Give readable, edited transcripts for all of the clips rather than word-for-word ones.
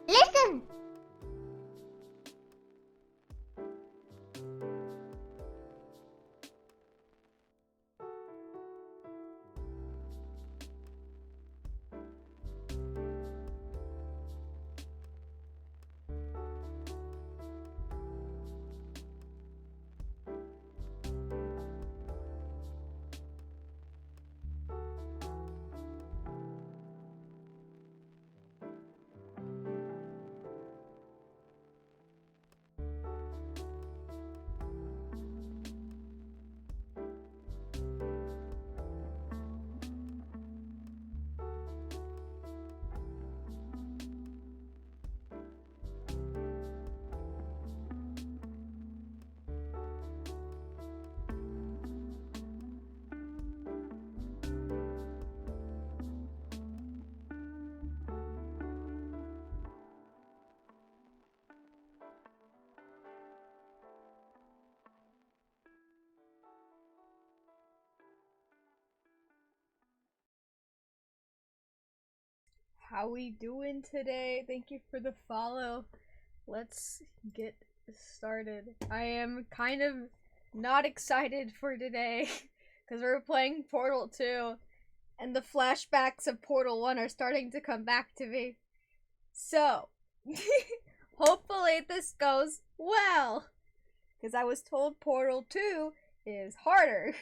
Listen! How we doing today? Thank you for the follow. Let's get started. I am kind of not excited for today because we're playing Portal 2 and the flashbacks of Portal 1 are starting to come back to me. So, hopefully this goes well because I was told Portal 2 is harder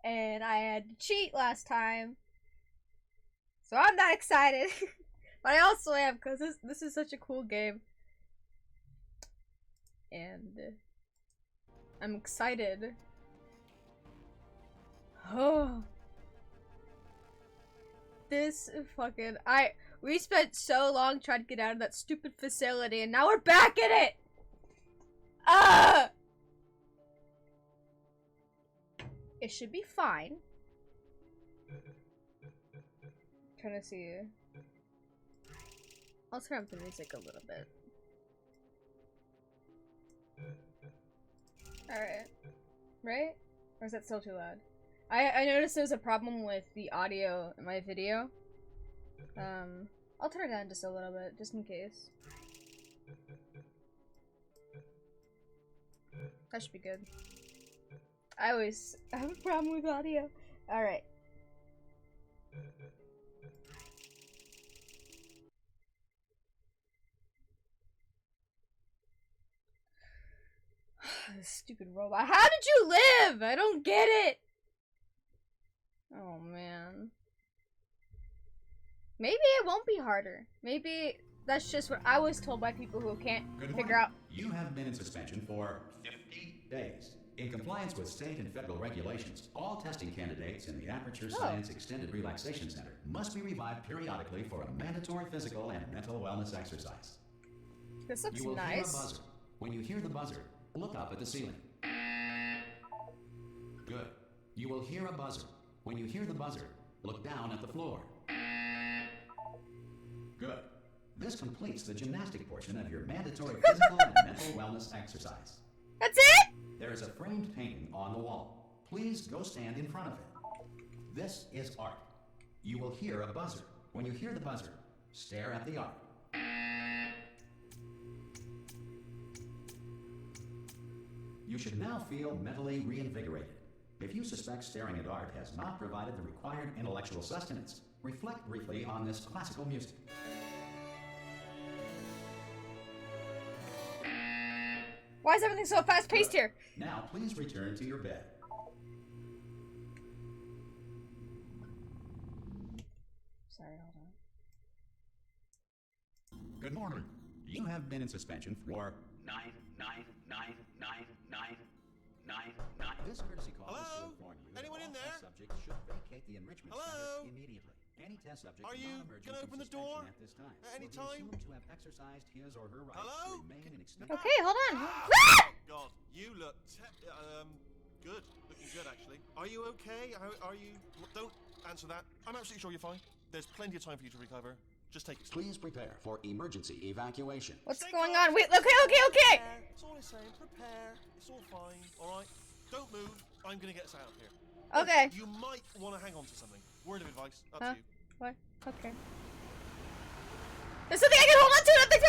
and I had to cheat last time. So I'm not excited, but I also am because this is such a cool game, and I'm excited. Oh, this fucking we spent so long trying to get out of that stupid facility, and now we're back in it. It should be fine. Trying to see. I'll turn up the music a little bit. Alright. Right? Or is that still too loud? I noticed there's a problem with the audio in my video. I'll turn it down just a little bit, just in case. That should be good. I always have a problem with audio. Alright. This stupid robot. How did you live? I don't get it. Oh man. Maybe it won't be harder. Maybe that's just what I was told by people who can't figure out. You have been in suspension for 50 days. In compliance with state and federal regulations, all testing candidates in the Aperture Science Extended Relaxation Center must be revived periodically for a mandatory physical and mental wellness exercise. This looks you will nice. Hear a buzzer. When you hear the buzzer, look up at the ceiling. Good. You will hear a buzzer. When you hear the buzzer, look down at the floor. Good. This completes the gymnastic portion of your mandatory physical and mental wellness exercise. That's it? There is a framed painting on the wall. Please go stand in front of it. This is art. You will hear a buzzer. When you hear the buzzer, stare at the art. You should now feel mentally reinvigorated. If you suspect staring at art has not provided the required intellectual sustenance, reflect briefly on this classical music. Why is everything so fast-paced here? Now, please return to your bed. Sorry, hold on. Good morning. You have been in suspension for 9999999. This courtesy call is to inform you Anyone that in all there? test subjects should vacate the enrichment Hello? center immediately. Any test subject Are you non-emergent gonna from open the suspension door? at this time At any will be time? assumed to have exercised his or her right Hello? to remain in extended. Okay, hold on. Oh, God, you look good. Looking good, actually. Are you okay? Are you? Don't answer that. I'm absolutely sure you're fine. There's plenty of time for you to recover. Just take it slow. Please prepare for emergency evacuation. What's Stay going calm. on? Wait, okay. That's all I'm saying. Prepare. It's all fine. All right. Don't move. I'm gonna get us out of here. Okay. You might want to hang on to something. Word of advice. Up to you. What? Okay. There's something I can hold on to! Nothing's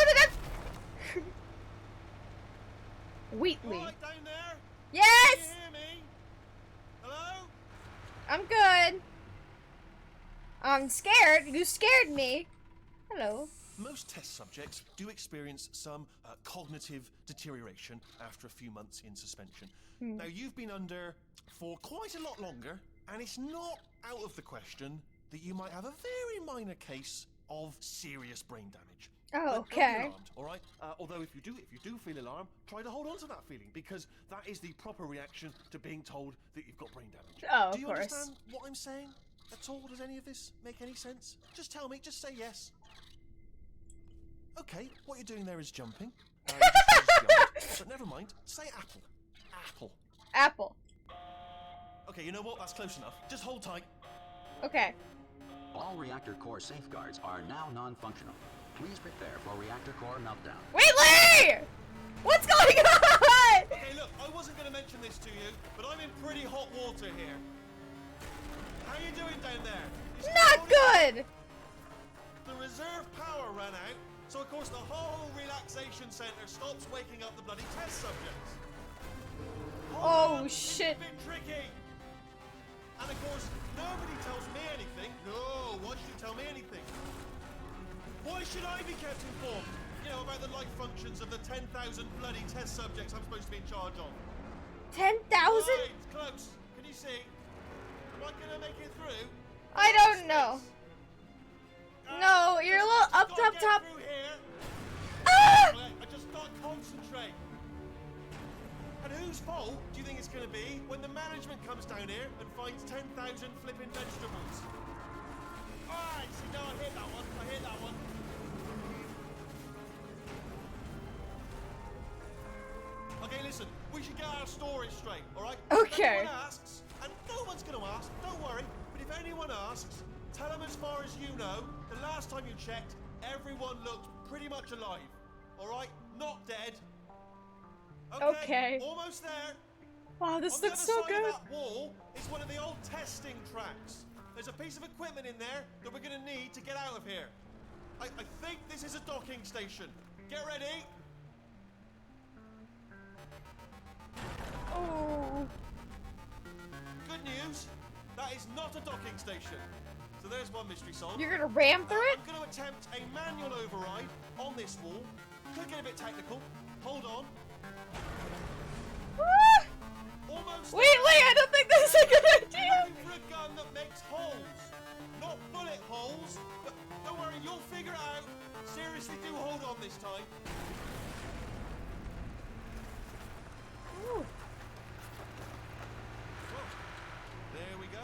Wheatley. Alright down there? Yes! Can you hear me? Hello? I'm good. I'm scared. You scared me. Hello. Most test subjects do experience some cognitive deterioration after a few months in suspension. Now, you've been under for quite a lot longer, and it's not out of the question that you might have a very minor case of serious brain damage. Oh, But okay. Don't be alarmed, all right? Although if you do feel alarmed, try to hold on to that feeling, because that is the proper reaction to being told that you've got brain damage. Oh, Do you of course. understand what I'm saying at all? Does any of this make any sense? Just tell me. Just say yes. Okay, what you're doing there is jumping. You just jumped, but never mind. Say apple. Apple. Apple. Okay, you know what? That's close enough. Just hold tight. Okay. All reactor core safeguards are now non-functional. Please prepare for reactor core meltdown. Wheatley! What's going on? Okay, look, I wasn't going to mention this to you, but I'm in pretty hot water here. How you doing down there? You still Not holding on? good. The reserve power ran out, so of course the whole relaxation center stops waking up the bloody test subjects. Oh, Hold on, shit. It's a bit tricky. And of course, nobody tells me anything. No, why should you tell me anything? Why should I be kept informed? You know, about the life functions of the 10,000 bloody test subjects I'm supposed to be in charge of. 10,000? Right, it's close. Can you see? Am I gonna make it through? I don't know. No, you're a little up, Gotta top, get top. through here. Ah! Okay, I just can't concentrate. And whose fault do you think it's gonna be when the management comes down here and finds 10,000 flipping vegetables? Alright, see, no, I hit that one. I hit that one. Okay, listen, we should get our stories straight, alright? Okay. If anyone asks, and no one's gonna ask, don't worry, but if anyone asks, tell them as far as you know, the last time you checked, everyone looked pretty much alive, alright? Not dead. Okay. Almost there. Wow, this On the looks other so side good. of that wall is one of the old testing tracks. There's a piece of equipment in there that we're gonna need to get out of here. I think this is a docking station. Get ready. Oh. Good news. That is not a docking station. So there's one mystery solved. You're gonna ram through it? I'm going to attempt a manual override on this wall. Could get a bit technical. Hold on. Ah! Almost. Wheatley, I don't think this is a good I'm idea. looking for a gun that makes holes. Not bullet holes. But don't worry, you'll figure it out. Seriously, do hold on this time. Ooh. Well, there we go.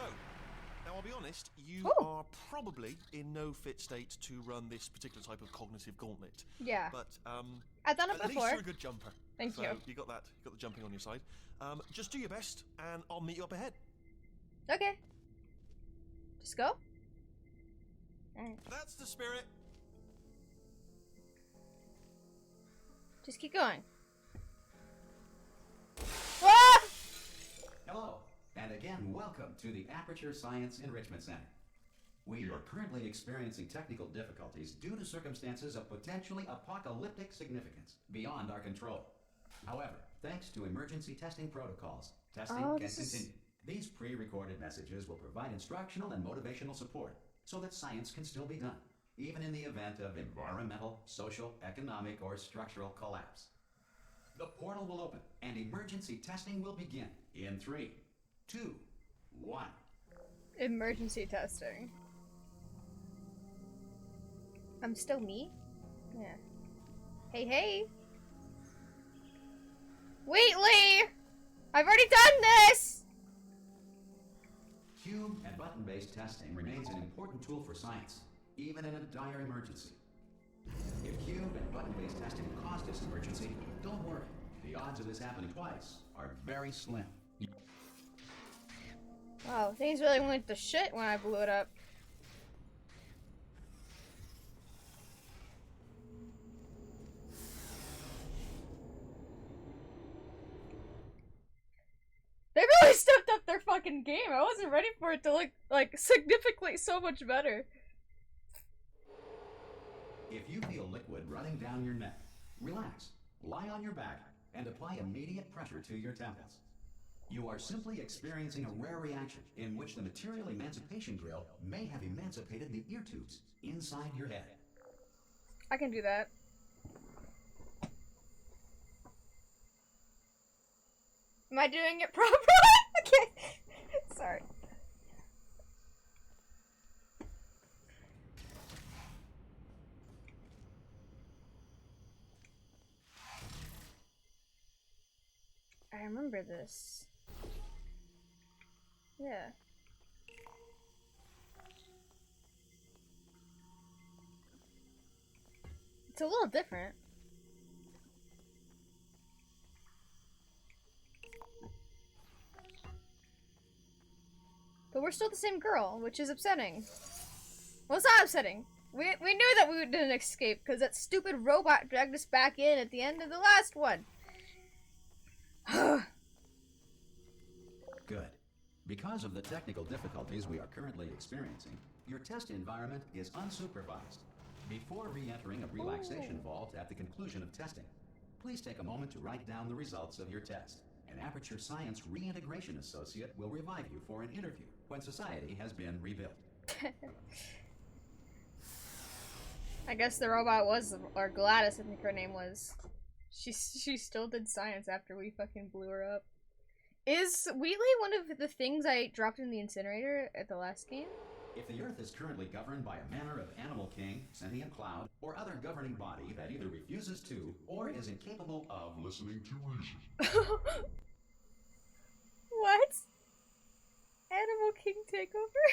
Now, I'll be honest, you Ooh. are probably in no fit state to run this particular type of cognitive gauntlet. Yeah. But, I've done it at least before. you're a good jumper. Thank so you. You got that. You got the jumping on your side. Just do your best, and I'll meet you up ahead. Okay. Just go. Alright. That's the spirit. Just keep going. Ah! Hello, and again, welcome to the Aperture Science Enrichment Center. We are currently experiencing technical difficulties due to circumstances of potentially apocalyptic significance beyond our control. However, thanks to emergency testing protocols, testing can continue. These pre-recorded messages will provide instructional and motivational support so that science can still be done, even in the event of environmental, social, economic, or structural collapse. The portal will open, and emergency testing will begin in 3, 2, 1. Emergency testing. I'm still me? Yeah. Hey, hey! Wheatley! I've already done this! Cube and button-based testing remains an important tool for science, even in a dire emergency. If cube and button-based testing caused this emergency, don't worry. The odds of this happening twice are very slim. Wow, things really went to shit when I blew it up. They really stepped up their fucking game. I wasn't ready for it to look, like, significantly so much better. If you feel liquid running down your neck, relax. Lie on your back and apply immediate pressure to your temples. You are simply experiencing a rare reaction in which the material emancipation grill may have emancipated the ear tubes inside your head. I can do that. Am I doing it properly? Okay. Sorry. I remember this. Yeah. It's a little different. But we're still the same girl, which is upsetting. Well, it's not upsetting. We knew that we didn't escape because that stupid robot dragged us back in at the end of the last one. Good. Because of the technical difficulties we are currently experiencing, your test environment is unsupervised. Before re-entering a relaxation vault at the conclusion of testing, please take a moment to write down the results of your test. An Aperture Science Reintegration Associate will revive you for an interview when society has been rebuilt. I guess the robot was, or Gladys, I think her name was. She still did science after we fucking blew her up. Is Wheatley one of the things I dropped in the incinerator at the last game? If the Earth is currently governed by a manner of animal king, sentient cloud, or other governing body that either refuses to or is incapable of listening to reason. What? Animal King takeover?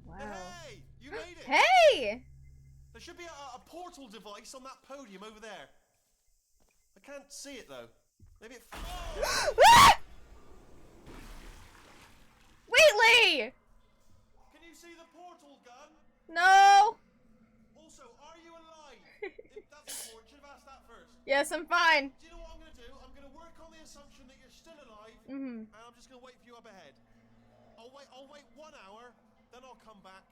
Wow. Hey! You made it! Hey! There should be a portal device on that podium over there. I can't see it though. Maybe it. Wheatley! Can you see the portal gun? No! Also, are you alive? That's important. Should have asked that first. Yes, I'm fine. Do you know what I'm going to do? I'm going to work on the assumption that you're still alive, Mm-hmm. and I'm just going to wait for you up ahead. I'll wait 1 hour, then I'll come back,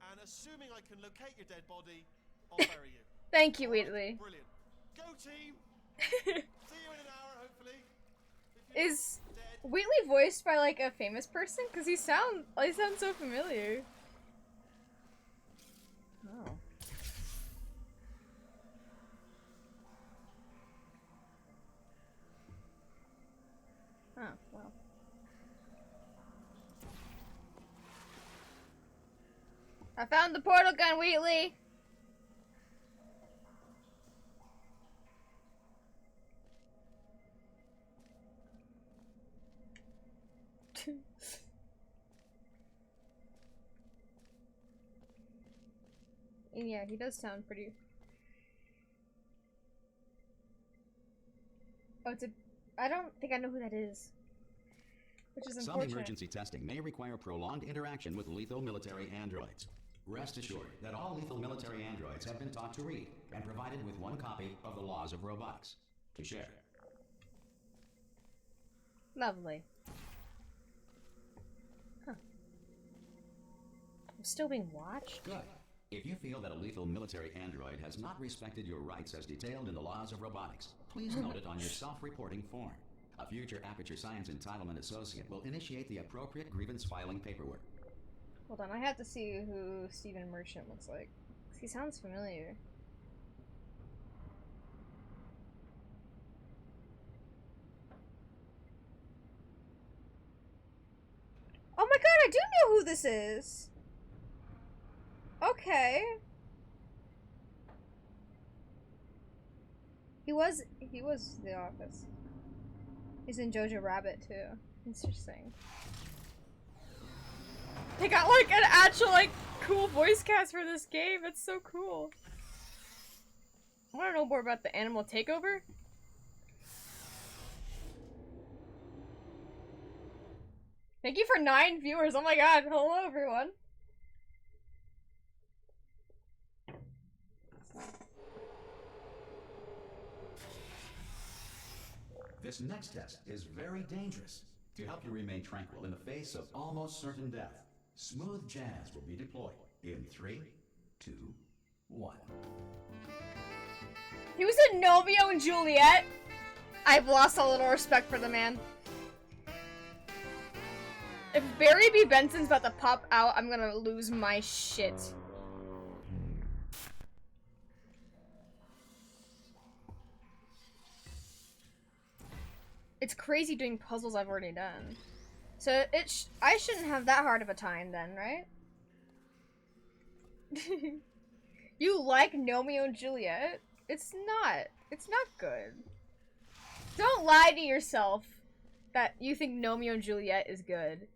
and assuming I can locate your dead body, I'll bury you. Thank you, All right? Wheatley. Brilliant. Go team! See you in an hour, hopefully. Is Dead. Wheatley voiced by like a famous person? Cause he sounds so familiar. Oh. Oh, well. I found the portal gun, Wheatley! And yeah, he does sound pretty... Oh, it's a... I don't think I know who that is. Which is Some unfortunate. emergency testing may require prolonged interaction with lethal military androids. Rest assured that all lethal military androids have been taught to read and provided with one copy of the Laws of Robotics to share. Lovely. Huh. I'm still being watched? Good. If you feel that a lethal military android has not respected your rights as detailed in the Laws of Robotics, please note it on your self-reporting form. A future Aperture Science Entitlement Associate will initiate the appropriate grievance filing paperwork. Hold on, I have to see who Stephen Merchant looks like. He sounds familiar. Oh my god, I do know who this is! Okay. He was The Office. He's in Jojo Rabbit too. Interesting. They got like an actual like cool voice cast for this game. That's so cool. I want to know more about the animal takeover. Thank you for 9 viewers. Oh my god. Hello everyone. This next test is very dangerous. To help you remain tranquil in the face of almost certain death, smooth jazz will be deployed. In 3, 2, 1. He was in Romeo and Juliet. I've lost a little respect for the man. If Barry B. Benson's about to pop out, I'm gonna lose my shit. It's crazy doing puzzles I've already done. So I shouldn't have that hard of a time then, right? You like Romeo and Juliet? It's not. It's not good. Don't lie to yourself that you think Romeo and Juliet is good.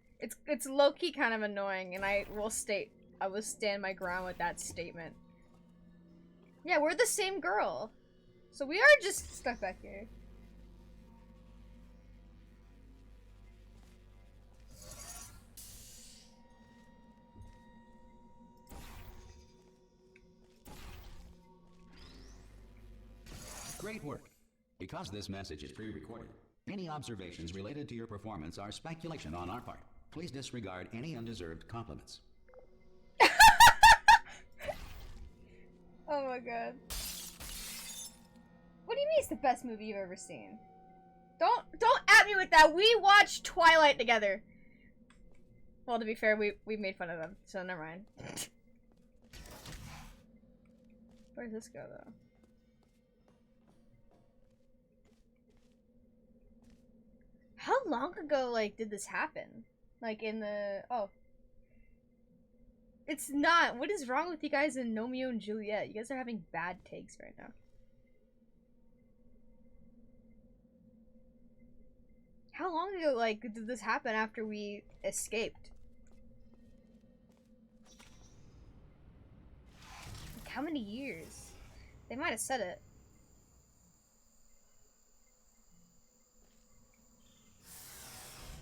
It's low-key kind of annoying, and I will stand my ground with that statement. Yeah, we're the same girl. So we are just stuck back here. Great work. Because this message is pre-recorded, any observations related to your performance are speculation on our part. Please disregard any undeserved compliments. Oh my god. What do you mean it's the best movie you've ever seen? Don't at me with that. We watched Twilight together. Well, to be fair, we made fun of them, so never mind. Where does this go though? How long ago, like, did this happen? Like, in the... Oh. It's not. What is wrong with you guys in Romeo and Juliet? You guys are having bad takes right now. How long ago, like, did this happen after we escaped? Like, how many years? They might have said it.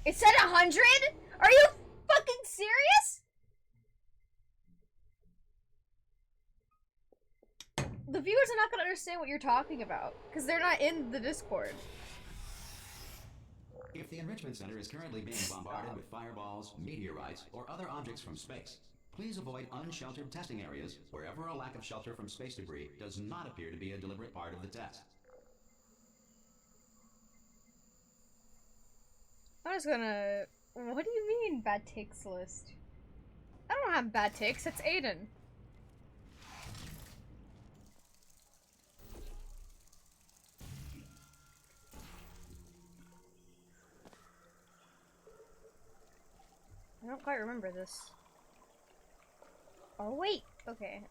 It said 100? Are you fucking serious? The viewers are not gonna understand what you're talking about, because they're not in the Discord. If the Enrichment Center is currently being bombarded with fireballs, meteorites, or other objects from space, please avoid unsheltered testing areas wherever a lack of shelter from space debris does not appear to be a deliberate part of the test. I'm just gonna... What do you mean, bad takes list? I don't have bad takes, that's Aiden. I don't quite remember this. Oh, wait! Okay,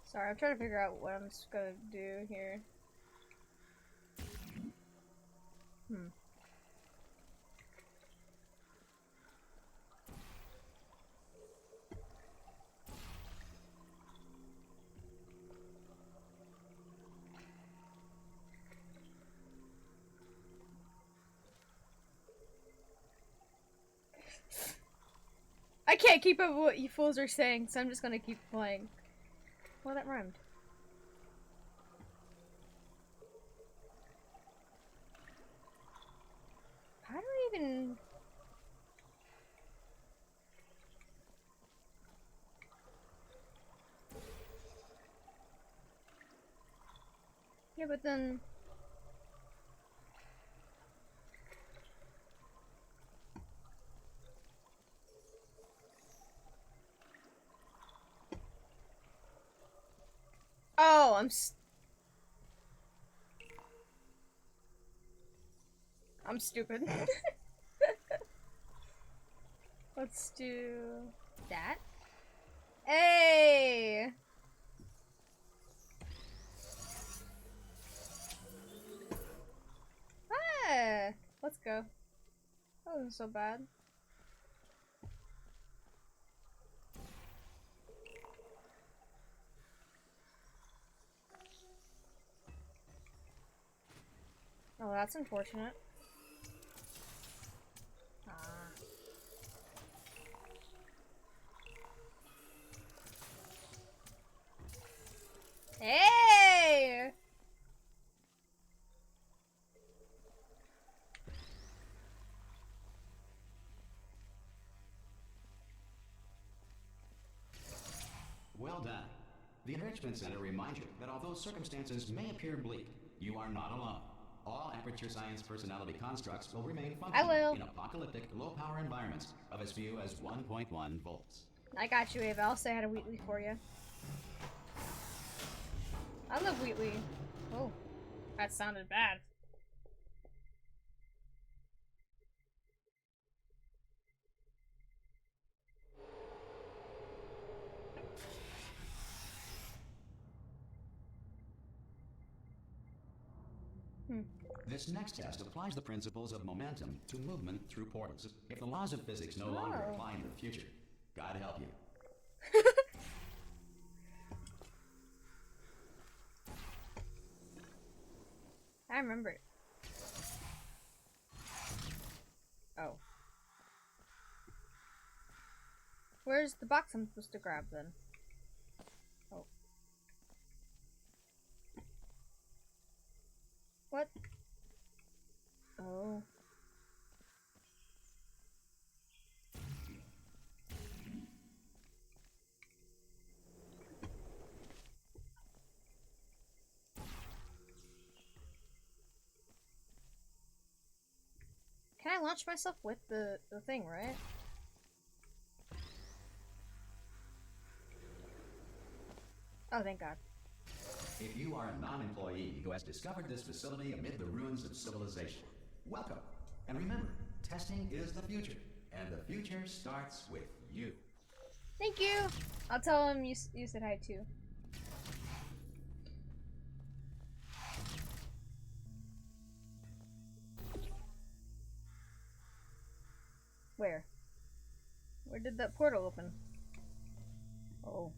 Sorry, I'm trying to figure out what I'm just gonna do here. I can't keep up with what you fools are saying, so I'm just gonna keep playing. Well, that rhymed. How do I even... Yeah, but then... Oh, I'm stupid. Let's do that. Hey! Ah! Let's go. That wasn't so bad. Oh, that's unfortunate. Ah. The Enrichment Center reminds you that although circumstances may appear bleak, you are not alone. All Aperture Science personality constructs will remain functional in apocalyptic, low-power environments of as few as 1.1 volts. I got you, Ava. I'll say hi to Wheatley for you. I love Wheatley. Oh, that sounded bad. This next test applies the principles of momentum to movement through portals. If the laws of physics no longer apply in the future, God help you. I remember it. Oh. Where's the box I'm supposed to grab then? Oh. What? Oh. Can I launch myself with the thing, right? Oh, thank God. If you are a non-employee who has discovered this facility amid the ruins of civilization, welcome. And remember, testing is the future, and the future starts with you. Thank you! I'll tell him you said hi too. Where? Where did that portal open? Oh.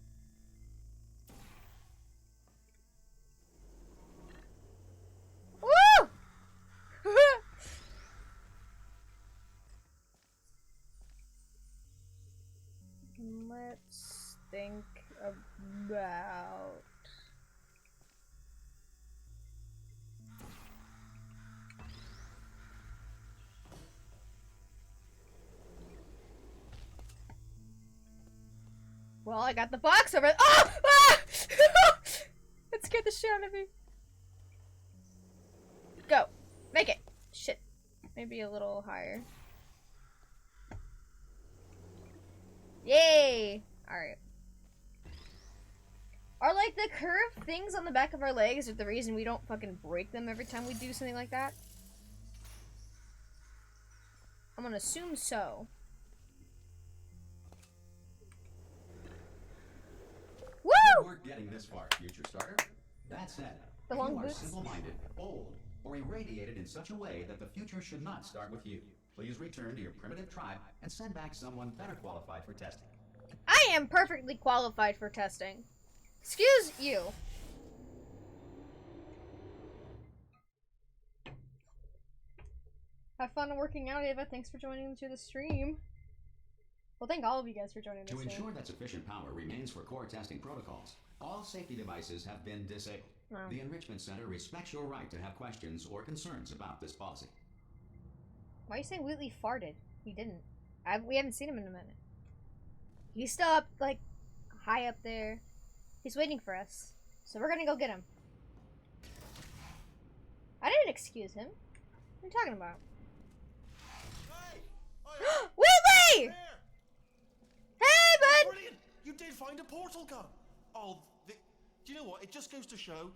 Woo! Let's think about... Well, I got the box over. Oh! Ah! That scared the shit out of me. Go. Make it. Shit. Maybe a little higher. Yay! Alright. Are like the curved things on the back of our legs the reason we don't fucking break them every time we do something like that? I'm gonna assume so. Woo! You weren't getting this far, future starter. That said, The if long you are boots? simple-minded, bold, or irradiated in such a way that the future should not start with you, please return to your primitive tribe and send back someone better qualified for testing. I am perfectly qualified for testing. Excuse you. Have fun working out, Ava. Thanks for joining to the stream. Well, thank all of you guys for joining the To stream. ensure that sufficient power remains for core testing protocols, all safety devices have been disabled. Oh. The Enrichment Center respects your right to have questions or concerns about this policy. Why are you saying Wheatley farted? He didn't. We haven't seen him in a minute. He's still up, like, high up there. He's waiting for us. So we're gonna go get him. I didn't excuse him. What are you talking about? Hey! Wheatley! There! Hey, bud! Brilliant! You did find a portal gun. Oh, do you know what? It just goes to show,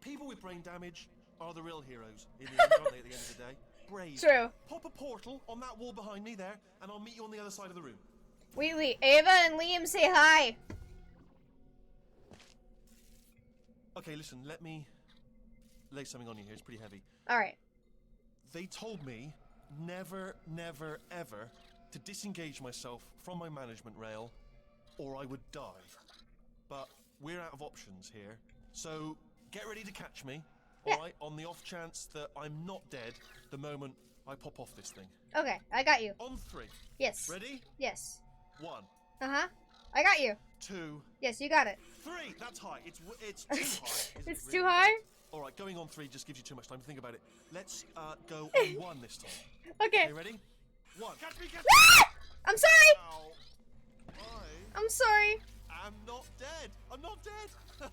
people with brain damage are the real heroes in the end, aren't they, at the end of the day? Brave. True. Pop a portal on that wall behind me there, and I'll meet you on the other side of the room. Wheatley, Ava and Liam say hi. Okay, listen, let me lay something on you here. It's pretty heavy. Alright. They told me never, never, ever to disengage myself from my management rail, or I would die. But we're out of options here, so get ready to catch me, alright? On the off chance that I'm not dead the moment I pop off this thing. Okay, I got you. On 3. Yes. Ready? Yes. 1, Uh-huh. I got you. 2, Yes, you got it. 3. That's high. It's too high. isn't It's it, too really? high? Alright, going on 3 just gives you too much time to think about it. Let's go on 1 this time. Okay. Okay, ready? 1. Catch me, catch me! Ah! I'm sorry! Ow. I'm sorry. I'm not dead. dead. I'm not dead.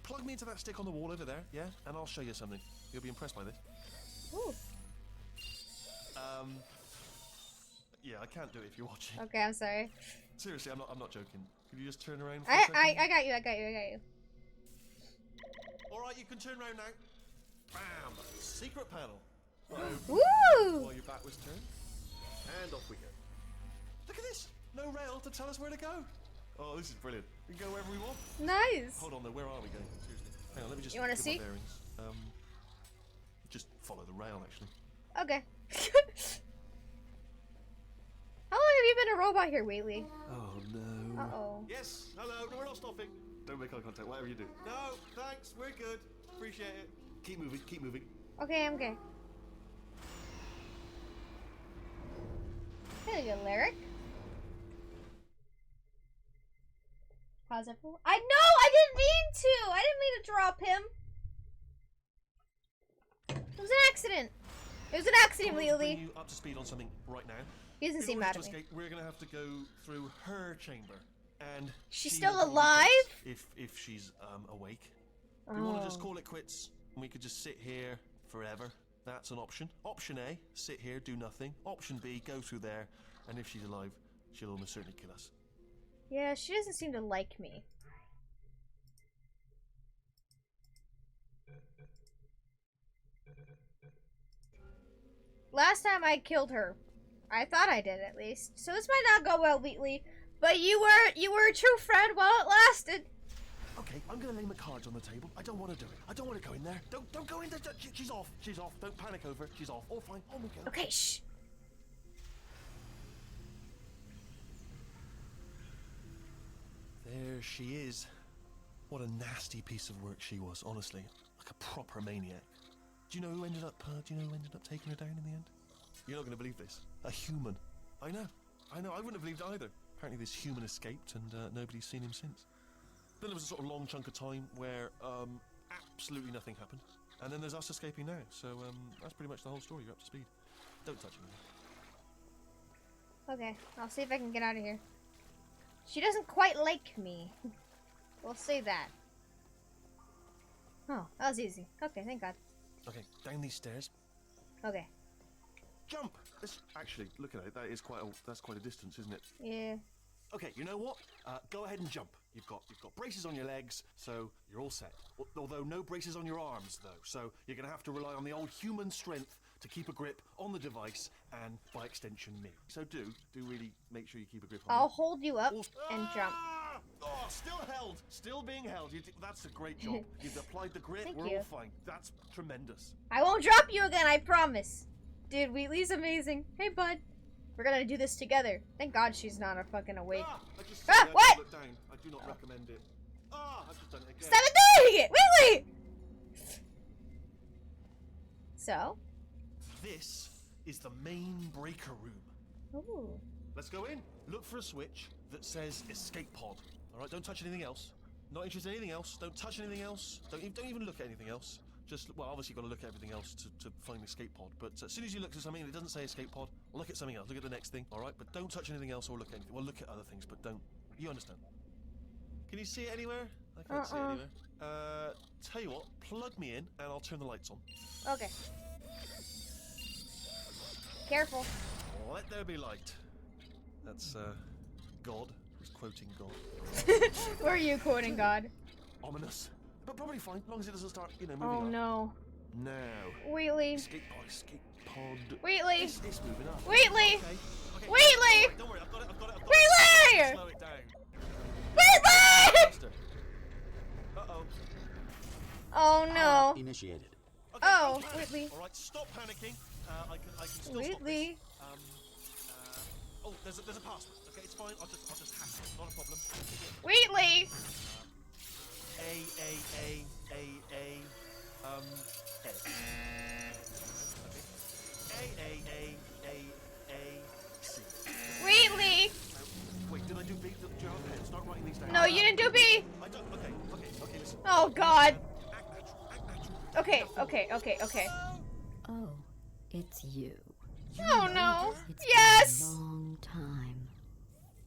Plug me into that stick on the wall over there, yeah? And I'll show you something. You'll be impressed by this. Ooh. Yeah, I can't do it if you're watching. Okay, I'm sorry. Seriously, I'm not joking. Could you just turn around for a second? I got you. All right, you can turn around now. Bam! Secret panel. Woo! While your back was turned. And off we go. Look at this. No rail to tell us where to go. Oh, this is brilliant. We can go wherever we want. Nice. Hold on though, where are we going? Seriously. Hang on, let me just You wanna get see? my bearings. Just follow the rail, actually. Okay. How long have you been a robot here, Wheatley? Oh no. Uh-oh. Yes, hello, no, we're not stopping. Don't make eye contact, whatever you do. No, thanks, we're good. Appreciate it. Keep moving, keep moving. Okay, I'm okay. Hey, good lyric. Pause it. I know! I didn't mean to! I didn't mean to drop him. It was an accident. It was an accident, Bring Wheatley. you up to speed on something right now. He doesn't seem mad at me. Escape, we're gonna have to go through her chamber, and She's she still will probably alive? get us if she's awake. We want to just call it quits, and we could just sit here forever. That's an option. Option A: sit here, do nothing. Option B: go through there, and if she's alive, she'll almost certainly kill us. Yeah, she doesn't seem to like me. Last time I killed her. I thought I did, at least. So this might not go well, Wheatley. But you were a true friend while it lasted. Okay, I'm gonna lay my cards on the table. I don't want to do it. I don't want to go in there. Don't go in there. She's off. She's off. Don't panic over it. She's off. All fine. On we go. Okay, shh. There she is. What a nasty piece of work she was, honestly. Like a proper maniac. Do you know who ended up taking her down in the end? You're not going to believe this. A human. I know. I wouldn't have believed it either. Apparently this human escaped and nobody's seen him since. Then there was a sort of long chunk of time where absolutely nothing happened. And then there's us escaping now. So that's pretty much the whole story. You're up to speed. Don't touch anything. Okay, I'll see if I can get out of here. She doesn't quite like me. We'll say that. Oh, that was easy. Okay, thank God. Okay, down these stairs. Okay. Jump! Actually, look at it. That's quite a distance, isn't it? Yeah. Okay, you know what? Go ahead and jump. You've got braces on your legs, so you're all set. Although no braces on your arms, though. So you're going to have to rely on the old human strength to keep a grip on the device and, by extension, me. So do really make sure you keep a grip on I'll me. hold you up and jump. Oh, still held. Still being held. That's a great job. You've applied the grit. Thank We're you. all fine. That's tremendous. I won't drop you again, I promise. Dude, Wheatley's amazing. Hey, bud. We're gonna do this together. Thank God she's not a fucking awake. What? Look down. I do not recommend it. I've just done it again. Stop doing it! Wheatley! So? This is the main breaker room. Ooh. Let's go in. Look for a switch that says escape pod. All right, don't touch anything else. Not interested in anything else. Don't touch anything else. Don't even look at anything else. Just, well, obviously you've got to look at everything else to find the escape pod. But as soon as you look at something and it doesn't say escape pod, look at something else. Look at the next thing, all right? But don't touch anything else or look at anything. Well, look at other things, but don't. You understand? Can you see it anywhere? I can't see it anywhere. Tell you what, plug me in and I'll turn the lights on. Okay. Careful. Let there be light. That's, God. He's quoting God. Where are you quoting God? Ominous. But probably fine, as long as it doesn't start, moving Oh, up. no. Now. Wheatley. Escape pod. Wheatley. It's moving up. Wheatley. Okay. Wheatley. Don't worry, I've got it. Wheatley! Slow it down. Wheatley! Faster. Uh-oh. Oh, no. Initiated. Okay, Oh, don't panic. Wheatley. All right, stop panicking. I can still Wheatley. stop this. Oh, there's a password. Okay, it's fine. I'll just hack it. Not a problem. Wheatley. C. Wheatley. Wait, did I do B? Do you have a pen? Start writing these down. No, you didn't do B. I don't. Okay, listen. Oh, God. Act natural. Okay. Oh, it's you. Oh, no. It's Yes. been a long time.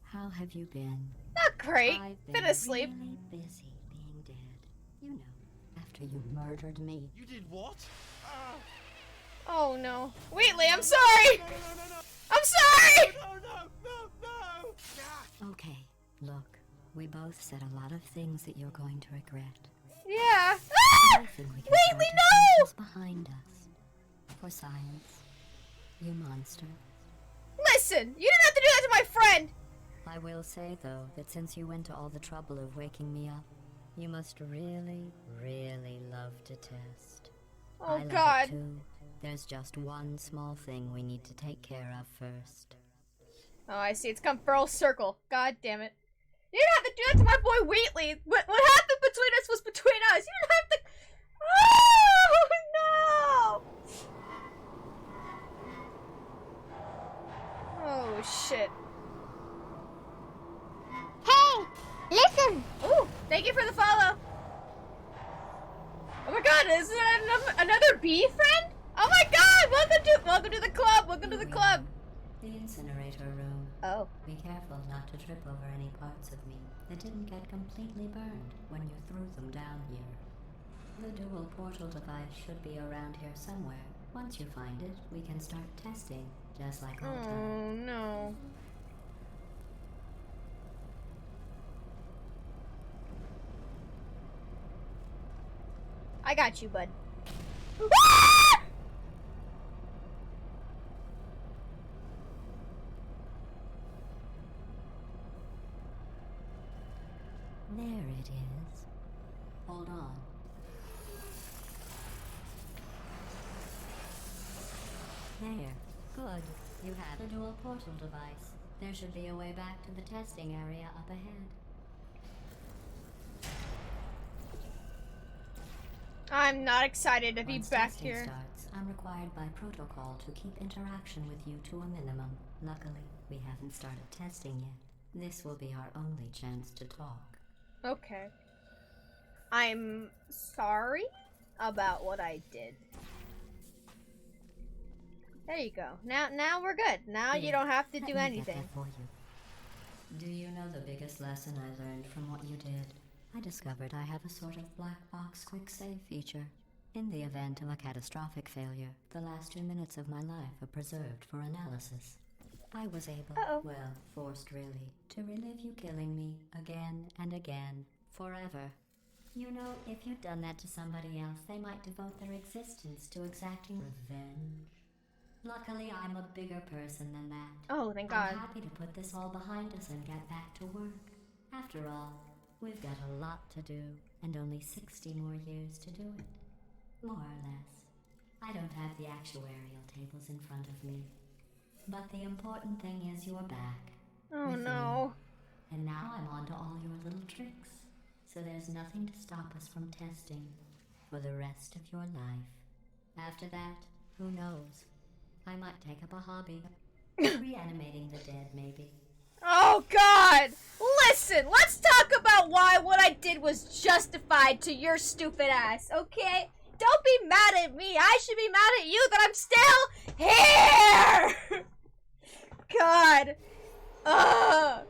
How have you been? Not not great. I've Been asleep. really busy being dead. You know, after you murdered me. You did what? Oh no. Wheatley, I'm sorry! I'm sorry! No! Okay, look. We both said a lot of things that you're going to regret. Yeah. I think we can Wheatley, start to put no! this behind us. For science. You monster. Listen, you didn't have to do that to my friend! I will say, though, that since you went to all the trouble of waking me up, you must really, really love to test. Oh I love god. it too. There's just one small thing we need to take care of first. Oh, I see. It's come full circle. God damn it. You didn't have to do that to my boy Wheatley. What happened between us was between us. You didn't have to. Oh, no! Oh, shit. Hey, listen! Ooh, thank you for the follow. Oh my god, is it another bee friend? Oh my god, welcome to the club. Welcome to the club. The Incinerator Room. Oh. Be careful not to trip over any parts of me that didn't get completely burned when you threw them down here. The dual portal device should be around here somewhere. Once you find it, we can start testing, just like old times. Oh no. I got you, bud. Ah! There it is. Hold on. There. Good. You have the dual portal device. There should be a way back to the testing area up ahead. I'm not excited to be Once back testing here. starts, I'm required by protocol to keep interaction with you to a minimum. Luckily, we haven't started testing yet. This will be our only chance to talk. Okay. I'm sorry about what I did. There you go. Now we're good. Now you Here, don't have to let do me get anything. that for you. Do you know the biggest lesson I learned from what you did? I discovered I have a sort of black box quick save feature. In the event of a catastrophic failure, the last 2 minutes of my life are preserved for analysis. I was able, well, forced really, to relive you killing me again and again, forever. You know, if you'd done that to somebody else, they might devote their existence to exacting revenge. Luckily, I'm a bigger person than that. Oh, thank God. I'm happy to put this all behind us and get back to work. After all, we've got a lot to do, and only 60 more years to do it. More or less. I don't have the actuarial tables in front of me. But the important thing is you're back. Oh with no. me. And now I'm on to all your little tricks. So there's nothing to stop us from testing for the rest of your life. After that, who knows? I might take up a hobby. Reanimating the dead, maybe. Oh God! Listen, let's talk about why what I did was justified to your stupid ass, okay? Don't be mad at me. I should be mad at you that I'm still here! God. Ugh.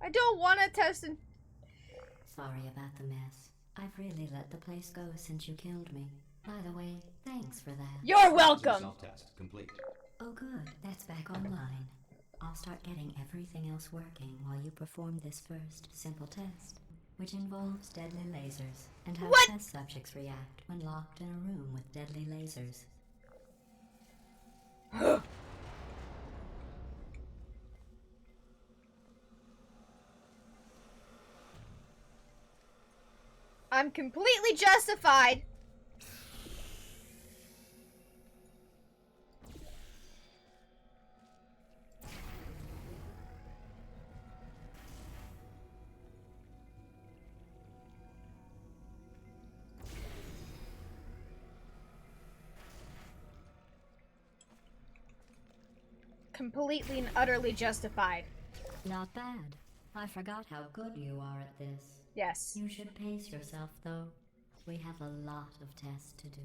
I don't want to test and... Sorry about the mess. I've really let the place go since you killed me. By the way, thanks for that. You're welcome! Self-test complete. Oh good, that's back online. I'll start getting everything else working while you perform this first simple test, which involves deadly lasers and how What? test subjects react when locked in a room with deadly lasers. I'm completely justified. Completely and utterly justified. Not bad. I forgot how good you are at this. Yes. You should pace yourself, though. We have a lot of tests to do.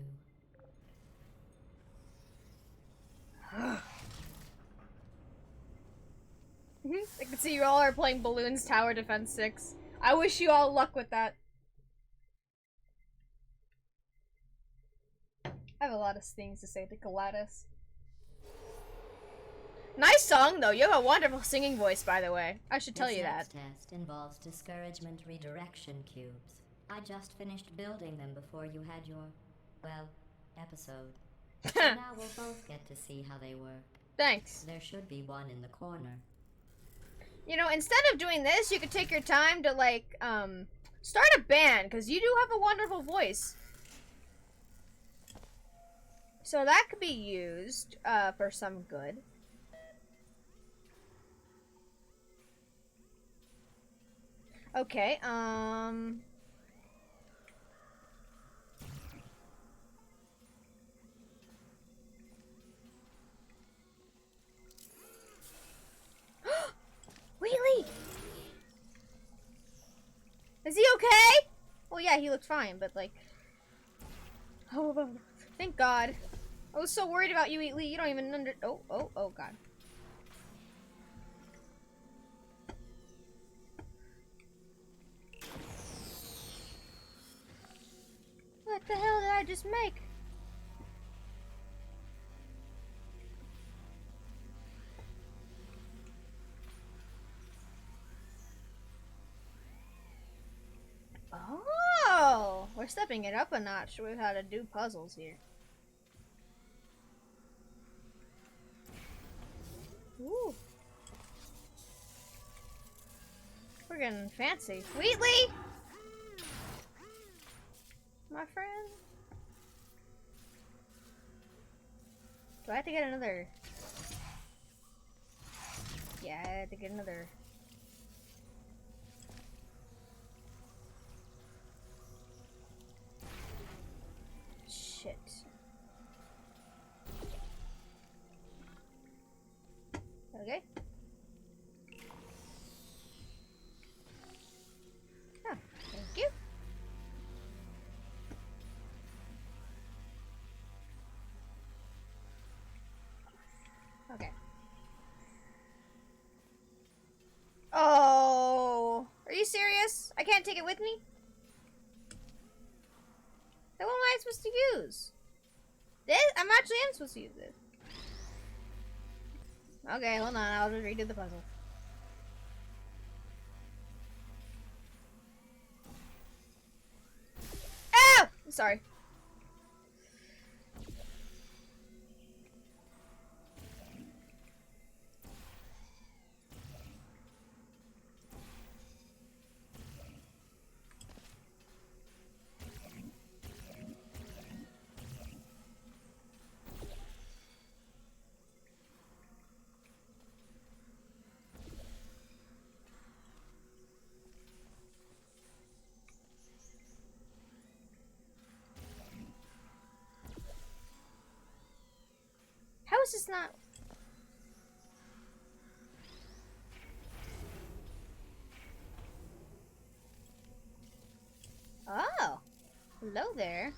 I can see you all are playing Balloons Tower Defense 6. I wish you all luck with that. I have a lot of things to say to Gladys. Nice song, though. You have a wonderful singing voice, by the way. I should tell you that. This next test involves discouragement redirection cubes. I just finished building them before you had your, well, episode. So now we'll both get to see how they work. Thanks. There should be one in the corner. You know, instead of doing this, you could take your time to, like, start a band, because you do have a wonderful voice. So that could be used, for some good. Okay, Wheatley! Is he okay? Well, yeah, he looks fine, but like... Oh, thank God. I was so worried about you, Wheatley. You don't even oh, God. What the hell did I just make? Oh, we're stepping it up a notch with how to do puzzles here. Ooh. We're getting fancy. Wheatley! My friend? Do I have to get another? Yeah, I have to get another. Shit. Okay. Oh, thank you. Okay. Oh, are you serious? I can't take it with me? Then what am I supposed to use? This? I'm actually supposed to use this. Okay, hold on. I'll just redo the puzzle. Ow! Sorry. How is this not? Oh, hello there.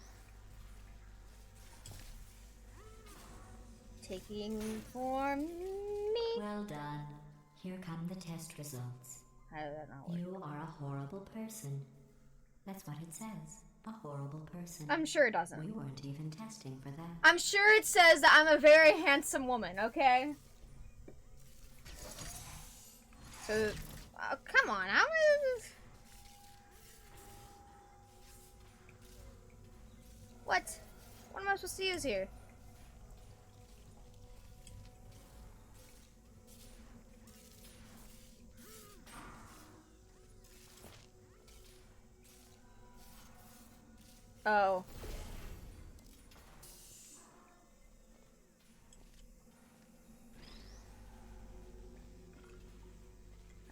Taking for me. Well done. Here come the test results. How did that not work? You are a horrible person. That's what it says. A horrible person. I'm sure it doesn't. We weren't even testing for that. I'm sure it says that I'm a very handsome woman, okay? So, come on, how is... What? What am I supposed to use here? Oh.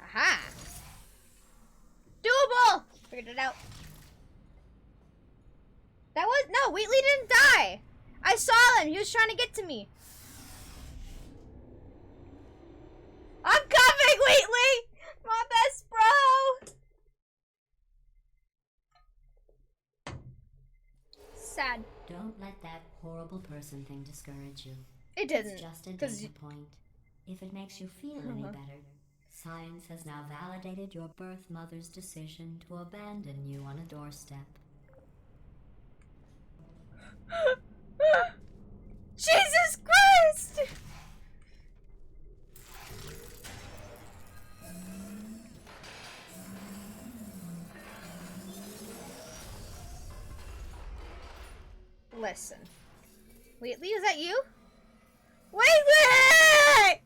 Aha! Doable! Figured it out. That was... No, Wheatley didn't die! I saw him! He was trying to get to me. I'm coming, Wheatley! My best bro! Sad. Don't let that horrible person thing discourage you. It didn't. It's just a 'cause data point. If it makes you feel any better, Science has now validated your birth mother's decision to abandon you on a doorstep. Jesus Christ! Listen. Wheatley, is that you? Wheatley!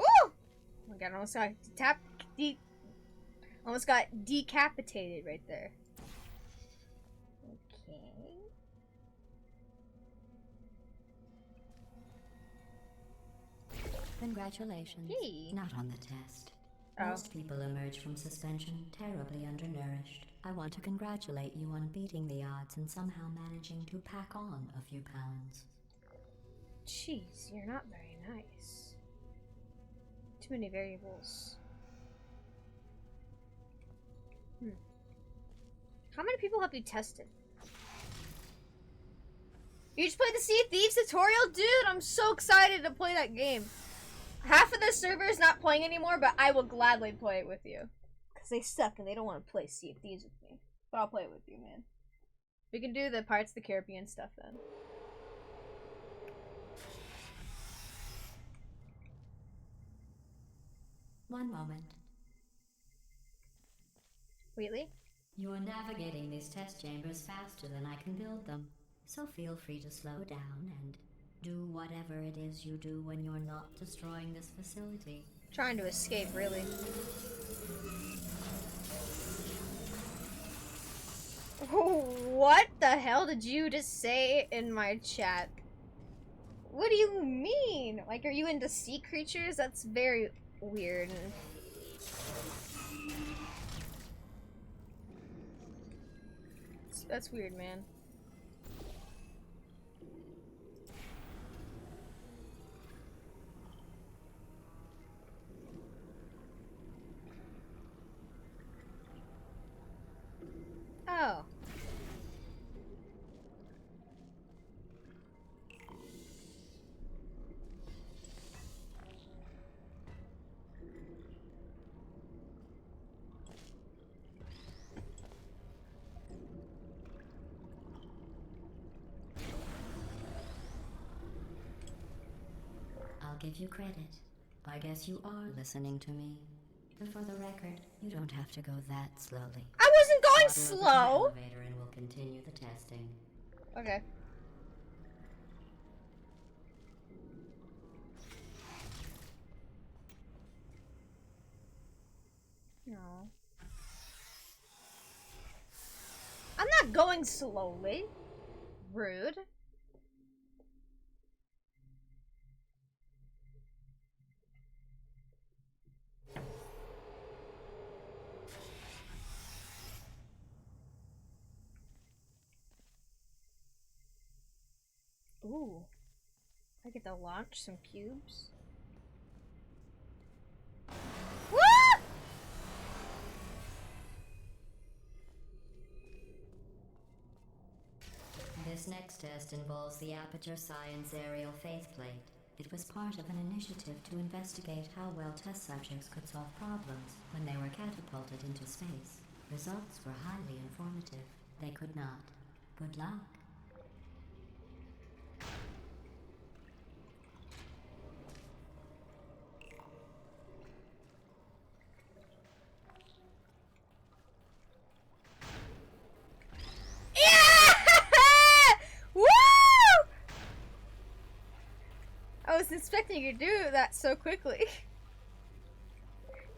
Oh my god, almost got decapitated right there. Okay. Congratulations. Hey. Not on the test. Oh. Most people emerge from suspension terribly undernourished. I want to congratulate you on beating the odds and somehow managing to pack on a few pounds. Jeez, you're not very nice. Too many variables. How many people have you tested? You just played the Sea of Thieves tutorial? Dude, I'm so excited to play that game. Half of the server is not playing anymore, but I will gladly play it with you. Because they suck and they don't want to play Sea of Thieves with me. But I'll play it with you, man. We can do the Pirates of the Caribbean stuff then. One moment. Wheatley? You're navigating these test chambers faster than I can build them. So feel free to slow down and do whatever it is you do when you're not destroying this facility. Trying to escape, really. What the hell did you just say in my chat? What do you mean? Like, are you into sea creatures? That's very weird. That's weird, man. Oh. I'll give you credit. I guess you are listening to me. But for the record, you don't have to go that slowly. I wasn't going Model slow! over to the elevator and we'll continue the testing. Okay. No. I'm not going slowly. Rude. Ooh. I get to launch some cubes. Woo! This next test involves the Aperture Science Aerial Faceplate. It was part of an initiative to investigate how well test subjects could solve problems when they were catapulted into space. Results were highly informative. They could not. Good luck. Woo! I was expecting you to do that so quickly.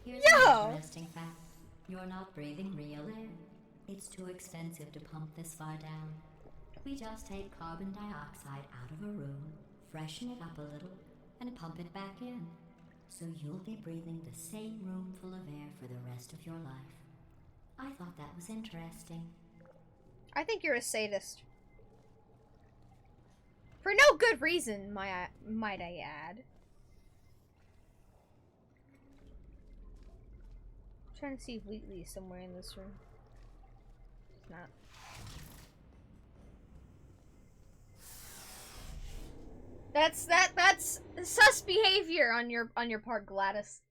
Here's Yo! an interesting fact. You're not breathing real air. It's too expensive to pump this far down. We just take carbon dioxide out of a room, freshen it up a little, and pump it back in. So you'll be breathing the same room full of air for the rest of your life. I thought that was interesting. I think you're a sadist. For no good reason, might I add. I'm trying to see if Wheatley is somewhere in this room. It's not. That's sus behavior on your part, Gladys.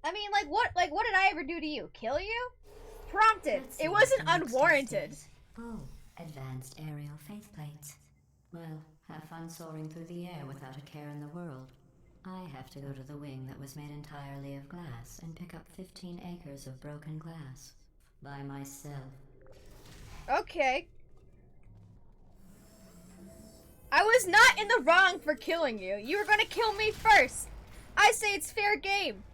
I mean, what did I ever do to you? Kill you? Prompted. It wasn't unwarranted. Oh, advanced aerial faith plates. Well, have fun soaring through the air without a care in the world. I have to go to the wing that was made entirely of glass and pick up 15 acres of broken glass. By myself. Okay. I was not in the wrong for killing you. You were gonna kill me first. I say it's fair game.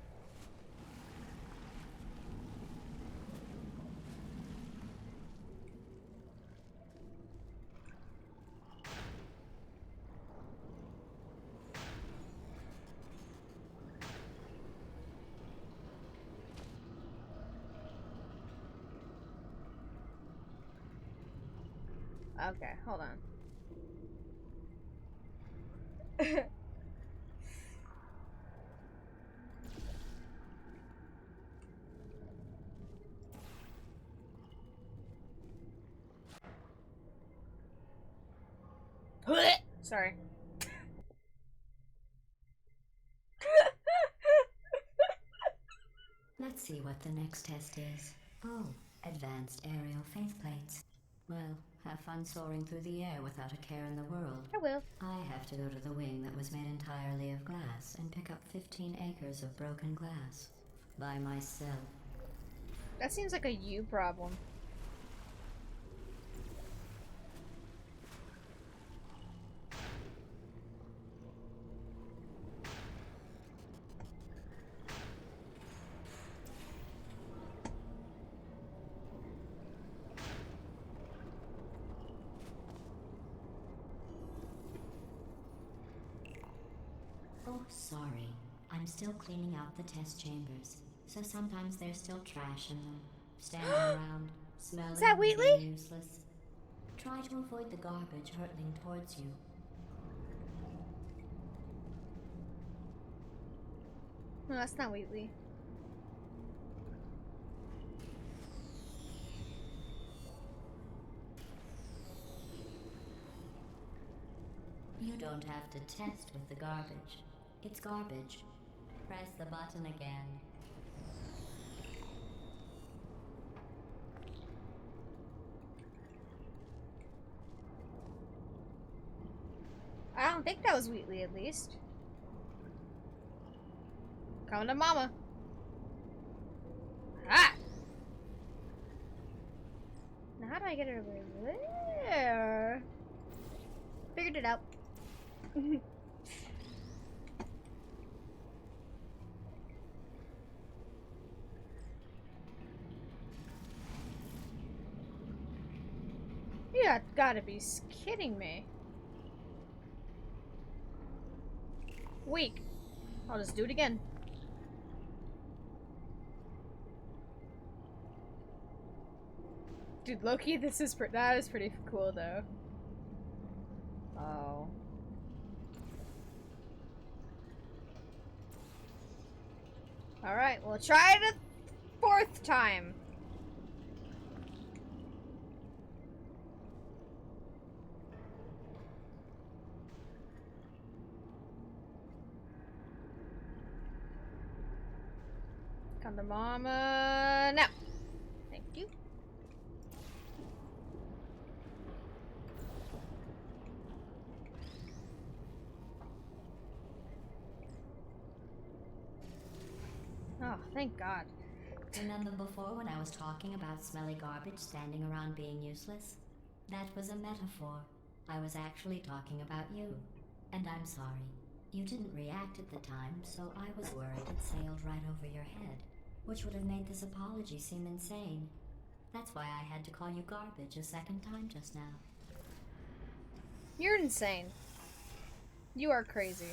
Okay, hold on. Sorry. Let's see what the next test is. Oh, advanced aerial faith plates. Well, have fun soaring through the air without a care in the world. I will. I have to go to the wing that was made entirely of glass and pick up 15 acres of broken glass. By myself. That seems like a you problem. Oh, sorry. I'm still cleaning out the test chambers, so sometimes there's still trash in them, standing around, smelling Is that Wheatley? and useless. Try to avoid the garbage hurtling towards you. No, that's not Wheatley. You don't have to test with the garbage. It's garbage. Press the button again. I don't think that was Wheatley, at least. Coming to mama. Ah! Now how do I get it over there? Figured it out. You gotta be kidding me. Weak. I'll just do it again. Dude, Loki, that is pretty cool though. Oh. Alright, we'll try it a 4th time. Come to mama now. Thank you. Oh, thank God. Remember before when I was talking about smelly garbage standing around being useless? That was a metaphor. I was actually talking about you. And I'm sorry. You didn't react at the time, so I was worried it sailed right over your head, which would have made this apology seem insane. That's why I had to call you garbage a 2nd time just now. You're insane. You are crazy.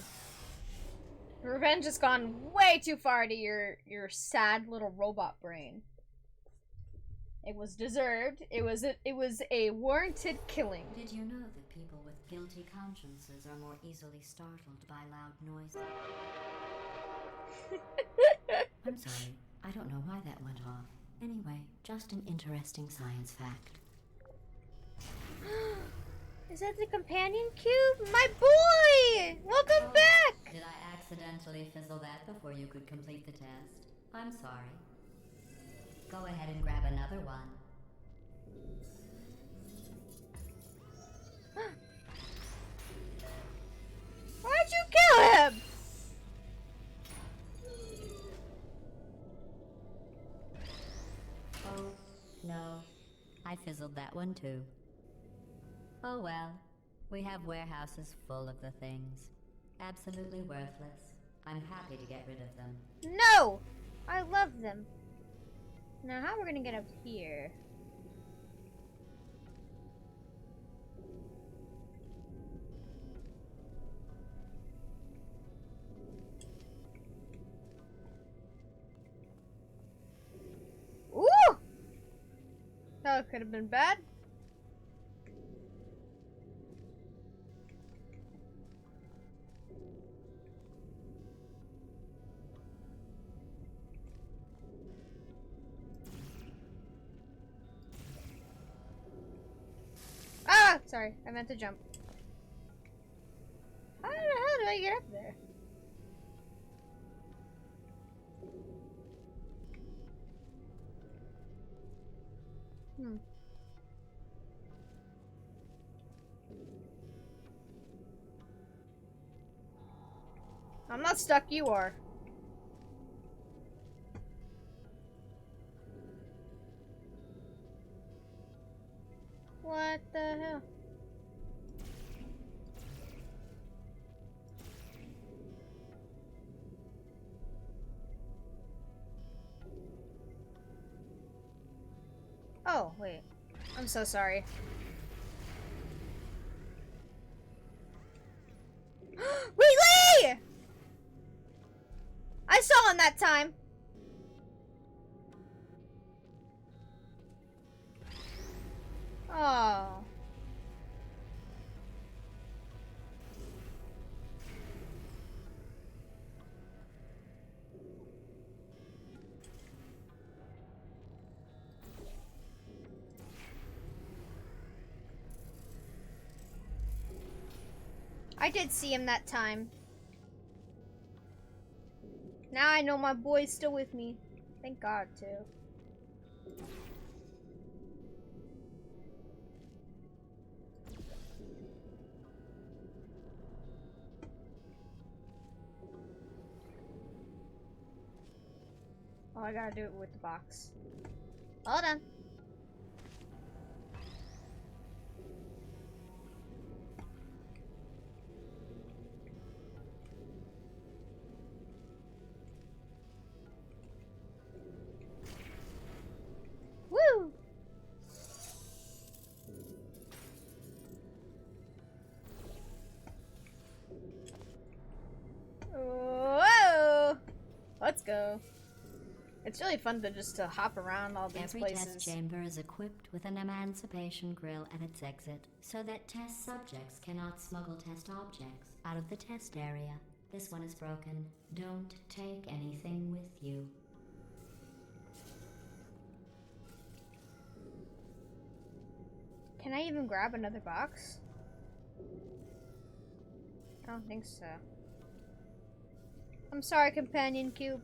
Revenge has gone way too far to your sad little robot brain. It was deserved. It was a warranted killing. Did you know that people with guilty consciences are more easily startled by loud noises? I'm sorry. I don't know why that went off. Anyway, just an interesting science fact. Is that the companion cube? My boy! Welcome back! Did I accidentally fizzle that before you could complete the test? I'm sorry. Go ahead and grab another one. Why'd you kill him? Oh, no. I fizzled that one too. Oh well. We have warehouses full of the things. Absolutely worthless. I'm happy to get rid of them. No! I love them. Now, how are we gonna get up here? Ooh! That could have been bad. Ah! Sorry, I meant to jump. How the hell did I get up there? I'm not stuck, you are. What the hell? Oh, wait. I'm so sorry. Wheatley! I saw him that time. Oh. I did see him that time. Now I know my boy's still with me. Thank God, too. Oh, I gotta do it with the box. Hold on. Woo! Whoa! Let's go. It's really fun to just hop around all these Every places. test chamber is equipped with an emancipation grill at its exit, so that test subjects cannot smuggle test objects out of the test area. This one is broken. Don't take anything with you. Can I even grab another box? I don't think so. I'm sorry, companion cube.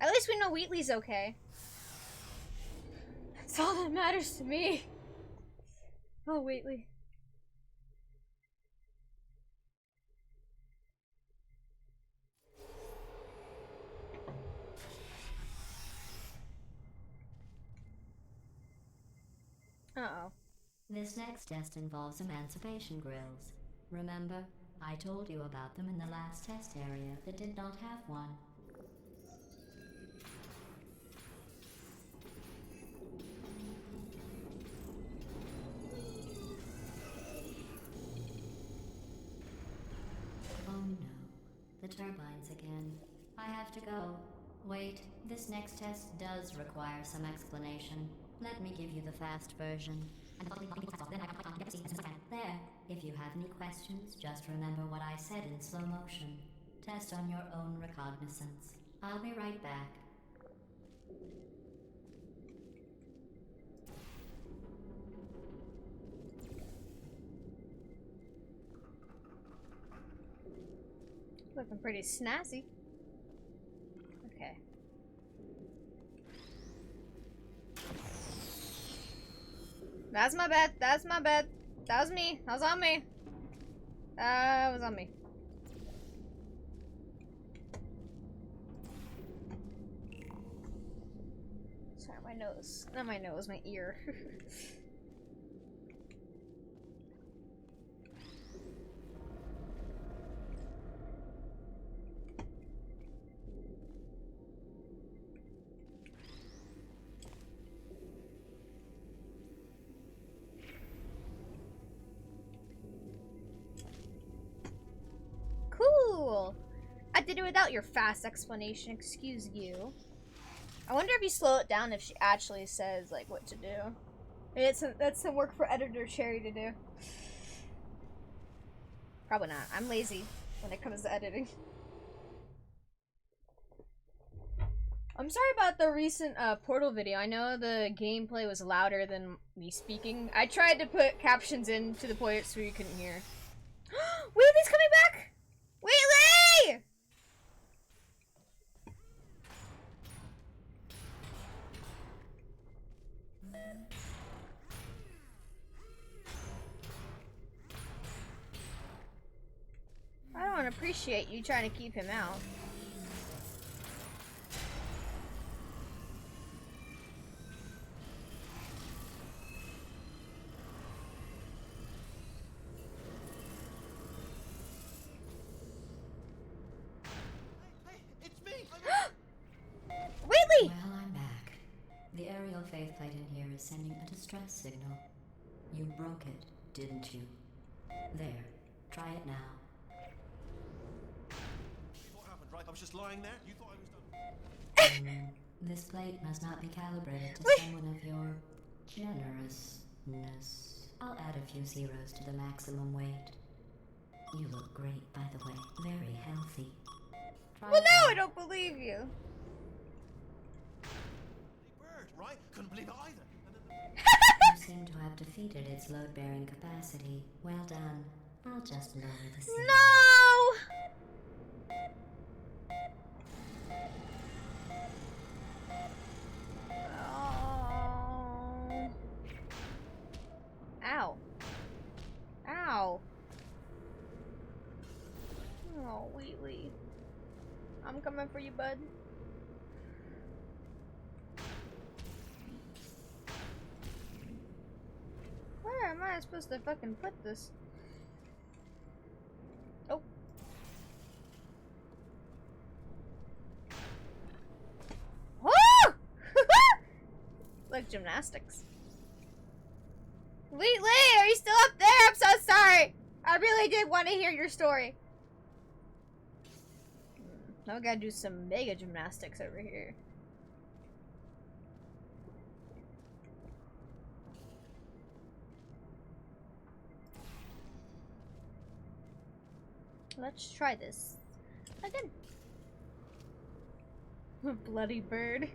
At least we know Wheatley's okay. That's all that matters to me. Oh, Wheatley. Uh-oh. This next test involves emancipation grills. Remember, I told you about them in the last test area that did not have one. the turbines again. I have to go. Wait, this next test does require some explanation. Let me give you the fast version. There. If you have any questions, just remember what I said in slow motion. Test on your own recognizance. I'll be right back. Looking pretty snazzy. Okay. That's my bad. That's my bad. That was me. That was on me. That was on me. Sorry, my nose. Not my nose, my ear. Cool! I did it without your fast explanation, excuse you. I wonder if you slow it down if she actually says, like, what to do. Maybe that's some work for Editor Cherry to do. Probably not. I'm lazy when it comes to editing. I'm sorry about the recent Portal video. I know the gameplay was louder than me speaking. I tried to put captions in to the point so you couldn't hear. Wheatley's coming back! Wheatley! I don't appreciate you trying to keep him out. Hey, it's me! Wheatley! Well, I'm back. The aerial faith plate in here is sending a distress signal. You broke it, didn't you? There. Try it now. What happened, right? I was just lying there. You thought I was done. This plate must not be calibrated to someone of your generousness. I'll add a few zeros to the maximum weight. You look great, by the way. Very healthy. Try Well, it now now. I don't believe you. Bird, right? Couldn't believe it either. And then You seem to have defeated its load-bearing capacity. Well done. I'll just lower the ceiling. No! Oh. Ow. Ow. Oh, Wheatley. I'm coming for you, bud. Where am I supposed to fucking put this? Oh. Woo! Like gymnastics. Wheatley, are you still up there? I'm so sorry. I really did want to hear your story. Now we gotta do some mega gymnastics over here. Let's try this again. Bloody bird.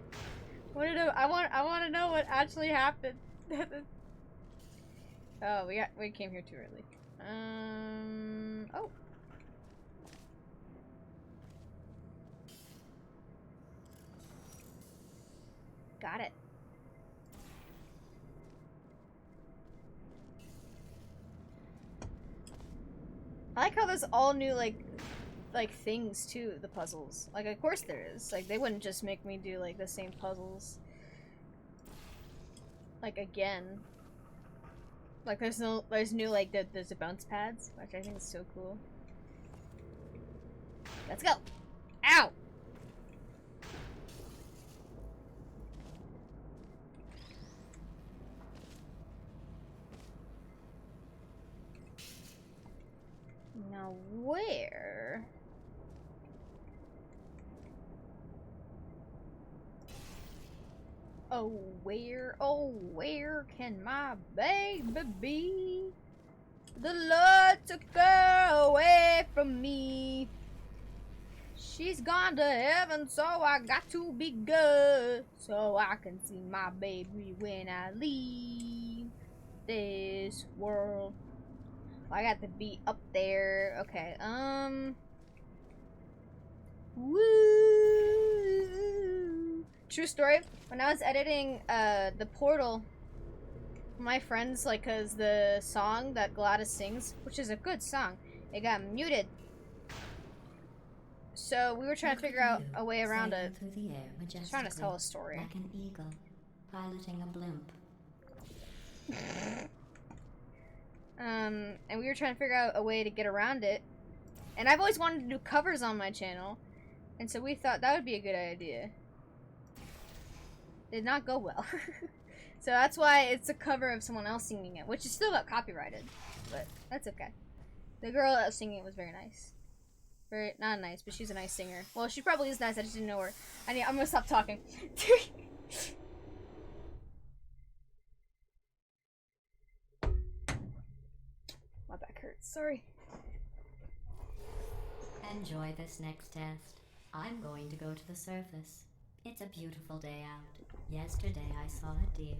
I want to know what actually happened. Oh, we came here too early. Oh. Got it. I like how there's all new like things too, the puzzles. Like of course there is. Like they wouldn't just make me do like the same puzzles like again. Like there's new like there's the bounce pads, which I think is so cool. Let's go. Ow. Now where? oh, where can my baby be? The Lord took her away from me. She's gone to heaven, so I got to be good, so I can see my baby when I leave this world. I got to be up there. Okay, woo. True story, when I was editing the Portal, my friends, like, cause the song that Gladys sings, which is a good song, it got muted. So we were trying to figure out a way around it. Through the air, Trying to tell a story. like an eagle, piloting a blimp. And we were trying to figure out a way to get around it. And I've always wanted to do covers on my channel, and so we thought that would be a good idea. Did not go well. So that's why it's a cover of someone else singing it, which is still got copyrighted, but that's okay. The girl that was singing it was very nice. Very, not nice, but she's a nice singer. Well, she probably is nice, I just didn't know her. I'm gonna stop talking. My back hurts, sorry. Enjoy this next test. I'm going to go to the surface. It's a beautiful day out. Yesterday I saw a deer.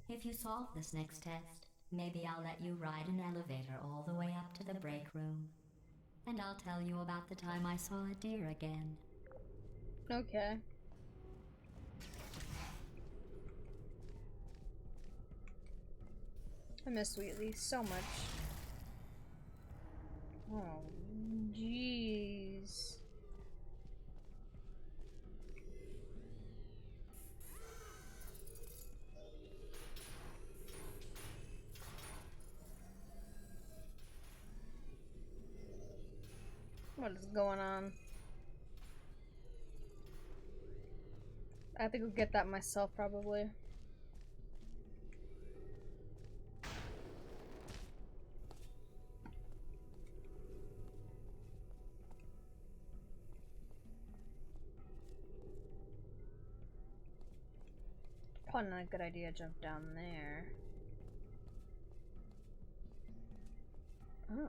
If you solve this next test, maybe I'll let you ride an elevator all the way up to the break room. And I'll tell you about the time I saw a deer again. Okay. I miss Wheatley so much. Oh, jeez. What is going on? I have to go get that myself, probably. Probably not a good idea to jump down there. Oh.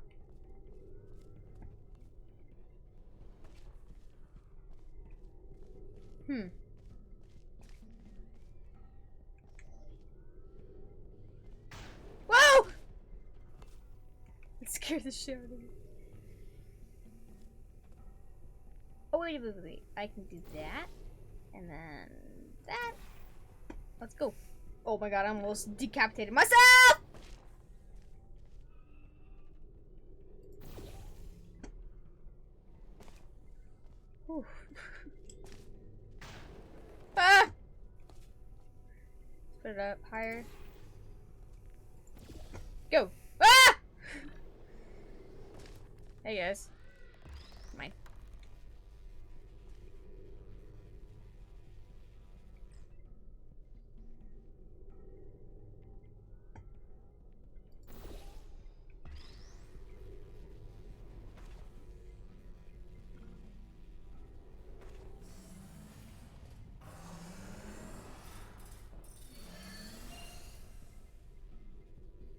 Whoa! It scared the shit out of me. Oh, wait. I can do that. And then that. Let's go. Oh my god, I almost decapitated myself! Whew. Ah! Put it up higher. Go! Ah! Hey guys. Mine.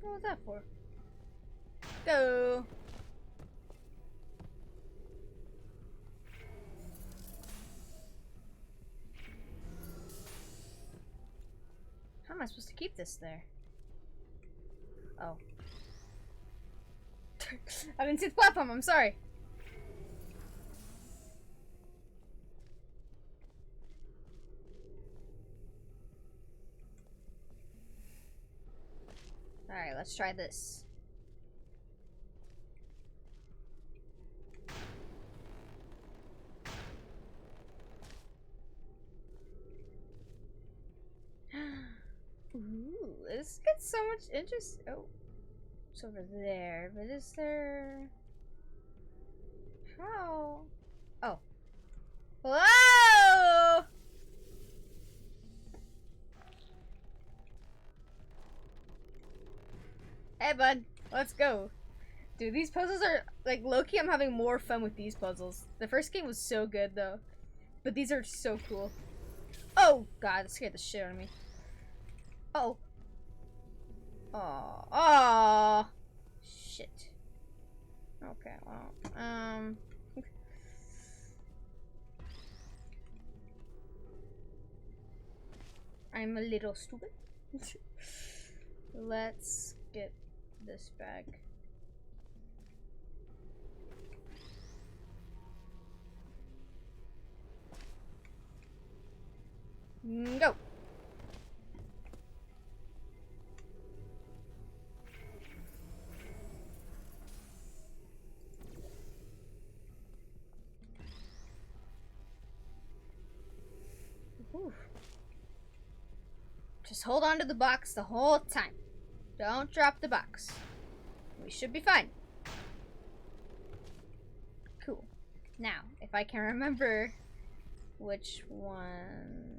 What was that for? Go! How am I supposed to keep this there? Oh. I didn't see the platform, I'm sorry. Alright, let's try this. Ooh, this gets so much interest. Oh, it's over there. But is there? How? Oh. Whoa! Hey, bud. Let's go. Dude, these puzzles are, like, low-key, I'm having more fun with these puzzles. The first game was so good, though. But these are so cool. Oh god, that scared the shit out of me. Oh. Oh. Oh. Shit. Okay, well, I'm a little stupid. Let's get this bag. Go! Oof. Just hold on to the box the whole time. Don't drop the box. We should be fine. Cool. Now, if I can remember which one...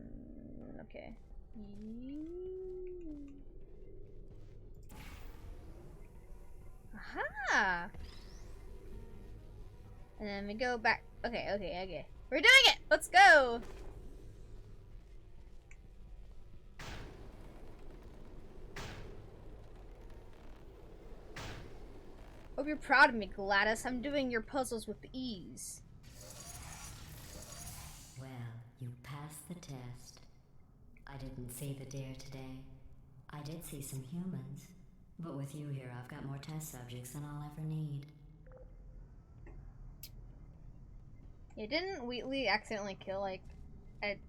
Okay. Aha! And then we go back. Okay. We're doing it! Let's go! Hope you're proud of me, Gladys. I'm doing your puzzles with ease. Well, you passed the test. I didn't see the deer today. I did see some humans. But with you here, I've got more test subjects than I'll ever need. Yeah, didn't Wheatley accidentally kill, like...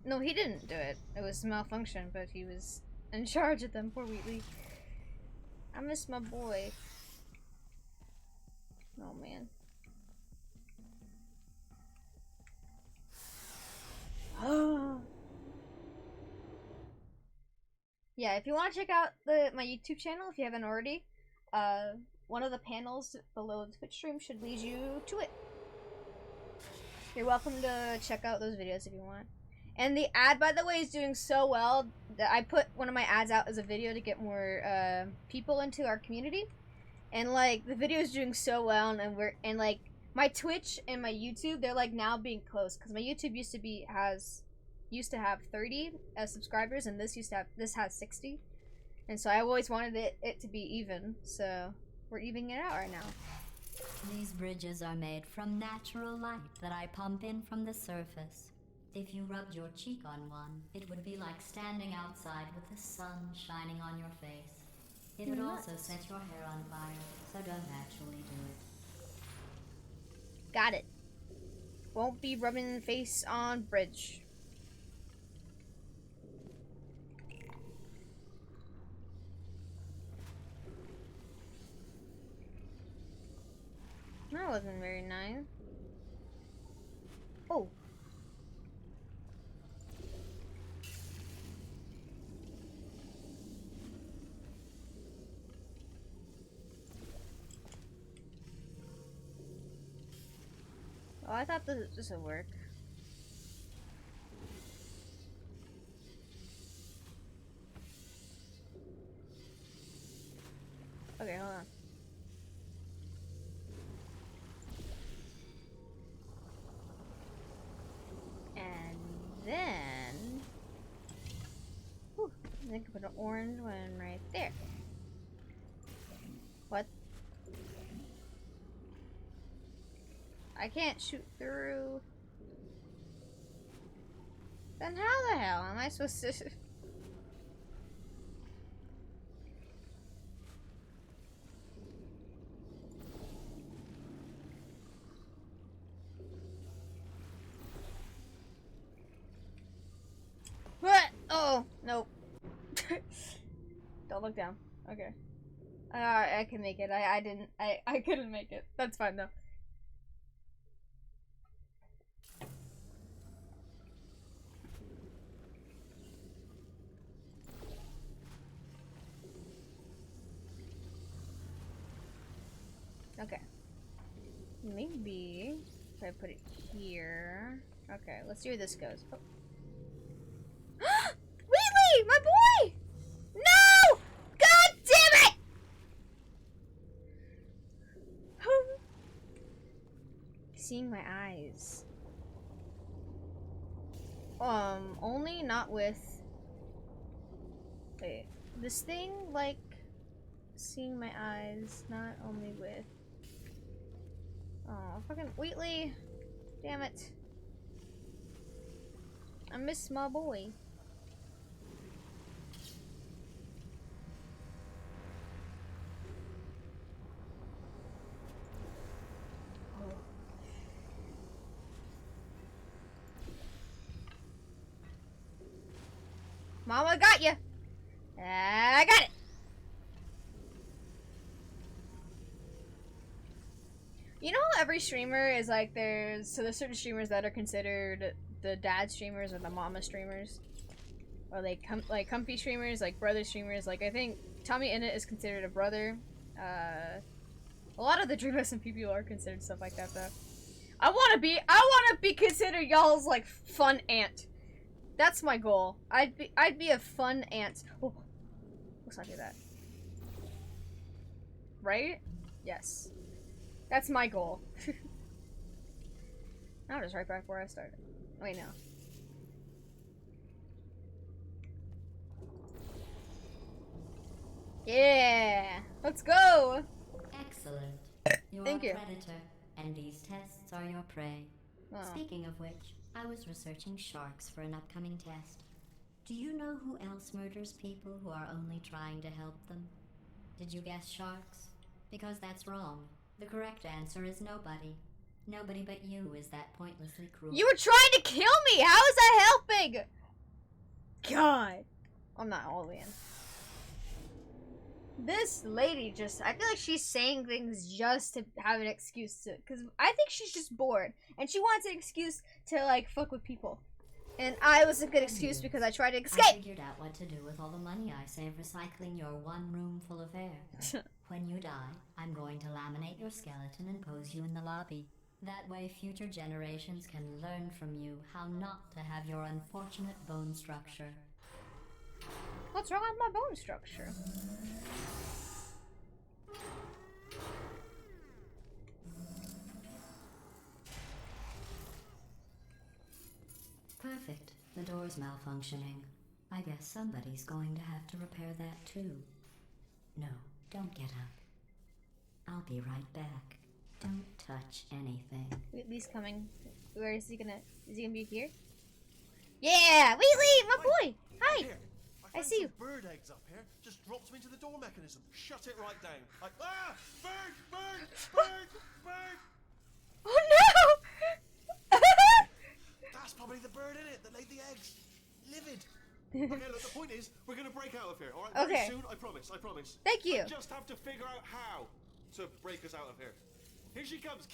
No, he didn't do it. It was malfunction, but he was in charge of them. Poor Wheatley. I miss my boy. Oh, man. Yeah, if you want to check out my YouTube channel, if you haven't already, one of the panels below the Twitch stream should lead you to it. You're welcome to check out those videos if you want. And the ad, by the way, is doing so well that I put one of my ads out as a video to get more people into our community. And like the video is doing so well, and like my Twitch and my YouTube, they're like now being close because my YouTube used to have 30 subscribers, and this has 60. And so I always wanted it to be even, so we're evening it out right now. These bridges are made from natural light that I pump in from the surface. If you rubbed your cheek on one, it would be like standing outside with the sun shining on your face. It would also set your hair on fire, so don't actually do it. Got it. Won't be rubbing face on bridge. That wasn't very nice. Oh. Oh, I thought this would work. Okay, hold on. And then... Whew, I think I put an orange one right there. What? I can't shoot through. Then how the hell am I supposed to... What? Oh, nope. Don't look down. Okay. I can make it. I couldn't make it. That's fine though. Okay. Maybe if I put it here. Okay, let's see where this goes. Oh. Wheatley! My boy! No! God damn it! Seeing my eyes. Only not with... Wait. This thing, like... Seeing my eyes, not only with... Oh, fucking Wheatley! Damn it. I miss my boy. Mama got you. I got it. You know, every streamer is like there's certain streamers that are considered the dad streamers or the mama streamers, or like comfy streamers, like brother streamers. Like I think Tommy Innit is considered a brother. A lot of the Dream SMP people are considered stuff like that though. I wanna be considered y'all's like fun aunt. That's my goal. I'd be a fun aunt. Oh, let's not do that. Right? Yes. That's my goal. Now I'm just right back where I started. Wait, no. Yeah! Let's go! Excellent. You're Thank a you. predator, and these tests are your prey. Oh. Speaking of which, I was researching sharks for an upcoming test. Do you know who else murders people who are only trying to help them? Did you guess sharks? Because that's wrong. The correct answer is nobody. Nobody but you is that pointlessly cruel. You were trying to kill me! How is that helping? God. I'm not all the way in. This lady just, I feel like she's saying things just to have an excuse to, because I think she's just bored. And she wants an excuse to, like, fuck with people. And I was a good excuse because I tried to I escape! figured out what to do with all the money I save recycling your one room full of air. When you die, I'm going to laminate your skeleton and pose you in the lobby. That way future generations can learn from you how not to have your unfortunate bone structure. What's wrong with my bone structure? Perfect. The door's malfunctioning. I guess somebody's going to have to repair that too. No, don't get up. I'll be right back. Don't touch anything. Wheatley's coming. Where is he gonna be here? Yeah! Wheatley! My boy! Hi! Here, I found see some you. bird eggs up here. Just dropped them into the door mechanism. Shut it right down. Like, ah! Bird! Bird! Bird! Bird! Oh no! That's probably the bird in it that laid the eggs. Livid. Okay, look, the point is, we're gonna break out of here, alright? Very Okay. soon, I promise, I promise. Thank you. I just have to figure out how to break us out of here. Here she comes.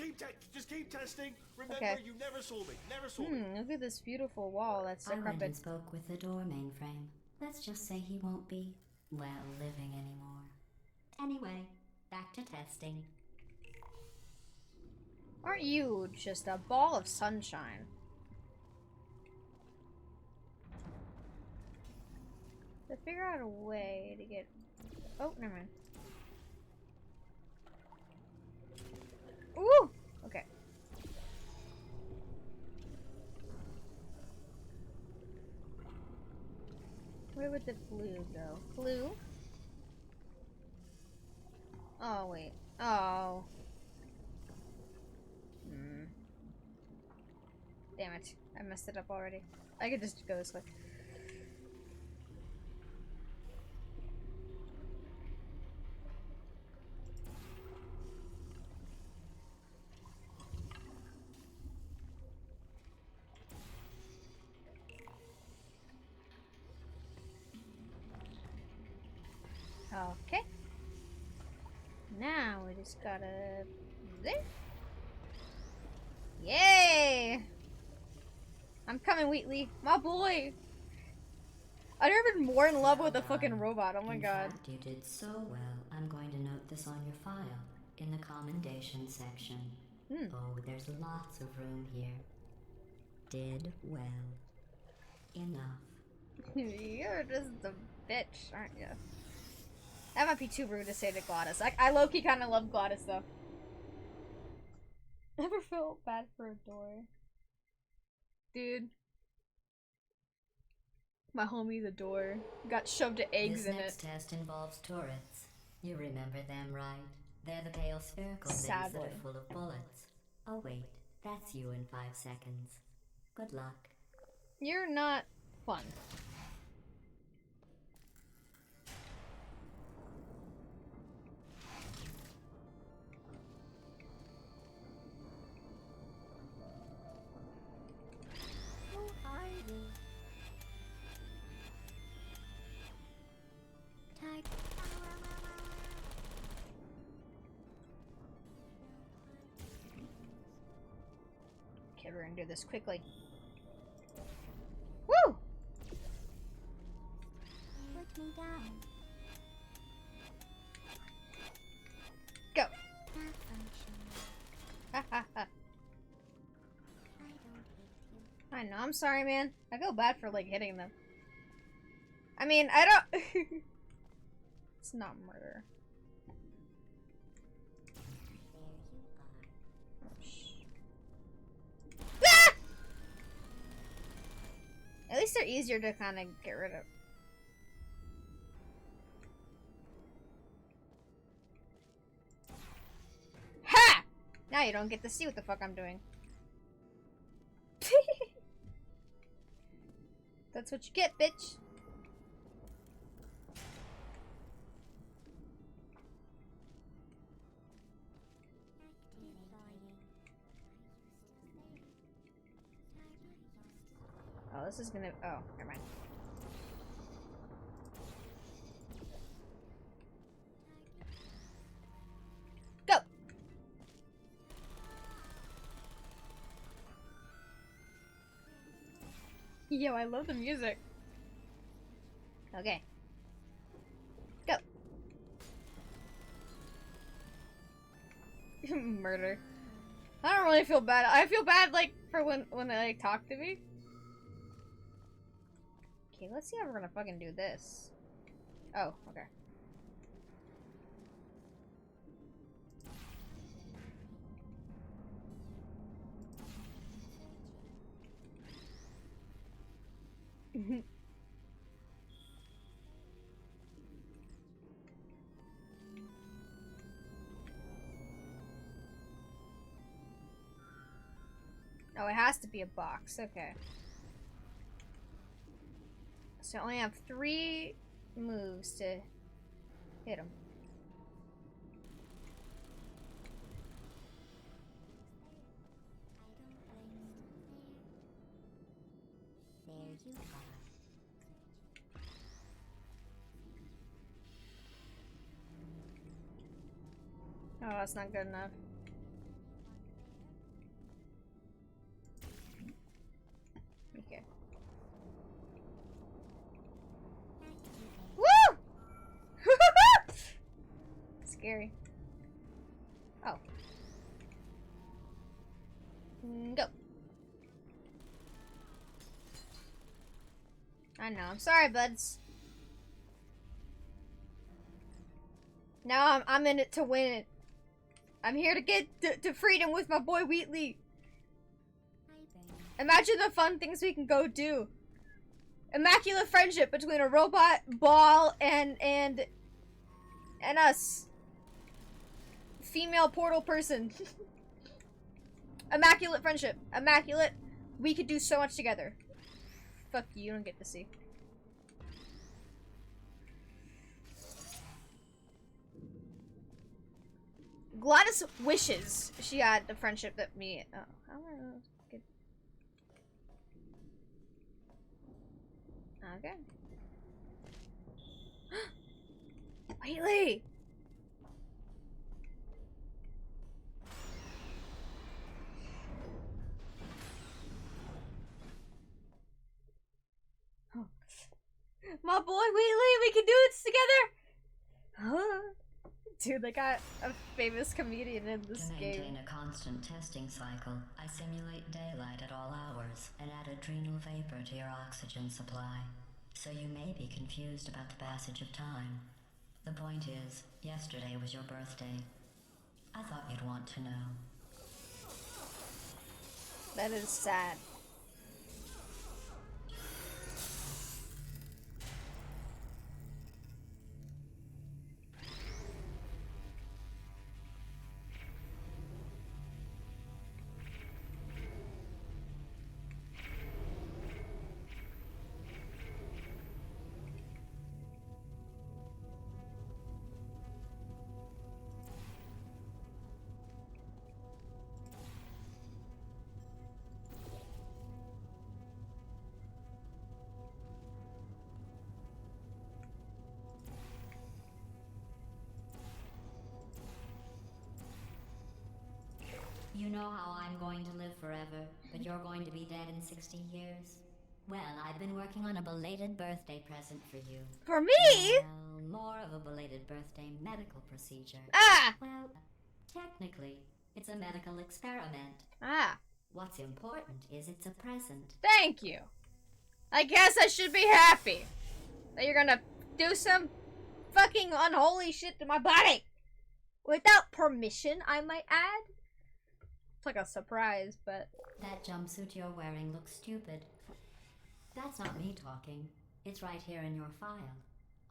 Just keep testing. Remember, Okay. you never saw me. Never saw me. Look at this beautiful wall that's I went and decrepit. spoke with the door mainframe. Let's just say he won't be, well, living anymore. Anyway, back to testing. Aren't you just a ball of sunshine? To figure out a way to get... Oh, never mind. Ooh! Okay. Where would the blue go? Blue? Oh, wait. Oh. Damn it. I messed it up already. I could just go this way. Okay. Now we just gotta... There. Yay! I'm coming, Wheatley. My boy! I've never been more in love with a fucking robot. Oh my In god. fact, you did so well. I'm going to note this on your file in the commendation section. Oh, there's lots of room here. Did well. Enough. You're just a bitch, aren't you? That might be too rude to say to Glottis. I low-key kind of love Glottis, though. Never felt bad for a door. Dude. My homie the door got shoved eggs This in next it. test involves turrets. You remember them, right? They're the pale spherical things that Sadly. are full of bullets. Oh wait, that's you in 5 seconds. Good luck. You're not fun. Who are you? Tiger. Okay, we're gonna do this quickly. Woo! Put me down. Go. Malfunction. Ha ha ha. I don't hate you. I know, I'm sorry, man. I feel bad for, like, hitting them. I mean, I don't... It's not murder. There you are. Ah! At least they're easier to kind of get rid of. Ha! Now you don't get to see what the fuck I'm doing. That's what you get, bitch. Oh, this is gonna. Oh, never mind. Go! Yo, I love the music. Okay. Go! Murder. I don't really feel bad. I feel bad, like, for when they, like, talk to me. Okay, let's see how we're gonna fucking do this. Oh, okay. Oh, it has to be a box. Okay. So I only have 3 moves to hit him. There you are. Oh, that's not good enough. Okay. Woo! Scary. Oh. Go. I know. I'm sorry, buds. Now I'm in it to win it. I'm here to get to freedom with my boy Wheatley. Hi, baby. Imagine the fun things we can go do. Immaculate friendship between a robot, ball, and us. Female portal person. Immaculate friendship. Immaculate. We could do so much together. Fuck you, you don't get to see. Gladys wishes she had the friendship that me. Oh, how am I gonna get? Okay. Wheatley! Oh. My boy Wheatley, we can do this together! Huh? Dude, they got a famous comedian in this To game. maintain a constant testing cycle, I simulate daylight at all hours and add adrenal vapor to your oxygen supply. So you may be confused about the passage of time. The point is, yesterday was your birthday. I thought you'd want to know. That is sad. You know how I'm going to live forever, but you're going to be dead in 60 years? Well, I've been working on a belated birthday present for you. For me? Well, more of a belated birthday medical procedure. Ah! Well, technically, it's a medical experiment. Ah. What's important is it's a present. Thank you. I guess I should be happy that you're gonna do some fucking unholy shit to my body. Without permission, I might add. It's like a surprise, but... That jumpsuit you're wearing looks stupid. That's not me talking. It's right here in your file.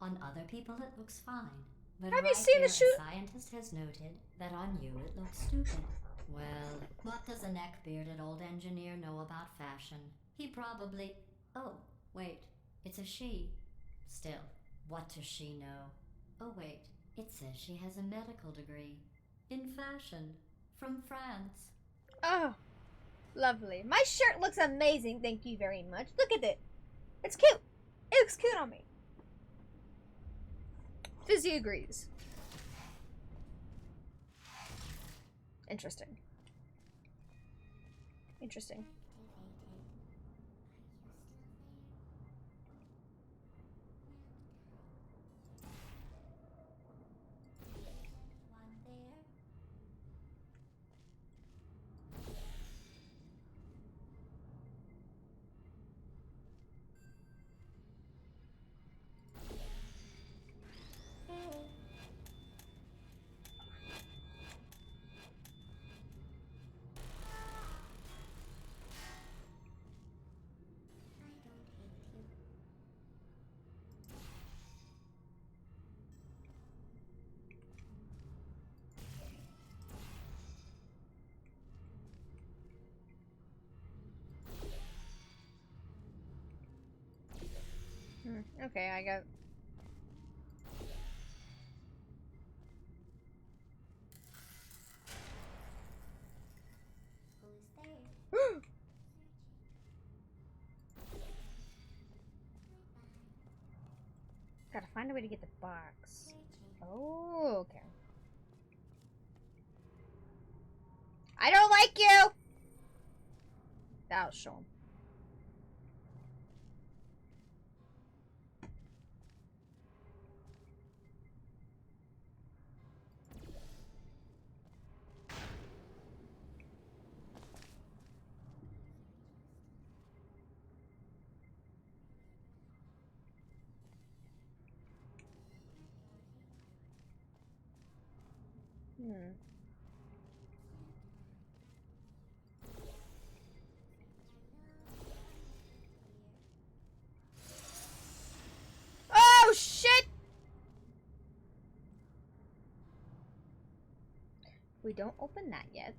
On other people it looks fine. But Have you right seen here, the shoot? a scientist has noted that on you it looks stupid. Well, what does a neck-bearded old engineer know about fashion? He probably... Oh, wait. It's a she. Still, what does she know? Oh, wait. It says she has a medical degree. In fashion. From France. Oh, lovely. My shirt looks amazing, thank you very much. Look at it. It's cute. It looks cute on me. Fizzy agrees. Interesting. Interesting. Okay, I got... Gotta find a way to get the box. Oh, okay. I don't like you! That'll show him. Oh, shit! We don't open that yet.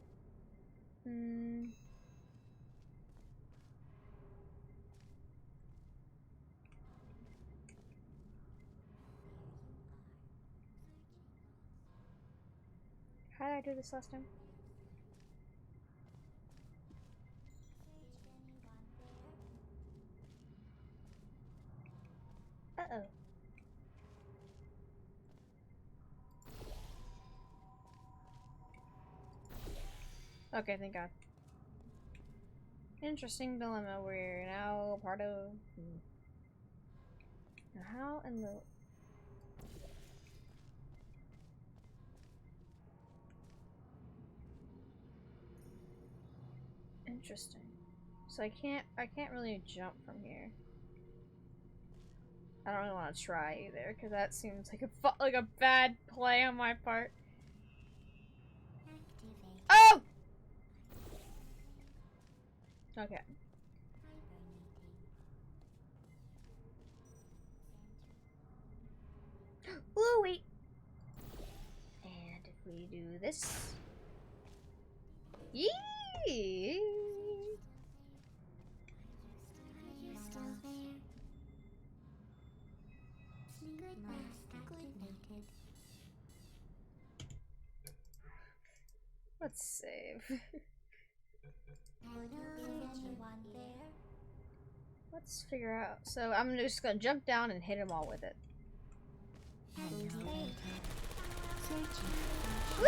How did I do this last time? Uh-oh. Okay, thank God. Interesting dilemma. We're now part of... Now how in the... Interesting. So I can't really jump from here. I don't really want to try either, because that seems like a bad play on my part. Oh! Okay. Ooh, wait. And if we do this. Yee! Let's save. Let's figure out. So I'm just gonna jump down and hit them all with it. Woo!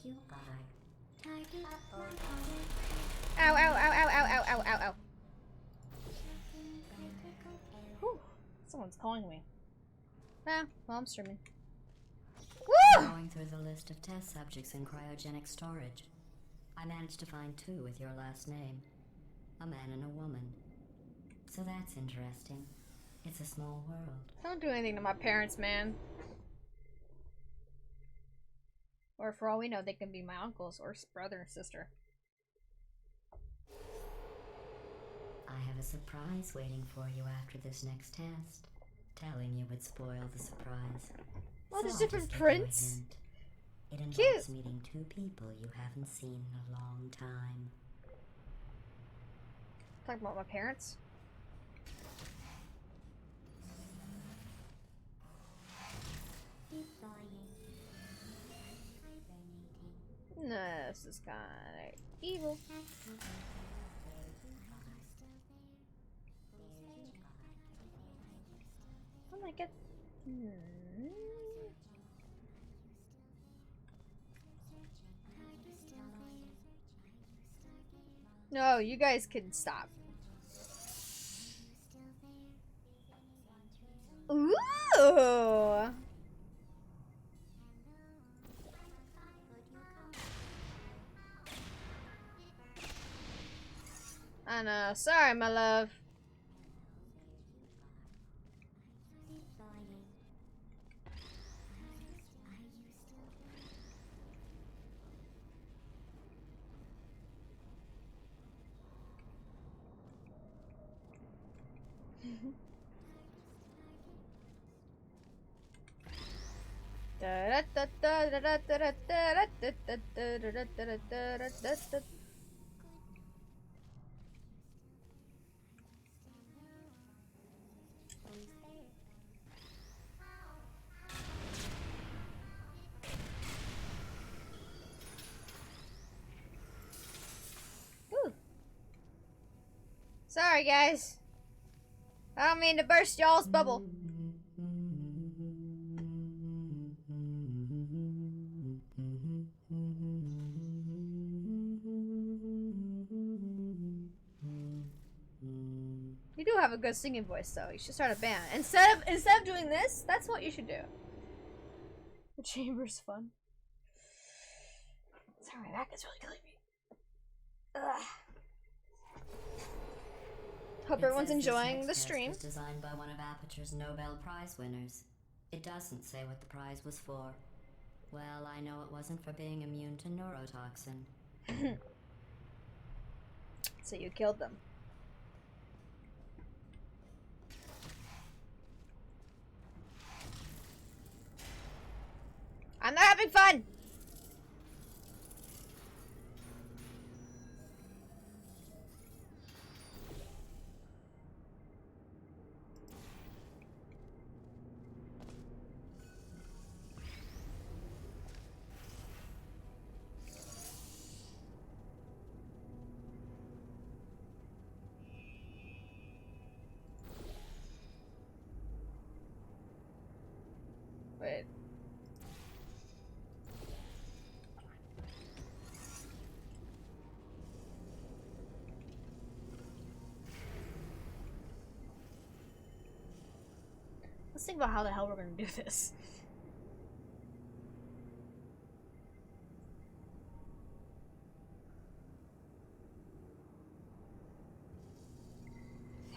you are. Ow, ow, ow, ow, ow, ow, ow, ow, ow. Whew. Someone's calling me. Ah, well, I'm streaming. Woo! Going through the list of test subjects in cryogenic storage, I managed to find 2 with your last name. A man and a woman. So that's interesting. It's a small world. Don't do anything to my parents, man. Or for all we know, they can be my uncles or brother and sister. I have a surprise waiting for you after this next test. Telling you would spoil the surprise. Oh, there's I'll different just give you a prints. hint. It involves Cute. meeting 2 people you haven't seen in a long time. Talking about my parents. No, this is kind of evil. Oh my god. No, you guys can stop. Ooh! I know. Sorry, my love. Ooh. Sorry, guys. I don't mean to burst y'all's bubble. You do have a good singing voice, though. You should start a band. Instead of doing this, that's what you should do. The chamber's fun. Sorry, my back is really killing me. Ugh. Hope everyone's enjoying the stream. It was designed by one of Aperture's Nobel Prize winners. It doesn't say what the prize was for. Well, I know it wasn't for being immune to neurotoxin. So you killed them. I'm not having fun! Wait. Let's think about how the hell we're gonna do this.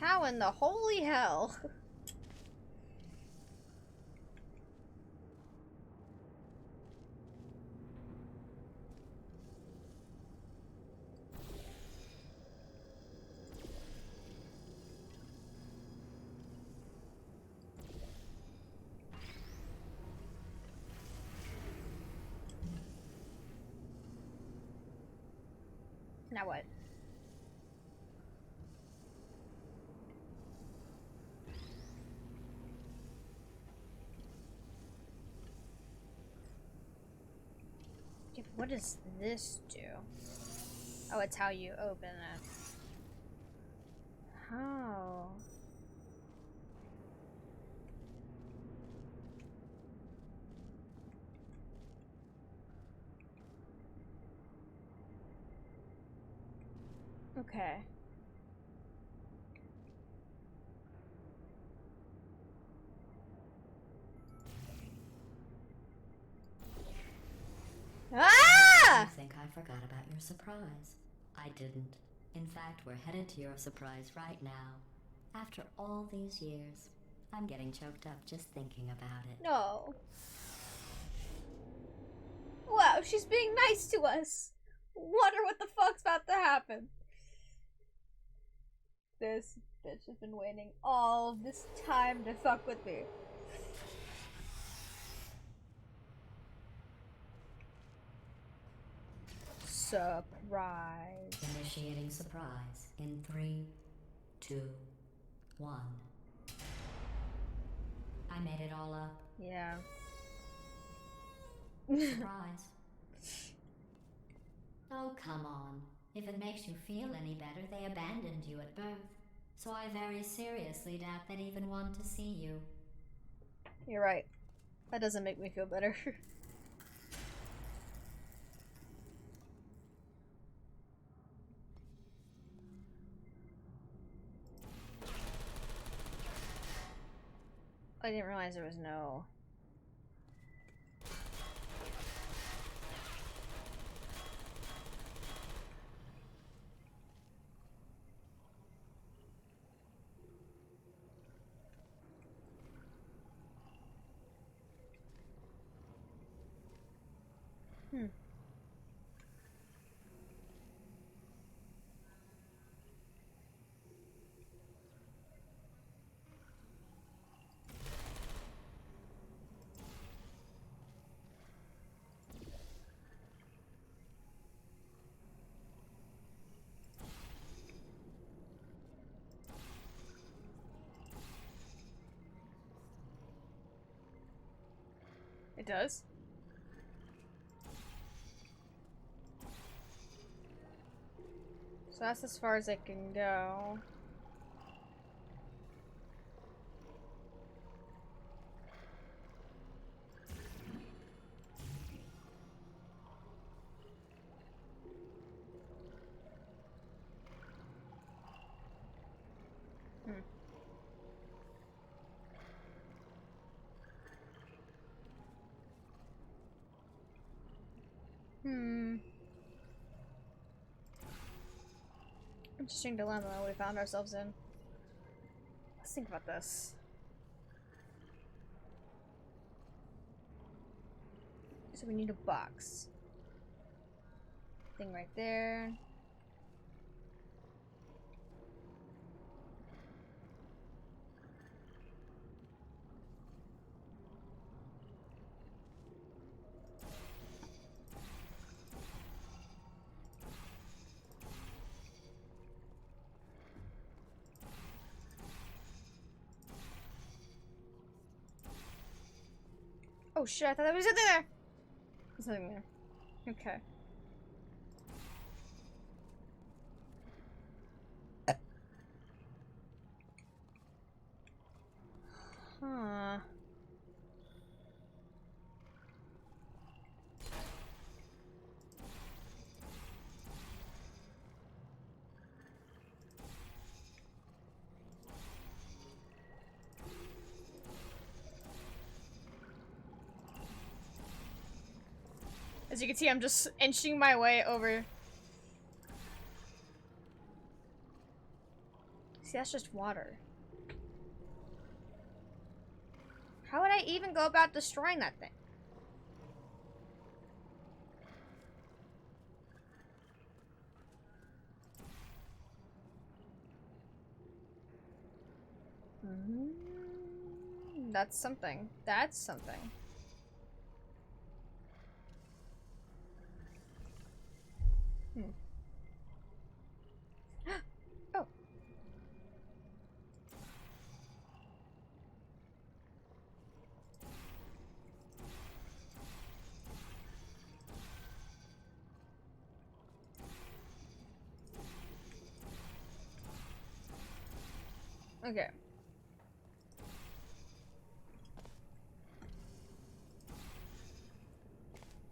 How in the holy hell? Now what? Okay, what does this do? Oh, it's how you open it. How? Okay. Ah! You think I forgot about your surprise? I didn't. In fact, we're headed to your surprise right now. After all these years, I'm getting choked up just thinking about it. No. Wow, she's being nice to us. Wonder what the fuck's about to happen. This bitch has been waiting all this time to fuck with me. Surprise. Initiating surprise in 3, 2, 1. I made it all up. Yeah. Surprise. Oh, come on. If it makes you feel any better, they abandoned you at birth. So I very seriously doubt they'd even want to see you. You're right. That doesn't make me feel better. I didn't realize there was no... It does? So that's as far as I can go. Interesting dilemma we found ourselves in. Let's think about this. So we need a box. Thing right there. Oh shit, I thought there was something there! There's nothing there. Okay. Huh. As you can see, I'm just inching my way over. See, that's just water. How would I even go about destroying that thing? That's something. That's something. Oh. Okay.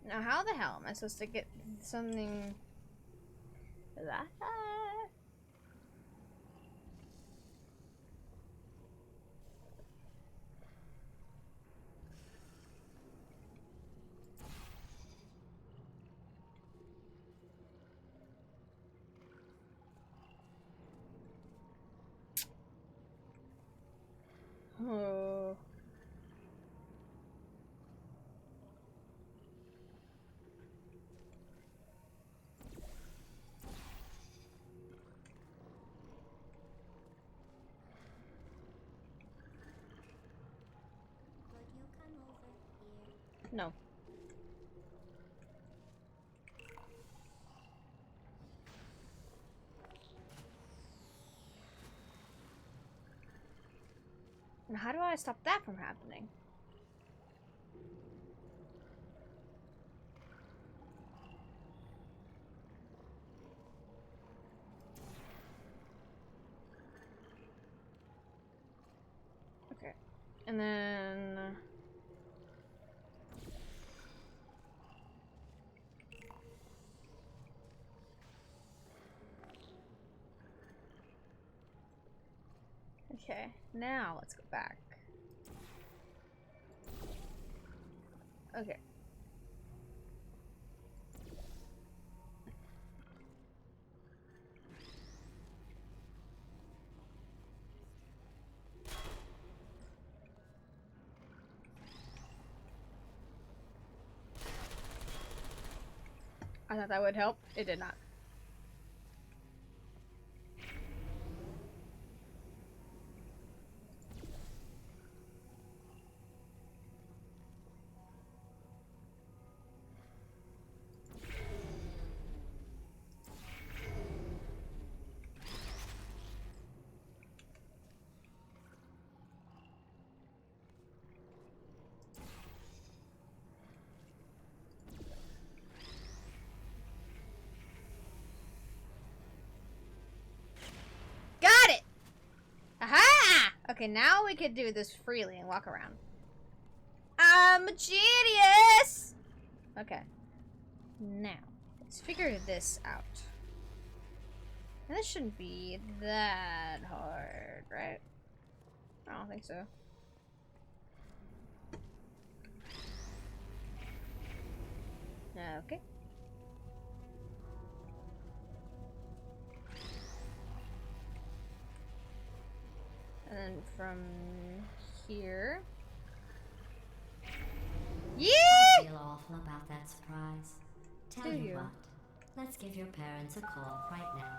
Now how the hell am I supposed to get something... that? No. Now, how do I stop that from happening? Okay. And then... Okay, now let's go back. Okay. I thought that would help. It did not. Got it! Aha! Okay, now we could do this freely and walk around. I'm a genius! Okay. Now, let's figure this out. And this shouldn't be that hard, right? I don't think so. Okay. And then from here. Yeah! I feel awful about that surprise. Tell Do you you? what, let's give your parents a call right now.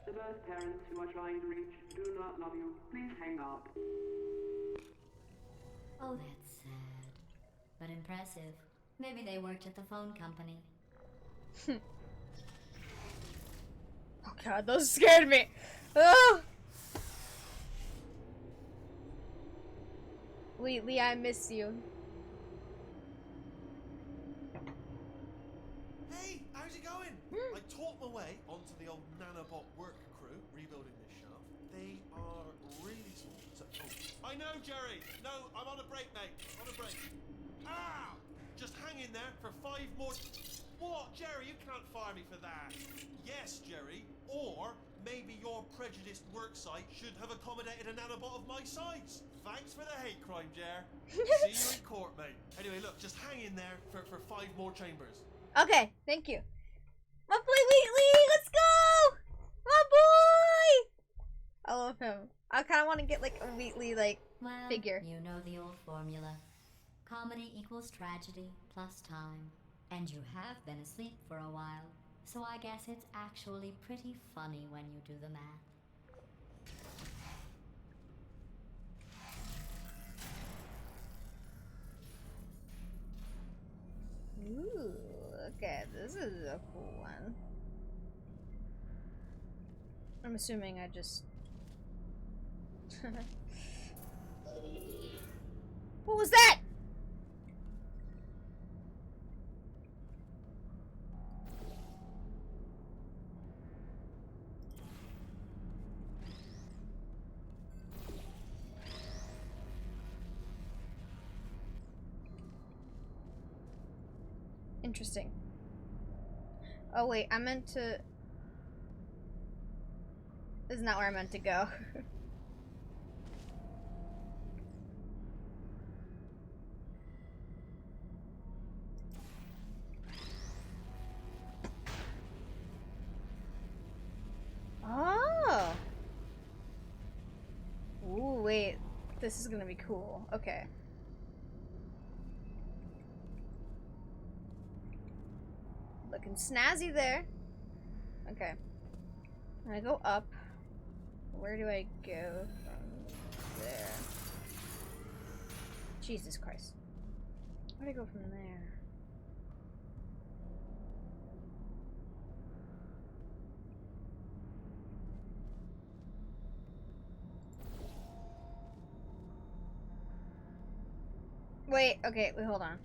The birth parents you are trying to reach do not love you. Please hang up. Oh, that's sad. But impressive. Maybe they worked at the phone company. Oh god, those scared me. Oh! Wheatley, I miss you. Hey, how's it going? I taught my way onto the old nanobot work crew rebuilding this shaft. They are really small. So, I know, Jerry. No, I'm on a break, mate. On a break. Ah! Just hang in there for 5 more. What, Jerry? You can't fire me for that. Yes, Jerry. Or maybe your prejudiced worksite should have accommodated a nanobot of my size. Thanks for the hate crime, Jer. See you in court, mate. Anyway, look, just hang in there for 5 more chambers. Okay, thank you. My boy Wheatley, let's go! My boy! I love him. I kind of want to get like a Wheatley like Well, figure. you know the old formula. Comedy equals tragedy plus time. And you have been asleep for a while. So I guess it's actually pretty funny when you do the math. Ooh, okay, this is a cool one. I'm assuming I just... What was that? Interesting. Oh wait, I meant to... This is not where I meant to go. Oh! Ooh, wait. This is gonna be cool. Okay. Looking snazzy there. Okay. I go up. Where do I go from there? Jesus Christ. Where do I go from there? Wait, okay, wait, hold on.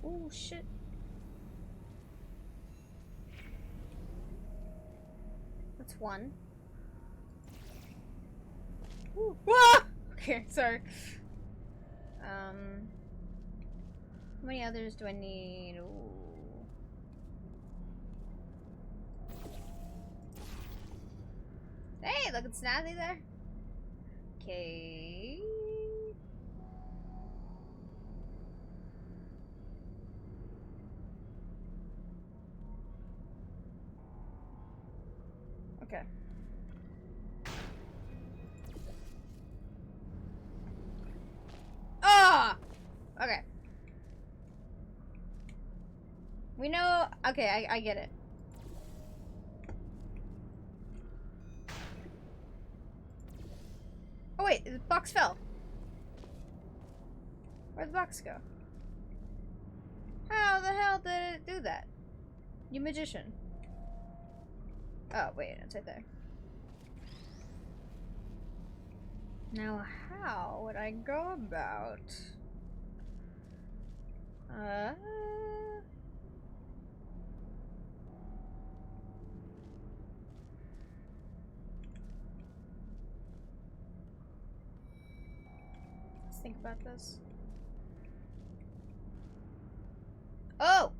Oh shit. That's one. Ooh. Ah! Okay, sorry. How many others do I need? Ooh. Hey, look at Snazzy there. Okay. Okay. Ah! Okay. We know. Okay, I get it. Oh wait, the box fell. Where'd the box go? How the hell did it do that? You magician. Oh wait, it's right there. Now how would I go about? Let's think about this. Oh!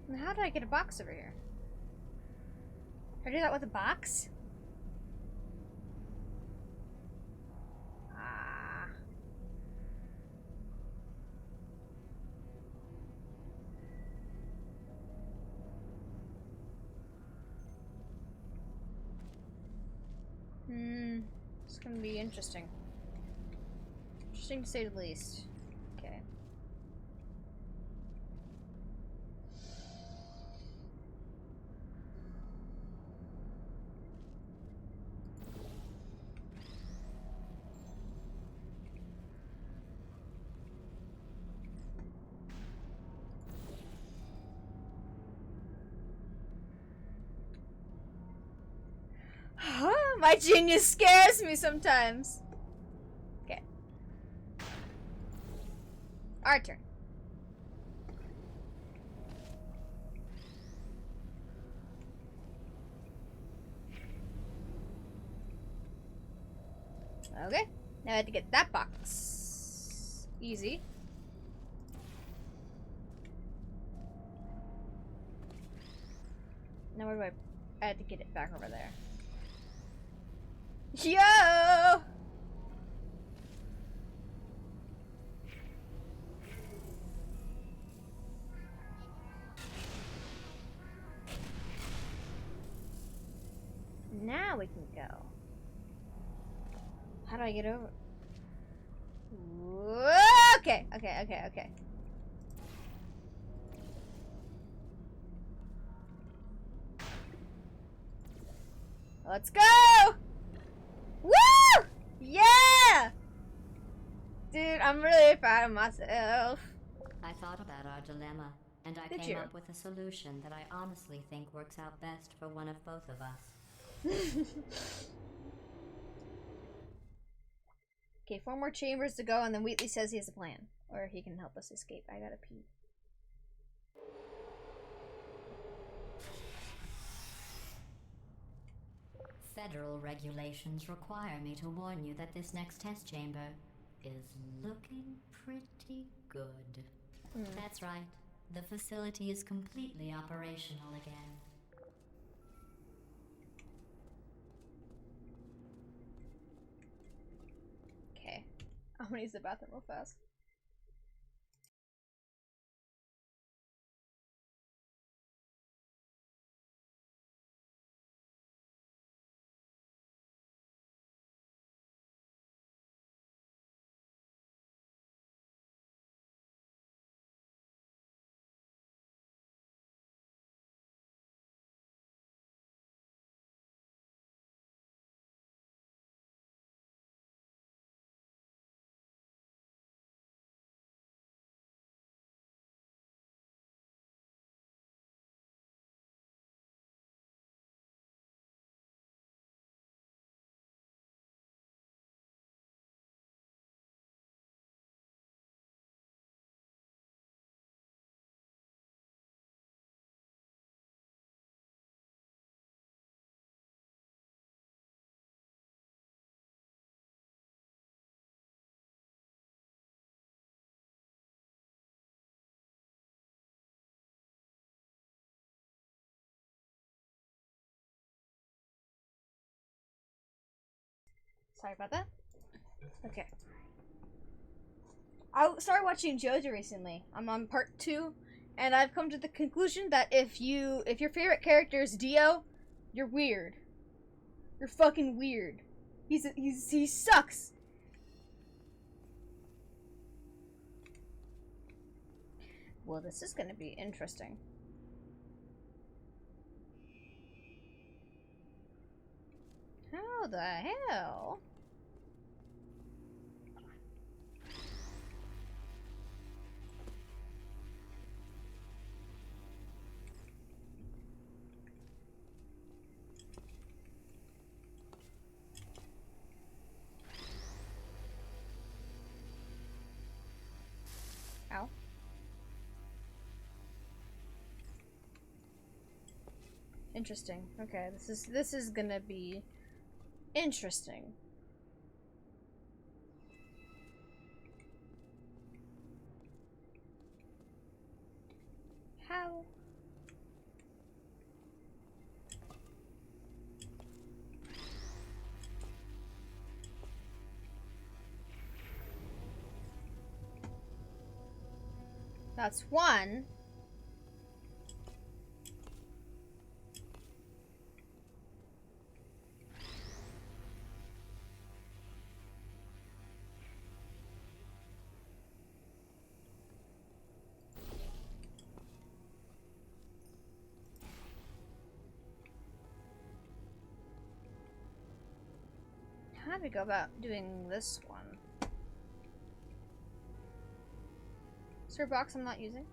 Now how do I get a box over here? Can I do that with a box? Ah. It's gonna be interesting. Interesting to say the least. Okay. My genius scares me sometimes. Okay. Our turn. Okay. Now I have to get that box. Easy. Now where do I had to get it back over there. Yo! Now we can go. How do I get over? Okay, okay. Let's go! Woo! Yeah! Dude, I'm really proud of myself. I thought about our dilemma, and I came up with a solution that I honestly think works out best for one of both of us. Okay, 4 more chambers to go, and then Wheatley says he has a plan. Or he can help us escape. I gotta pee. Federal regulations require me to warn you that this next test chamber is looking pretty good. That's right. The facility is completely operational again. Okay. I'm gonna use the bathroom real fast. Sorry about that. Okay. I started watching JoJo recently. I'm on part 2, and I've come to the conclusion that if your favorite character is Dio, you're weird. You're fucking weird. He sucks. Well, this is gonna be interesting. How the hell? Ow. Interesting. Okay, this is gonna be interesting. How? That's one. How do we go about doing this one? Is there a box I'm not using?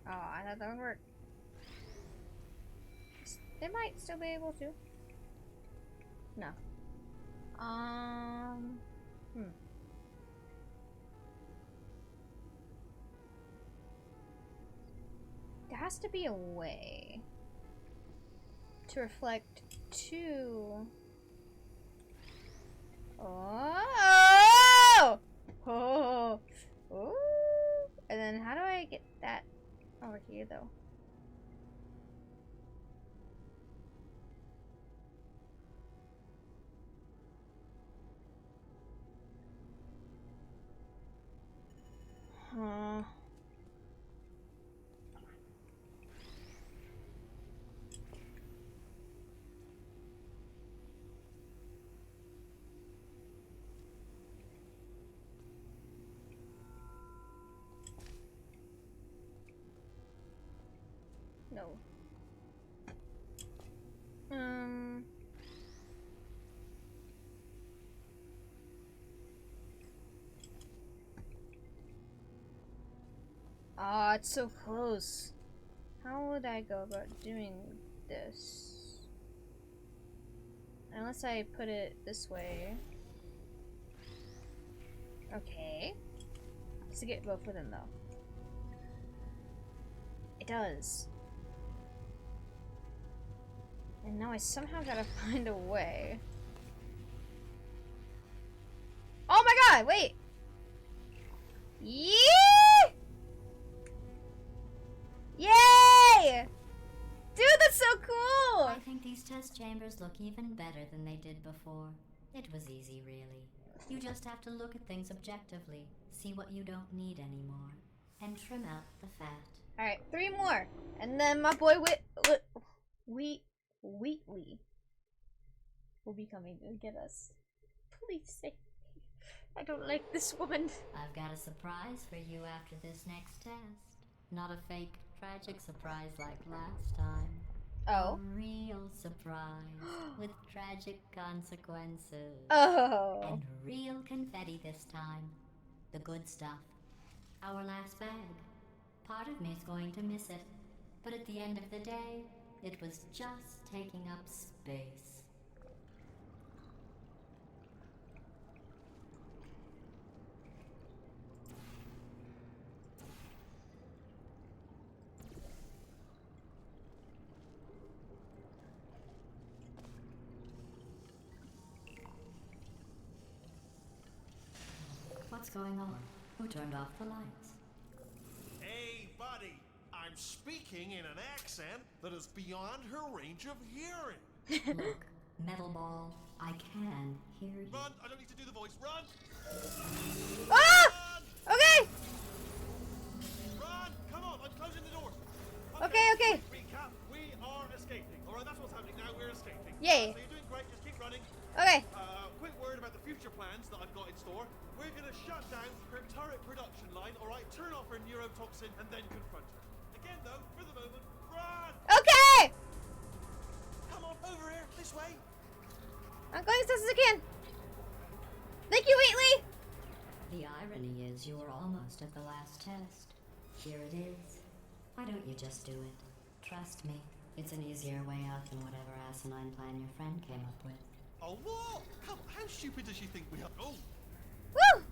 Oh, I thought that would work. They might still be able to. No. There has to be a way to reflect two. Oh! Oh! Oh! And then how here, though. Huh. No. Ah, it's so close. How would I go about doing this? Unless I put it this way. Okay. Has to get both of them though. It does. And now I somehow gotta find a way. Oh my god, wait! Yeah! Yay! Dude, that's so cool! I think these test chambers look even better than they did before. It was easy, really. You just have to look at things objectively, see what you don't need anymore, and trim out the fat. Alright, 3 more. And then my boy Wheatley will be coming to get us. Please save me. I don't like this woman. I've got a surprise for you after this next test. Not a fake, tragic surprise like last time. Oh. A real surprise with tragic consequences. Oh. And real confetti this time. The good stuff. Our last bag. Part of me's going to miss it. But at the end of the day, it was just taking up space. What's going on? Who turned off the lights? Hey, buddy. I'm speaking in an accent that is beyond her range of hearing. Look, metal ball, I can hear you. Run! I don't need to do the voice. Run! Ah! Run! Okay! Run! Come on, I'm closing the doors. Okay. Recap, we are escaping. Alright, that's what's happening now, we're escaping. Yay. So you're doing great, just keep running. Okay. Quick word about the future plans that I've got in store. We're gonna shut down her turret production line, alright? Turn off her neurotoxin and then confront her. Again though, for the moment, run! Okay! Come on, over here, this way. I'm going as fast as I can. Thank you, Wheatley! The irony is you were almost at the last test. Here it is. Why don't you just do it? Trust me, it's an easier way out than whatever asinine plan your friend came up with. Oh, what? Come, how stupid does she think we are? Oh, Woo!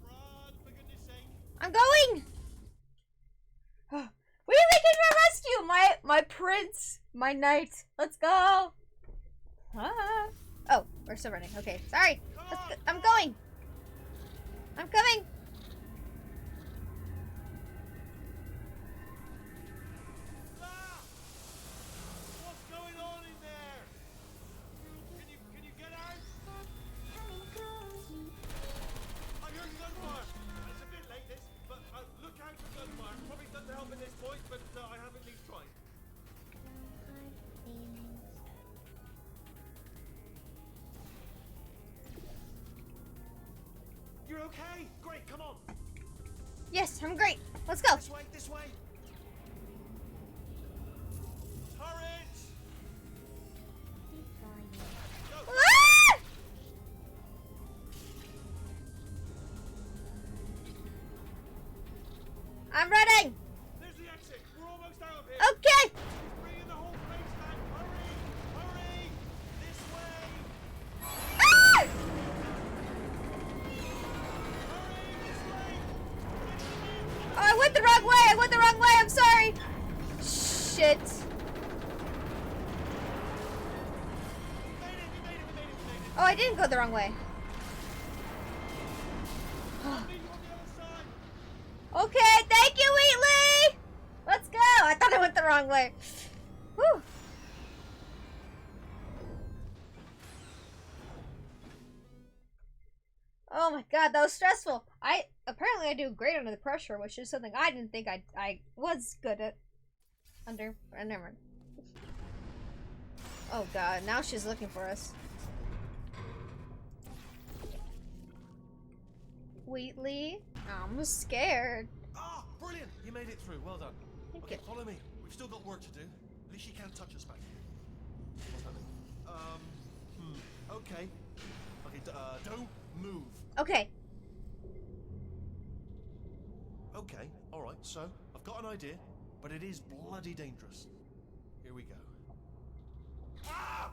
run, for goodness sake. I'm going! Wheatley came to my rescue! My prince! My knight! Let's go! Ah. Oh, we're still running. Okay, sorry. I'm going! I'm coming! Ah! What's going on in there? Can you get out? I'm hearing gunfire. It's a bit late, this, but look out for gunfire. Probably doesn't help at this point, but I have at least tried. You're okay? Great, come on. Yes, I'm great. Let's go. This way, this way. Turret! Go. Ah! I'm running! There's the exit. We're almost out of here. Okay! Bring in the whole place back. Hurry! Hurry! This way! Ah! Hurry! This way! Oh, I went the wrong way! I'm sorry! Shit. We made it. Oh, I didn't go the wrong way. I'll meet you on the other side. Okay, thank you, Wheatley! the wrong way. Whew. Oh my god, that was stressful. Apparently I do great under the pressure, which is something I didn't think I was good at. Never mind. Oh god, now she's looking for us. Wheatley, I'm scared. Ah, brilliant! You made it through. Well done. Thank Okay, you. follow me. We've still got work to do. At least she can't touch us back here. What's happening? Okay. Okay, don't move. Okay. Okay, alright, so I've got an idea, but it is bloody dangerous. Here we go. Ah!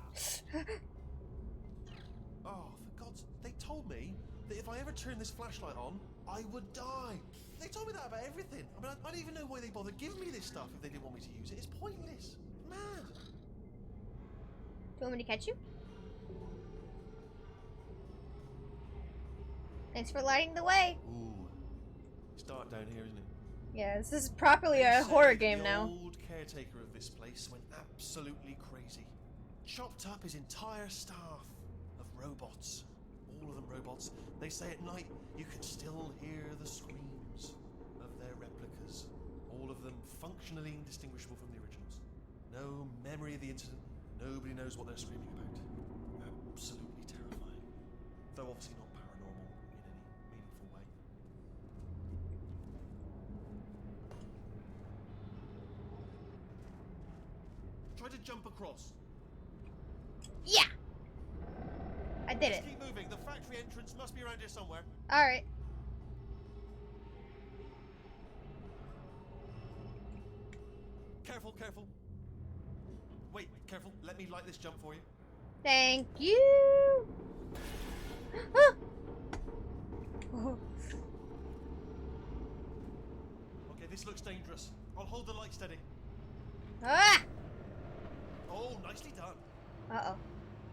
Oh, for God's... They told me that if I ever turned this flashlight on, I would die. They told me that about everything. I mean, I don't even know why they bothered giving me this stuff if they didn't want me to use it. It's pointless. Mad. Do you want me to catch you? Thanks for lighting the way. Ooh. It's dark down here, isn't it? Yeah, this is properly They a say horror that game the now. old caretaker of this place went absolutely crazy. Chopped up his entire staff of robots. All of them robots. They say at night you can still hear the screams of their replicas. All of them functionally indistinguishable from the originals. No memory of the incident. Nobody knows what they're screaming about. Absolutely terrifying. Though obviously not paranormal in any meaningful way. Try to jump across. Yeah! I did it. Just keep moving. The factory entrance must be around here somewhere. Alright. Careful, careful. Wait, careful. Let me light this jump for you. Thank you! Ah! Oh. Okay, this looks dangerous. I'll hold the light steady. Ah! Oh, nicely done. Uh-oh.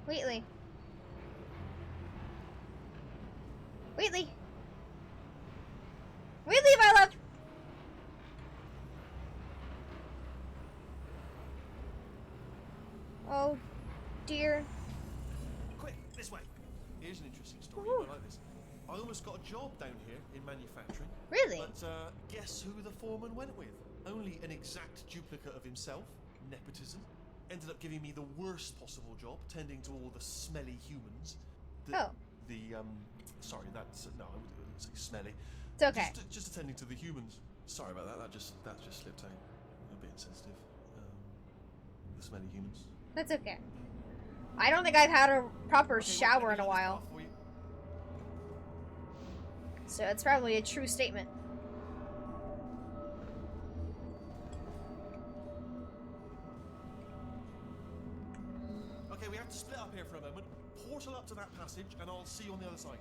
Wheatley. Wheatley! Wheatley, my love! Oh, dear. Quick, this way. Here's an interesting story. Woohoo. I like this. I almost got a job down here in manufacturing. Really? But guess who the foreman went with? Only an exact duplicate of himself. Nepotism. Ended up giving me the worst possible job, tending to all the smelly humans. Oh. Sorry, that's no, I wouldn't say smelly. It's okay. Just attending to the humans. Sorry about that. That just slipped out. A bit insensitive. The smelly humans. That's okay. I don't think I've had a proper Okay, well, shower let in me a light this while. path for you. So it's probably a true statement. Okay, we have to split up here for a moment. Portal up to that passage, and I'll see you on the other side.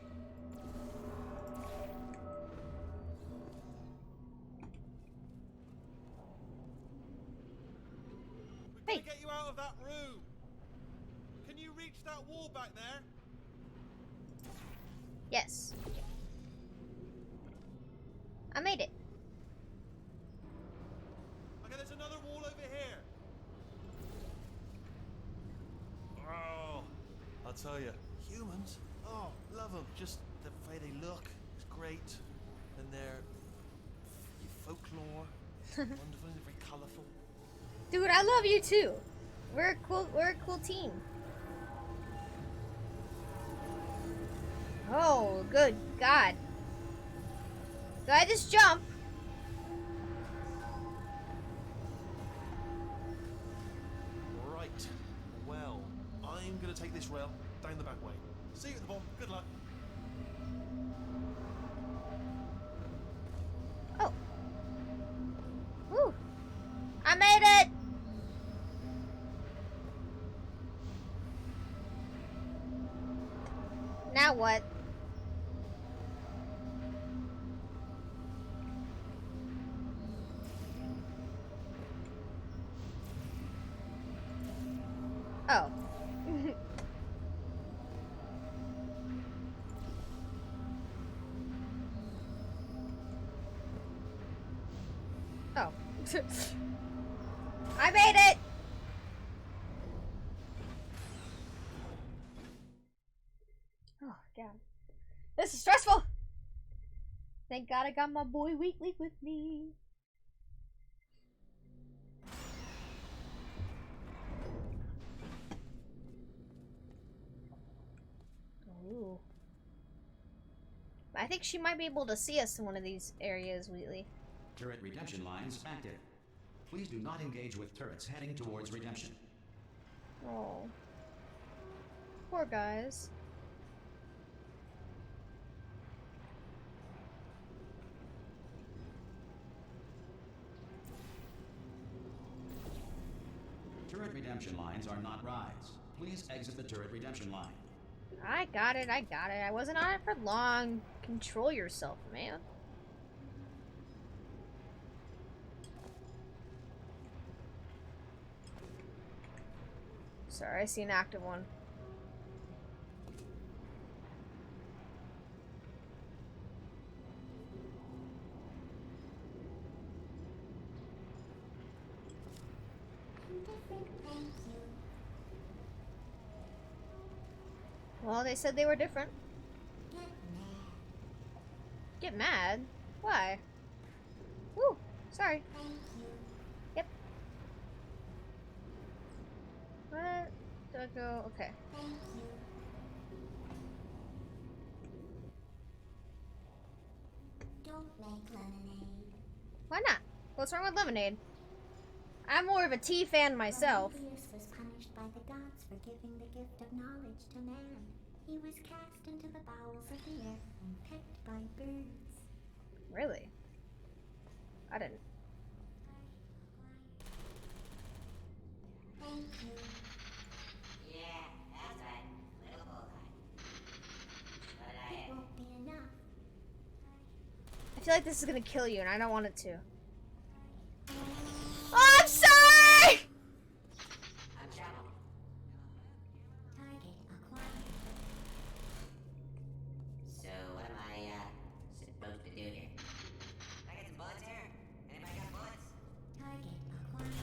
We're Hey. gonna get you out of that room. Can you reach that wall back there? Yes. I made it. Okay, there's another wall over here. Oh, I'll tell you, humans. Oh, love them. Just the way they look is great, and their folklore, wonderful and very colourful. Dude, I love you too. We're a cool team. Oh, good God. Did I just jump? Right. Well, I'm gonna take this rail down the back way. See you at the bottom. Good luck. Oh. Woo. I made it! Now what? Oh. Oh. I made it! Oh, God. This is stressful! Thank God I got my boy Weekly with me. Ooh. I think she might be able to see us in one of these areas, Wheatley. Turret redemption lines active. Please do not engage with turrets heading towards redemption. Oh. Poor guys. Turret redemption lines are not rides. Please exit the turret redemption line. I got it, I got it. I wasn't on it for long. Control yourself, man. Sorry, I see an active one. Well, they said they were different. Get mad? Why? Woo! Sorry. Yep. What? Do I go? Okay. Don't make lemonade. Why not? What's wrong with lemonade? I'm more of a tea fan myself. Prometheus was punished by the gods for giving the gift of knowledge to man. He was cast into the bowels of the earth and pecked by birds. Really? I didn't. Thank you. Yeah, that's right. Little bullseye. But it won't be enough. I feel like this is gonna kill you, and I don't want it to. Oh, I'm sorry! I'm trouble. Target acquired. So what am I supposed to do here? I got some bullets here. Anybody got bullets? Target acquired.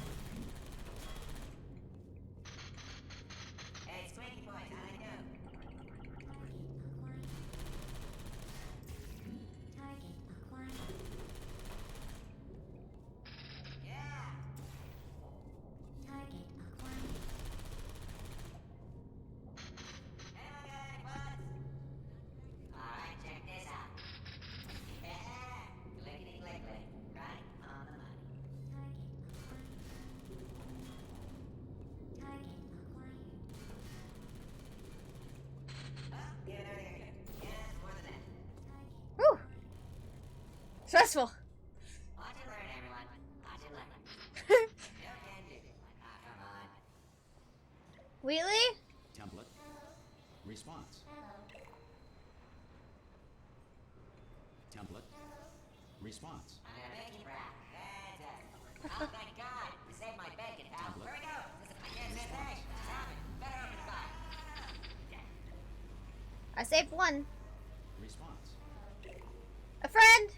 Hey, Squeaky Boys, how'd I do? Target acquired. Yeah! Target acquired. Anyone got any bullets? Alright, check this out. Yeah! Clickety click click. Right on the money. Target acquired. Oh, give it everything I can. Yeah, it's more than that. Whew. Stressful. Watch and learn, everyone. Watch and learn. You can do this one. Ah, come on. Wheatley? Template. Response. Template. Response. I'm gonna make you proud. Fantastic. Oh, thank God. You saved my bacon, pal. Where we go? This is my kid's thing. Stop it. Better open the fire. I saved one. Response. A friend!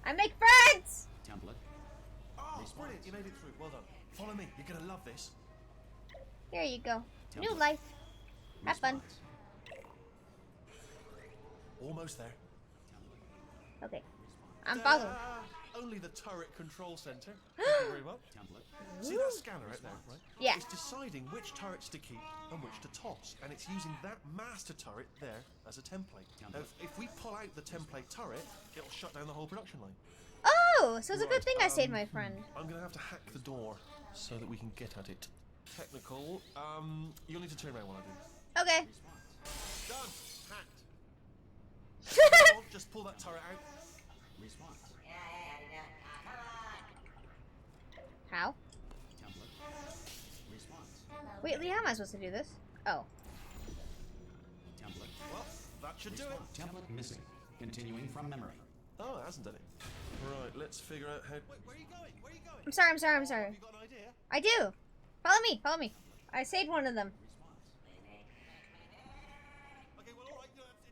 I make friends! Template. Oh, Response. brilliant. You made it through. Well done. Follow me. You're going to love this. Here you go. New Template. life. Have fun. Response. Almost there. Okay. I'm following. Only the turret control center. Thank you very much. Template. See that scanner out there, right? Yeah. It's deciding which turrets to keep and which to toss, and it's using that master turret there as a template. Now, if we pull out the template turret, it'll shut down the whole production line. Oh, so it's a good Right, thing I saved my friend. I'm gonna have to hack the door so that we can get at it. Technical. You'll need to turn around while I do. Okay. Done. Hacked. Oh, just pull that turret out. Response. How? Template. Response. Wait, Lee, how am I supposed to do this? Oh. Template. Well, that should do it. Response. Template missing. Continuing from memory. Oh, it hasn't done it. Right, let's figure out how. Wait, where are you going? Where are you going? I'm sorry, I'm sorry, I'm Have sorry. you got an idea? I do. Follow me, follow me. I saved one of them. Okay, well, all right.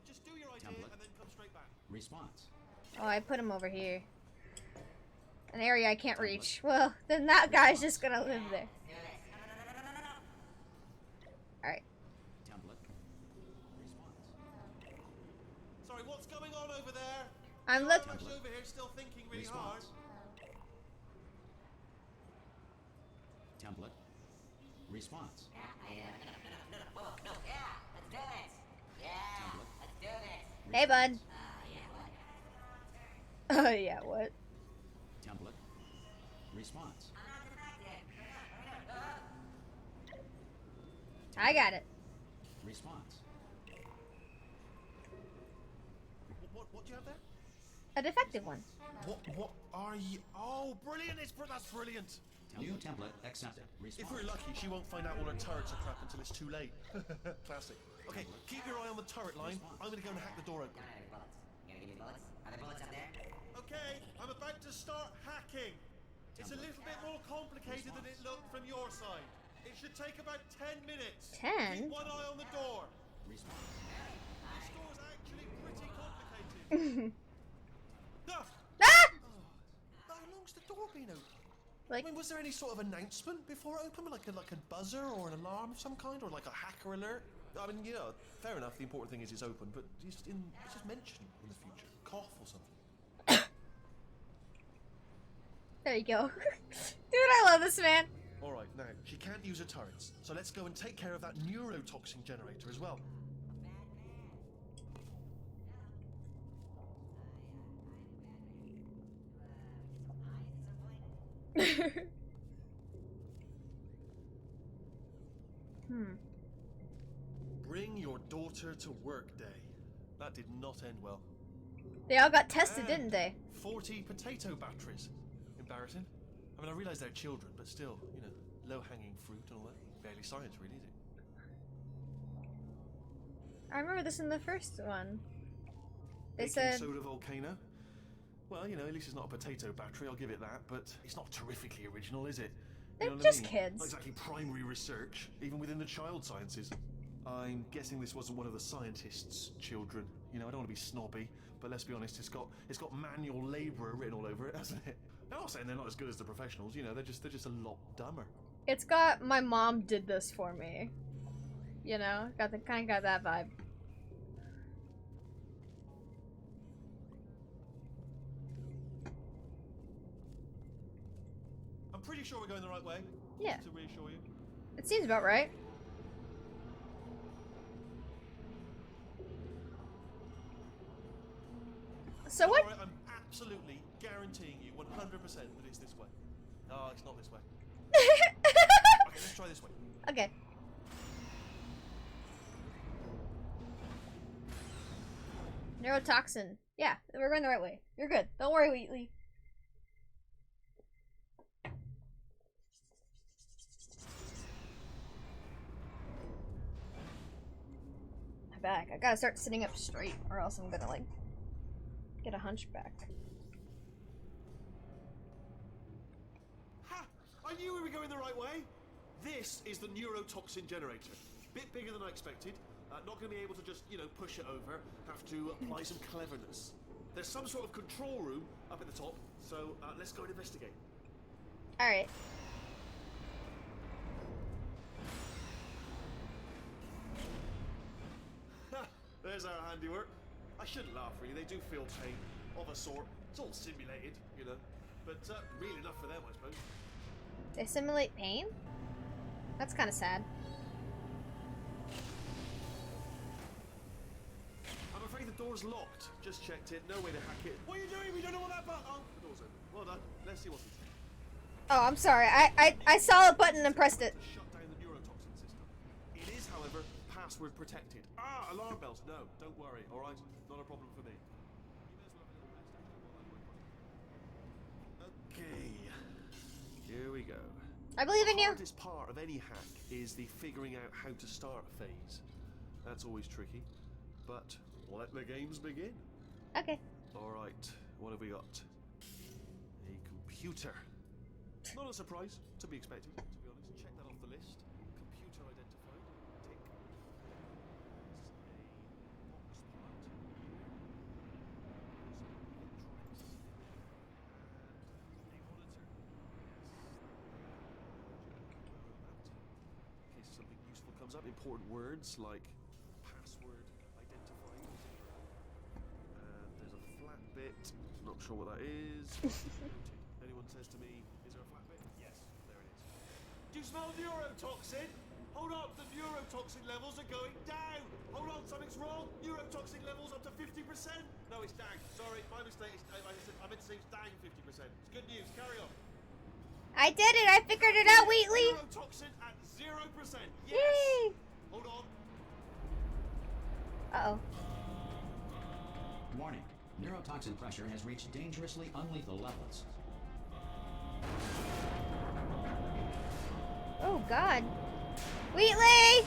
Just do your idea Template. and then come straight back. Response. Oh, I put him over here. an area I can't reach. Well, then that guy's just gonna live there. Alright. Template. Response. Sorry, what's going on over there? I'm I'm looking. actually over here still thinking really hard. Response. Template. Response. Hey, bud. Oh, yeah, what? Template. Response. I got it. Response. What do you have there? A defective one. What are you? Oh, brilliant! That's brilliant. New template accepted. Response. If we're lucky, she won't find out all her turrets are crap until it's too late. Classic. Okay, keep your eye on the turret line. I'm gonna go and hack the door open. Okay, I'm about to start hacking. It's a little bit more complicated than it looked from your side. It should take about 10 minutes. 10? Keep one eye on the door. Response. This door's actually pretty complicated. Ah! Ah! How long's the door been open? Like, I mean, was there any sort of announcement before it opened, like a buzzer or an alarm of some kind, or like a hacker alert? I mean, you know, fair enough. The important thing is it's open, but just mention in the future, cough or something. there you go. Dude, I love this man. All right, now she can't use her turrets, so let's go and take care of that neurotoxin generator as well. Bring your daughter to work day. That did not end well. They all got tested, And didn't they? 40 potato batteries. Embarrassing. I mean, I realise they're children, but still, you know, low-hanging fruit and all that. Barely science, really, is it? I remember this in the first one. They Baking said, soda volcano. Well, you know, at least it's not a potato battery, I'll give it that, but it's not terrifically original, is it? they're You know what just I mean? kids. Not exactly primary research, even within the child sciences. I'm guessing this wasn't one of the scientists' children. You know, I don't want to be snobby, but let's be honest, it's got manual labourer written all over it, hasn't it? I'm not saying they're not as good as the professionals, you know, they're just a lot dumber. It's got, my mom did this for me. You know, kind of got that vibe. I'm pretty sure we're going the right way. Yeah. To reassure you. It seems about right. So what? Alright, I'm absolutely guaranteeing you 100% that it's this way. Oh, it's not this way. Okay, let's try this way. Okay. Neurotoxin. Yeah, we're going the right way. You're good. Don't worry, Wheatley. My back. I gotta start sitting up straight, or else I'm gonna, like, get a hunchback. Ha! I knew we were going the right way. This is the Neurotoxin Generator. Bit bigger than I expected. Not going to be able to just, you know, push it over. Have to apply some cleverness. There's some sort of control room up at the top, so let's go and investigate. Alright. Ha! There's our handiwork. I shouldn't laugh, really. They do feel pain, of a sort. It's all simulated, you know. But real enough for them, I suppose. They simulate pain? That's kind of sad. I'm afraid the door's locked. Just checked it. No way to hack it. What are you doing? We don't know what that button. Oh, the door's open. Well done. Let's see what's inside. Oh, I'm sorry. I saw a button and pressed it. To shut down the neurotoxin system. It is, however, password protected. Ah, alarm bells. No, don't worry. All right, not a problem for me. Okay, here we go. I believe in The you. hardest part of any hack is the figuring out how to start phase. That's always tricky, but let the games begin. Okay. All right, what have we got? A computer. Not a surprise, to be expected, to be honest. Check that off the list. Computer identified. Tick. There's a box part. up important words like password identifier. And there's a flat bit. Not sure what that is. Anyone says to me, is there a flat bit? Yes, there it is. Do you smell neurotoxin? Hold on, the neurotoxin levels are going down. Hold on, something's wrong. Neurotoxin levels up to 50%. No, it's down. Sorry, my mistake. I meant to say it's down 50%. It's good news. Carry on. I did it. I figured it out, Wheatley. Neurotoxin at 0%. Yes. Yay. Hold on. Uh-oh. Warning. Neurotoxin pressure has reached dangerously unlethal levels. Oh, God. Wheatley!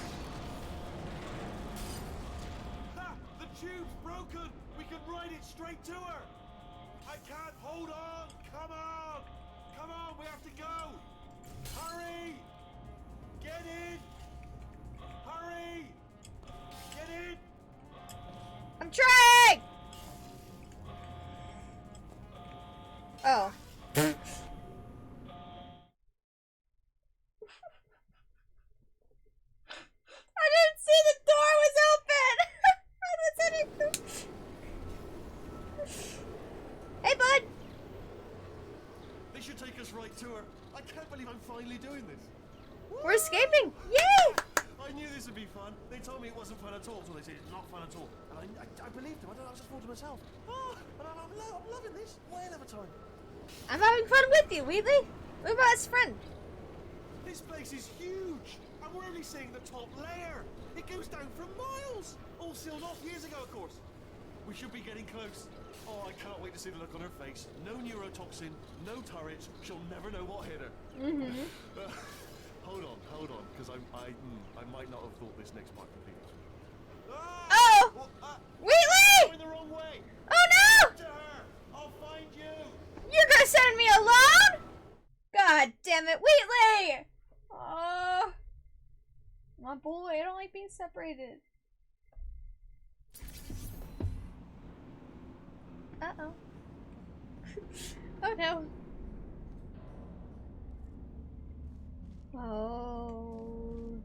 Ha! The tube's broken. We can ride it straight to her. I can't. Hold on. Come on. Come on. We have to go. Hurry. Get in. Hurry. Get in. I'm trying! Oh. I didn't see the door was open! I was in Hey, bud! They should take us right to her. I can't believe I'm finally doing this. We're escaping! Yay! I knew this would be fun. They told me it wasn't fun at all, so they said it's not fun at all. And I believed them. I was just thought to myself, oh, and I'm loving this. Whale of a time. I'm having fun with you, Wheatley. We're best friend. This place is huge, and we're only seeing the top layer. It goes down for miles. All sealed off years ago, of course. We should be getting close. Oh, I can't wait to see the look on her face. No neurotoxin, no turret. She'll never know what hit her. Mm-hmm. Hold on, because I might not have thought this next part completely. Ah! Oh! Well, Wheatley! going the wrong way. Oh, no! To her. I'll find you. You're gonna send me alone? God damn it, Wheatley! Oh, my boy, I don't like being separated. Uh-oh. Oh no. Oh.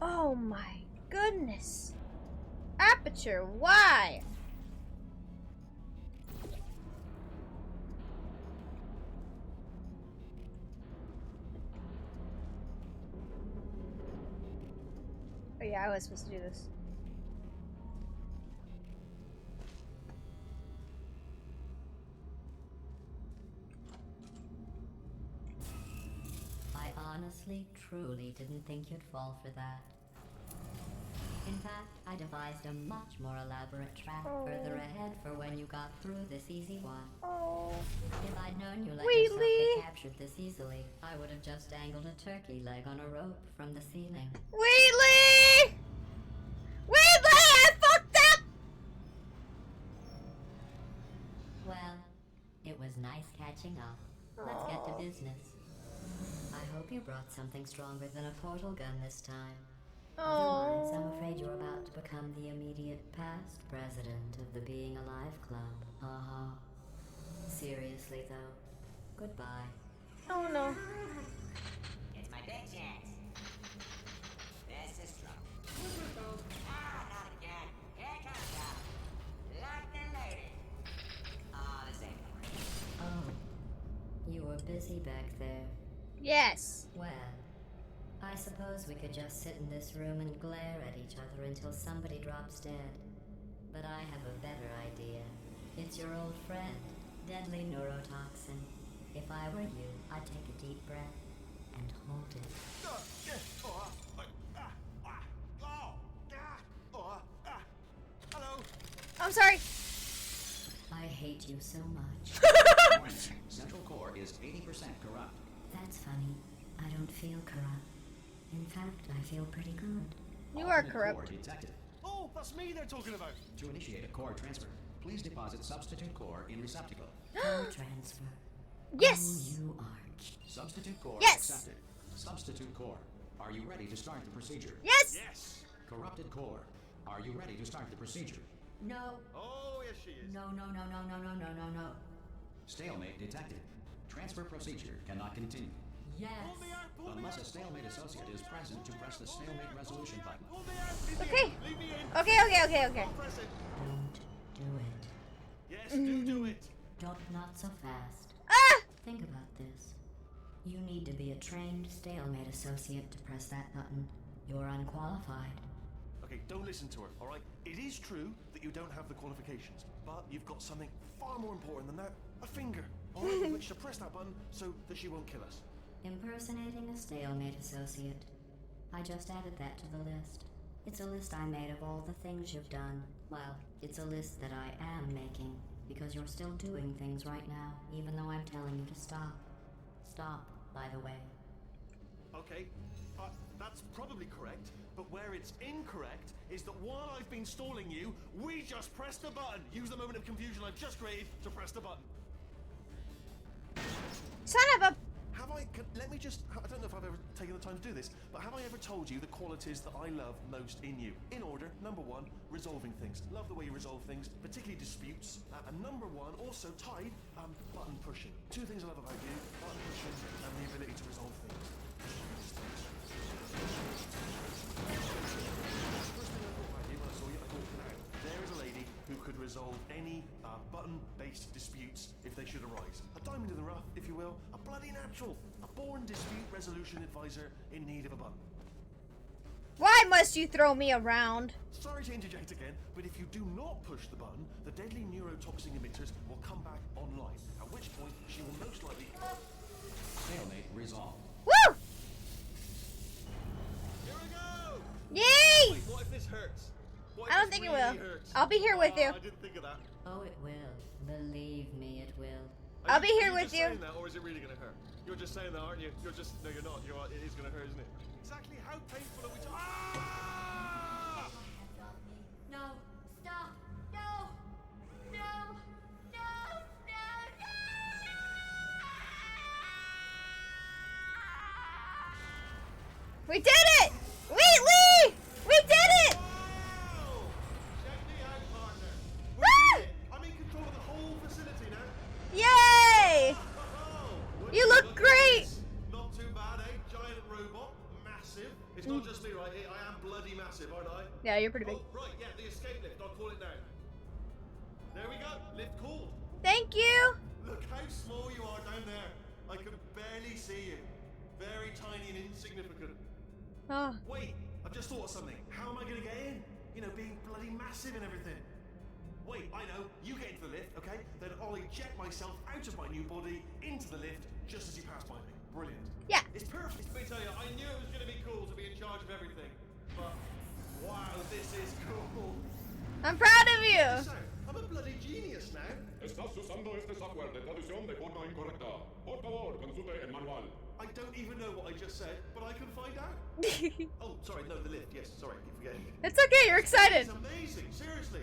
Oh my goodness. Aperture, why? Oh yeah, I was supposed to do this. I honestly, truly didn't think you'd fall for that. In fact, I devised a much more elaborate trap further ahead for when you got through this easy one. Oh. If I'd known you let yourself Wheatley! get captured this easily, I would have just dangled a turkey leg on a rope from the ceiling. Wheatley! Wheatley, I fucked up! Well, it was nice catching up. Let's get to business. I hope you brought something stronger than a portal gun this time. Otherwise, I'm afraid you're about to become the immediate past president of the Being Alive Club. Uh-huh. Seriously, though, goodbye. Oh no. It's my big chance. This is trouble. Ah, not again. Here comes up. Locked and loaded. Ah, the same one. Oh, you were busy back there. Yes. Well, I suppose we could just sit in this room and glare at each other until somebody drops dead. But I have a better idea. It's your old friend, deadly neurotoxin. If I were you, I'd take a deep breath and hold it. Hello. I'm sorry. I hate you so much. Warning. Central core is 80% corrupt. That's funny. I don't feel corrupt. In fact, I feel pretty good. You are Alternate core corrupt. detected. Oh, that's me they're talking about. To initiate a core transfer, please deposit substitute core in receptacle. Core transfer. Yes. Oh, you are. Substitute core Yes. accepted. Substitute core, are you ready to start the procedure? Yes. Yes. Corrupted core, are you ready to start the procedure? No. Oh, yes she is. No. Stalemate detected. Transfer procedure cannot continue. Yes. Unless a stalemate associate is present to press the stalemate resolution button. Okay. Leave me in. Okay. Press it. Don't do it. Yes, do it. Don't, not so fast. Ah! Think about this. You need to be a trained stalemate associate to press that button. You're unqualified. Okay, don't listen to her, all right? It is true that you don't have the qualifications, but you've got something far more important than that. A finger, all right, with which to press that button so that she won't kill us. Impersonating a stalemate associate. I just added that to the list. It's a list I made of all the things you've done. Well, it's a list that I am making, because you're still doing things right now, even though I'm telling you to stop. Stop, by the way. Okay, that's probably correct, but where it's incorrect is that while I've been stalling you, we just pressed the button. Use the moment of confusion I've just created to press the button. Son of a... Let me just, I don't know if I've ever taken the time to do this, but have I ever told you the qualities that I love most in you? In order, number one, resolving things. Love the way you resolve things, particularly disputes. And number one, also tied, button pushing. Two things I love about you, button pushing and the ability to resolve things. First thing I thought about you when I saw you, I thought, now, there is a lady who could resolve any button-based disputes if they should arise. A diamond in the rough, if you will, a bloody natural, a born dispute resolution advisor in need of a button. Why must you throw me around? Sorry to interject again, but if you do not push the button, the deadly neurotoxin emitters will come back online, at which point she will most likely... Stalemate resolved. Woo! Here we go! Yay! Wait, what if this hurts? What if I don't this think it really will. hurts? I'll be here with you. I didn't think of that. Oh, it will. Believe me, it will. I'll be here Are with just you. saying that, or is it really going to hurt? You're just saying that, aren't you? You're just... No, you're not. It is going to hurt, isn't it? Exactly how painful are we talking... Ah! No, stop! No! No! No! We did it! Wheatley! We did it! Wow! Check me out, partner. We Woo! did it. I'm in control of the whole facility now. Yay! Oh, You look great! Not too bad, eh? Giant robot, massive. It's not just me, right? I am bloody massive, aren't I? Yeah, you're pretty big. Oh, right, yeah, the escape lift. I'll call it now. There we go. Lift called. Thank you! Look how small you are down there. I can barely see you. Very tiny and insignificant. Oh. Wait, I've just thought of something. How am I going to get in? You know, being bloody massive and everything. Wait, I know. You get into the lift, okay? Then I'll eject myself out of my new body into the lift just as you pass by me. Brilliant. Yeah. It's perfect. Let me tell you, I knew it was going to be cool to be in charge of everything. But, wow, this is cool. I'm proud of you! So, I'm a bloody genius now. Estás usando este software de traducción de forma incorrecta. Por favor, consulte el manual. I don't even know what I just said, but I can find out. Oh, sorry, no, the lift. Yes, sorry, keep forgetting. It's okay, you're excited. It's amazing, seriously.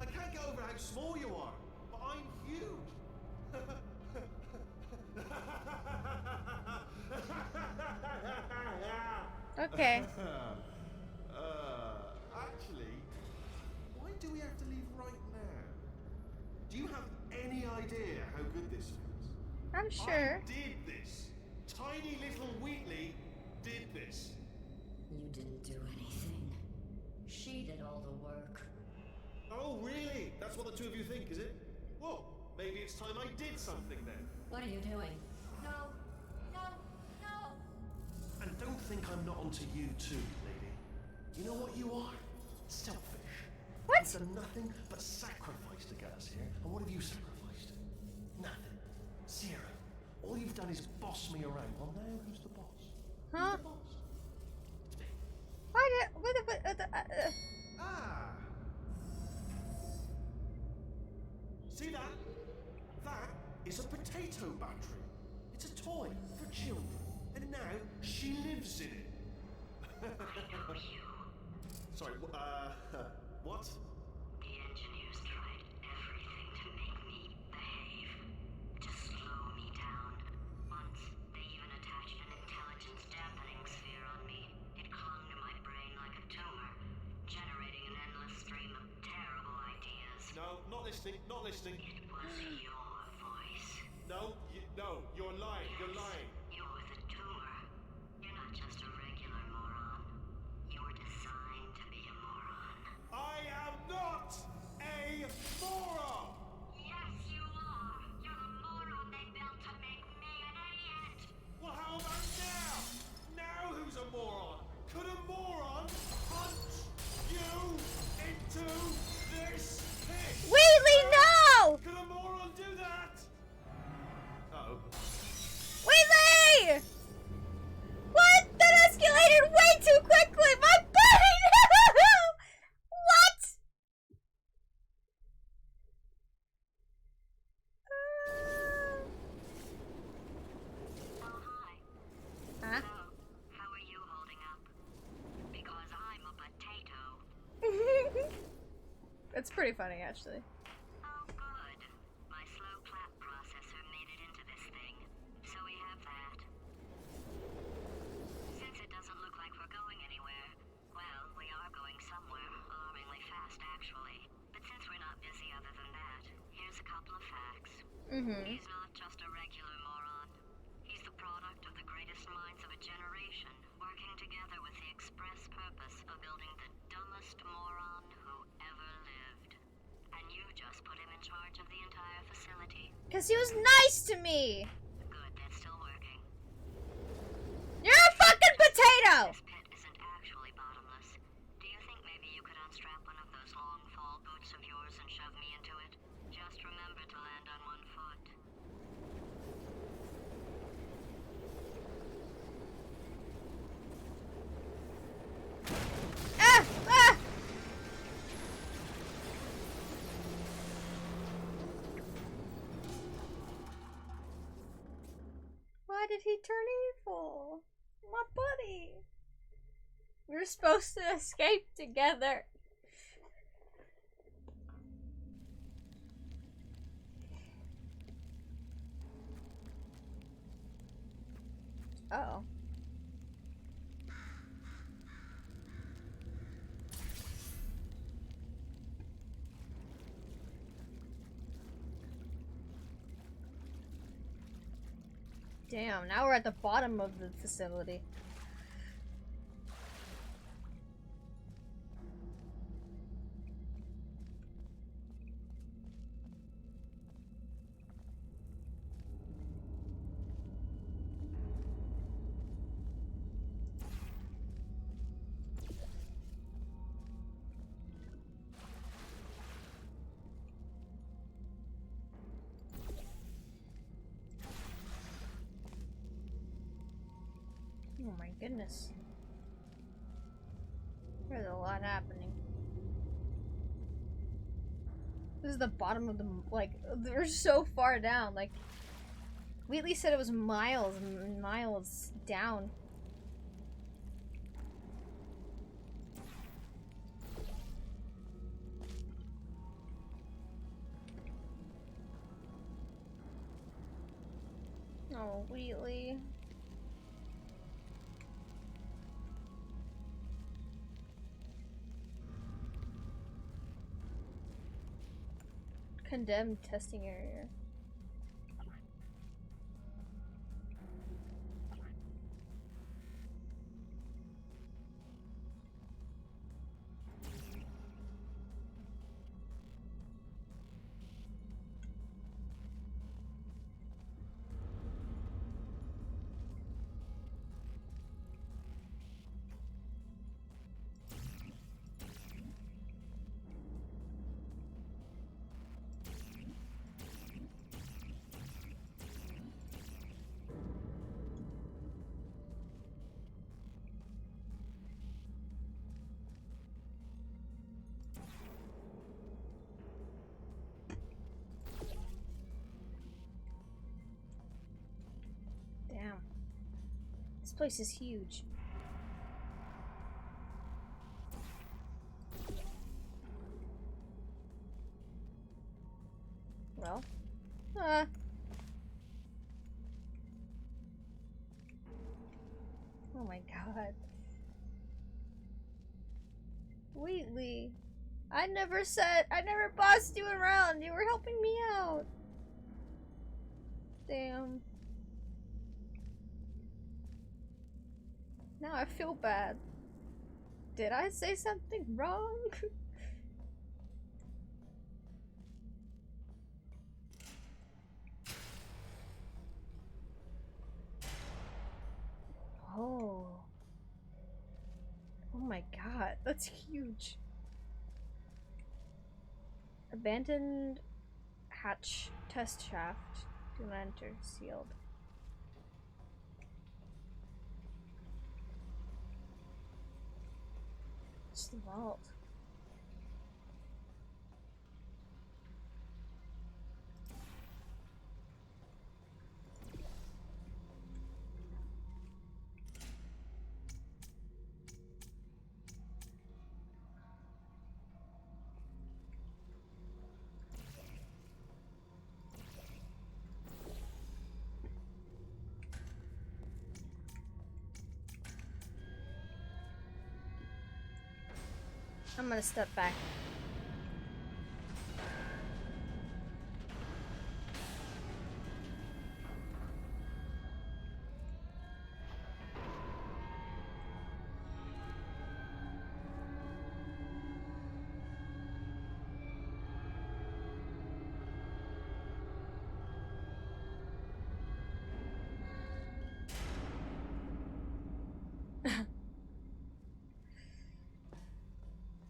I can't get over how small you are, but I'm huge. Okay. Actually, why do we have to leave right now? Do you have any idea how good this feels? I'm sure. I did this. Tiny little Wheatley did this. You didn't do anything. She did all the work. Oh, really? That's what the two of you think, is it? Well, maybe it's time I did something then. What are you doing? No! No! No! And don't think I'm not onto you too, lady. You know what you are? Selfish. What? You've done nothing but sacrifice to get us here. And what have you sacrificed? Nothing. Zero. All you've done is boss me around. Well, now who's the boss? Huh? Who's the boss? It's me. Why did... Ah. See that? That is a potato battery. It's a toy for children. And now she lives in it. Sorry, what? The engineers tried everything to make me behave, to slow me down. Once, they even attached an intelligence dampening sphere on me. It clung to my brain like a tumor, generating an endless stream of terrible ideas. No, not listening, not listening. It was your voice. No, you're lying, you're lying. You're the tumor It's pretty funny, actually. Oh, good. My slow clap processor made it into this thing, so we have that. Since it doesn't look like we're going anywhere, well, we are going somewhere, alarmingly fast, actually. But since we're not busy other than that, here's a couple of facts. He's not just a regular moron. He's the product of the greatest minds of a generation, working together with the express purpose of building the dumbest moron who ever lived. And you just put him in charge of the entire facility. Because he was nice to me. Good, that's still working. You're a fucking potato. This pit isn't actually bottomless. Do you think maybe you could unstrap one of those long fall boots of yours and shove me into it? Just remember to land on one foot. Ah! Ah! Why did he turn evil? My buddy. We were supposed to escape together. Uh-oh. Damn, now we're at the bottom of the facility. Oh my goodness. There's a lot happening. This is the bottom of the, like, they're so far down. Like, Wheatley said it was miles and miles down. Oh, Wheatley. Condemned testing area. Damn. This place is huge. Well. Oh my god. Wheatley. I never bossed you around. You were helping me out. Damn. Now I feel bad. Did I say something wrong? Oh. Oh my god, that's huge. Abandoned hatch test shaft. Do not enter. Sealed. It's the vault. I'm gonna step back.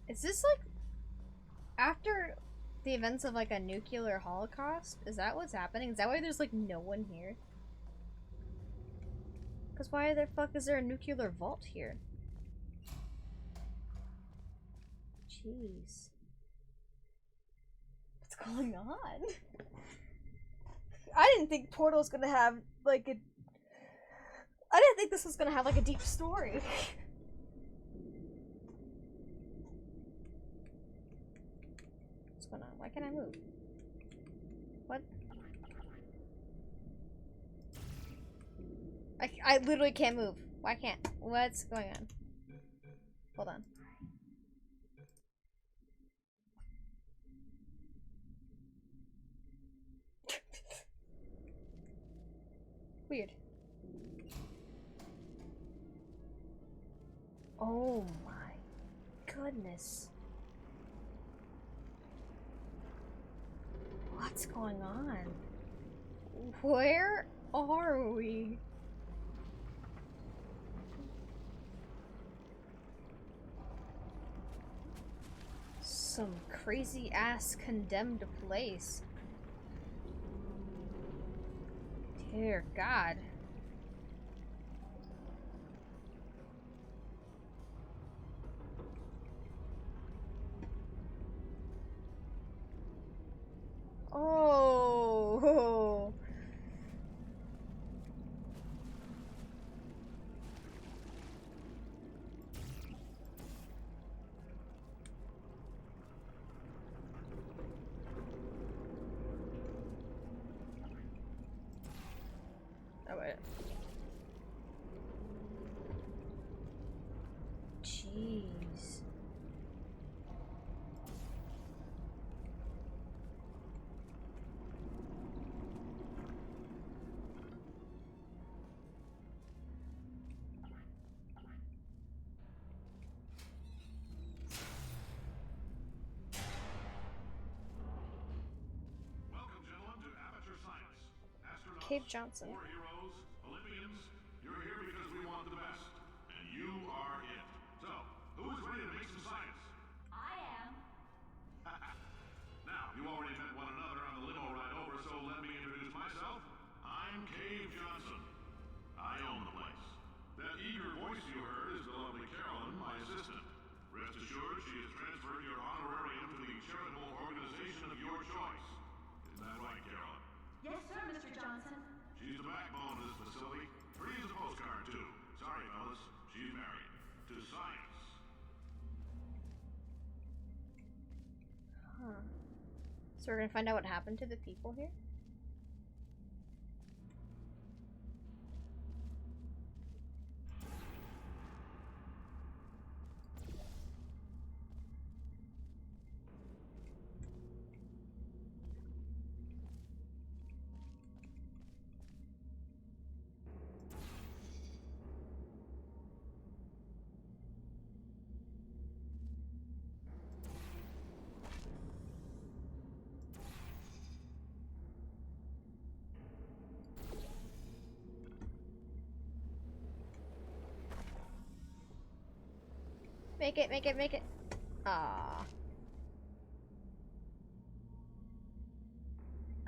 Is this like after the events of like a nuclear holocaust? Is that what's happening? Is that why there's like no one here? Because why the fuck is there a nuclear vault here? Jeez. What's going on? I didn't think Portal's gonna have like a... I didn't think this was gonna have like a deep story. What's going on? Why can't I move? What? I literally can't move. Why can't? What's going on? Hold on. Weird. Oh my goodness. What's going on? Where are we? Some crazy ass condemned place. Dear God. Oh. Oh wait. Jeez. Welcome, gentlemen, to Amateur Science. Astronauts, Cave Johnson. war heroes, Olympians, you're here because we want the best. And you are it. So, who is ready to make some science? I am. Now, you already met one another on the limo ride over, so let me introduce myself. I'm Cave Johnson. I own the place. That eager voice you heard is the lovely Carolyn, my assistant. Rest assured, she has transferred your honorarium to the charitable organization of your choice. Isn't that right, Carolyn? Yes, sir, Mr. Johnson. She's the backbone of this facility. Pretty as a postcard, too. Sorry, fellas. She's married. To science. Huh. So we're gonna find out what happened to the people here? Make it, make it, make it. Ah.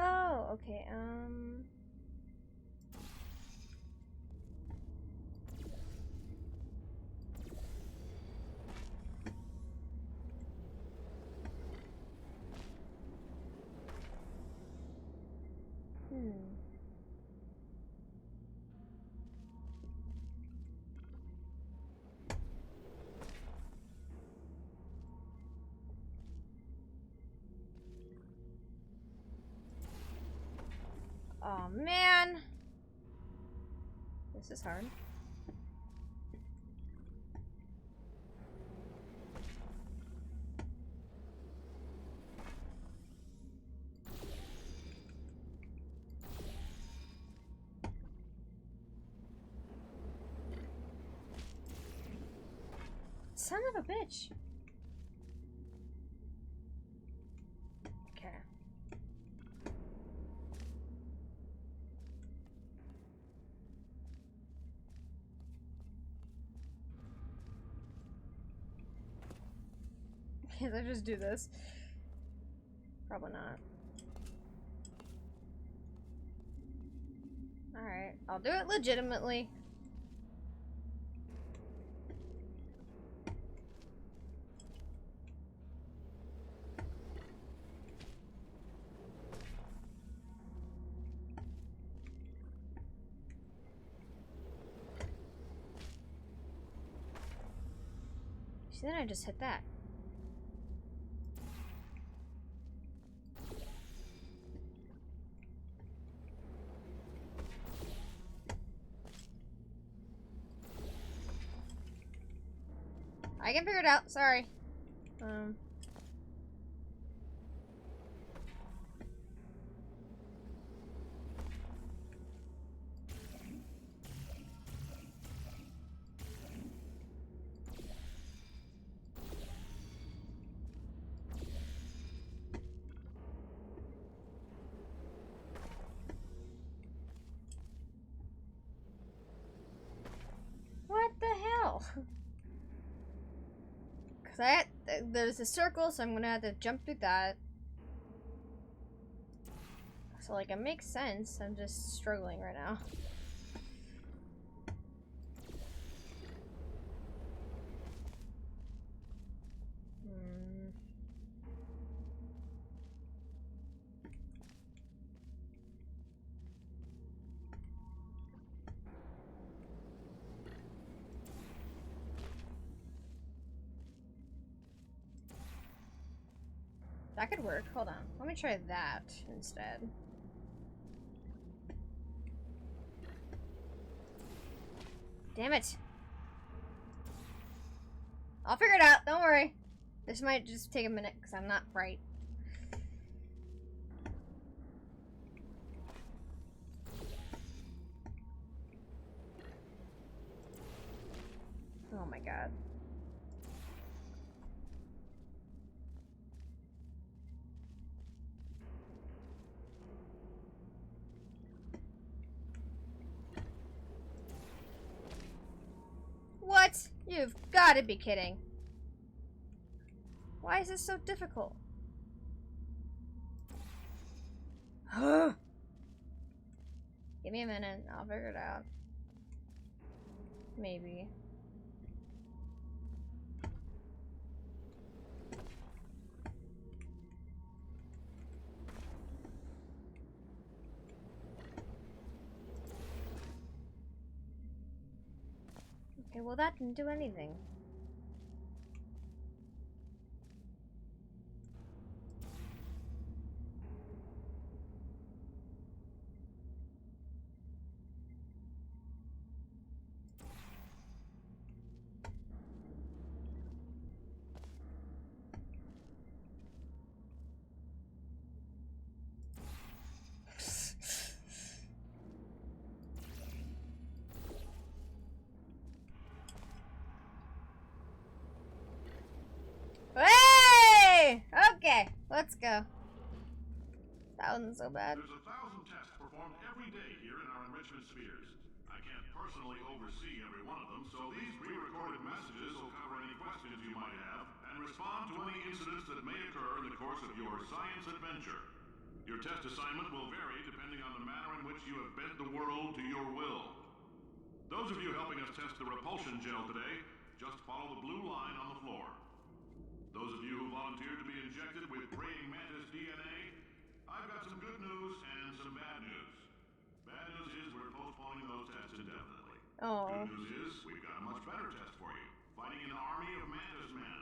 Oh, okay, Oh man. This is hard. Son of a bitch. Okay. Can't I just do this? Probably not. Alright, I'll do it legitimately. See, then I just hit that. I can figure it out, sorry. What the hell? Cause there's a circle, so I'm gonna have to jump through that. So like it makes sense. I'm just struggling right now. That could work. Hold on. Let me try that instead. Damn it. I'll figure it out. Don't worry. This might just take a minute because I'm not bright. Oh my god. What? You've got to be kidding. Why is this so difficult? Give me a minute. I'll figure it out. Maybe. Okay, well that didn't do anything. Hey! Okay, let's go. That wasn't so bad. There's 1,000 tests performed every day here in our enrichment spheres. I can't personally oversee every one of them, so these pre-recorded messages will cover any questions you might have and respond to any incidents that may occur in the course of your science adventure. Your test assignment will vary depending on the manner in which you have bent the world to your will. Those of you helping us test the Repulsion Gel today, just follow the blue line on the floor. Those of you who volunteered to be injected with praying mantis DNA, I've got some good news and some bad news. Bad news is we're postponing those tests indefinitely. Oh. Good news is we've got a much better test for you. Fighting an army of mantis men.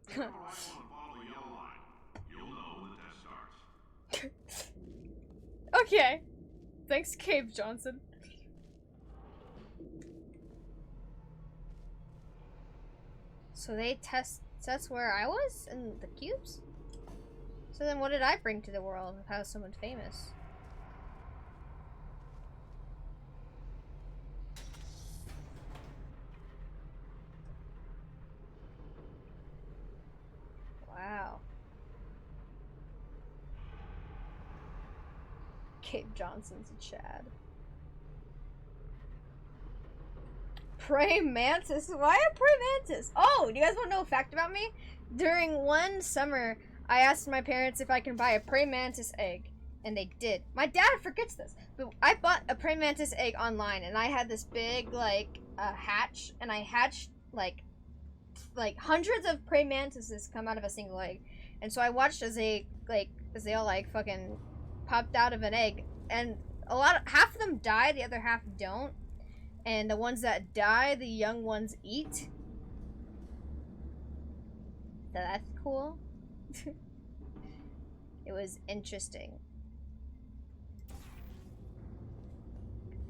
Pick up a rifle and follow the yellow line. You'll know when the test starts. Okay. Thanks, Cave Johnson. So they test. That's where I was in the cubes? So then what did I bring to the world of how someone famous? Cave Johnson's a Chad. Praying mantis? Why a praying mantis? Oh, do you guys want to know a fact about me? During one summer, I asked my parents if I can buy a praying mantis egg, and they did. My dad forgets this, but I bought a praying mantis egg online, and I had this big like hatch, and I hatched like hundreds of praying mantises come out of a single egg, and so I watched as they all like fucking popped out of an egg, and half of them die, the other half don't. And the ones that die, the young ones eat. So that's cool. It was interesting.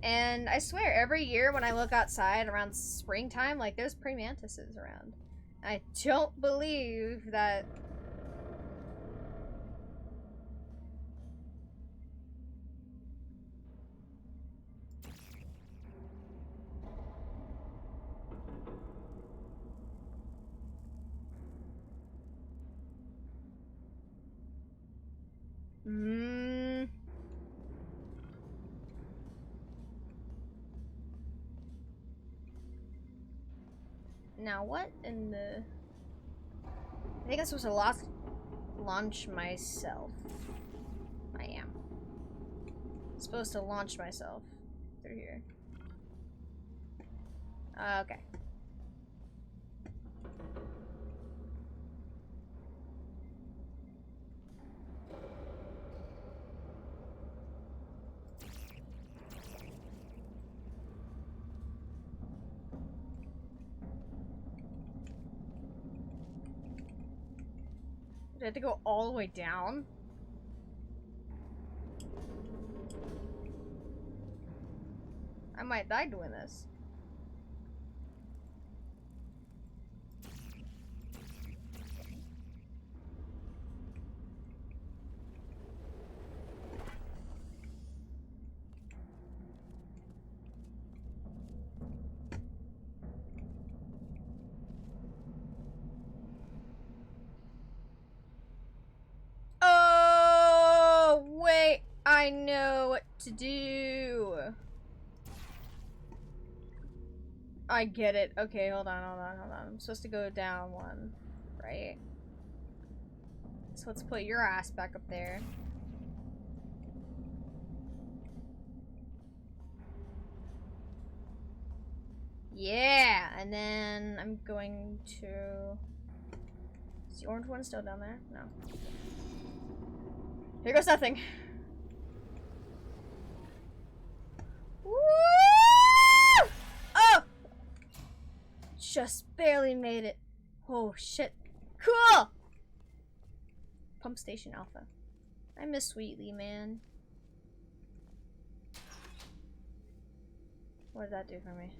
And I swear, every year when I look outside around springtime, like, there's praying mantises around. I don't believe that... Now what in the... I think I'm supposed to launch myself. I am. Supposed to launch myself through here. Okay. Do I have to go all the way down? I might die doing this. Oh, wait. I know what to do. I get it. Okay, hold on. I'm supposed to go down one, right? So let's put your ass back up there. Yeah, and then I'm going to... Is the orange one still down there? No. Here goes nothing. Woo! Oh! Just barely made it. Oh, shit. Cool! Pump Station Alpha. I miss Sweetly, man. What did that do for me?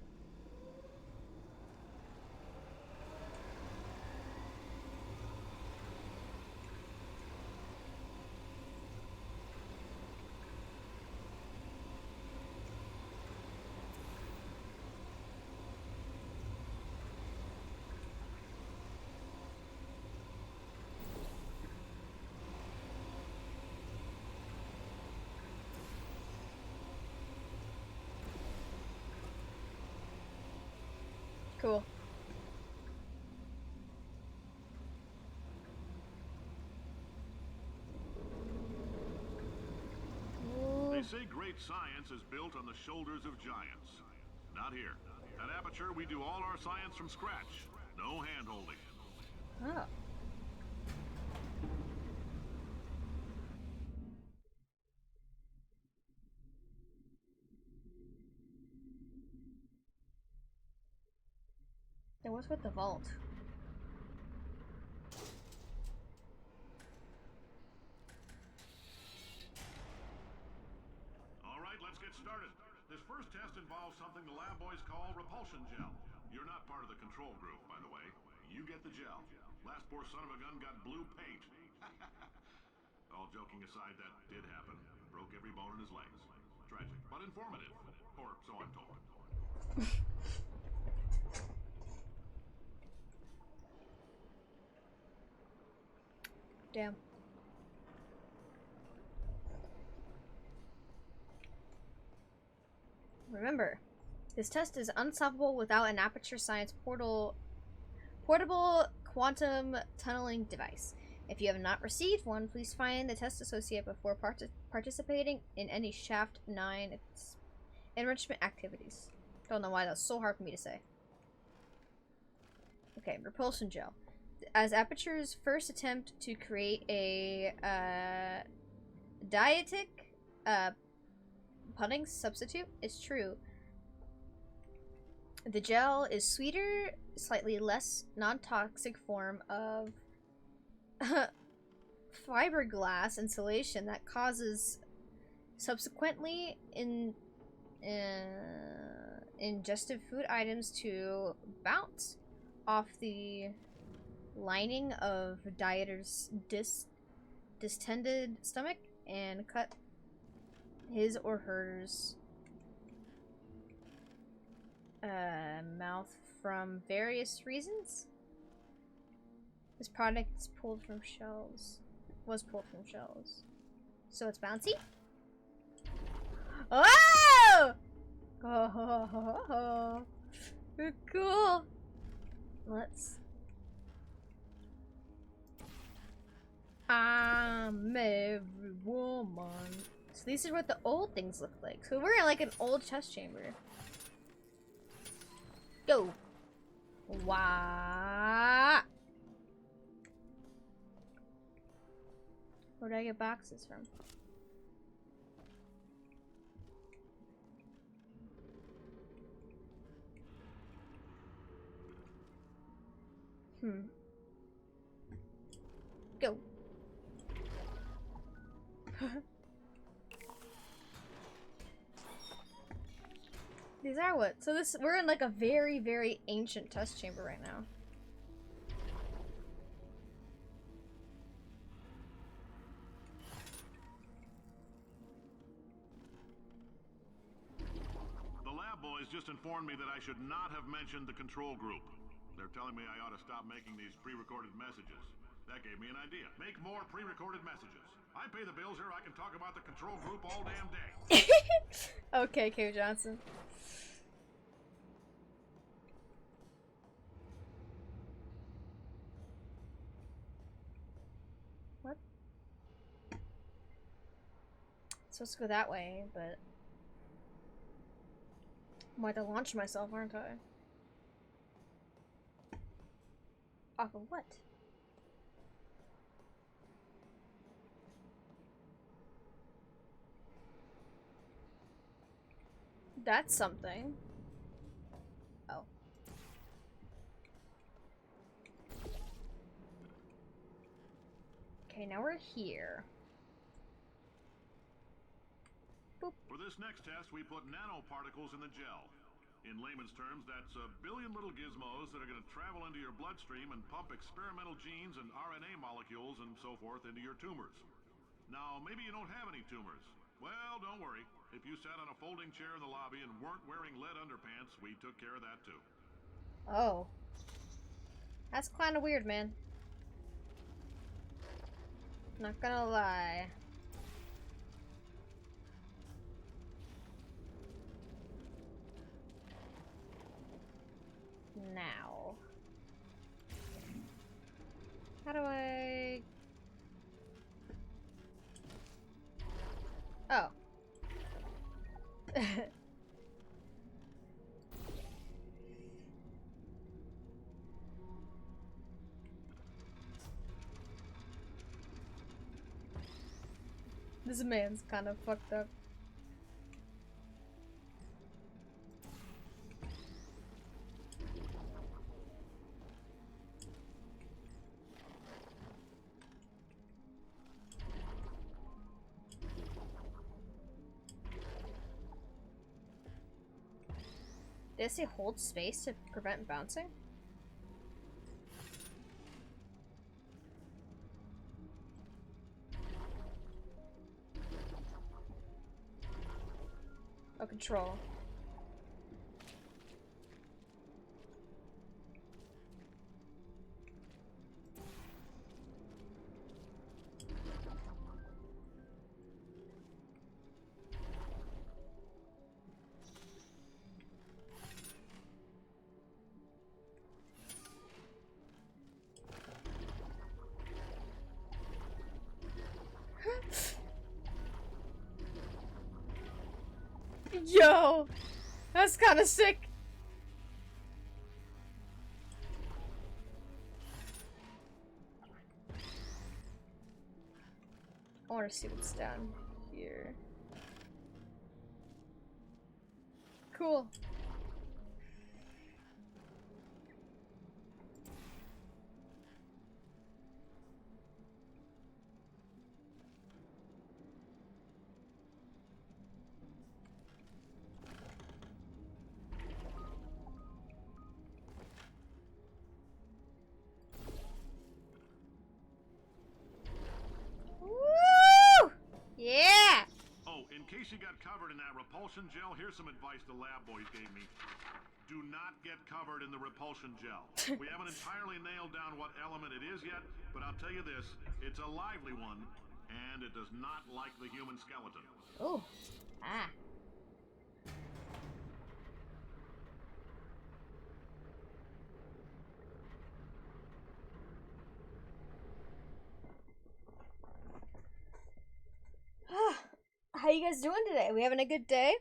Cool. They say great science is built on the shoulders of giants. Not here. At Aperture, we do all our science from scratch. No hand-holding. Oh. Then what's with the vault? Alright, let's get started. This first test involves something the lab boys call Repulsion Gel. You're not part of the control group, by the way. You get the gel. Last poor son of a gun got blue paint. All joking aside, that did happen. Broke every bone in his legs. Tragic, but informative. Or so I'm told. Damn. Remember, this test is unstoppable without an Aperture Science portable quantum tunneling device. If you have not received one, please find the test associate before participating in any Shaft 9 enrichment activities. Don't know why that was so hard for me to say. Okay, Repulsion Gel. As Aperture's first attempt to create a dietic pudding substitute, it's true. The gel is sweeter, slightly less non-toxic form of fiberglass insulation that causes subsequently ingested food items to bounce off the lining of dieter's distended stomach and cut his or hers mouth from various reasons. This product is pulled from shelves. Was pulled from shelves. So it's bouncy? Oh! Oh, cool. Let's. I'm every woman. So these are what the old things look like. So we're in like an old chest chamber. Go. Wah. Where do I get boxes from? Go. These are what? So we're in like a very, very ancient test chamber right now. The lab boys just informed me that I should not have mentioned the control group. They're telling me I ought to stop making these pre-recorded messages. That gave me an idea. Make more pre-recorded messages. I pay the bills here, I can talk about the control group all damn day. Okay, Cave Johnson. What? Supposed to go that way, but I'm about to launch myself, aren't I? Off of what? That's something. Oh. Okay, now we're here. Boop. For this next test, we put nanoparticles in the gel. In layman's terms, that's a billion little gizmos that are going to travel into your bloodstream and pump experimental genes and RNA molecules and so forth into your tumors. Now, maybe you don't have any tumors. Well, don't worry. If you sat on a folding chair in the lobby and weren't wearing lead underpants, we took care of that too. Oh. That's kind of weird, man. Not gonna lie. Now. How do I... Oh. This man's kind of fucked up. Did it say hold space to prevent bouncing? Oh, control. Yo! That's kind of sick. I want to see what's down here. Cool. Woo! Yeah! Oh, in case you got covered in that repulsion gel, here's some advice the lab boys gave me. Do not get covered in the repulsion gel. We haven't entirely nailed down what element it is yet, but I'll tell you this, it's a lively one, and it does not like the human skeleton. Ooh. Ah. How you guys doing today? We having a good day?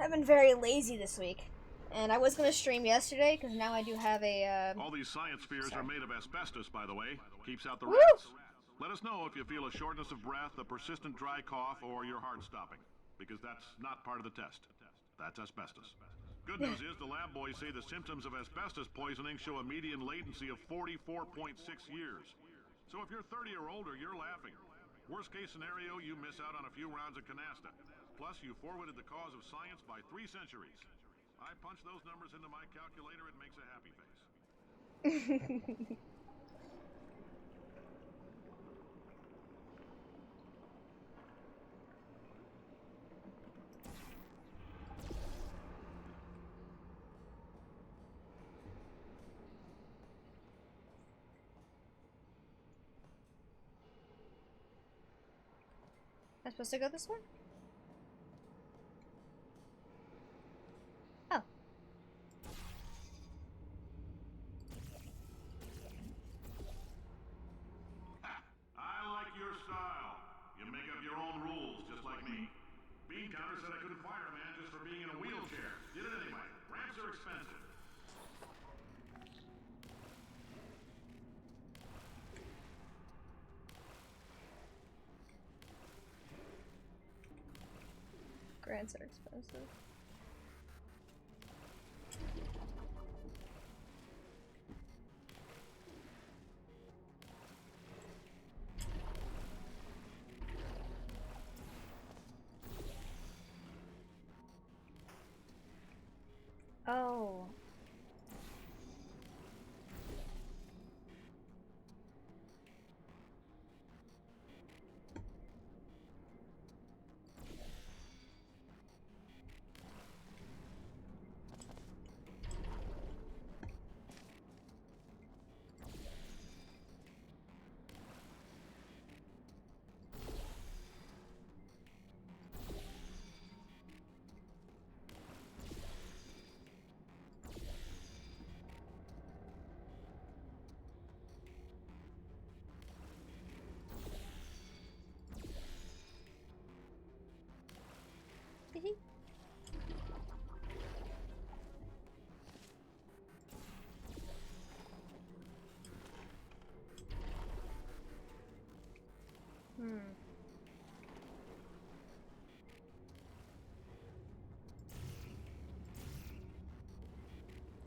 I've been very lazy this week. And I was gonna stream yesterday, because now I do have a, All these science spheres are made of asbestos, by the way. Keeps out the Woo! rats. Let us know if you feel a shortness of breath, a persistent dry cough, or your heart stopping. Because that's not part of the test. That's asbestos. Good news is the lab boys say the symptoms of asbestos poisoning show a median latency of 44.6 years. So if you're 30 or older, you're laughing. Worst case scenario, you miss out on a few rounds of canasta. Plus, you forwarded the cause of science by 3 centuries. I punch those numbers into my calculator, it makes a happy face. I'm supposed to go this way? Oh. I like your style. You make up your own rules, just like me. Bean Counter said I couldn't fire a man just for being in a wheelchair. Did it anyway. Ramps are expensive. Grants are expensive. Oh.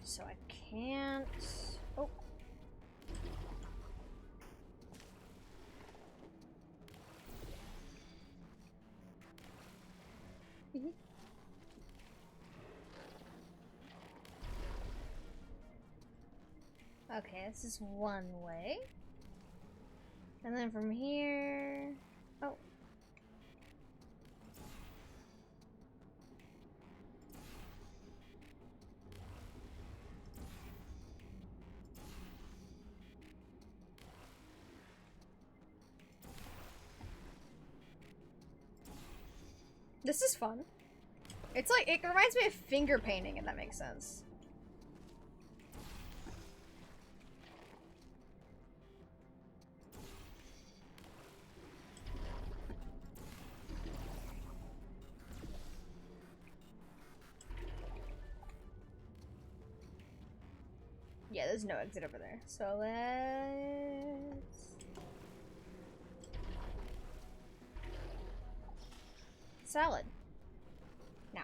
So I can't. Oh. Okay, this is one way. And then from here. Oh. This is fun. It's like, it reminds me of finger painting, if that makes sense. Yeah, there's no exit over there. So let's... Salad. Now.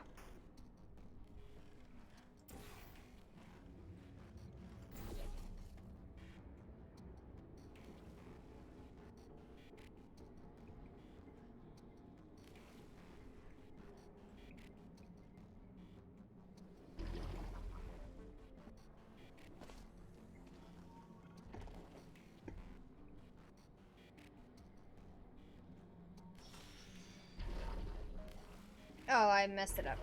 Oh, I messed it up.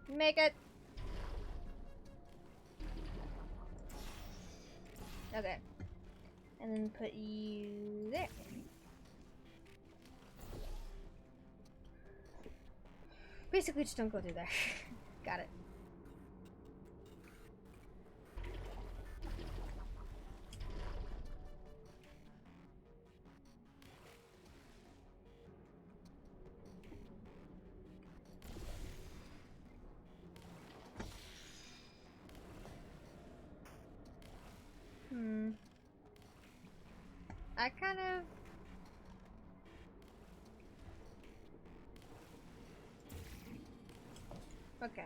Make it. Okay. And then put you there. Basically, just don't go through there. Got it. I kind of... Okay.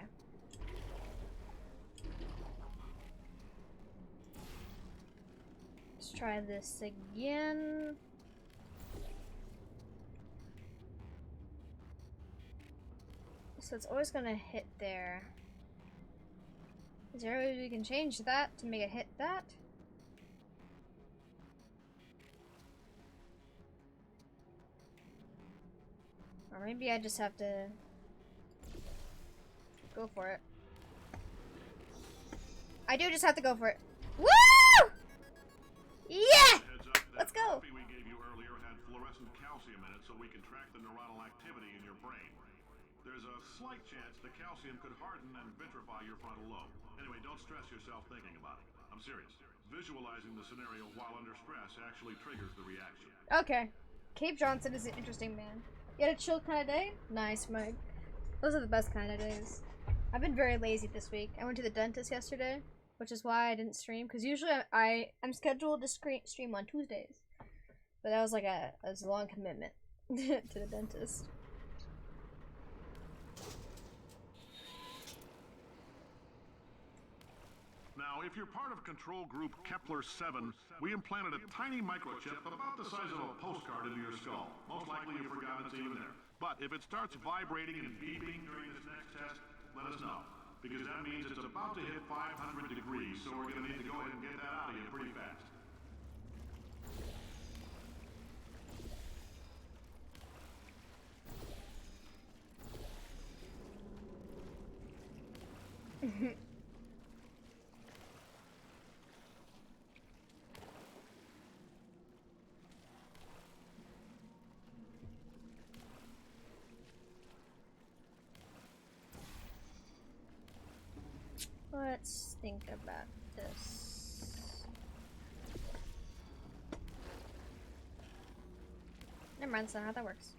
Let's try this again. So it's always gonna hit there. Is there a way we can change that to make it hit that? Or maybe I just have to go for it. I do just have to go for it. Woo! Yeah! Let's go! We gave you earlier had fluorescent calcium in it so we can track the neuronal activity in your brain. There's a slight chance the calcium could harden and vitrify your frontal lobe. Anyway, don't stress yourself thinking about it. I'm serious. Visualizing the scenario while under stress actually triggers the reaction. Okay. Cave Johnson is an interesting man. You had a chill kind of day? Nice, Mike. Those are the best kind of days. I've been very lazy this week. I went to the dentist yesterday, which is why I didn't stream. Because usually I'm scheduled to stream on Tuesdays. But that was like a long commitment to the dentist. Now, if you're part of control group Kepler-7, we implanted a tiny microchip about the size of a postcard into your skull. Most likely you forgot it's even there. But if it starts vibrating and beeping during this next test, let us know. Because that means it's about to hit 500 degrees, so we're going to need to go ahead and get that out of you pretty fast. Let's think about this. Never mind, that's not how that works.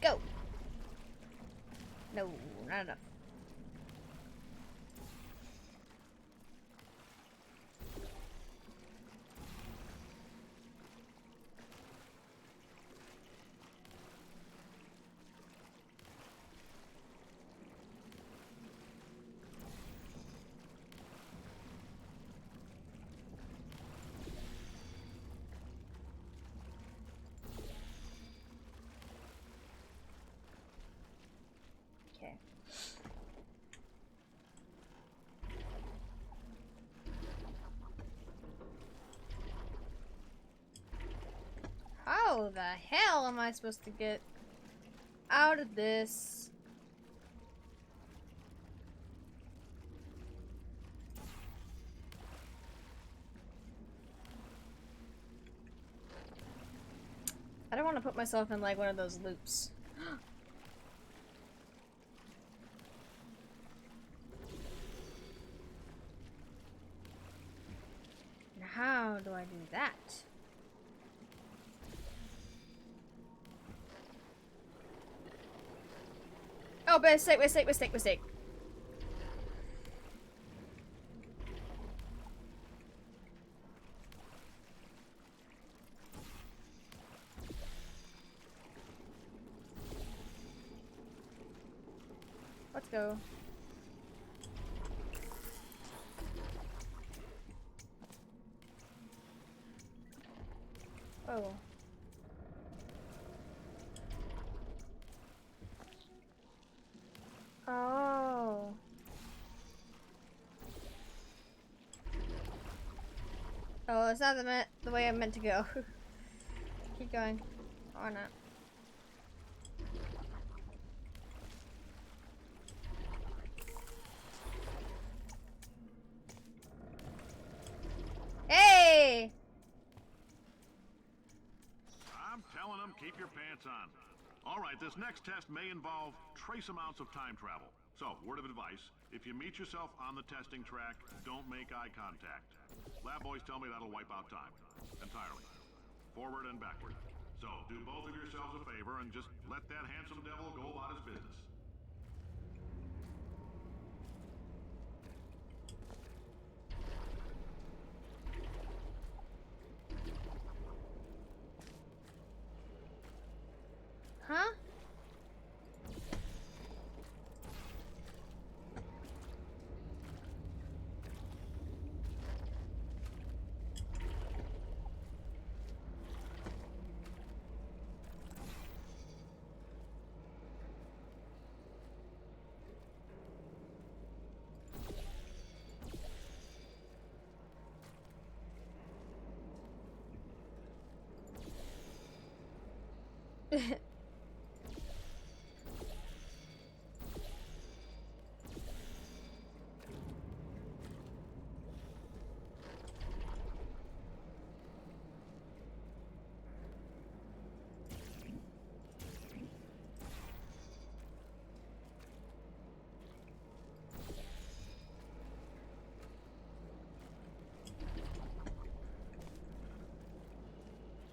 Go! No, not enough. Okay. How the hell am I supposed to get out of this? I don't want to put myself in like one of those loops. Now how do I do that? Oh, mistake. Let's go. Oh. Oh. Oh, it's not the way I meant to go. Keep going. Or not. Hey! I'm telling them, keep your pants on. All right, this next test may involve trace amounts of time travel. So, word of advice, if you meet yourself on the testing track, don't make eye contact. Lab boys tell me that'll wipe out time. Entirely. Forward and backward. So, do both of yourselves a favor and just let that handsome devil go about his business. Huh?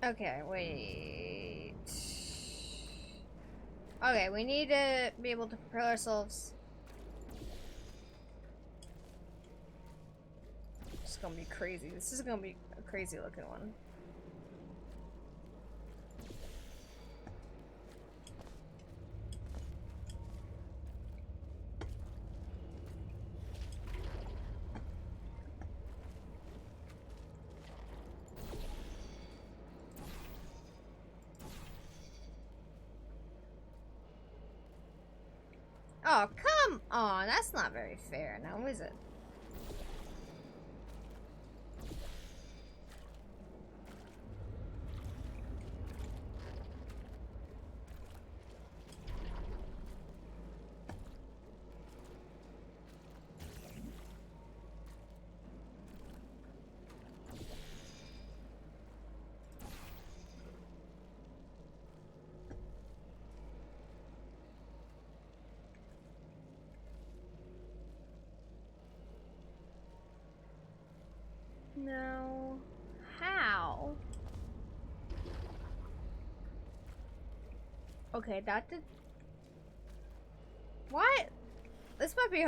Okay, wait. Okay, we need to be able to propel ourselves. This is gonna be crazy. This is gonna be a crazy looking one. Oh, come on. That's not very fair now, is it? No. How? Okay, that did. What? This might be.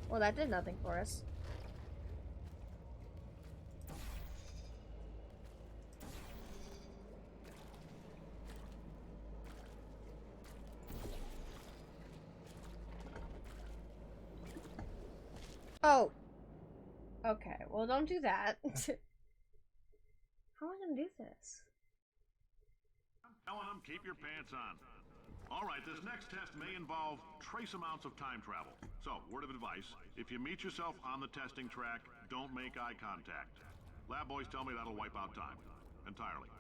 Well, that did nothing for us. Oh. Okay, well, don't do that. How am I gonna do this? Telling them, keep your pants on. Alright, this next test may involve trace amounts of time travel. So, word of advice, if you meet yourself on the testing track, don't make eye contact. Lab boys tell me that'll wipe out time. Entirely.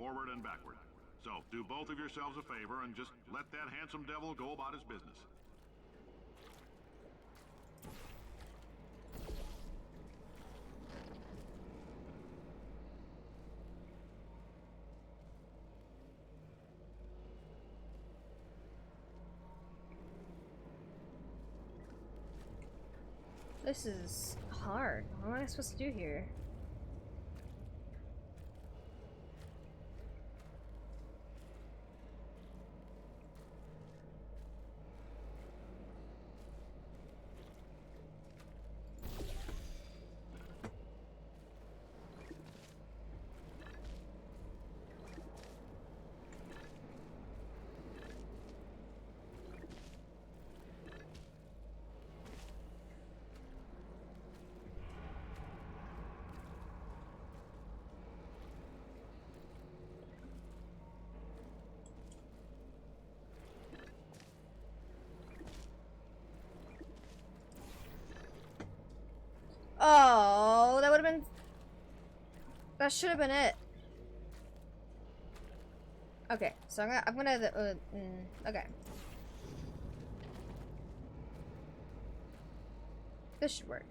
Forward and backward. So, do both of yourselves a favor and just let that handsome devil go about his business. This is hard. What am I supposed to do here? Oh, that would have been... That should have been it. Okay, so I'm gonna okay. This should work.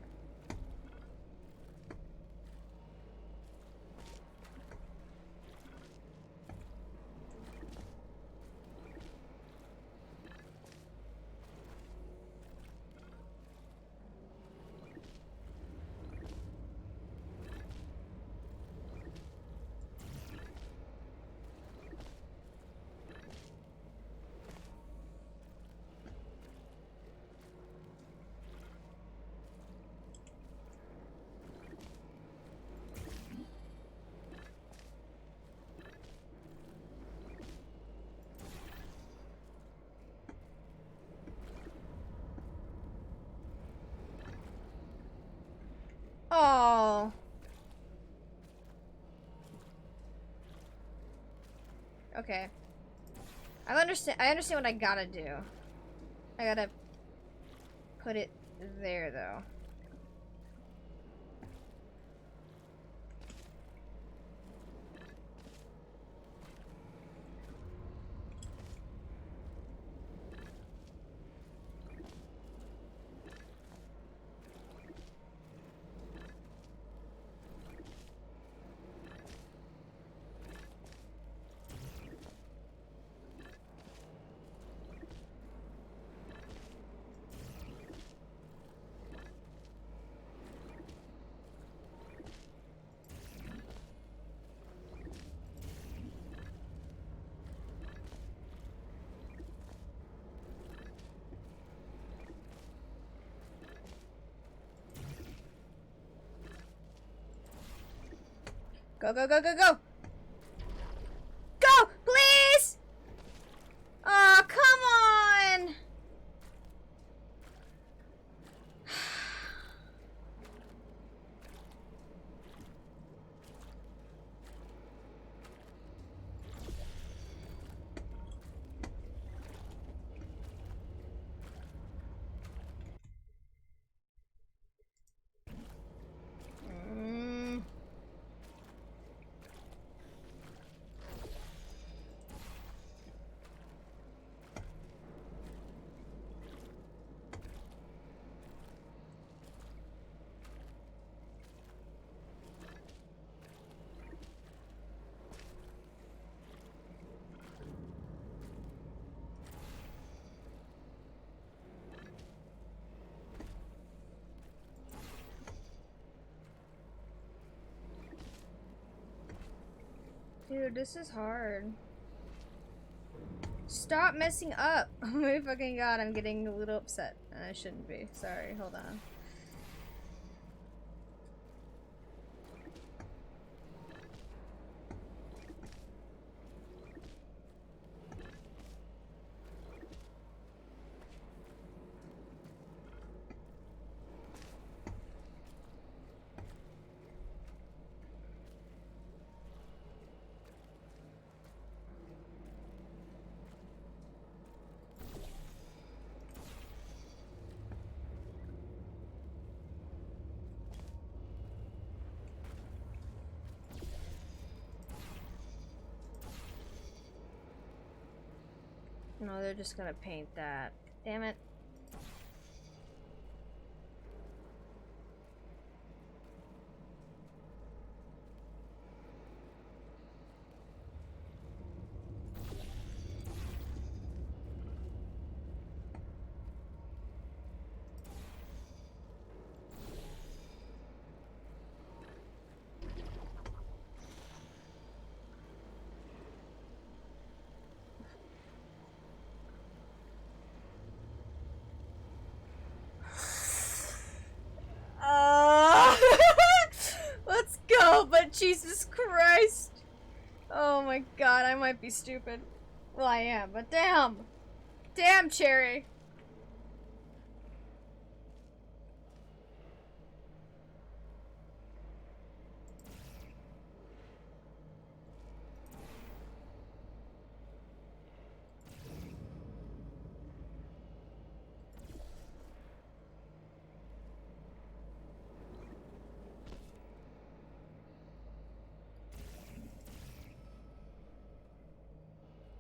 Oh. Okay. I understand what I gotta do. I gotta put it there though. Go, go, go, go, go! Go! Please! Aw, oh, come on! Dude, this is hard. Stop messing up! Oh my fucking god, I'm getting a little upset. I shouldn't be. Sorry, hold on. No, they're just gonna paint that. Damn it. Let's go, but Jesus Christ. Oh my god, I might be stupid. Well, I am, but damn. Damn, Cherry.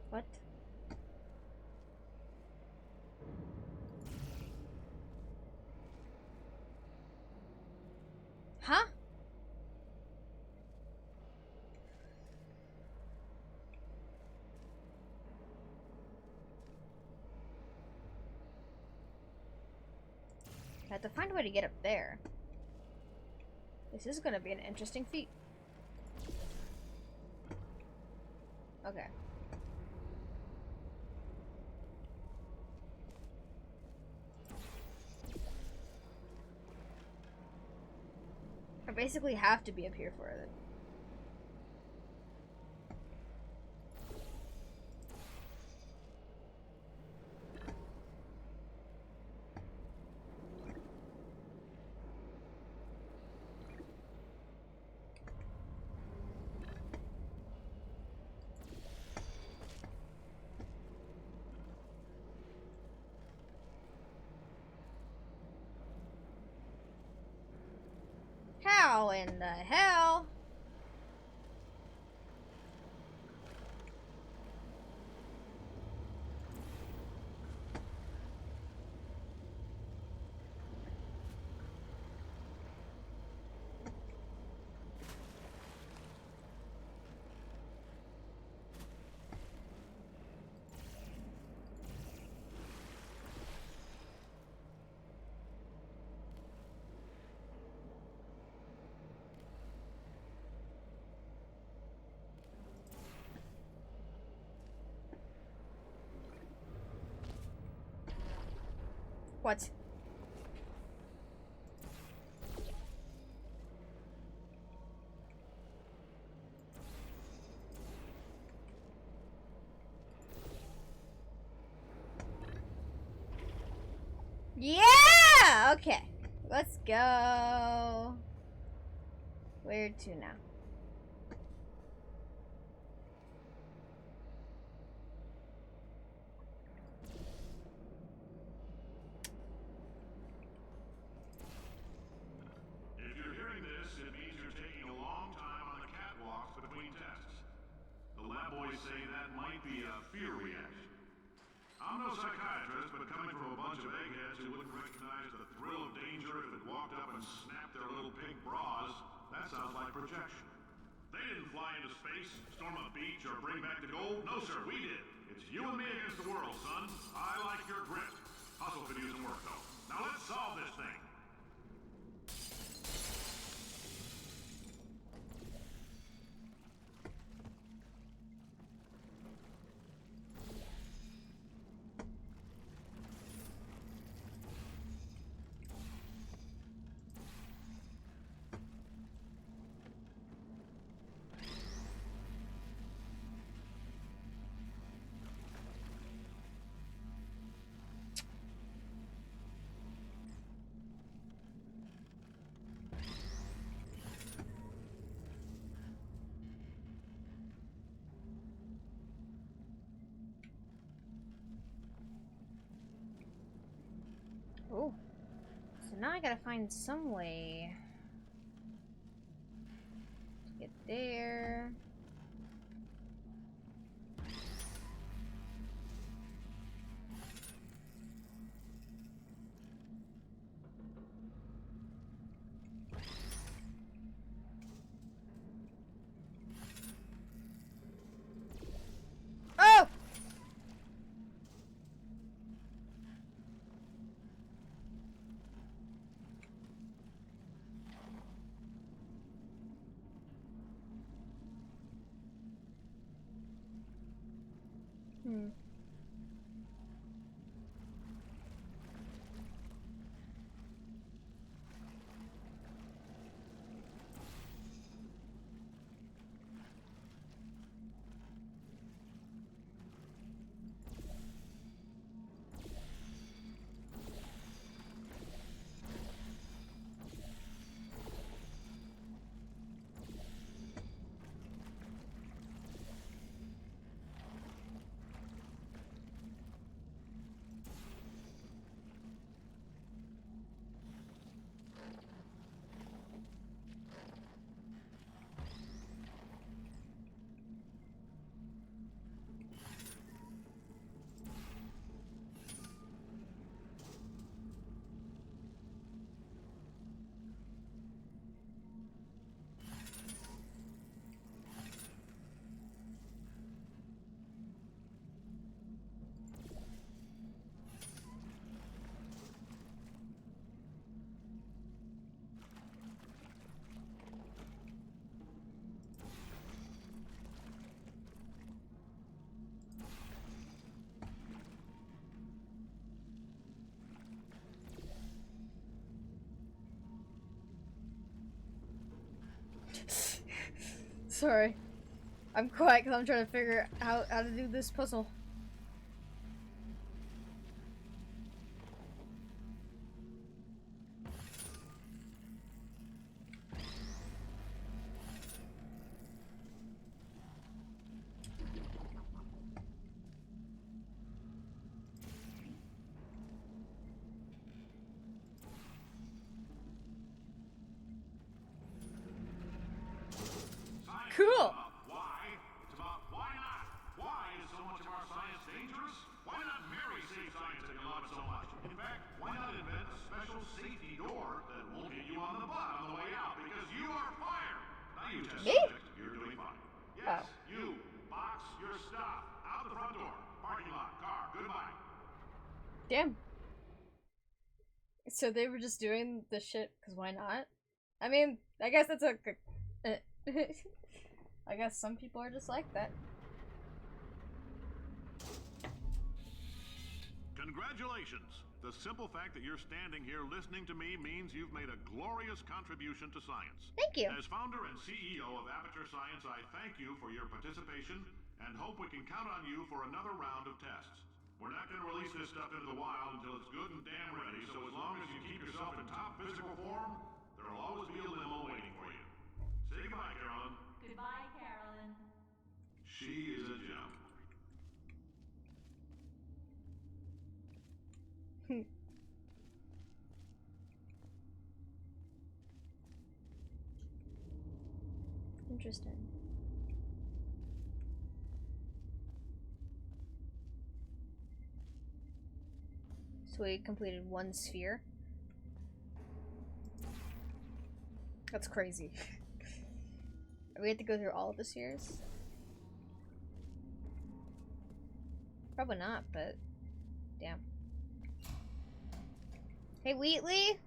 What? Huh? I have to find a way to get up there. This is gonna be an interesting feat. Okay. I basically have to be up here for it. How in the hell? What? Yeah! Okay. Let's go. Where to now? If you're hearing this, it means you're taking a long time on the catwalks between tests. The lab boys say that might be a fear reaction. I'm no psychiatrist, but coming from a bunch of eggheads who wouldn't recognize the thrill of danger if it walked up and snapped their little pink bras, that sounds like projection. They didn't fly into space, storm a beach, or bring back the gold. No, sir, we did. It's you and me against the world, son. I like your grit. Hustle could use some work, though. Now let's solve this thing. Oh. So now I gotta find some way to get there. Sorry. I'm quiet because I'm trying to figure out how to do this puzzle. Science Cool. is about why. It's about why not. Why is so much of our science dangerous? Why not Mary save science if you love it so much? In fact, why not invent a special safety door that won't hit you on the butt on the way out because you are fired? Now you test Me? subject, you're doing fine. Yes, Oh. you. Box your stuff. Out the front door. Parking lot. Car. Goodbye. Damn. So they were just doing this shit because why not? I mean, I guess that's a. I guess some people are just like that. Congratulations! The simple fact that you're standing here listening to me means you've made a glorious contribution to science. Thank you. As founder and CEO of Aperture Science, I thank you for your participation and hope we can count on you for another round of tests. We're not going to release this stuff into the wild until it's good and damn ready, so as long as you keep yourself in top physical form, there'll always be a limo waiting for you. Say goodbye, Carolyn. Goodbye, Carolyn. She is a gem. Interesting. So we completed one sphere. That's crazy. We have to go through all of the spheres? Probably not, but damn. Hey, Wheatley?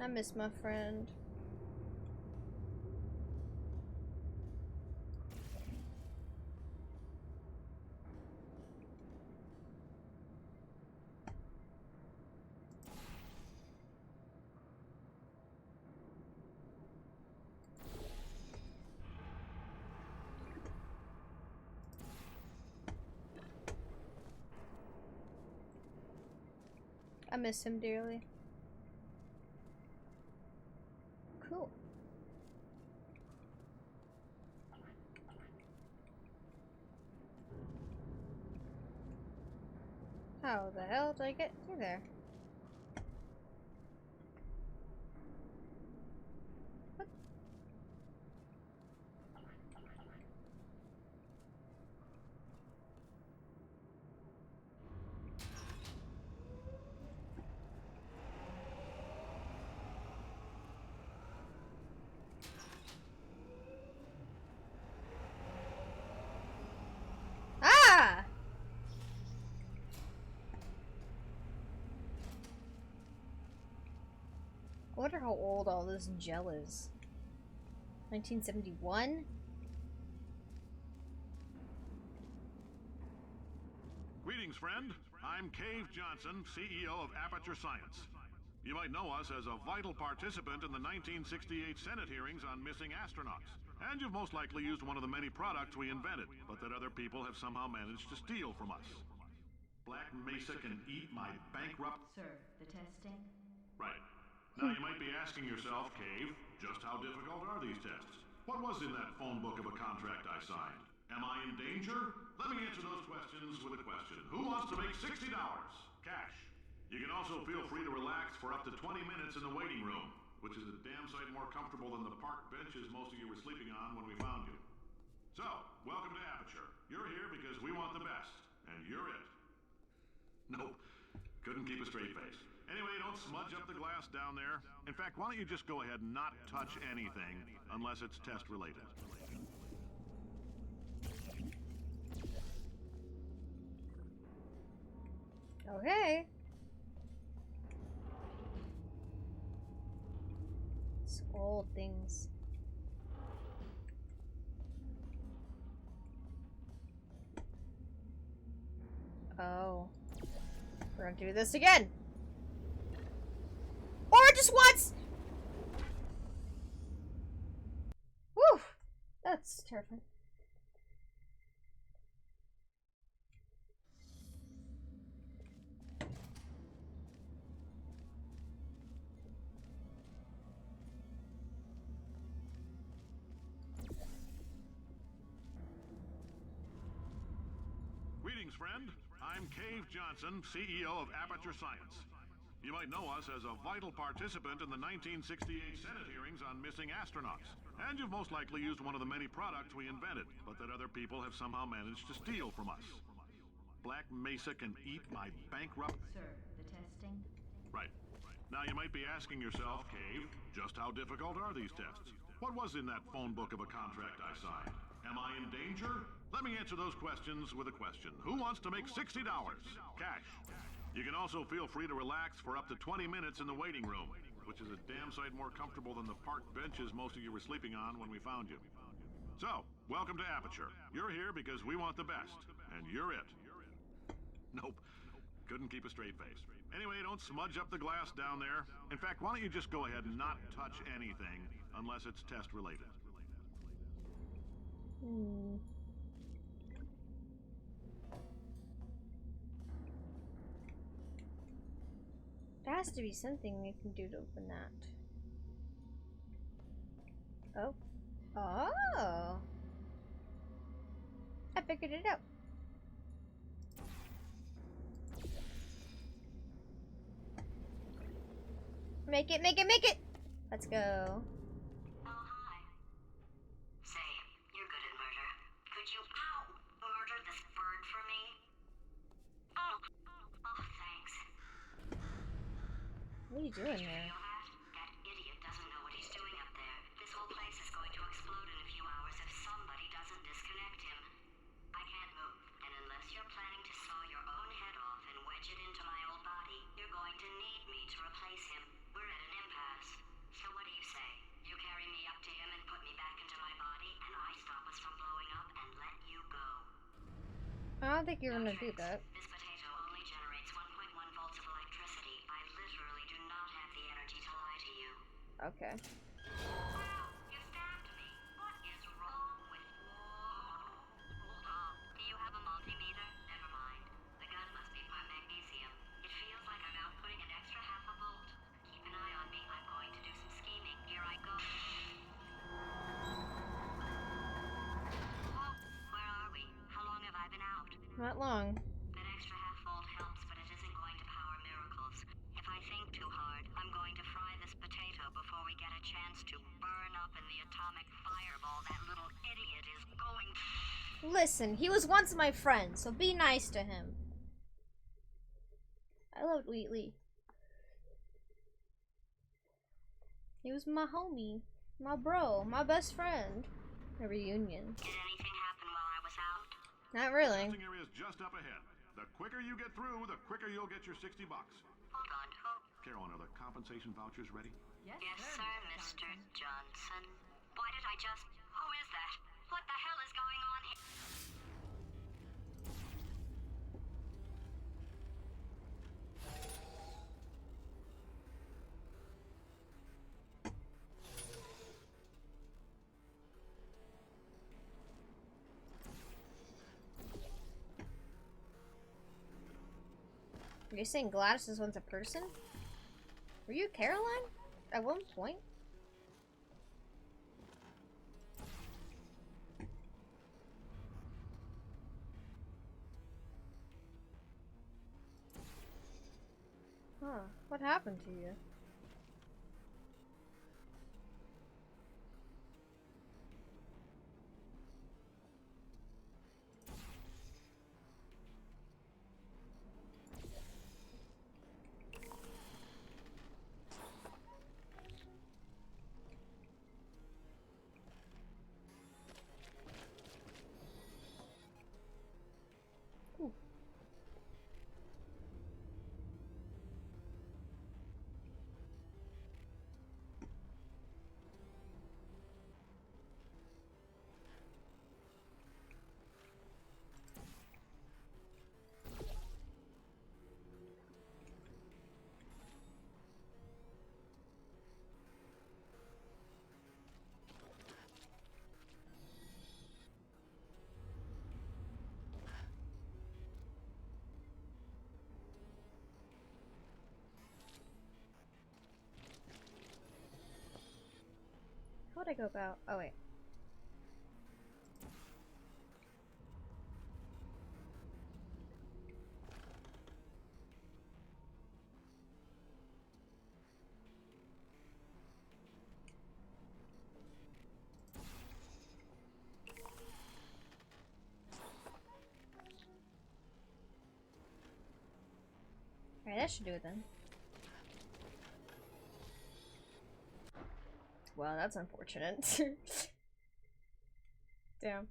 I miss my friend. I miss him dearly. Cool. How the hell did I get through there? What? Ah! wonder how old all this gel is. 1971? Greetings, friend. I'm Cave Johnson, CEO of Aperture Science. You might know us as a vital participant in the 1968 Senate hearings on missing astronauts. And you've most likely used one of the many products we invented, but that other people have somehow managed to steal from us. Black Mesa can eat my bankrupt... Sir, the testing? Right. Now you might be asking yourself, Cave, just how difficult are these tests? What was in that phone book of a contract I signed? Am I in danger? Let me answer those questions with a question. Who wants to make $60? Cash. You can also feel free to relax for up to 20 minutes in the waiting room, which is a damn sight more comfortable than the park benches most of you were sleeping on when we found you. So, welcome to Aperture. You're here because we want the best, and you're it. Nope, couldn't keep a straight face. Anyway, don't smudge up the glass down there. In fact, why don't you just go ahead and not touch anything unless it's test related. Okay. It's old things. Oh. We're gonna do this again. Or just once! Whew! That's terrifying. Greetings, friend. I'm Cave Johnson, CEO of Aperture Science. You might know us as a vital participant in the 1968 Senate hearings on missing astronauts. And you've most likely used one of the many products we invented, but that other people have somehow managed to steal from us. Black Mesa can eat my bankrupt... Sir, the testing? Right. Now you might be asking yourself, Cave, just how difficult are these tests? What was in that phone book of a contract I signed? Am I in danger? Let me answer those questions with a question. Who wants to make $60? Cash. You can also feel free to relax for up to 20 minutes in the waiting room, which is a damn sight more comfortable than the park benches most of you were sleeping on when we found you. So, welcome to Aperture. You're here because we want the best, and you're it. Nope, couldn't keep a straight face. Anyway, don't smudge up the glass down there. In fact, why don't you just go ahead and not touch anything unless it's test related. There has to be something we can do to open that. Oh. Oh! I figured it out. Make it, make it, make it! Let's go. Oh, hi. Say, you're good at murder. Could you, murder this bird for me? Oh, thanks. What are you doing Did you there? feel that? That idiot doesn't know what he's doing up there. This whole place is going to explode in a few hours if somebody doesn't disconnect him. I can't move, and unless you're planning to saw your own head off and wedge it into my old body, you're going to need me to replace him. We're at an impasse. So what do you say? You carry me up to him and put me back into my body, and I stop us from blowing up and let you go. I don't think you're No gonna do tricks. that. This potato only generates 1.1 volts of electricity. I literally do not have the energy to lie to you. Okay. Wow, you stabbed me. What is wrong with you? Hold on. Do you have a multimeter? Never mind. The gun must be part magnesium. It feels like I'm outputting an extra half a volt. Keep an eye on me. I'm going to do some scheming. Here I go. Whoa, where are we? How long have I been out? Not long. That extra half volt helps, but it isn't going to power miracles. If I think too hard, I'm going to fry this potato before we get a chance to burn up in the atomic fireball that little idiot is going to... Listen, he was once my friend, so be nice to him. I loved Wheatley. He was my homie, my bro, my best friend. A reunion. Did anything happen while I was out? Not really. Testing area is just up ahead. The quicker you get through, the quicker you'll get your $60. Hold on, who? Carolyn, are the compensation vouchers ready? Yes, sir, Mr. Johnson. Why did I just... Who is that? What the hell is going on here? Are you saying Gladys is once a person? Were you Caroline? At one point? Huh. What happened to you? How would I go about? Oh, wait. Alright, that should do it then. Well, that's unfortunate. Damn.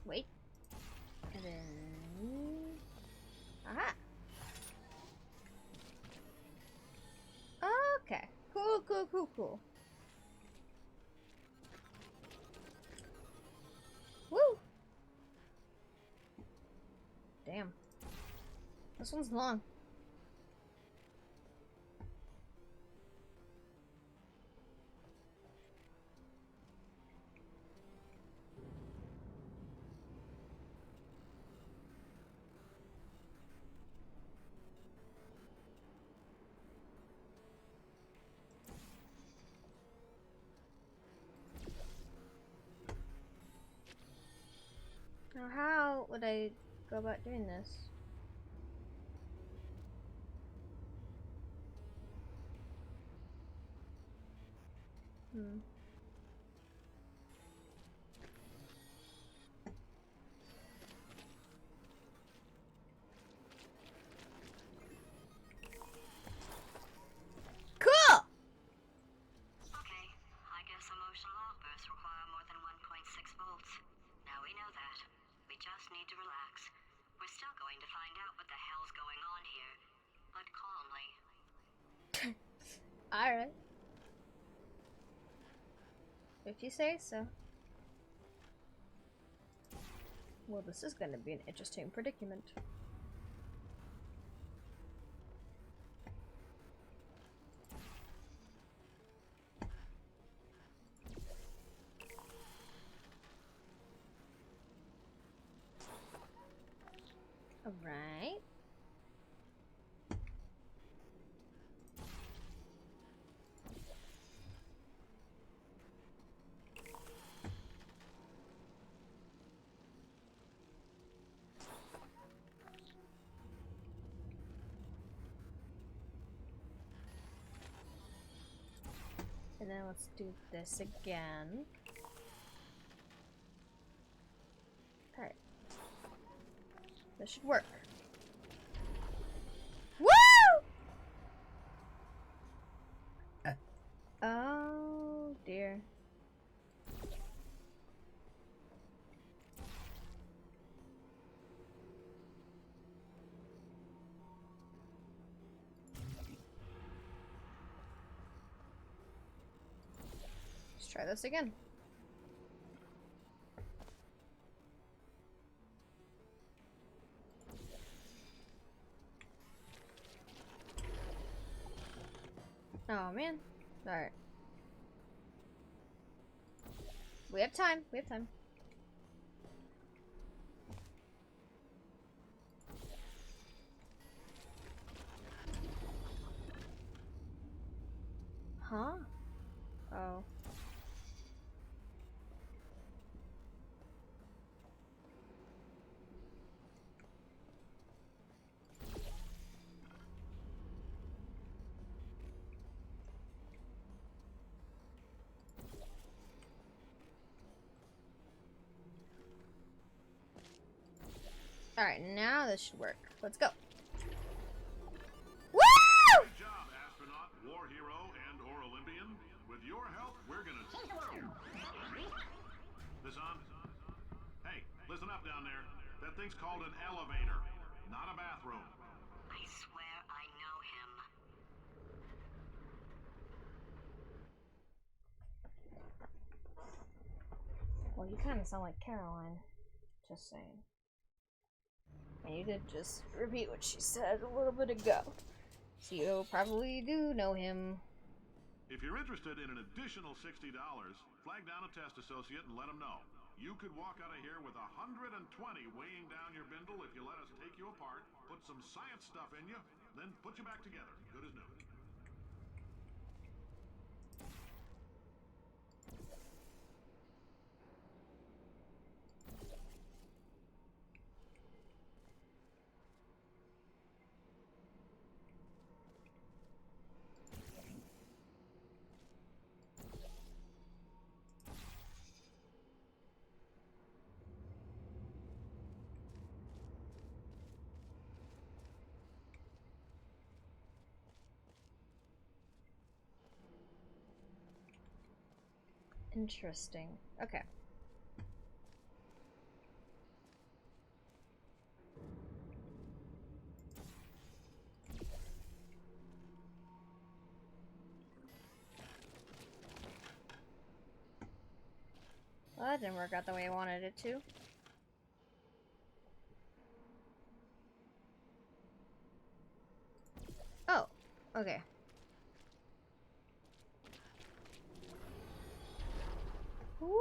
Wait. And then... Aha! Okay. Cool, cool, cool, cool. Woo! Damn. This one's long. Now how would I go about doing this? Cool! Okay, I guess emotional outbursts require more than 1.6 volts. Now we know that. We just need to relax. We're still going to find out what the hell's going on here, but calmly. Alright. If you say so. Well, this is going to be an interesting predicament. then let's do this again. Alright. This should work. Woo! Oh dear. Let's try this again. Oh man. Alright. We have time. We have time. Huh? Oh. Alright, now this should work. Let's go. Woo! Good job, astronaut, war hero, and/or Olympian. With your help, we're gonna take the world. This on? Hey, listen up down there. That thing's called an elevator, not a bathroom. I swear I know him. Well, you kind of sound like Caroline. Just saying. And you did just repeat what she said a little bit ago. So you probably do know him. If you're interested in an additional $60, flag down a test associate and let them know. You could walk out of here with 120 weighing down your bindle if you let us take you apart, put some science stuff in you, then put you back together, good as new. Interesting. Okay. Well, that didn't work out the way I wanted it to. Oh, okay. Woo!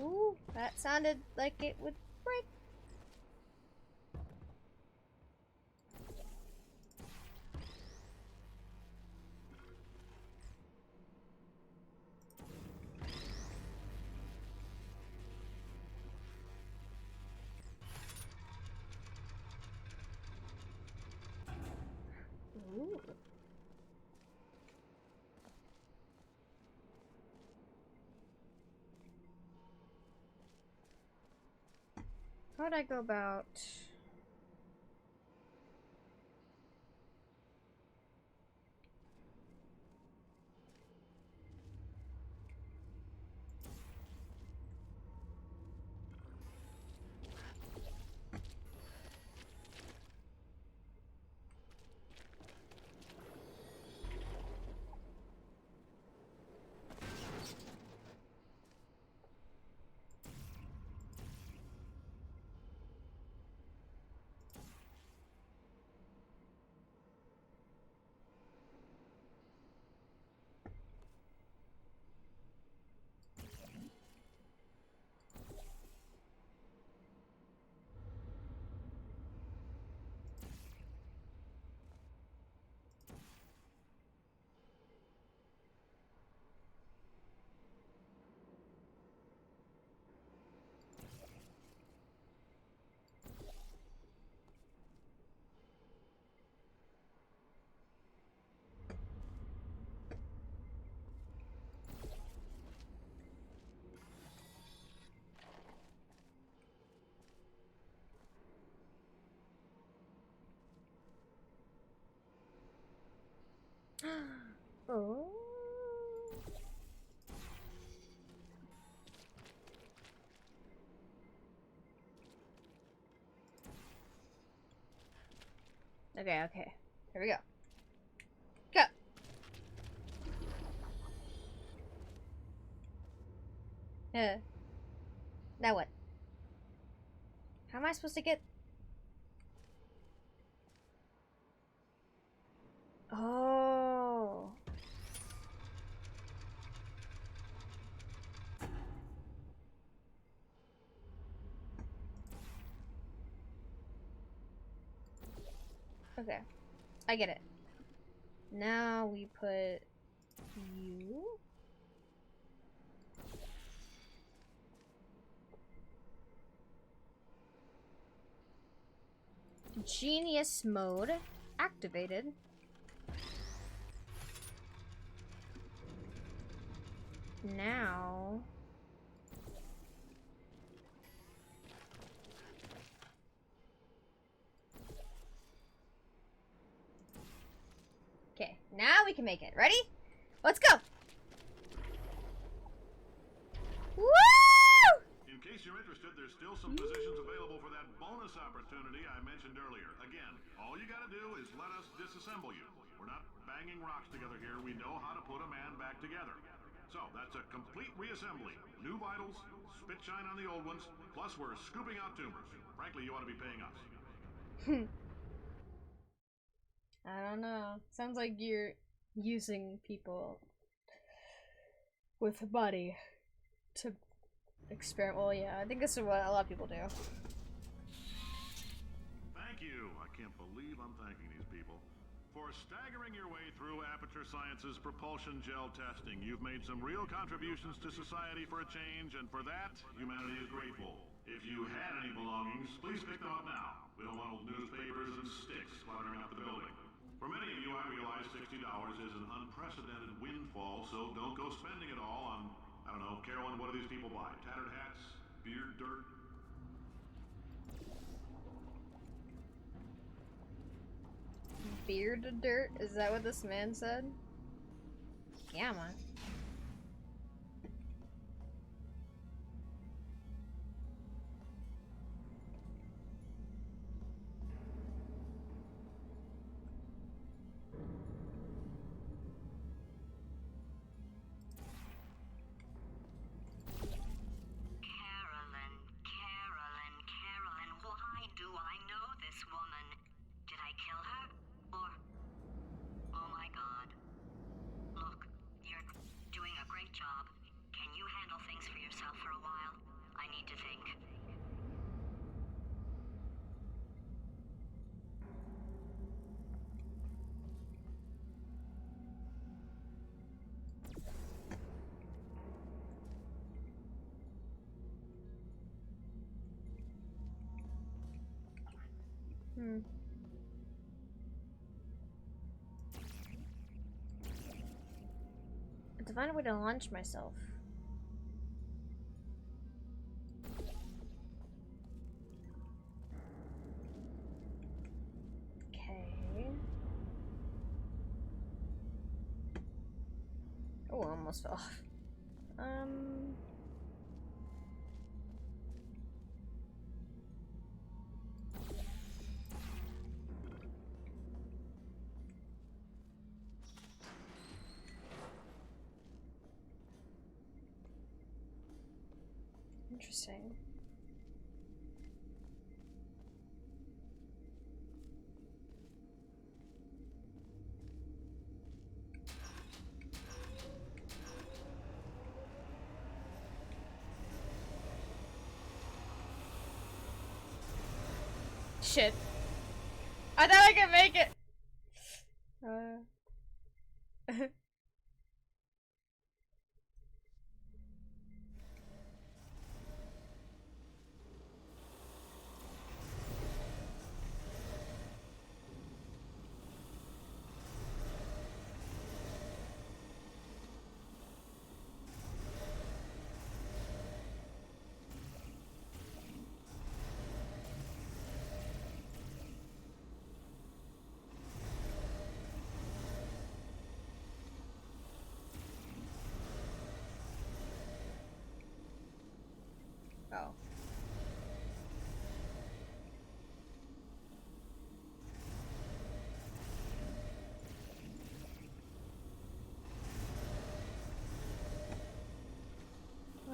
Ooh, that sounded like it would break. Ooh. How would I go about... Okay, okay. Here we go. Go! Now what? How am I supposed to get... Oh. Okay. I get it. Now we put you. Genius mode activated. Now okay, now we can make it. Ready? Let's go! Woo! In case you're interested, there's still some positions available for that bonus opportunity I mentioned earlier. Again, all you gotta do is let us disassemble you. We're not banging rocks together here. We know how to put a man back together. So, that's a complete reassembly. New vitals, spit shine on the old ones, plus we're scooping out tumors. Frankly, you ought to be paying us. I don't know. Sounds like you're using people with a body to experiment. Well, yeah, I think this is what a lot of people do. Thank you. I can't believe I'm thanking these people. For staggering your way through Aperture Science's Repulsion Gel testing, you've made some real contributions to society for a change, and for that, humanity is grateful. If you had any belongings, please pick them up now. We don't want old newspapers and sticks cluttering up the building. For many of you, I realize $60 is an unprecedented windfall, so don't go spending it all on, I don't know, Carolyn, what do these people buy? Tattered hats? Beard dirt? Beard dirt? Is that what this man said? Yeah, man. Carolyn, why do I know this woman? Did I kill her? Or... Oh my god. Look, you're doing a great job. Can you handle things for yourself for a while? I need to think. To find a way to launch myself. Okay. Oh, I almost fell off. Interesting. Shit. I thought I could make it.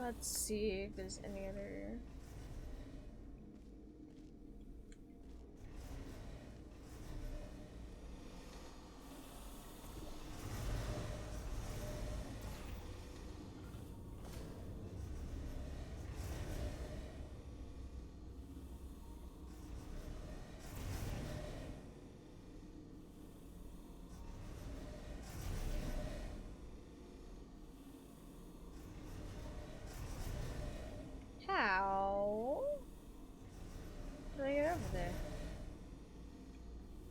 Let's see if there's any other. How do I get over there?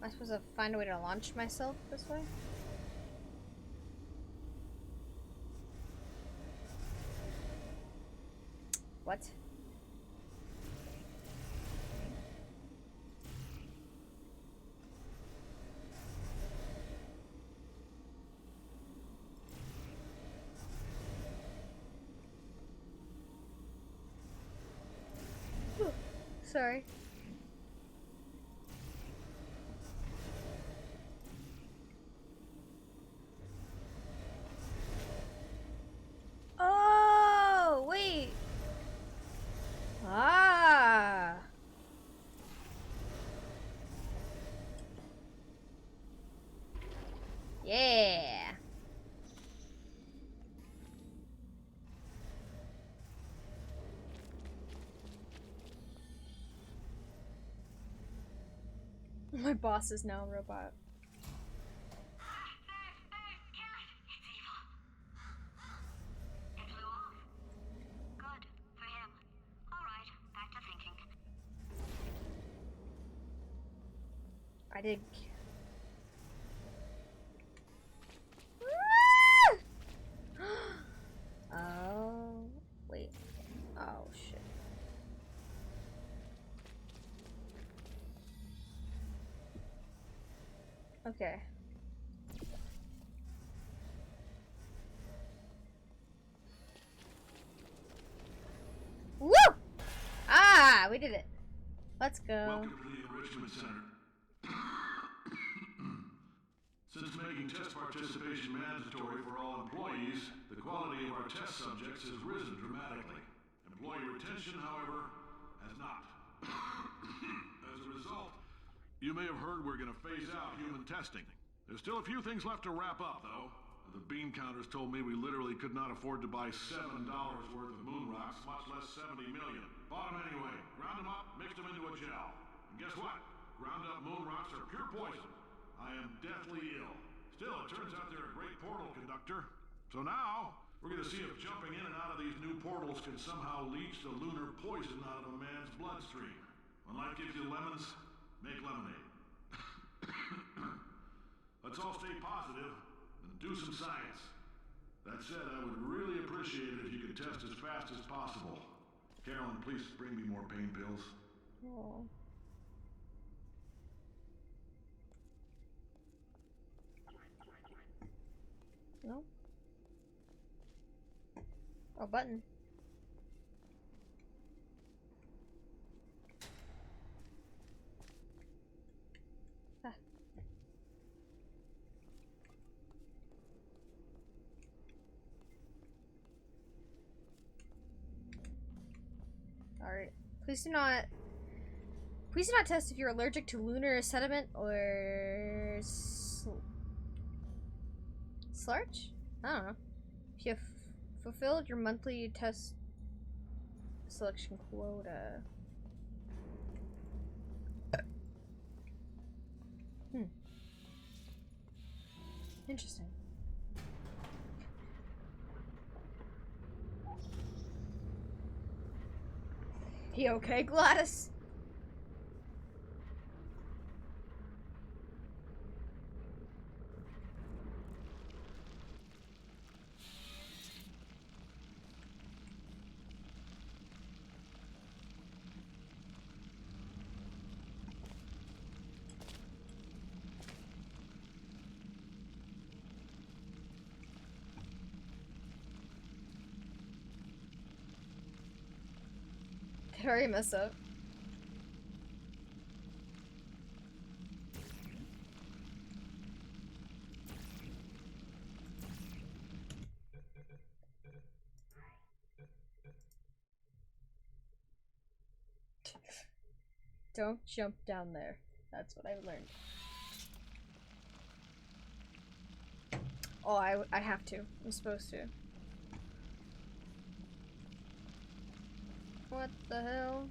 Am I supposed to find a way to launch myself this way? What? Sorry. Oh, wait. Ah. Yeah. My boss is now a robot. It flew off. Good for him. All right, back to thinking. I did. Oh, wait. Oh, shit. Okay. Woo! Ah, we did it. Let's go. Welcome to the Enrichment Center. Since making test participation mandatory for all employees, the quality of our test subjects has risen dramatically. Employee retention, however, has not. As a result, you may have heard we're going to phase out human testing. There's still a few things left to wrap up, though. The bean counters told me we literally could not afford to buy $7 worth of moon rocks, much less 70 million. Bought them anyway. Ground them up, mixed them into a gel. And guess what? Ground up moon rocks are pure poison. I am deathly ill. Still, it turns out they're a great portal conductor. So now, we're going to see if jumping in and out of these new portals can somehow leach the lunar poison out of a man's bloodstream. When life gives you lemons, make lemonade. Let's all stay positive and do some science. That said, I would really appreciate it if you could test as fast as possible. Carolyn, please bring me more pain pills. Oh. No. Oh, button. Ah. Alright. Please do not test if you're allergic to lunar sediment or sludge? I don't know. If you have fulfilled your monthly test selection quota. Interesting. You okay, Gladys? Did I already mess up? Don't jump down there. That's what I've learned. Oh, I have to. I'm supposed to. What the hell?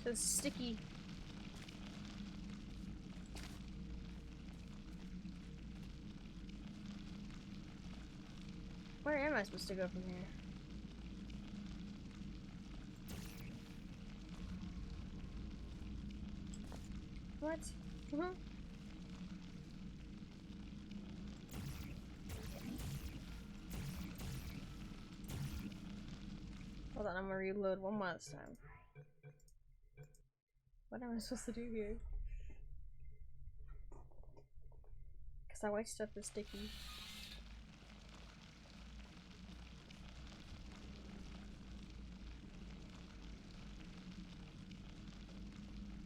So sticky. Where am I supposed to go from here? What? Hold on, I'm gonna reload one last time. What am I supposed to do here? Cause that white stuff is sticky.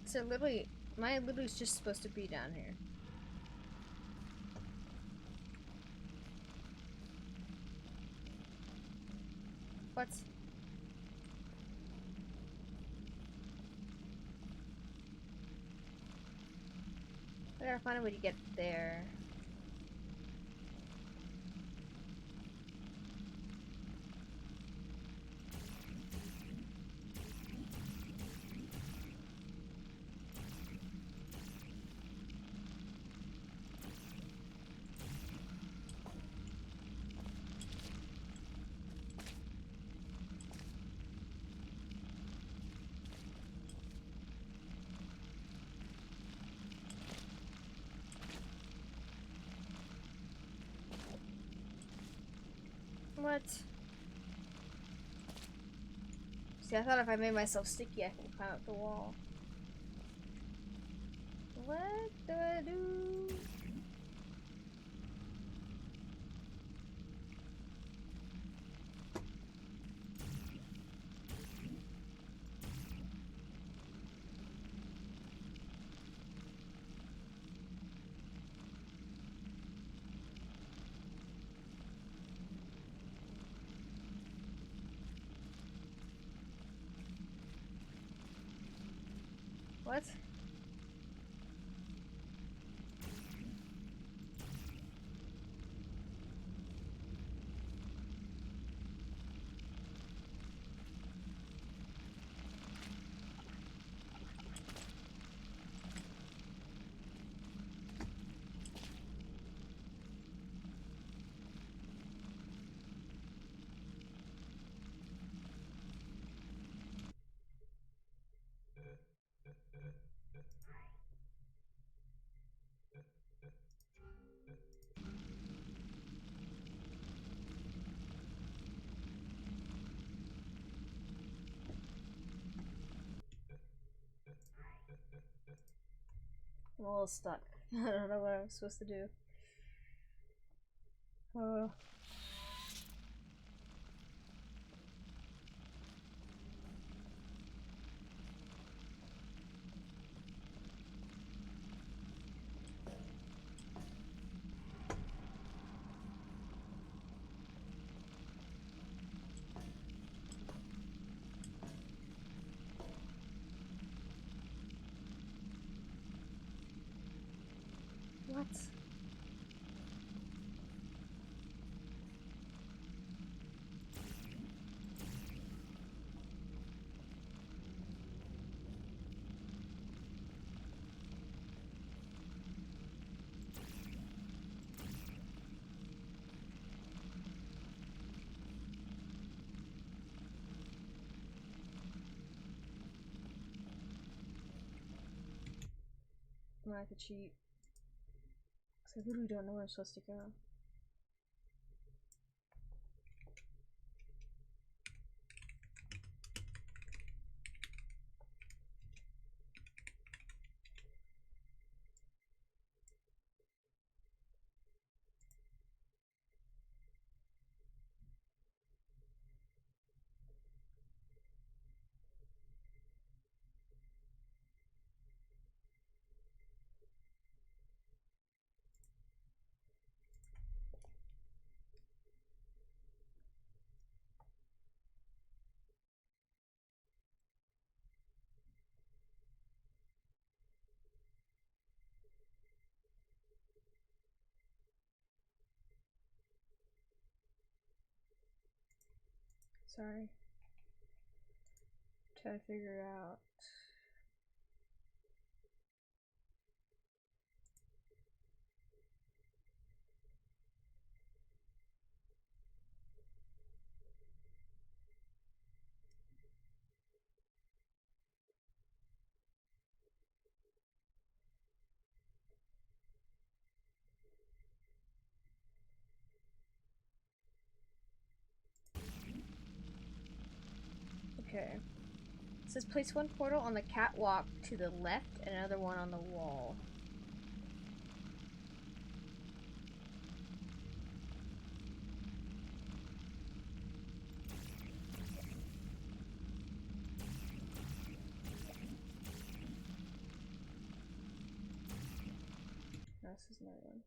So literally, my literally just supposed to be down here. What? I gotta find a way to get there. What? See, I thought if I made myself sticky, I can climb up the wall. What do I do? What? I'm a little stuck. I don't know what I'm supposed to do. What? I'm gonna have to cheat. Cause I really don't know where I'm supposed to go. Sorry. Try to figure it out. Okay. It says place one portal on the catwalk to the left and another one on the wall. No, this is another one.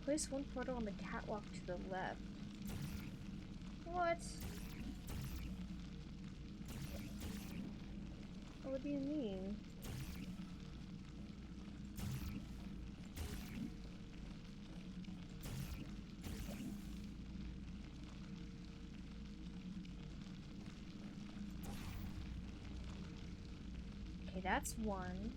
Place one portal on the catwalk to the left. What? What do you mean? Okay, that's one.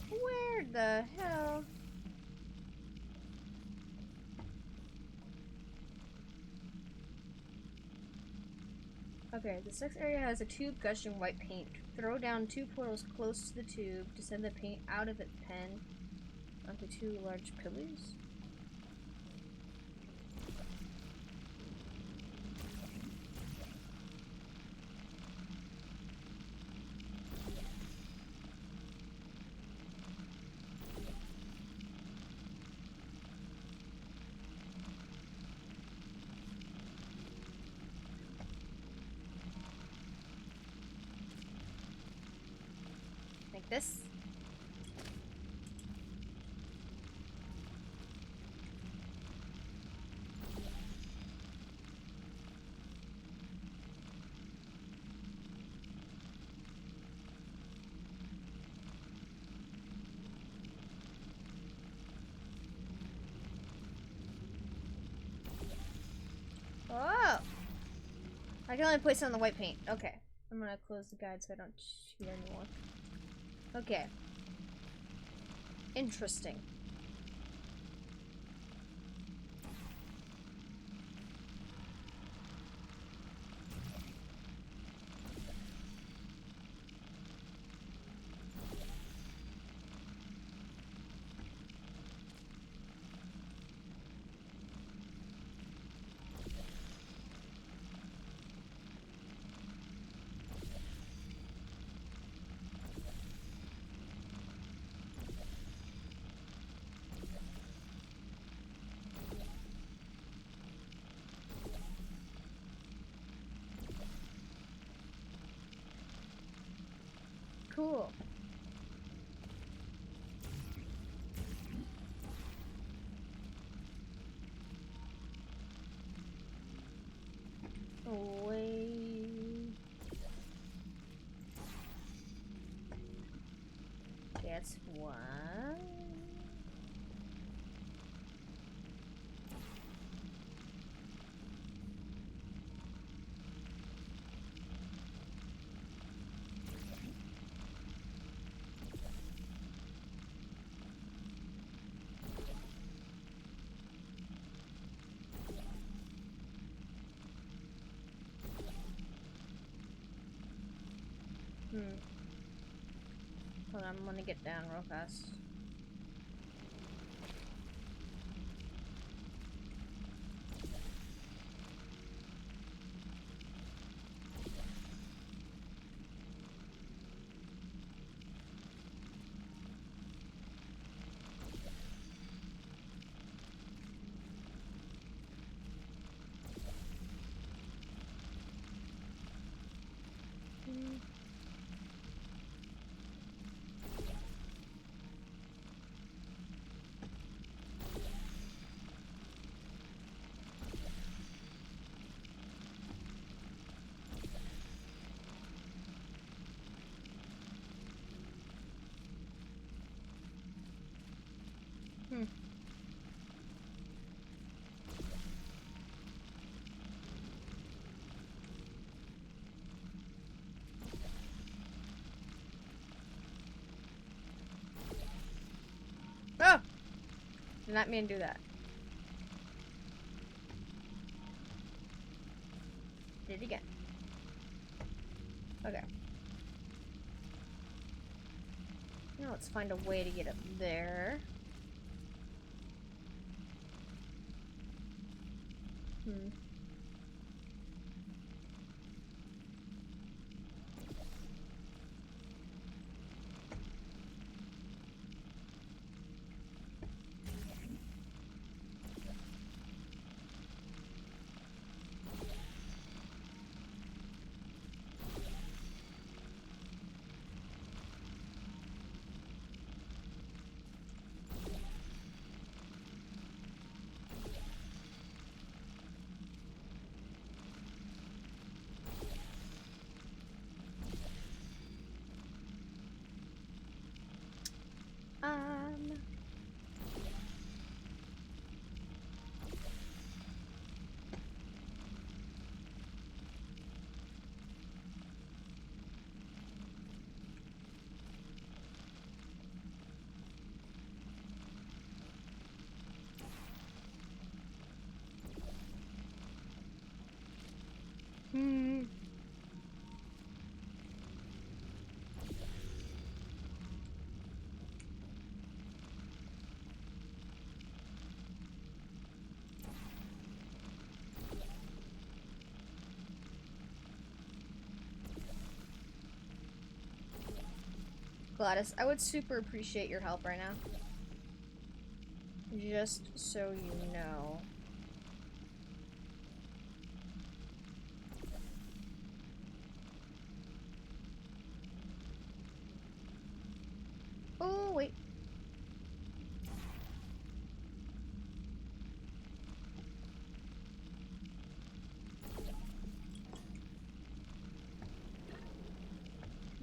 Where the hell? Okay, the sex area has a tube gushing white paint. Throw down two portals close to the tube to send the paint out of its pen onto two large pillars. Like this. Oh! I can only place it on the white paint. Okay. I'm gonna close the guide so I don't shoot anyone. Okay. Interesting. Cool. Away. That's one. Hold on, I'm gonna get down real fast. Hmm. Oh! Did not mean to do that. Did it again. Okay. Now let's find a way to get up there. Hmm. Um. Hmm. Gladys, I would super appreciate your help right now. Just so you know. Oh, wait.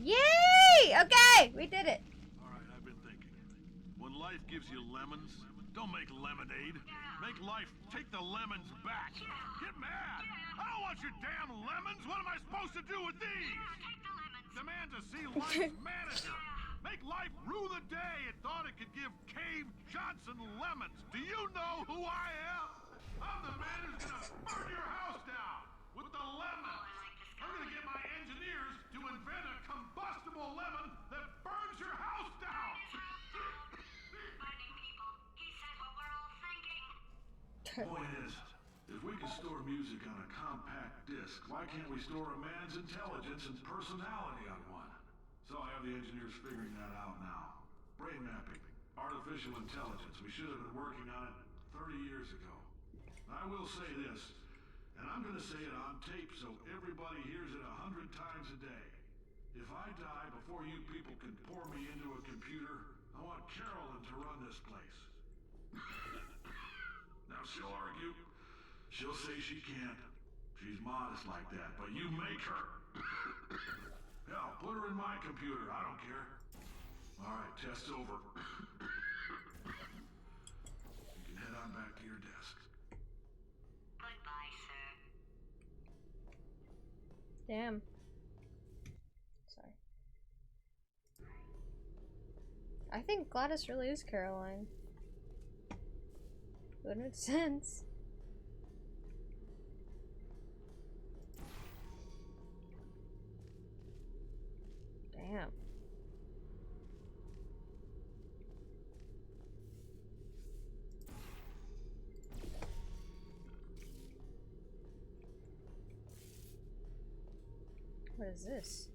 Yay! Okay, we did it. Alright, I've been thinking. When life gives you lemons, don't make lemonade. Make life take the lemons back. Get mad! I don't want your damn lemons! What am I supposed to do with these? Demand to see life's manager. Make life rue the day it thought it could give Cave Johnson lemons. Do you know who I am? I'm the man who's gonna burn your house down with the lemons. I'm gonna get my engineers to invent a combustible lemon that burns your house down. Burning people. He said what we're all thinking. Point is, if we can store music on a compact disc, why can't we store a man's intelligence and personality on one? So I have the engineers figuring that out now. Brain mapping, artificial intelligence. We should have been working on it 30 years ago. I will say this, and I'm gonna say it on tape so everybody hears it 100 times a day. If I die before you people can pour me into a computer, I want Carolyn to run this place. Now she'll argue. She'll say she can't. She's modest like that, but you make her. Hell, put her in my computer. I don't care. All right, test's over. You can head on back to your desk. Goodbye, sir. Damn. Sorry. I think Gladys really is Caroline. Would make sense. Damn. What is this?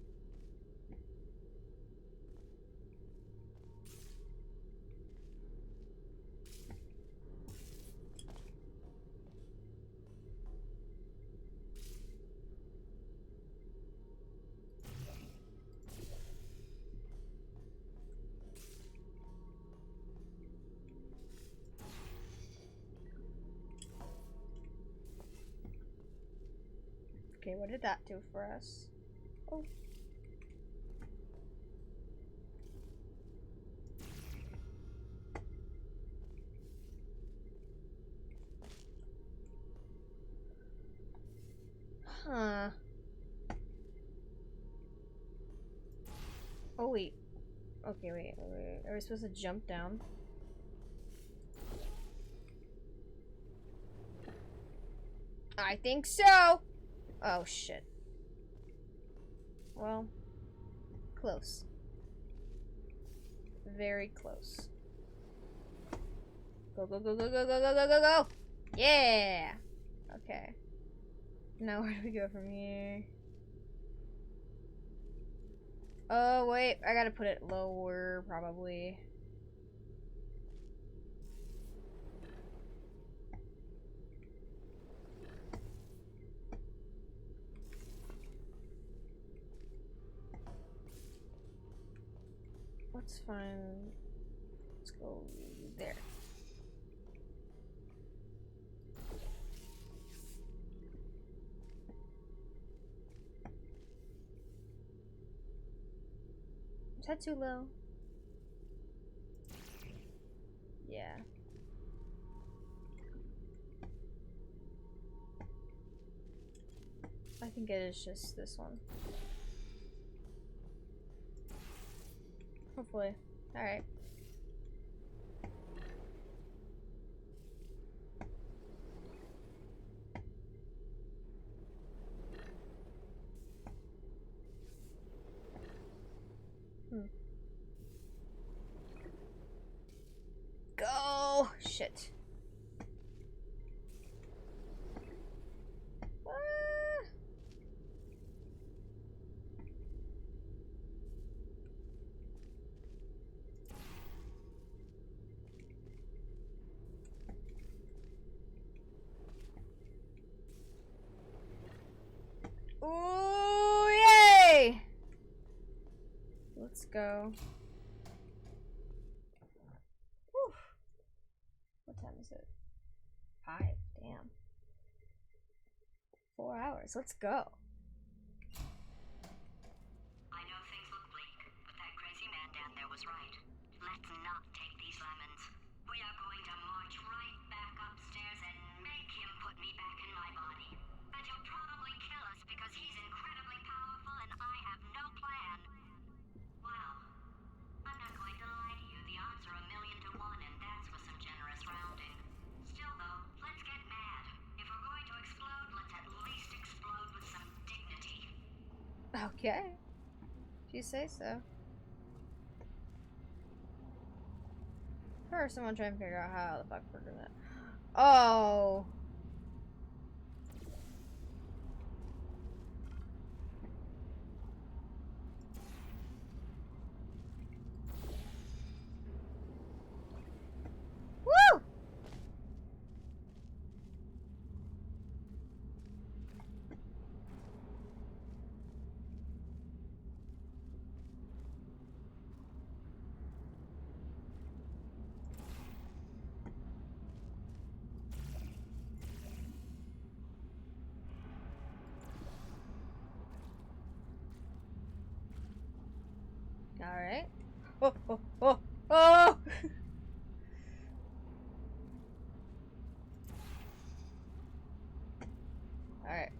Okay, what did that do for us? Oh. wait. Okay, wait. Are we supposed to jump down? I think so! Oh, shit. Well, close. Very close. Go, go, go, go, go, go, go, go, go, go! Yeah! Okay. Now where do we go from here? Oh, wait. I gotta put it lower, probably. Let's find... Let's go there. Is that too low? Yeah. I think it is just this one. Hopefully. Alright. Go! Shit. Ah. Ooh, yay! Let's go. Whew. What time is it? 5. Damn. 4 hours. Let's go. I know things look bleak, but that crazy man down there was right. Let's not take these lemons. We are going to march right back upstairs and make him put me back in my body. And he'll probably kill us because he's incredibly powerful and I have no plan. Well, I'm not going to lie to you. The odds are 1,000,000 to 1, and that's with some generous rounding. Still, though, let's get mad. If we're going to explode, let's at least explode with some dignity. Okay. If you say so. Or someone trying to figure out how the fuck we're gonna. Oh. Woo! Alright. Oh, oh, oh, oh! Alright.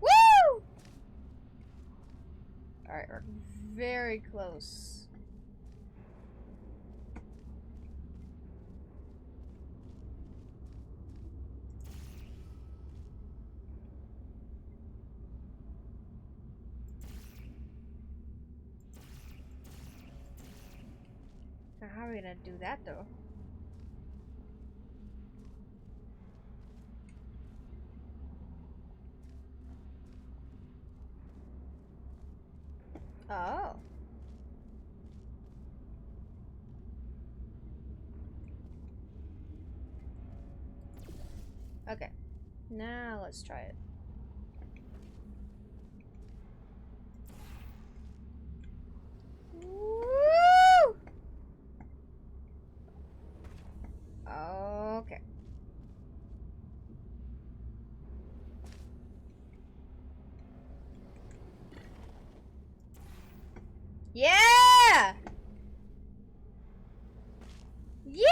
Woo! Alright, we're very close. Now, how are we gonna do that though? Oh. Okay. Now let's try it. Woo! Okay. Yeah! Yee!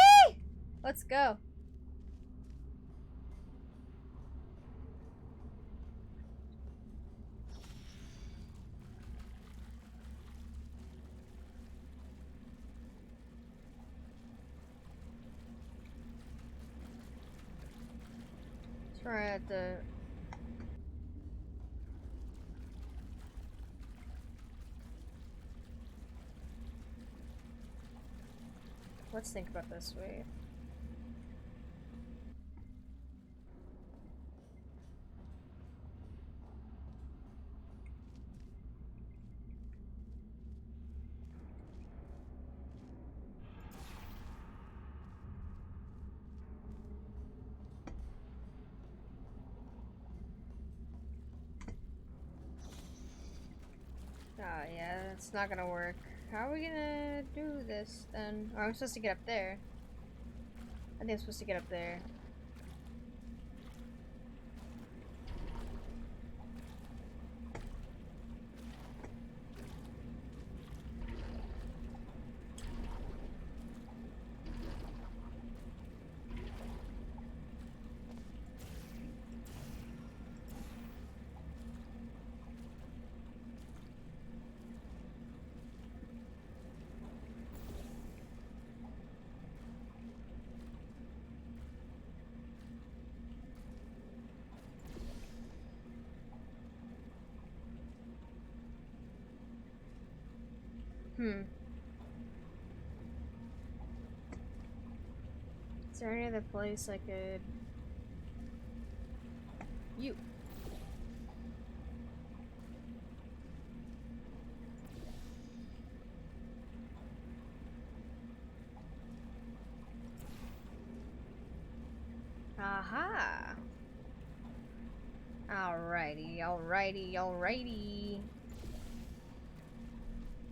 Let's go. Right at the... Let's think about this. Wait. Oh yeah, that's not gonna work. How are we gonna do this then? Oh, I'm supposed to get up there. I think I'm supposed to get up there. Is there any other place I could... You. Aha. Alrighty, alrighty, alrighty.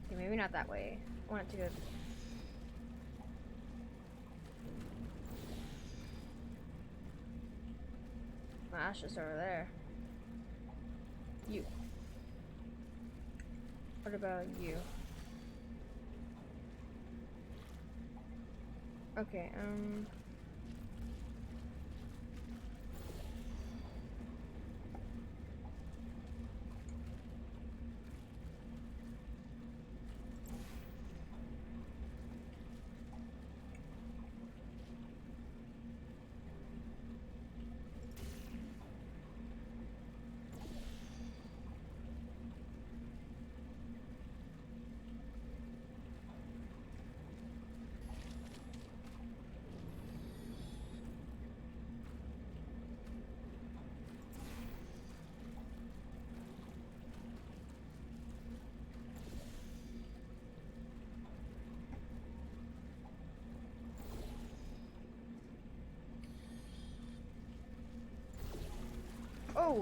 Okay, maybe not that way. I want it to go... Ah, it's just over there. You. What about you? Okay, oh,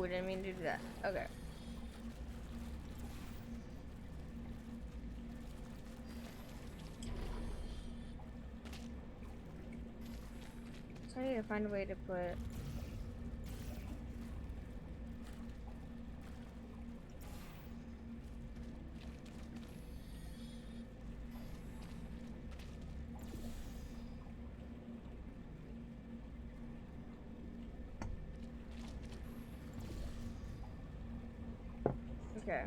didn't mean to do that. Okay. So I need to find a way to put... Okay.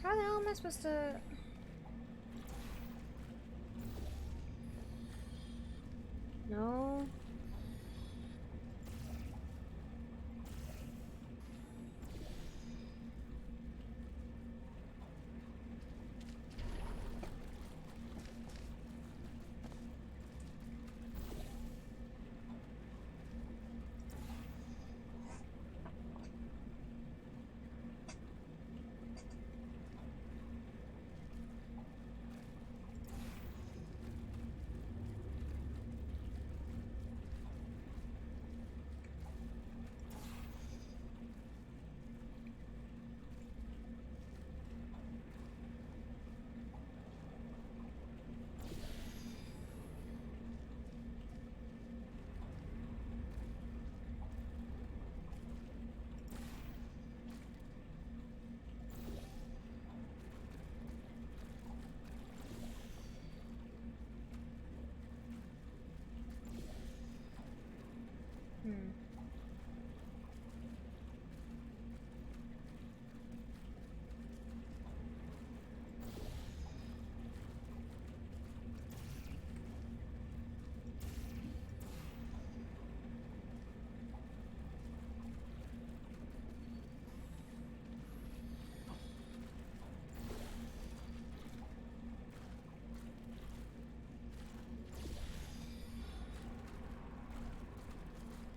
How the hell am I supposed to... No.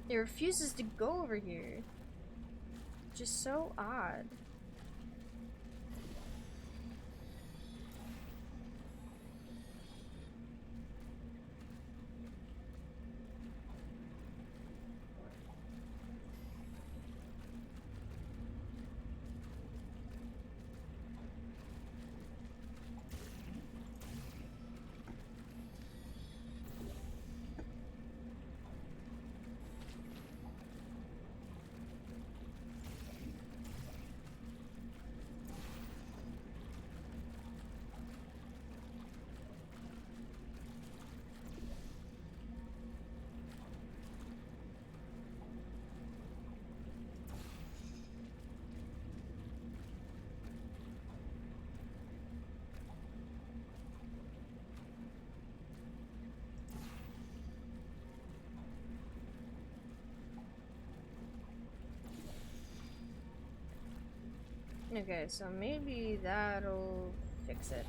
It refuses to go over here. Just so odd. Okay, so maybe that'll fix it.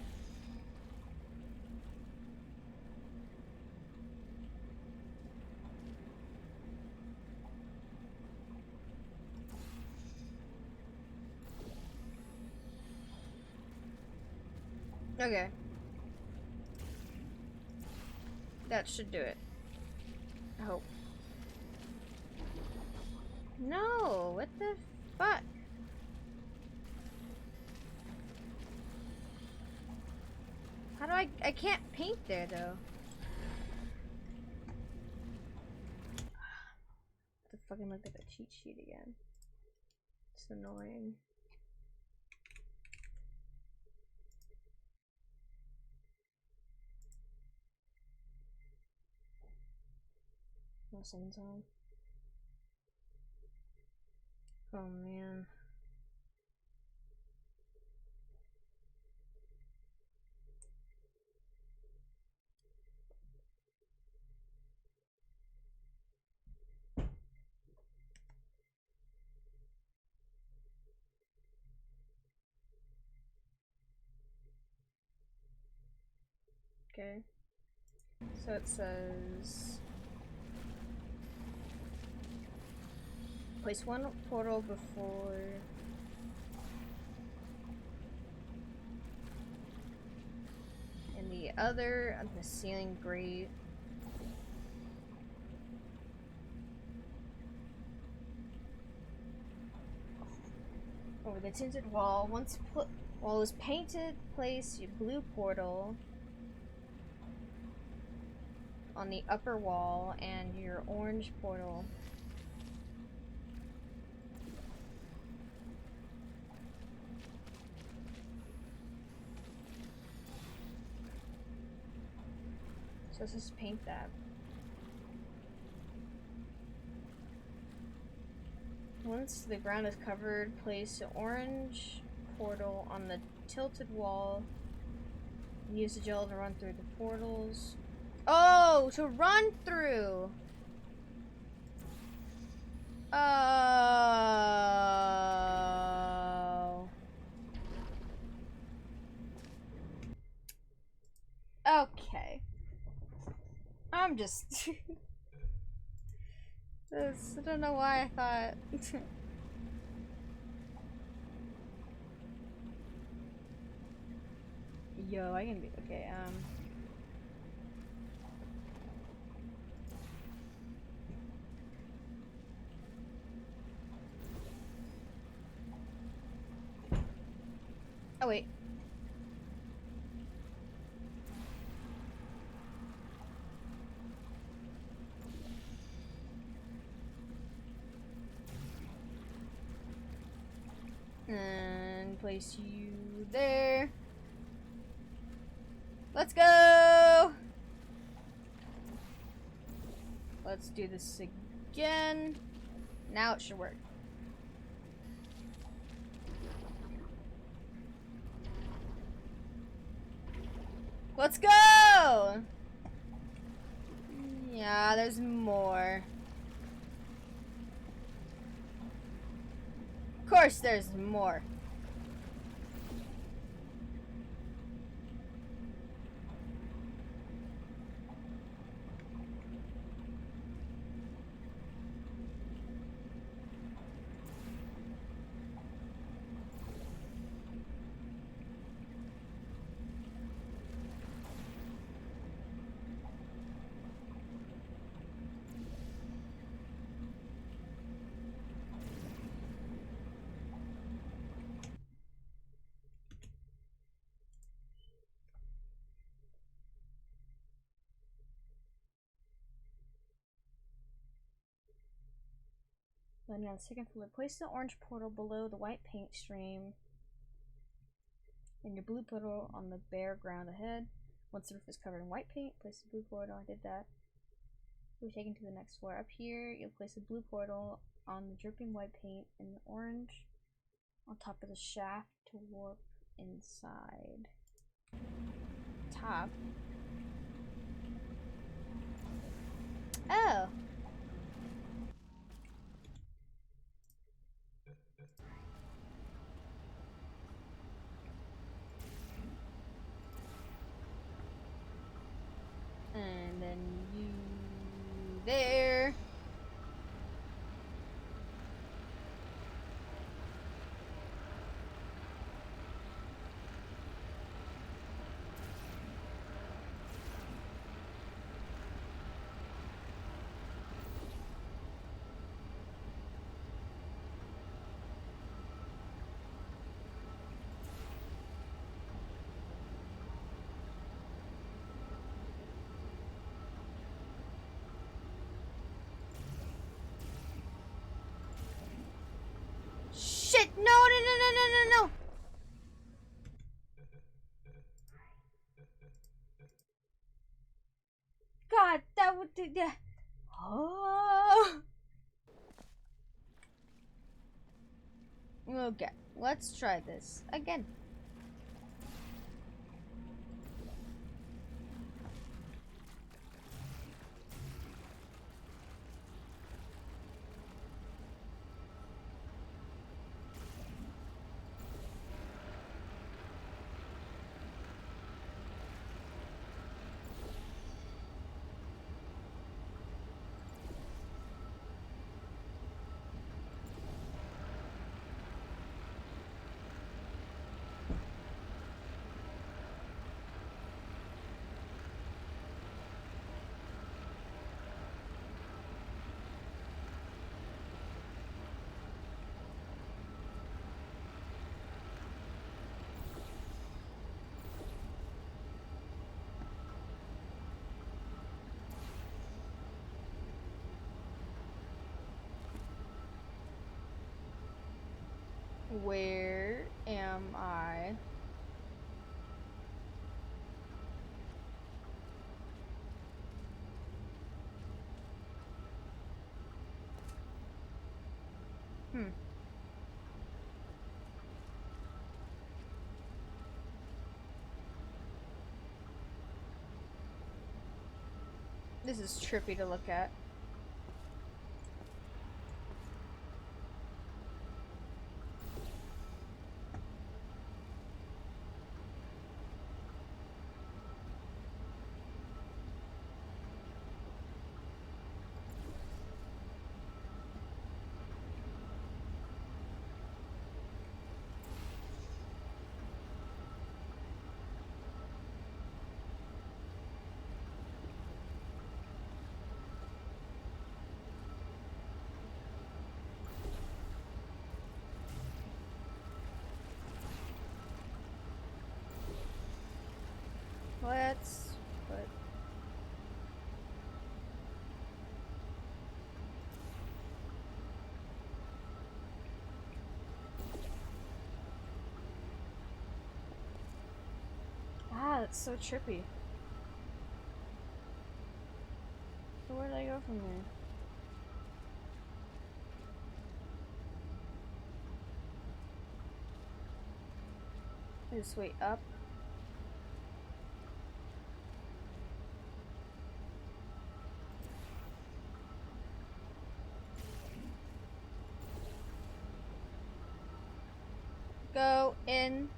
Okay. That should do it. I hope. No! What the fuck? How do I can't paint there though. To fucking look at the cheat sheet again. It's annoying. No settings on. Oh man. Okay. So it says place one portal before and the other on the ceiling grate. Over the tinted wall. Once wall is painted, place your blue portal on the upper wall and your orange portal so let's just paint that. Once the ground is covered, place the orange portal on the tilted wall. Use the gel to run through the portals. Oh, to run through! Oh. Okay. I'm just... I don't know why I thought... Yo, I can be... Okay, Oh, wait. And place you there. Let's go! Let's do this again. Now it should work. Let's go! Yeah, there's more. Of course there's more. Landing on the second floor. Place the orange portal below the white paint stream. And your blue portal on the bare ground ahead. Once the roof is covered in white paint, place the blue portal. I did that. We're taken to the next floor. Up here, you'll place the blue portal on the dripping white paint and the orange on top of the shaft to warp inside. Top. Oh. And then you there. Shit! No, no, no, no, no, no, no! God, that would do that. Oh. Okay, let's try this again. Where am I? This is trippy to look at. Let's put that's so trippy. So where did I go from there? This way up. Go in.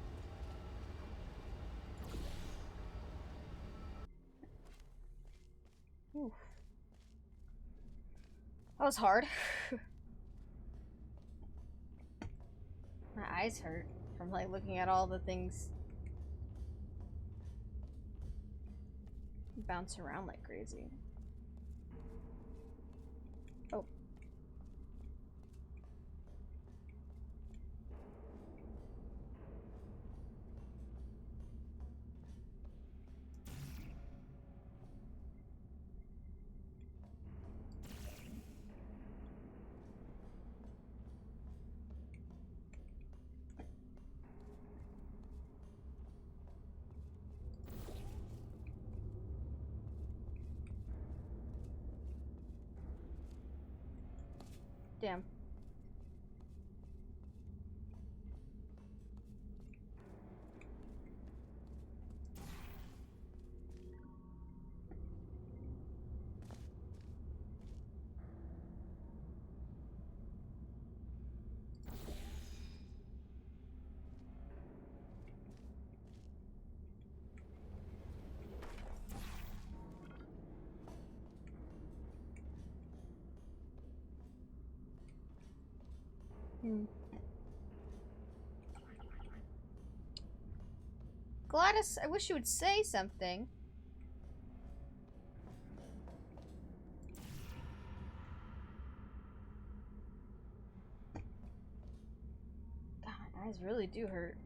Oof. That was hard. My eyes hurt from like looking at all the things bounce around like crazy. Oh. Damn. Gladys, I wish you would say something. God, my eyes really do hurt.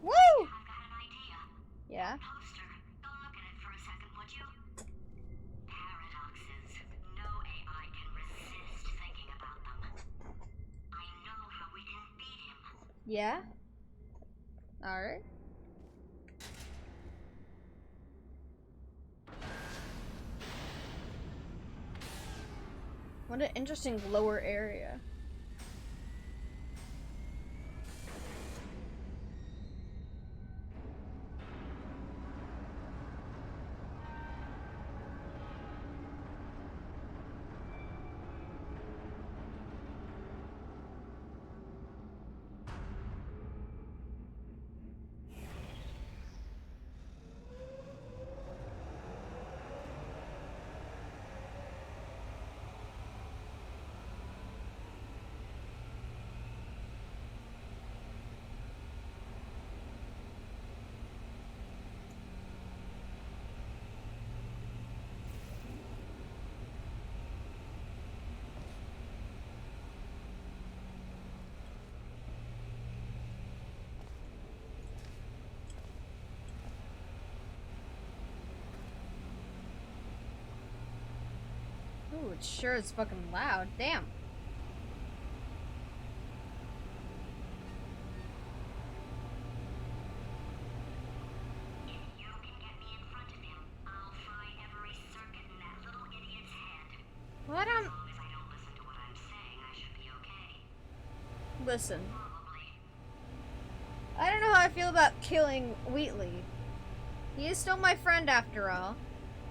Woo! I've got an idea. Yeah. Poster. Go look at it for a second, would you? Paradoxes. No AI can resist thinking about them. I know how we can beat him. Yeah? Alright. What an interesting lower area. Ooh, it sure is fucking loud. Damn. Well, I don't... As long as I don't listen to what I'm saying, I should be okay. Listen. Probably. I don't know how I feel about killing Wheatley. He is still my friend after all.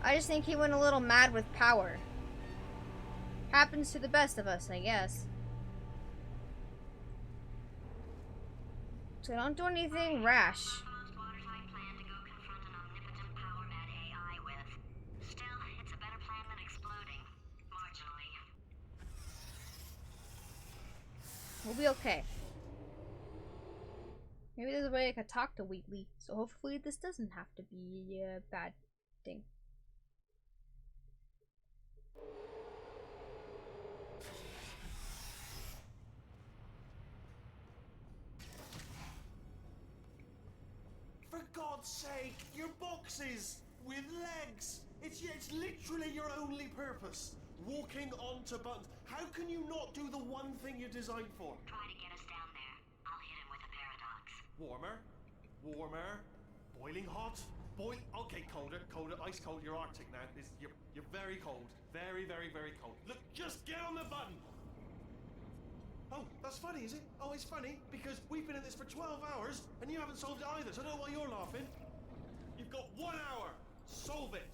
I just think he went a little mad with power. Happens to the best of us, I guess. So don't do anything rash. Most watertight plan to go confront an omnipotent power mad AI with. Still, it's a better plan than exploding. Marginally. We'll be okay. Maybe there's a way I could talk to Wheatley, so hopefully this doesn't have to be a bad thing. For God's sake, your boxes with legs. It's literally your only purpose. Walking onto buttons. How can you not do the one thing you're designed for? Try to get us down there. I'll hit him with a paradox. Warmer, warmer, boiling hot, okay, colder, ice cold. You're Arctic now. You're very cold, very, very, very cold. Look, just get on the button. Oh, that's funny, is it? Oh, it's funny because we've been at this for 12 hours and you haven't solved it either. So I don't know why you're laughing. You've got 1 hour. Solve it.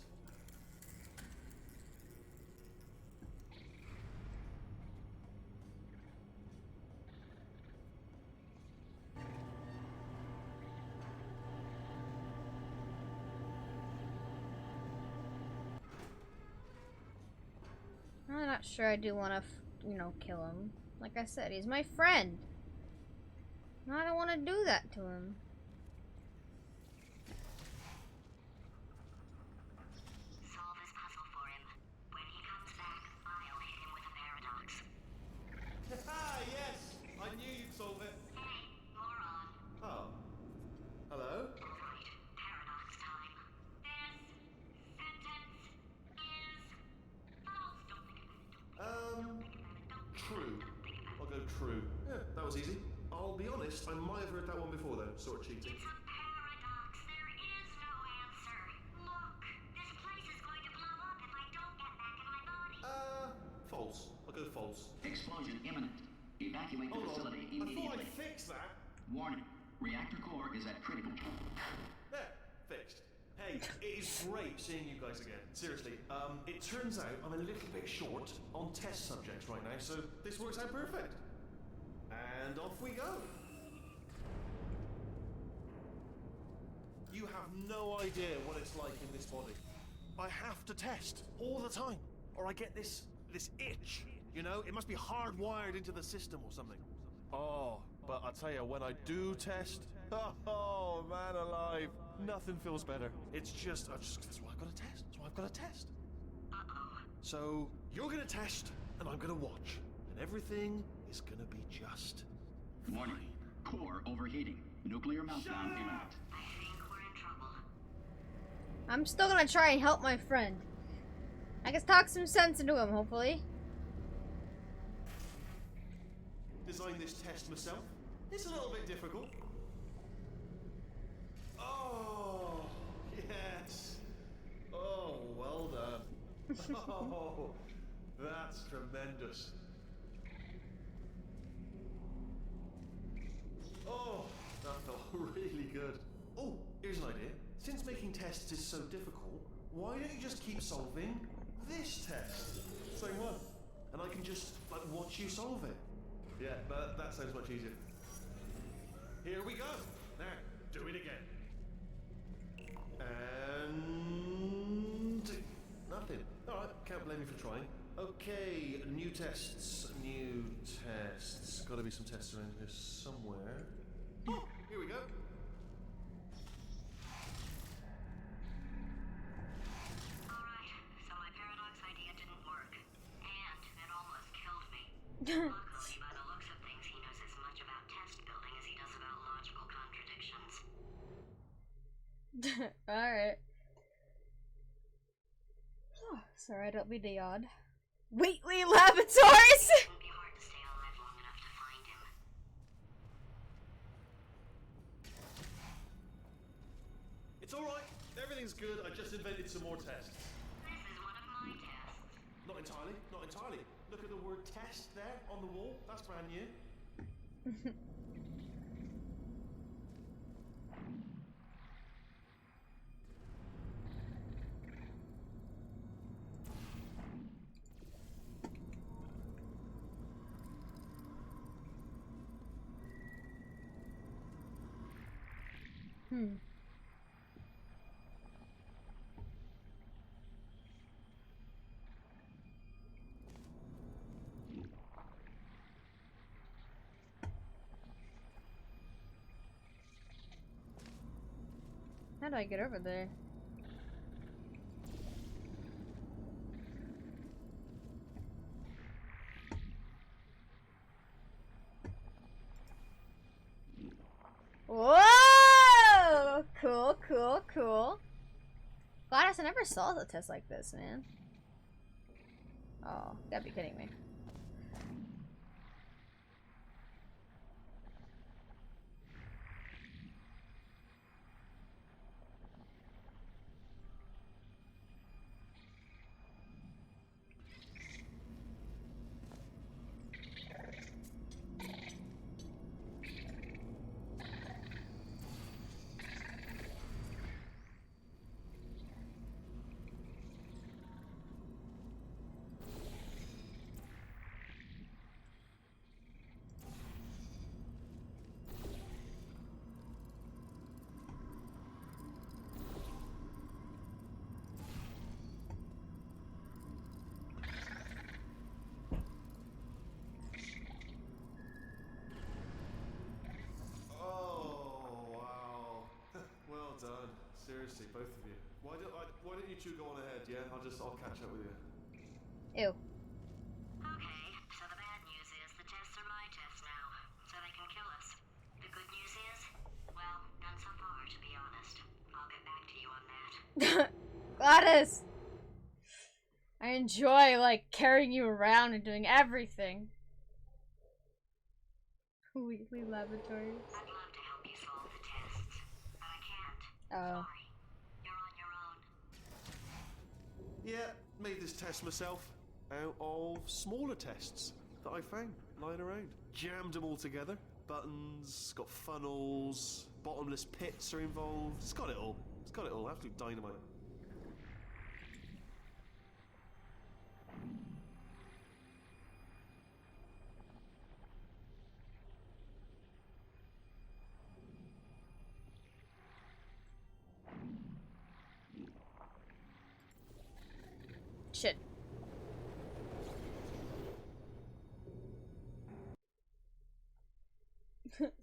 I'm not sure I do want to, kill him. Like I said, he's my friend. I don't want to do that to him. Solve his puzzle for him. When he comes back, I'll hit him with a paradox. Yes, I knew you'd solve it. Hey, moron. Oh, hello. Alright, paradox time. This sentence is false. Don't think about it. True. I'll go true. Yeah, that was easy. I'll be honest, I might have heard that one before though, sort of cheating. It's a paradox. There is no answer. Look, this place is going to blow up if I don't get back in my body. False. I'll go false. Explosion imminent. Evacuate the Hold facility on. I thought immediately. I'd fix that. Warning. Reactor core is at critical. There, fixed. Hey, it is great seeing you guys again. Seriously, it turns out I'm a little bit short on test subjects right now, so this works out perfect. And off we go. You have no idea what it's like in this body. I have to test all the time, or I get this itch. You know, it must be hardwired into the system or something. Oh, but I tell you, when I do test, oh man alive, nothing feels better. It's just, that's why I've got to test. That's why I've got to test. So you're gonna test, and I'm gonna watch, and everything is gonna be just Warning. Core overheating. Nuclear meltdown imminent. I think we're in trouble. I'm still gonna try and help my friend. I can talk some sense into him, hopefully. Designed this test myself. It's a little bit difficult. Oh, yes. Oh, well done. Oh, that's tremendous. Oh, that felt really good. Oh, here's an idea. Since making tests is so difficult, why don't you just keep solving this test? Same one. And I can just, watch you solve it. Yeah, that sounds much easier. Here we go. Now, do it again. And nothing. Alright, can't blame you for trying. Okay, new tests. Gotta be some tests around here somewhere. Oh, here we go. Alright, so my paradox idea didn't work. And it almost killed me. Luckily, by the looks of things, he knows as much about test building as he does about logical contradictions. Alright. Sorry, don't mean to yawn. Wheatley Laboratories! It won't be hard to stay alive long enough to find him. It's alright. Everything's good. I just invented some more tests. This is one of my tests. Not entirely. Not entirely. Look at the word test there on the wall. That's brand new. How do I get over there? Whoa! Cool, cool, cool. Gladys, I never saw a test like this, man. Oh, you gotta be kidding me. Seriously, both of you. Why don't you two go on ahead, yeah? I'll catch up with you. Ew. Okay, so the bad news is the tests are my tests now, so they can kill us. The good news is, well, none so far, to be honest. I'll get back to you on that. Gladys! I enjoy, like, carrying you around and doing everything. Weekly laboratories. I'd love to help you solve the tests, but I can't. Oh. Sorry. You're on your own. Yeah, made this test myself out of smaller tests that I found lying around. Jammed them all together. Buttons, got funnels, bottomless pits are involved. It's got it all. It's got it all. Absolute dynamite. Shit.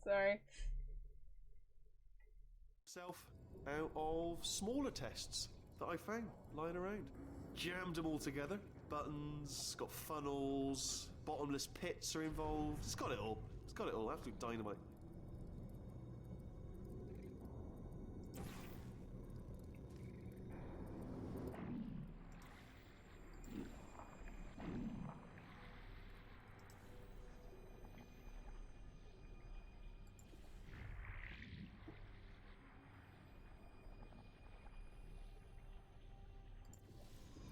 Sorry. Self out of smaller tests that I found lying around. Jammed them all together. Buttons, got funnels, bottomless pits are involved. It's got it all. It's got it all. Absolute dynamite.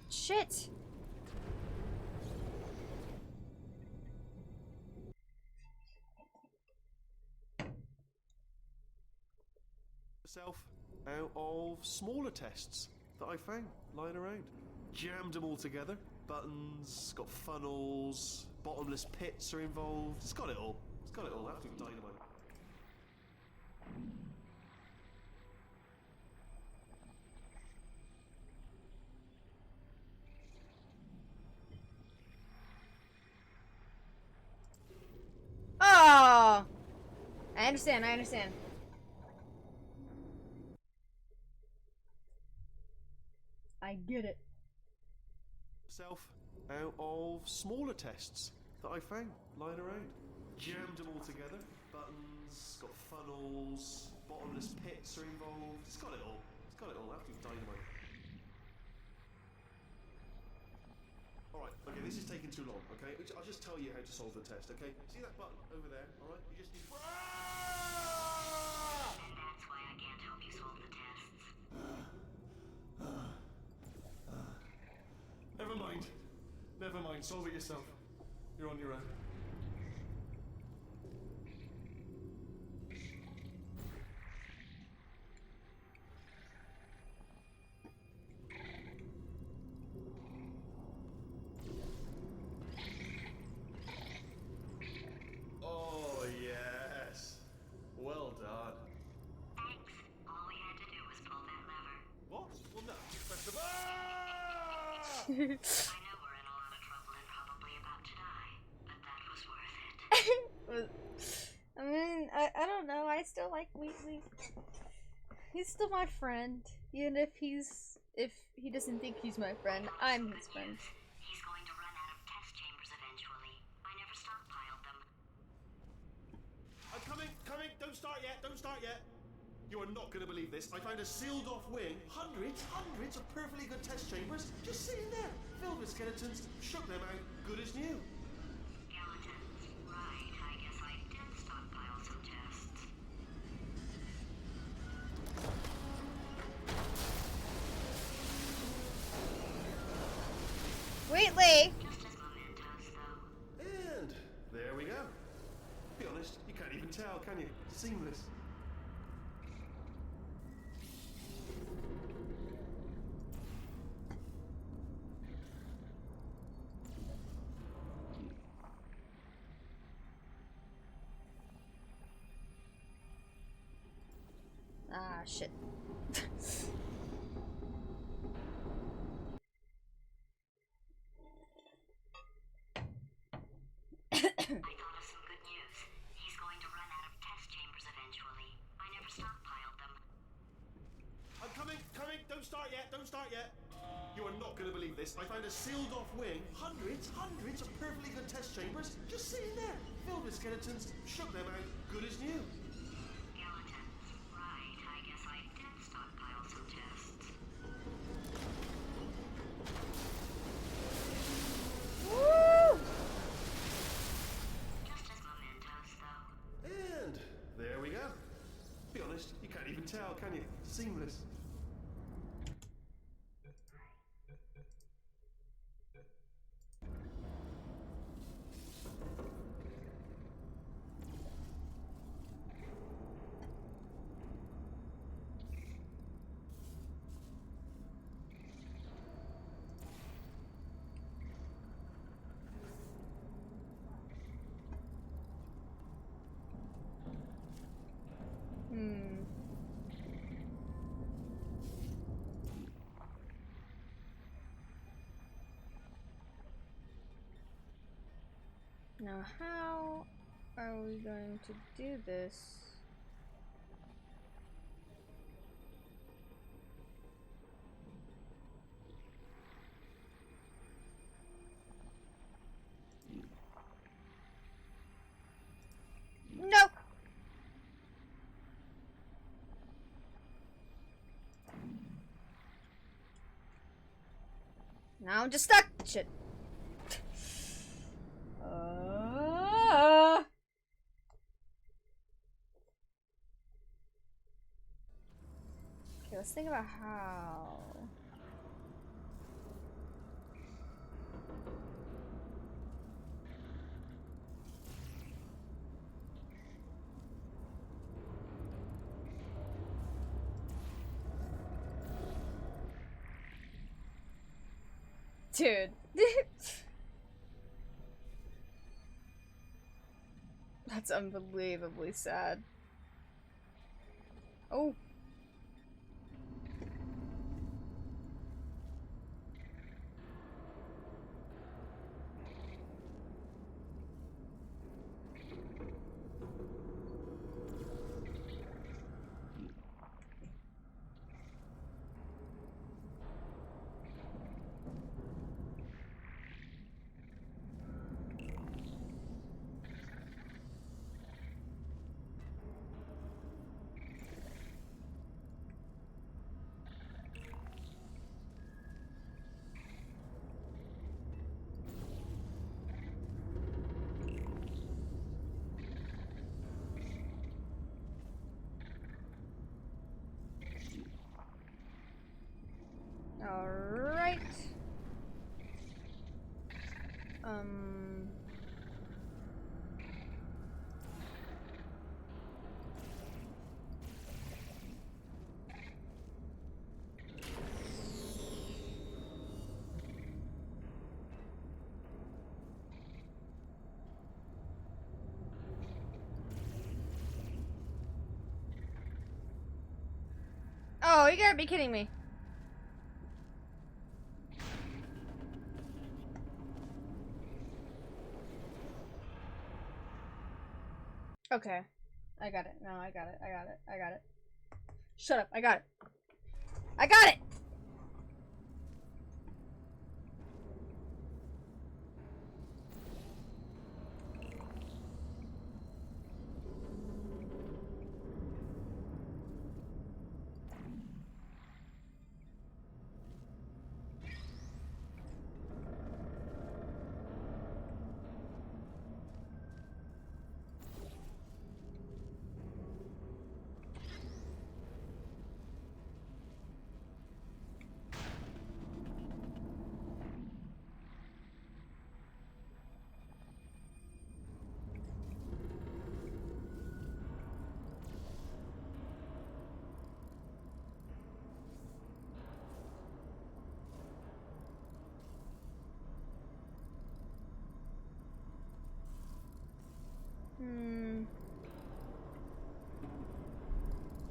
Shit! Myself out of smaller tests that I found lying around. Jammed them all together. Buttons, got funnels, bottomless pits are involved. It's got it all. It's got it all. Absolute dynamite. Oh! I understand, I understand. I get it. Myself out of smaller tests that I found lying around. Jammed them all together. Buttons, got funnels, bottomless pits are involved. It's got it all. It's got it all. Absolute dynamite. Alright, okay, this is taking too long, okay? I'll just tell you how to solve the test, okay? See that button over there, alright? You just need... And that's why I can't help you solve the tests. Never mind. Never mind, solve it yourself. You're on your own. Oh, yes. Well done. Thanks. All we had to do was pull that lever. What? Well, no. Press the I know we're in a lot of trouble and probably about to die, but that was worth it. I mean, I don't know. I still like Wheatley. He's still my friend, even if he doesn't think he's my friend. I'm his friend. He's going to run out of test chambers eventually. I never stockpiled them. I'm coming. Don't start yet. You are not going to believe this. I found a sealed off wing. Hundreds of perfectly good test chambers just sitting there, filled with skeletons. Shook them out, good as new. Skeletons. Right, I guess I did stockpile some tests. Wheatley! Just as mementos, though. And there we go. Be honest, you can't even tell, can you? Seamless. Ah, shit. I thought of some good news. He's going to run out of test chambers eventually. I never stockpiled them. I'm coming. Don't start yet. You are not going to believe this. I found a sealed off wing. Hundreds of perfectly good test chambers just sitting there, filled with skeletons. Shook them out, good as new. Skeletons. Right, I guess I did stockpile some tests. Woo! Just as mementos, though. And there we go. Be honest, you can't even tell, can you? Seamless. Now, how are we going to do this? No! Now I'm just stuck! Shit. Okay, let's think about how. Dude. That's unbelievably sad. Oh. Oh, you gotta be kidding me. Okay. I got it. No, I got it. I got it. I got it. Shut up. I got it. I got it!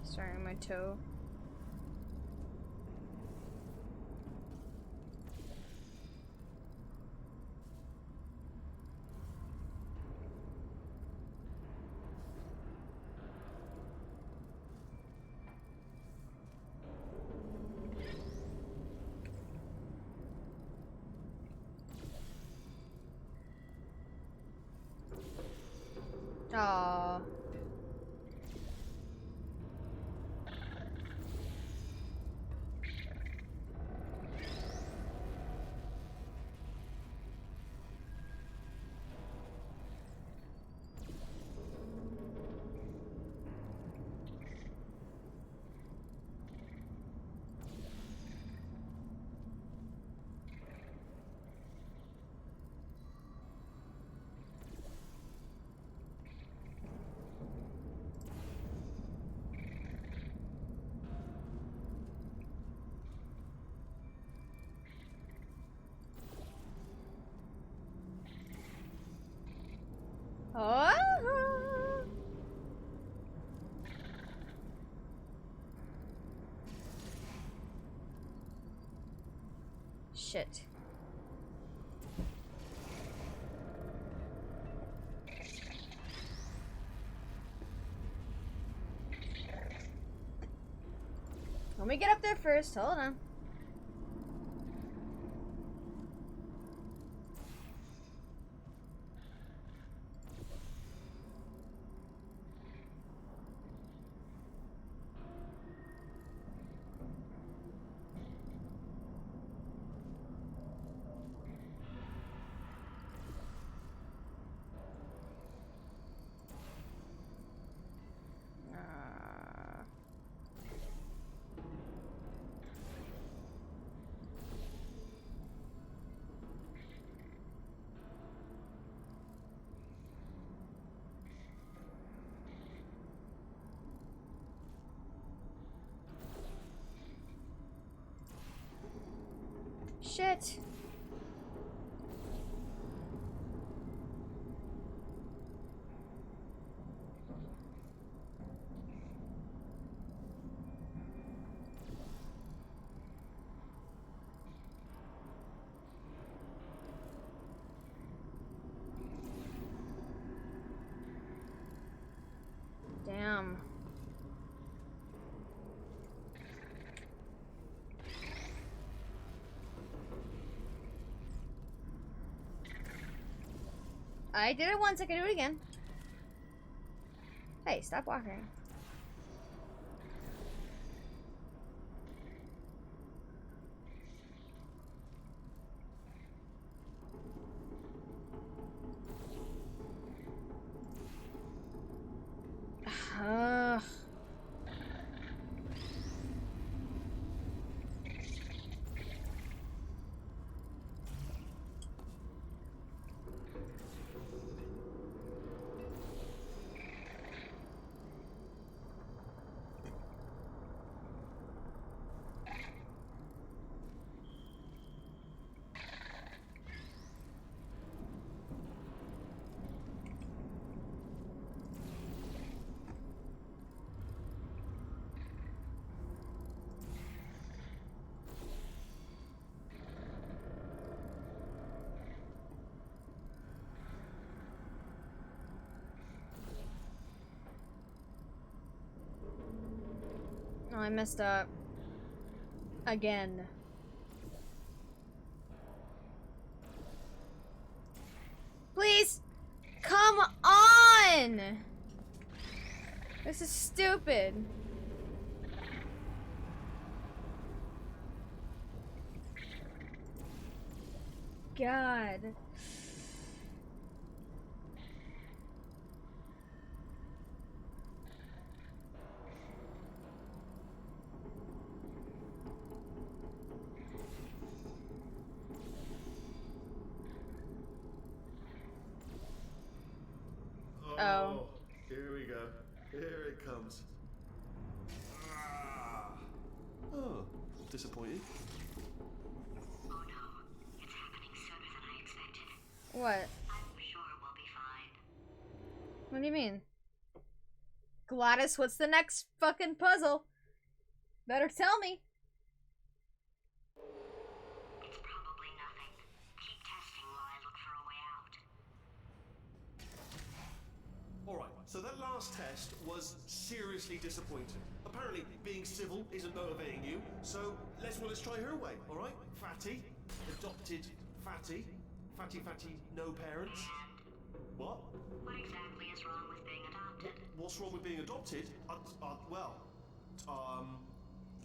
Sorry, my toe. Aww. Oh. Shit. Let me get up there first. Hold on. Shit. Damn. I did it once, I can do it again. Hey, stop walking. I messed up. Again. Please! Come on! This is stupid. God. Oh. Here we go. Here it comes. Ah. Oh, disappointing. Oh no, it's happening sooner than I expected. What? I'm sure we'll be fine. What do you mean? Gladys, what's the next fucking puzzle? Better tell me. It's probably nothing. Keep testing while I look for a way out. Alright, so that last test was seriously disappointing. Apparently, being civil isn't motivating you, so let's try her way, alright? Fatty, adopted Fatty. Fatty, no parents. And What? what exactly is wrong with being adopted? What's wrong with being adopted?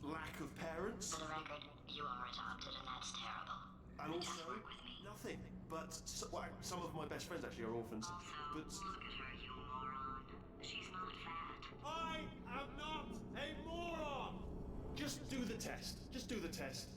Lack of parents. For the record, you are adopted and that's terrible. And Just also, work with me. nothing. But some of my best friends actually are orphans. Also, But look at her, you moron. She's not fat. I am not a moron! Just do the test. Just do the test.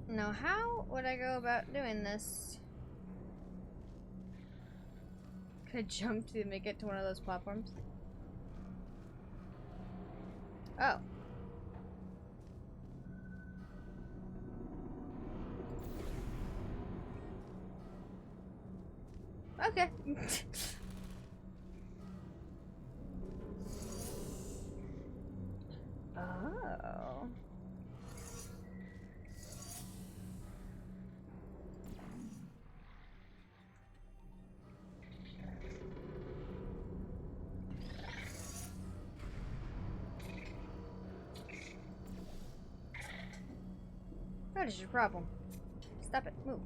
Now, how would I go about doing this? Could I jump to make it to one of those platforms? Oh. Okay. Oh. What is your problem? Stop it. Move.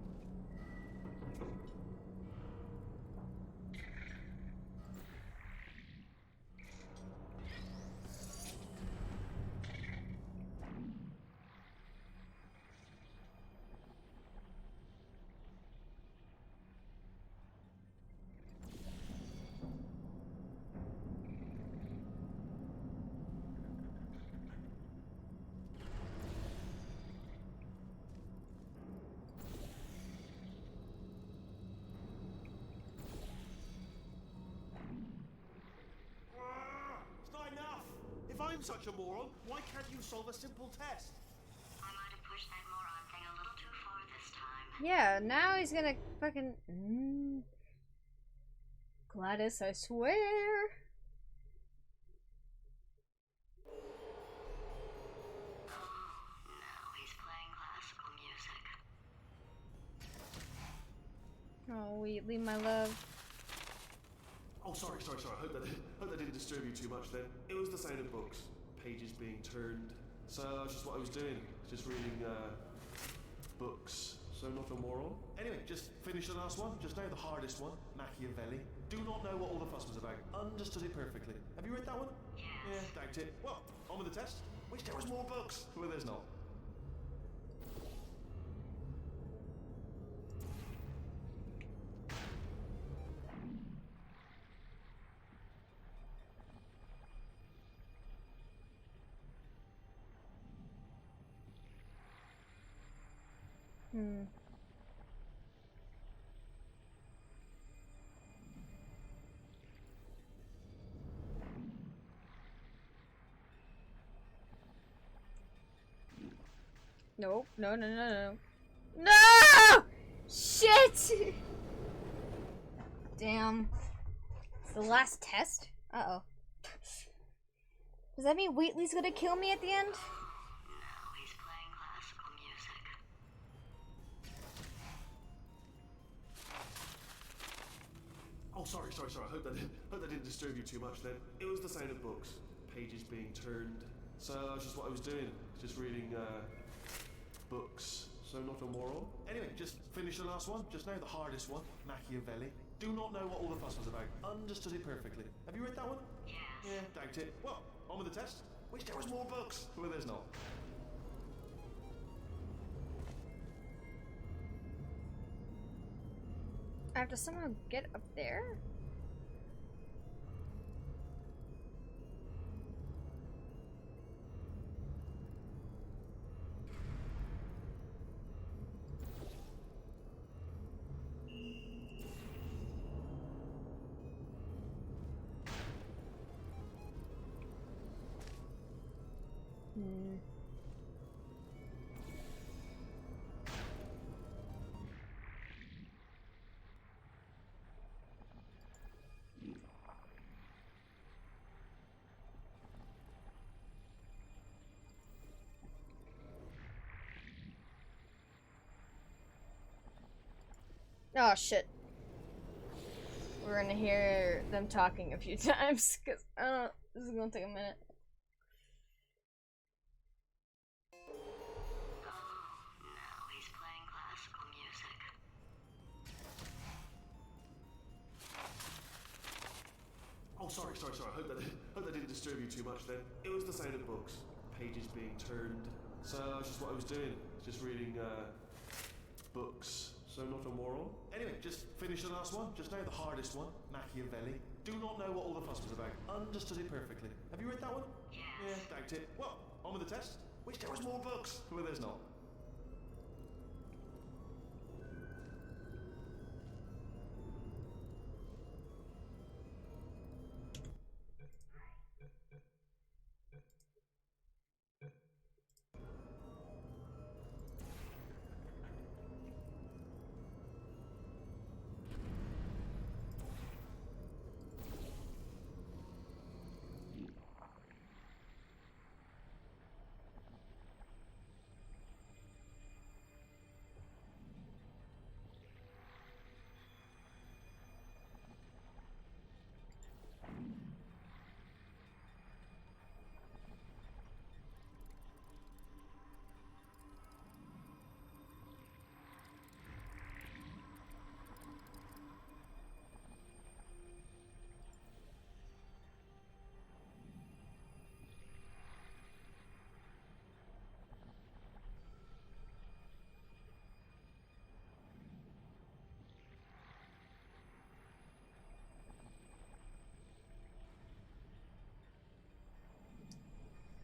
It's not enough! If I'm such a moron, why can't you solve a simple test? I might have pushed that moron thing a little too far this time. Yeah, now he's gonna fucking... Gladys, I swear. Now he's playing classical music. Oh, Wheatley, my love. Oh, sorry. I hope that didn't disturb you too much then. It was the sound of books, pages being turned. So that's just what I was doing. Just reading, books. So not a moron. Anyway, just finished the last one. Just now, the hardest one. Machiavelli. Do not know what all the fuss was about. Understood it perfectly. Have you read that one? Yes. Yeah, doubt it. Well, on with the test. Wish there was more books. Well, there's not. No, no, no, no, no. No! Shit! Damn. It's the last test? Uh-oh. Does that mean Wheatley's gonna kill me at the end? Now he's playing classical music. Oh, sorry. I hope that didn't disturb you too much then. It was the sound of books, pages being turned. So that's just what I was doing. Just reading books. So not immoral. Anyway, just finished the last one. Just now, the hardest one, Machiavelli. Do not know what all the fuss was about. Understood it perfectly. Have you read that one? Yes. Yeah, doubt it. Well, on with the test. Wish there was more books. Well, there's not. I have to somehow get up there? Oh shit. We're gonna hear them talking a few times, cause this is gonna take a minute. Now he's playing classical music. Oh, sorry. I hope that didn't disturb you too much then. It was the sound of books, pages being turned. So that's just what I was doing. Just reading books. So not immoral. Anyway, just finished the last one. Just now, the hardest one, Machiavelli. Do not know what all the fuss was about. Understood it perfectly. Have you read that one? Yes. Yeah, doubt it. Well, on with the test. Wish there was more books. Well, there's not.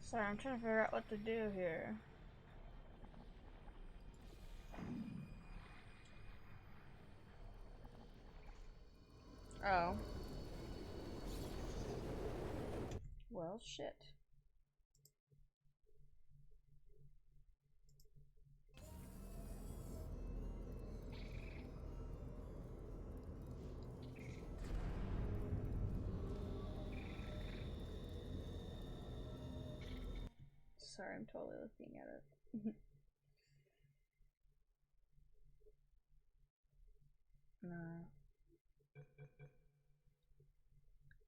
Sorry, I'm trying to figure out what to do here. Oh. Well, shit. Sorry, I'm totally looking at it. No.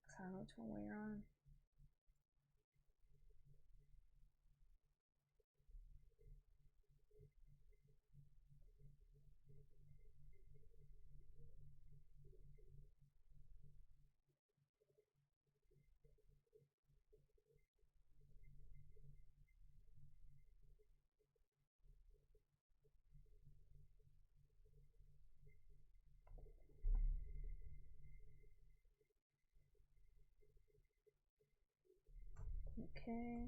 I don't know which one we're on. Okay.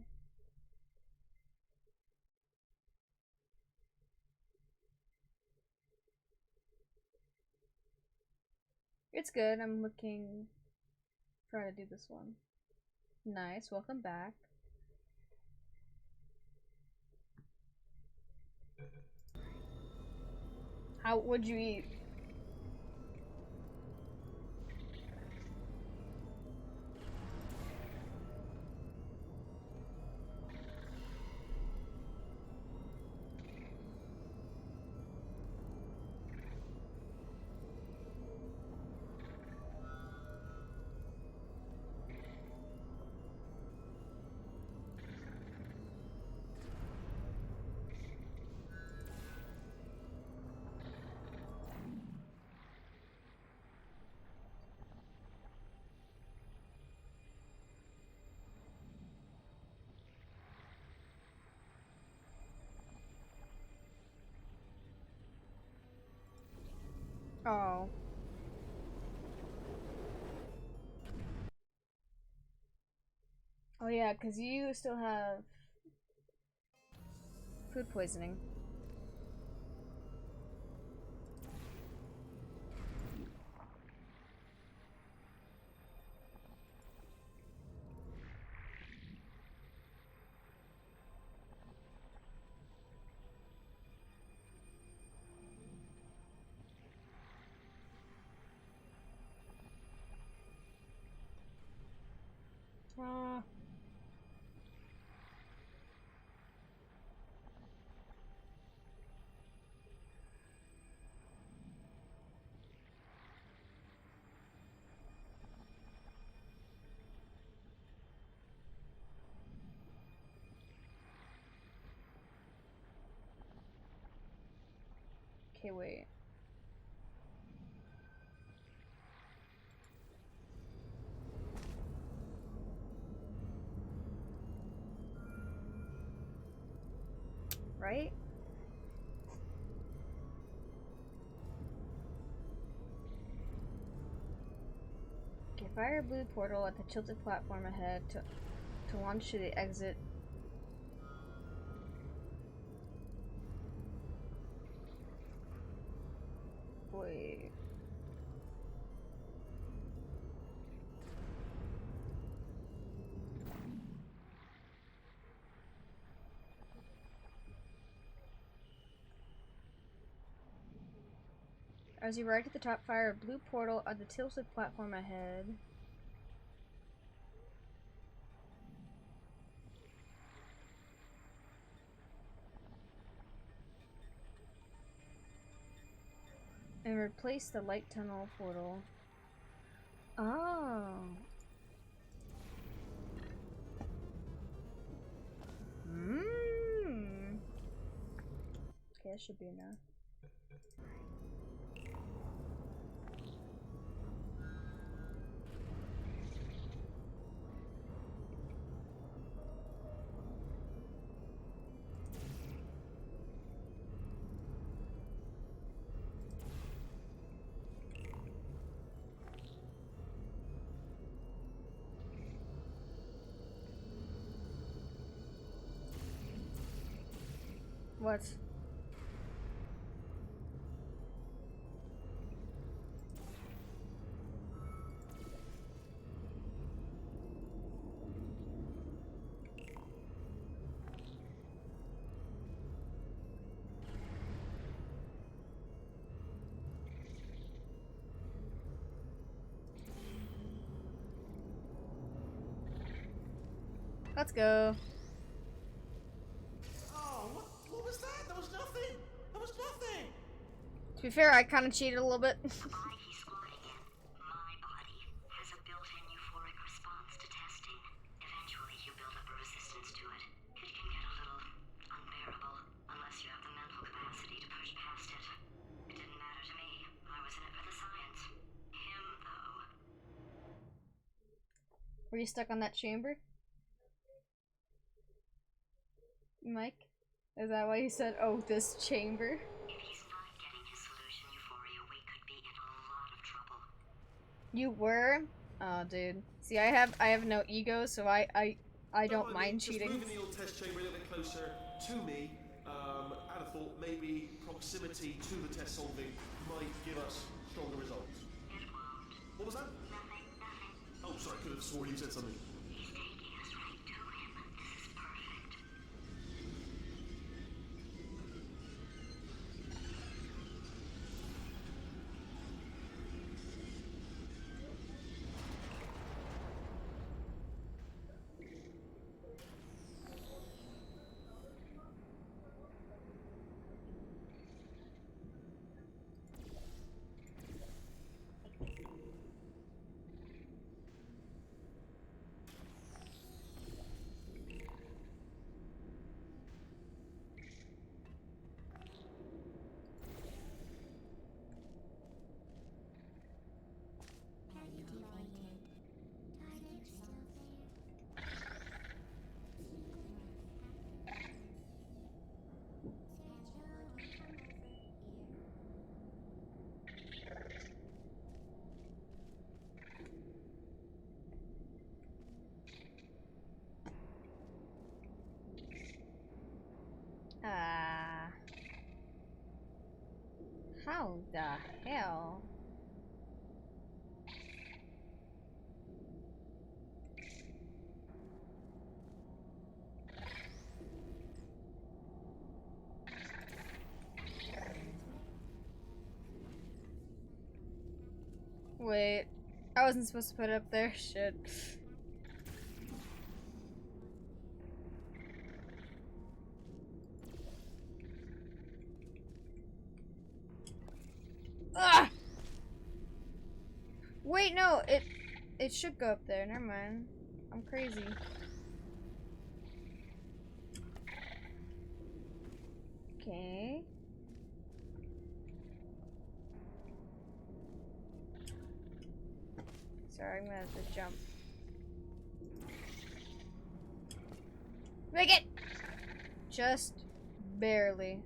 It's good. I'm looking. Try to do this one. Nice. Welcome back. How would you eat? Oh. Oh yeah, because you still have food poisoning. Uh, okay, wait. Right? Okay, fire a blue portal at the tilted platform ahead to launch to the exit. Wait. As you ride to the top, fire a blue portal at the tilted platform ahead. And replace the light tunnel portal. Oh. Mmm. Okay, that should be enough. What? Let's go. Oh, what was that? That was nothing. That was nothing. To be fair, I kind of cheated a little bit. The body he's squatting in, my body, has a built-in euphoric response to testing. Eventually, you build up a resistance to it. It can get a little unbearable unless you have the mental capacity to push past it. It didn't matter to me. I was in it for the science. Him, though. Were you stuck on that chamber? Mike? Is that why you said, oh, this chamber? If he's not getting his solution euphoria, we could be in a lot of trouble. You were? Oh, dude. See, I have no ego, so I don't mind Just cheating. moving the old test chamber a little bit closer to me. I'd have thought maybe proximity to the test solving might give us stronger results. It won't. What was that? Nothing. Oh, sorry, I could have sworn you said something. He's taking us right to him. This is perfect. How the hell? Wait, I wasn't supposed to put it up there. Shit. Ah! Wait, no, it should go up there. Never mind. I'm crazy. Okay. Sorry, I'm gonna have to jump. Make it! Just barely.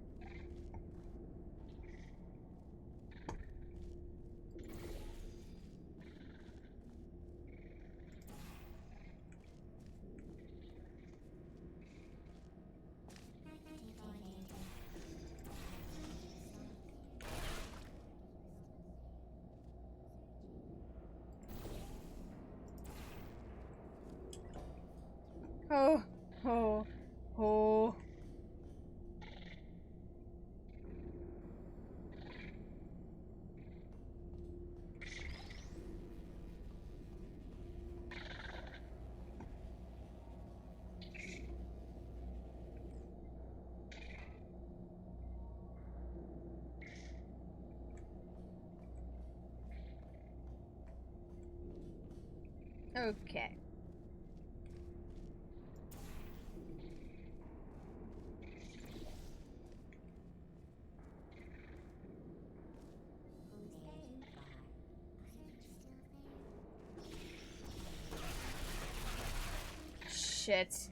Oh, oh, oh. Okay. Shit.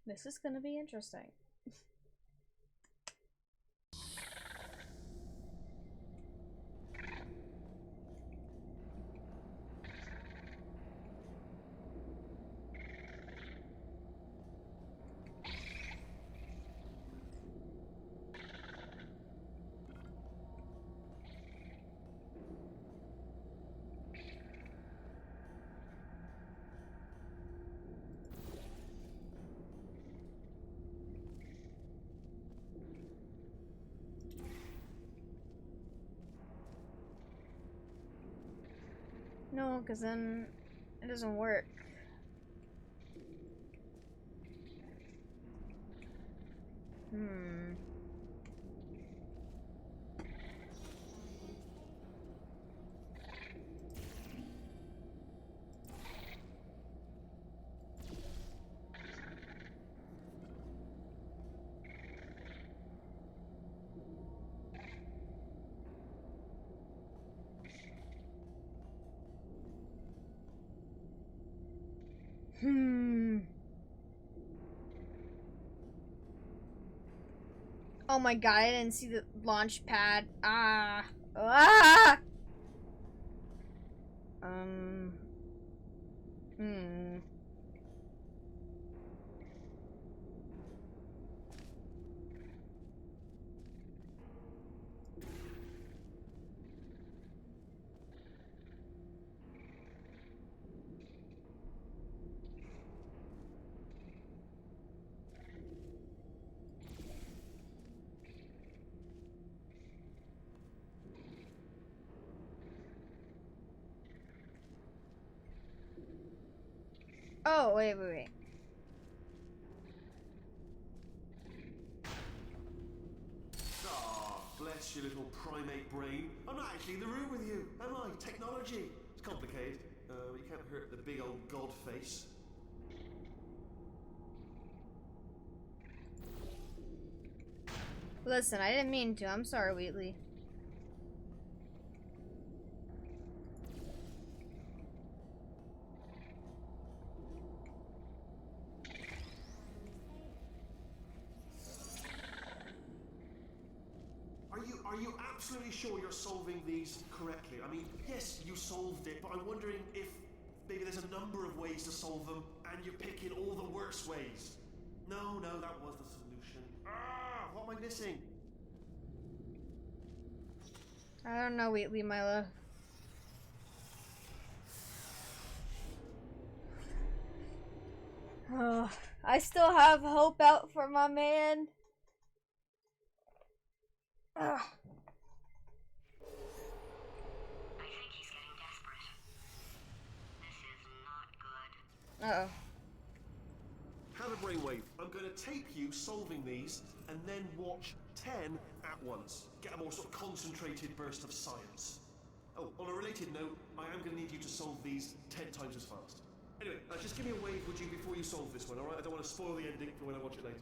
This is gonna be interesting. No, because then it doesn't work. Hmm. Hmm. Oh my god, I didn't see the launch pad. Ah. Ah! Hmm. Oh, wait. Ah, bless your little primate brain. I'm not actually in the room with you, am I? Technology. It's complicated. You can't hurt the big old god face. Listen, I didn't mean to. I'm sorry, Wheatley. Are you absolutely sure you're solving these correctly? I mean, yes, you solved it, but I'm wondering if maybe there's a number of ways to solve them, and you're picking all the worst ways. No, that was the solution. Ah, what am I missing? I don't know, Wheatley, my love. Oh, I still have hope out for my man. Ugh. I think he's getting desperate. This is not good. Uh-oh. Have a brainwave. I'm going to tape you solving these and then watch 10 at once. Get a more sort of concentrated burst of science. Oh, on a related note, I am going to need you to solve these 10 times as fast. Anyway, just give me a wave, would you, before you solve this one, alright? I don't want to spoil the ending for when I watch it later.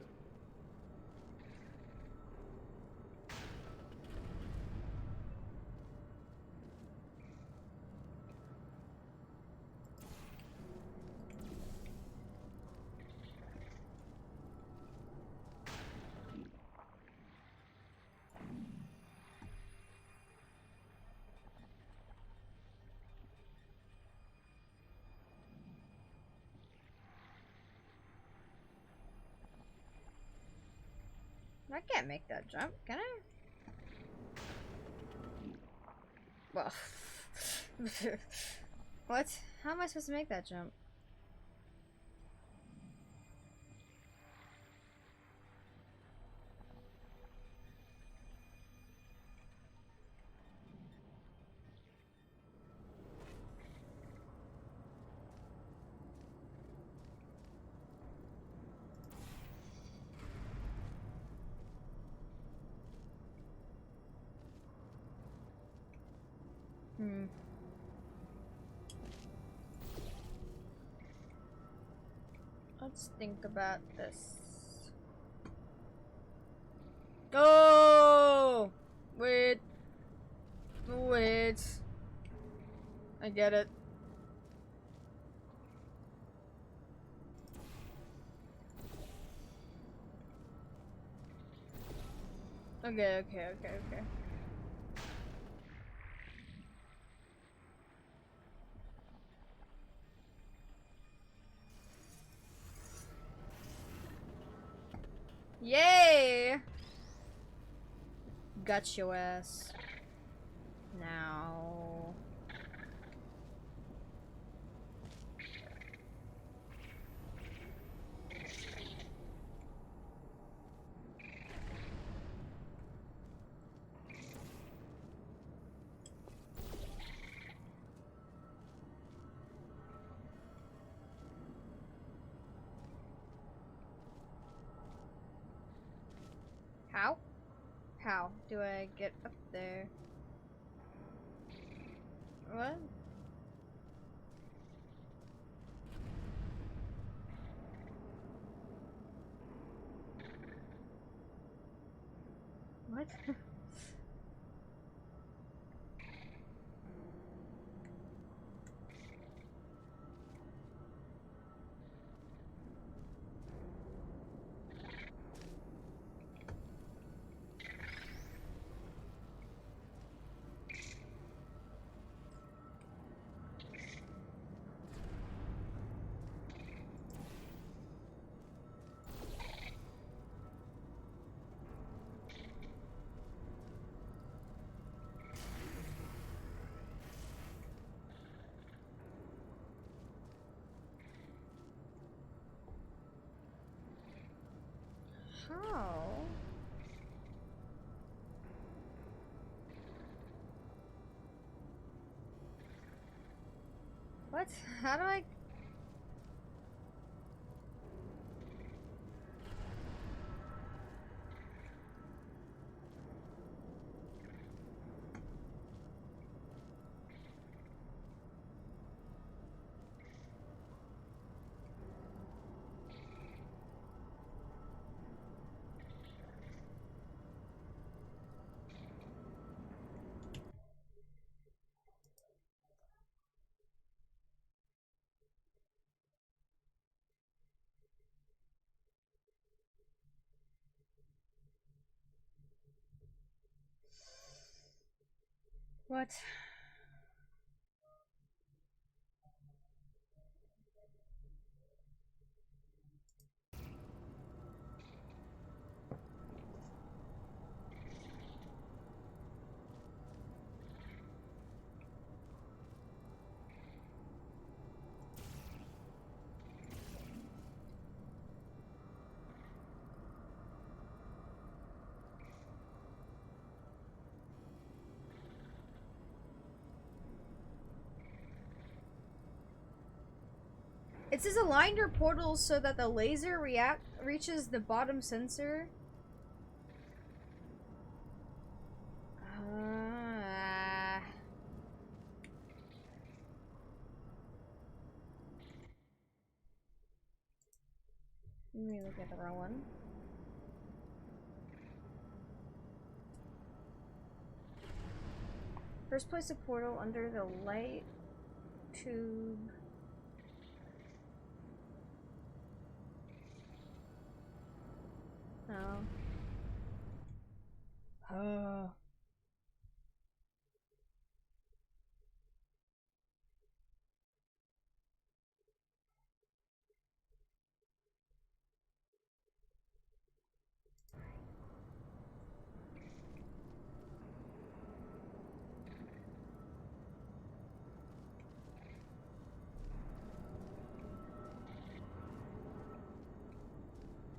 I can't make that jump, can I? Well, what? How am I supposed to make that jump? Let's think about this. Oh! Wait. Wait. I get it. Okay. Yay! Got your ass. Now. How? How do I get up there? What? What? How? What? How do I... What? It says align your portals so that the laser reaches the bottom sensor. Let me look at the wrong one. First, place a portal under the light tube. Oh. Oh.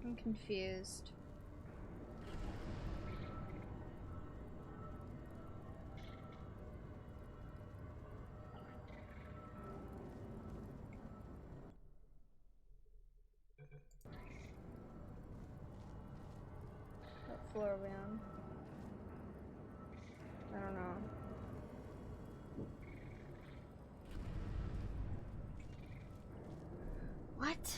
I'm confused. What floor are we on? I don't know. What?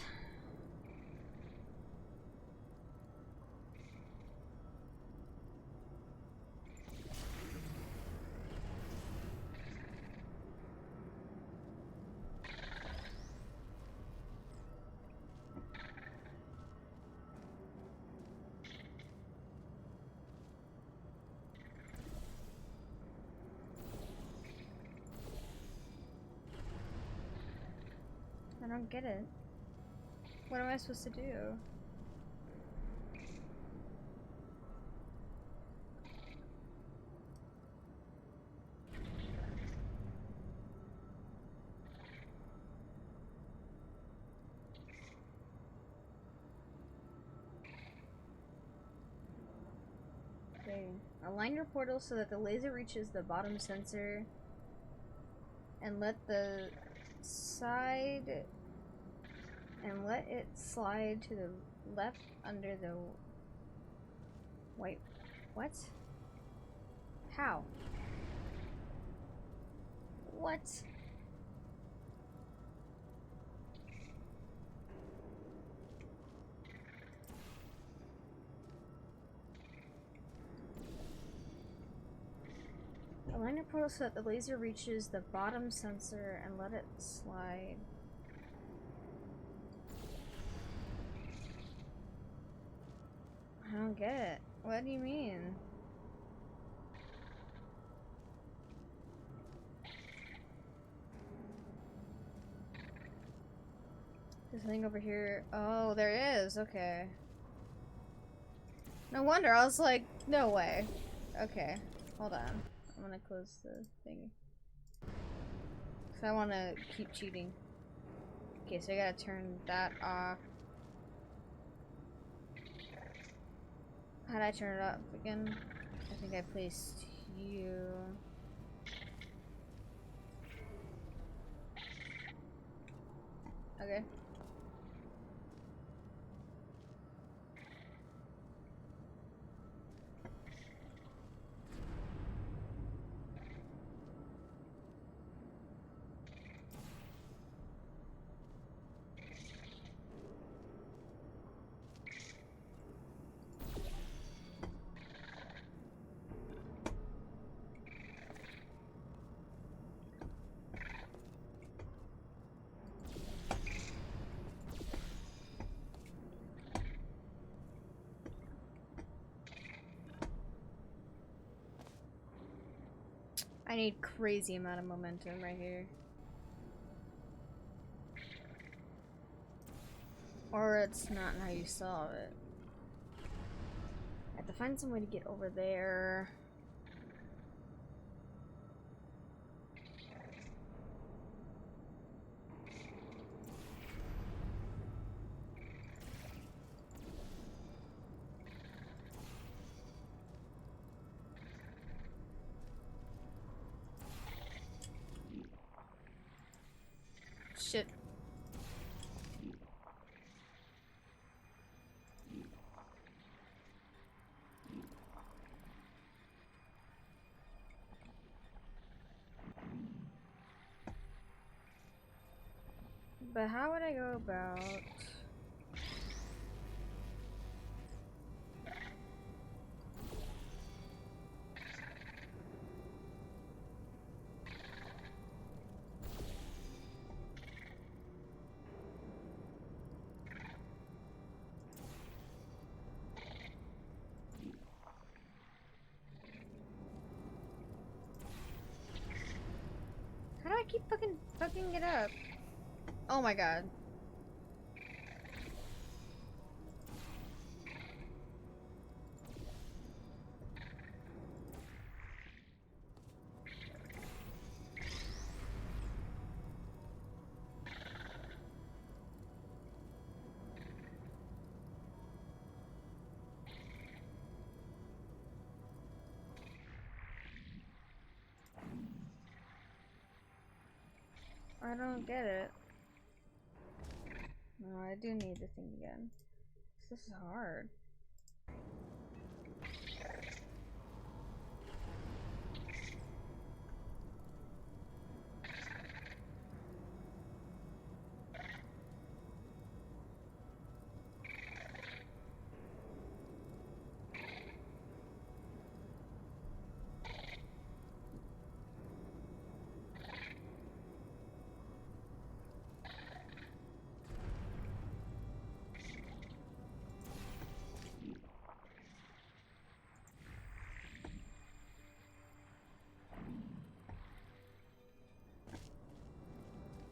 I don't get it. What am I supposed to do? Okay. Align your portal so that the laser reaches the bottom sensor and let it slide to the left under the wait, what? How? What? Align your portal so that the laser reaches the bottom sensor and let it slide. I don't get it. What do you mean? There's something over here. Oh, there is. Okay. No wonder. I was like, no way. Okay. Hold on. I'm gonna close the thing. Cause I wanna keep cheating. Okay, so I gotta turn that off. How'd I turn it up again? I think I placed you. Okay. I need crazy amount of momentum right here. Or it's not how you solve it. I have to find some way to get over there. Shit. But how would I go about... How do I keep fucking it up? Oh my god. I don't get it. No, I do need the thing again. This is hard.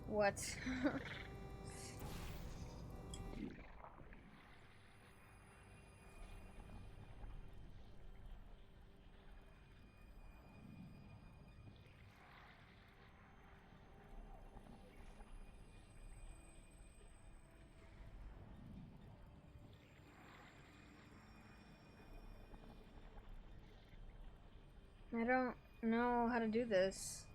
What? I don't know how to do this.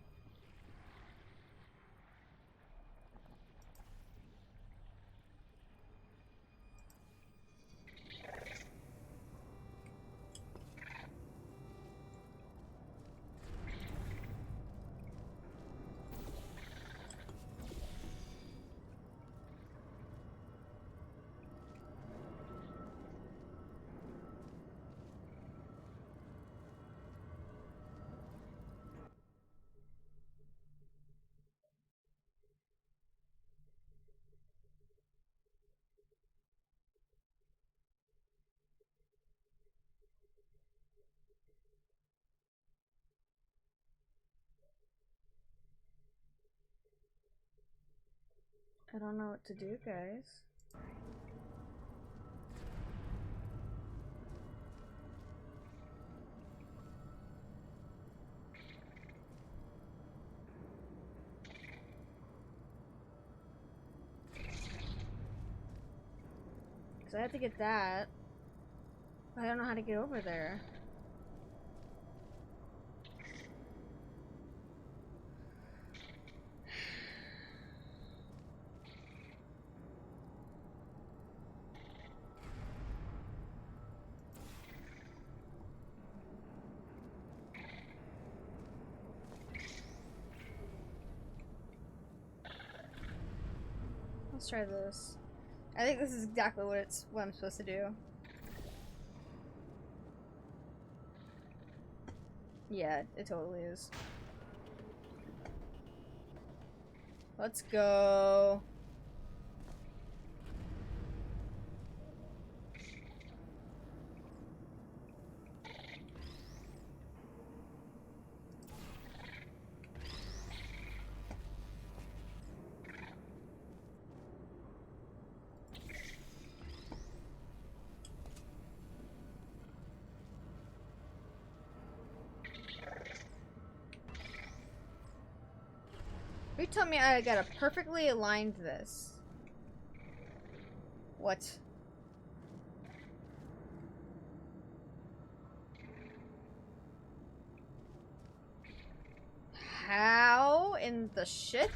I don't know what to do, guys. Cause I have to get that. I don't know how to get over there. Let's try this. I think this is exactly what I'm supposed to do. Yeah, it totally is. Let's go. You told me I gotta perfectly aligned this. What? How in the shit?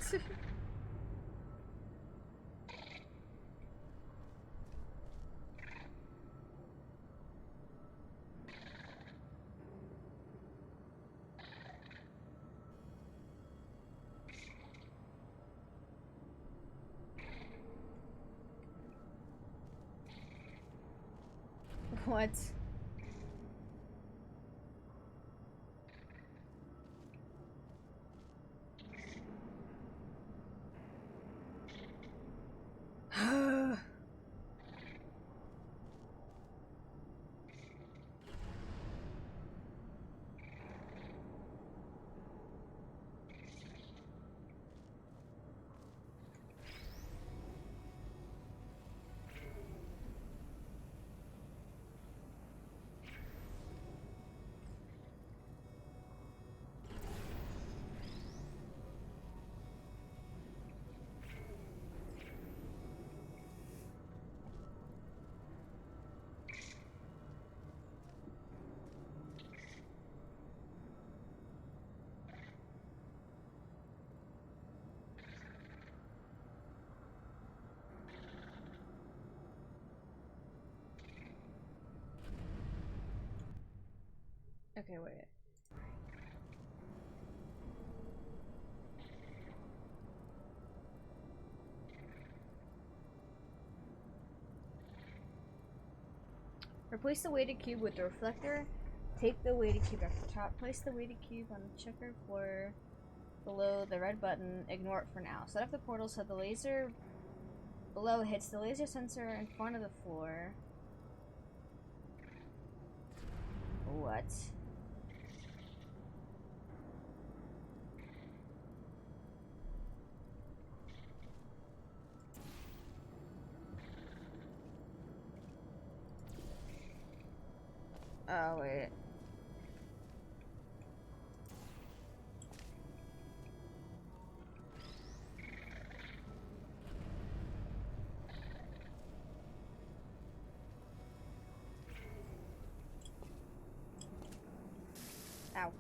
What? Okay, wait. Replace the weighted cube with the reflector. Take the weighted cube off the top. Place the weighted cube on the checker floor below the red button. Ignore it for now. Set up the portal so the laser below hits the laser sensor in front of the floor. What? Oh, wait. Ow.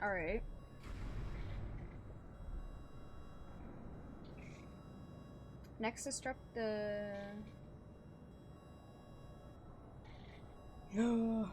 Alright. Next, disrupt the... No.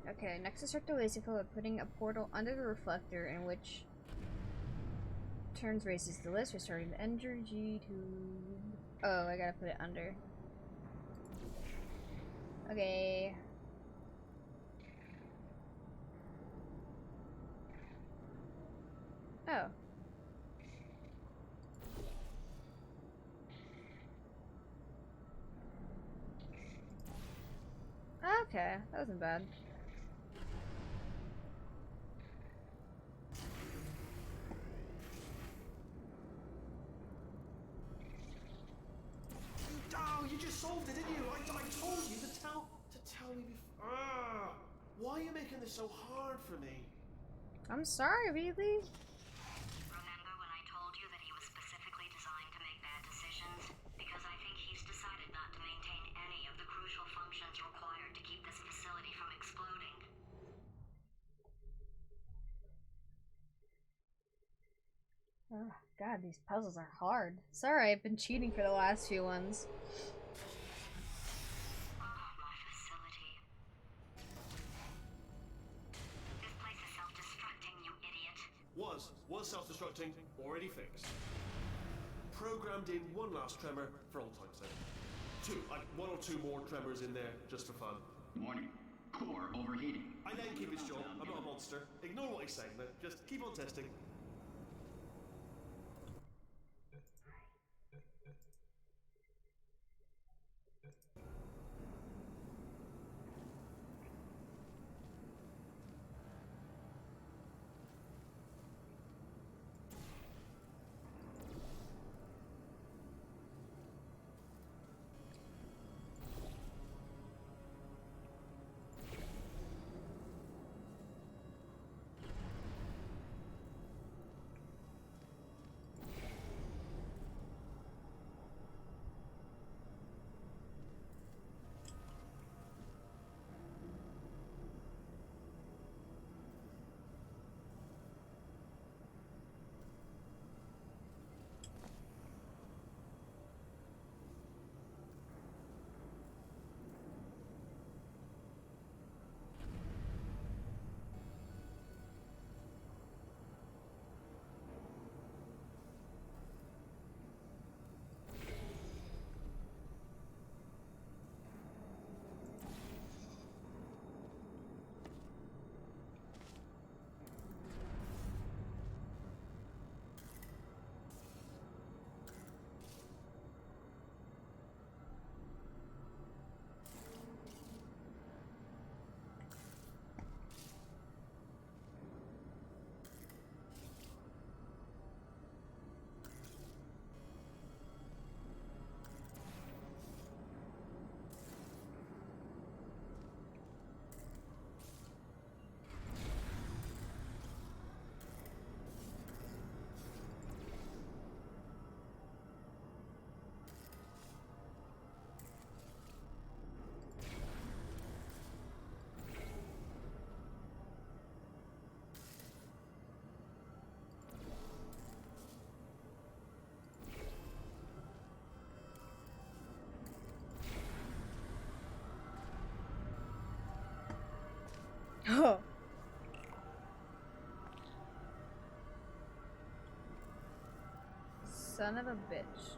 Okay, next disrupt the laser field by putting a portal under the reflector in which turns raises the list, restarting the energy tube. Oh, I gotta put it under. Okay. Oh. Okay, that wasn't bad. Oh, you just solved it, didn't you? I told you to tell me before. Why are you making this so hard for me? I'm sorry, really? Remember when I told you that he was specifically designed to make bad decisions? Because I think he's decided not to maintain any of the crucial functions required to keep this facility from exploding. Oh, God, these puzzles are hard. Sorry, I've been cheating for the last few ones. My facility. This place is self-destructing, you idiot. Was self-destructing, already fixed. Programmed in one last tremor for old time's sake. One or two more tremors in there, just for fun. Warning. Core overheating. I let him keep his job. I'm not a monster. Ignore what he's saying, then. Just keep on testing. son of a bitch.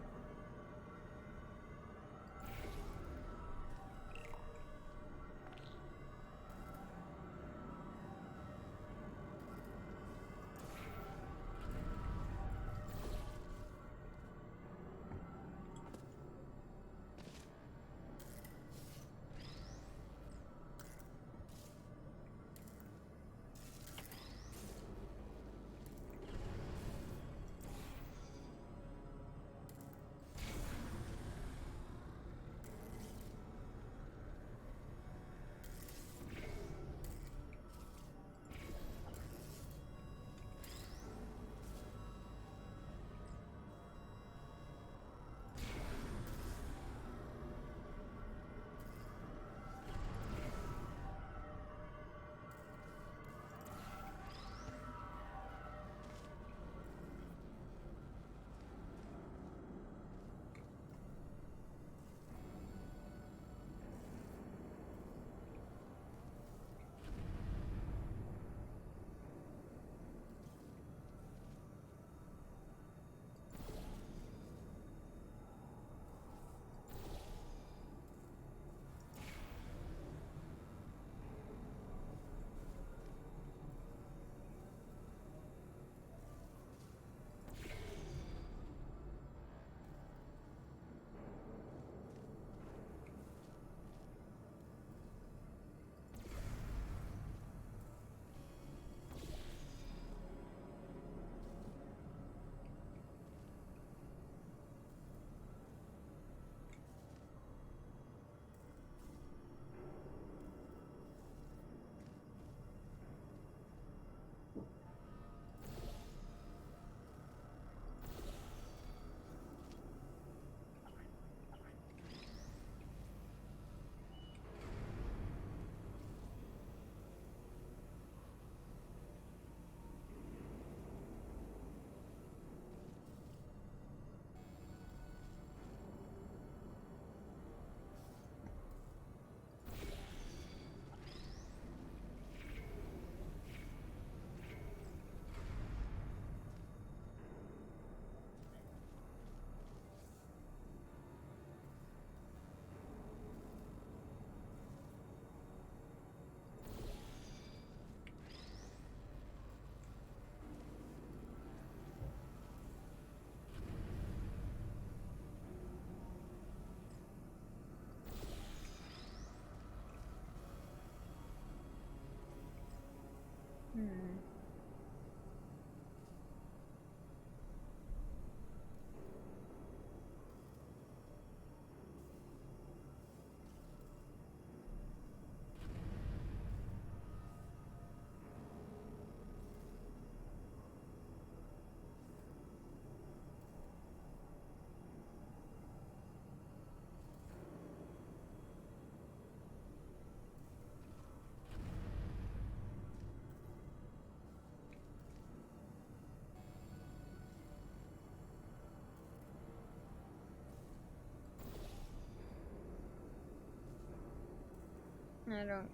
I don't...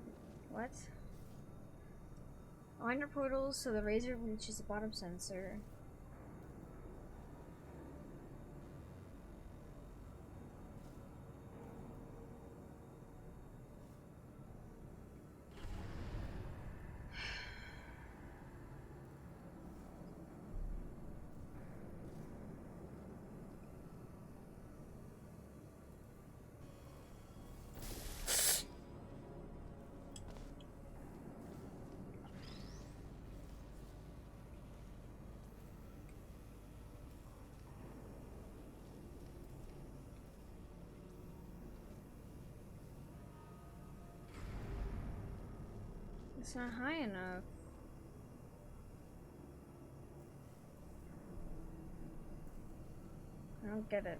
What? Line portals so the razor reaches the bottom sensor. It's not high enough. I don't get it.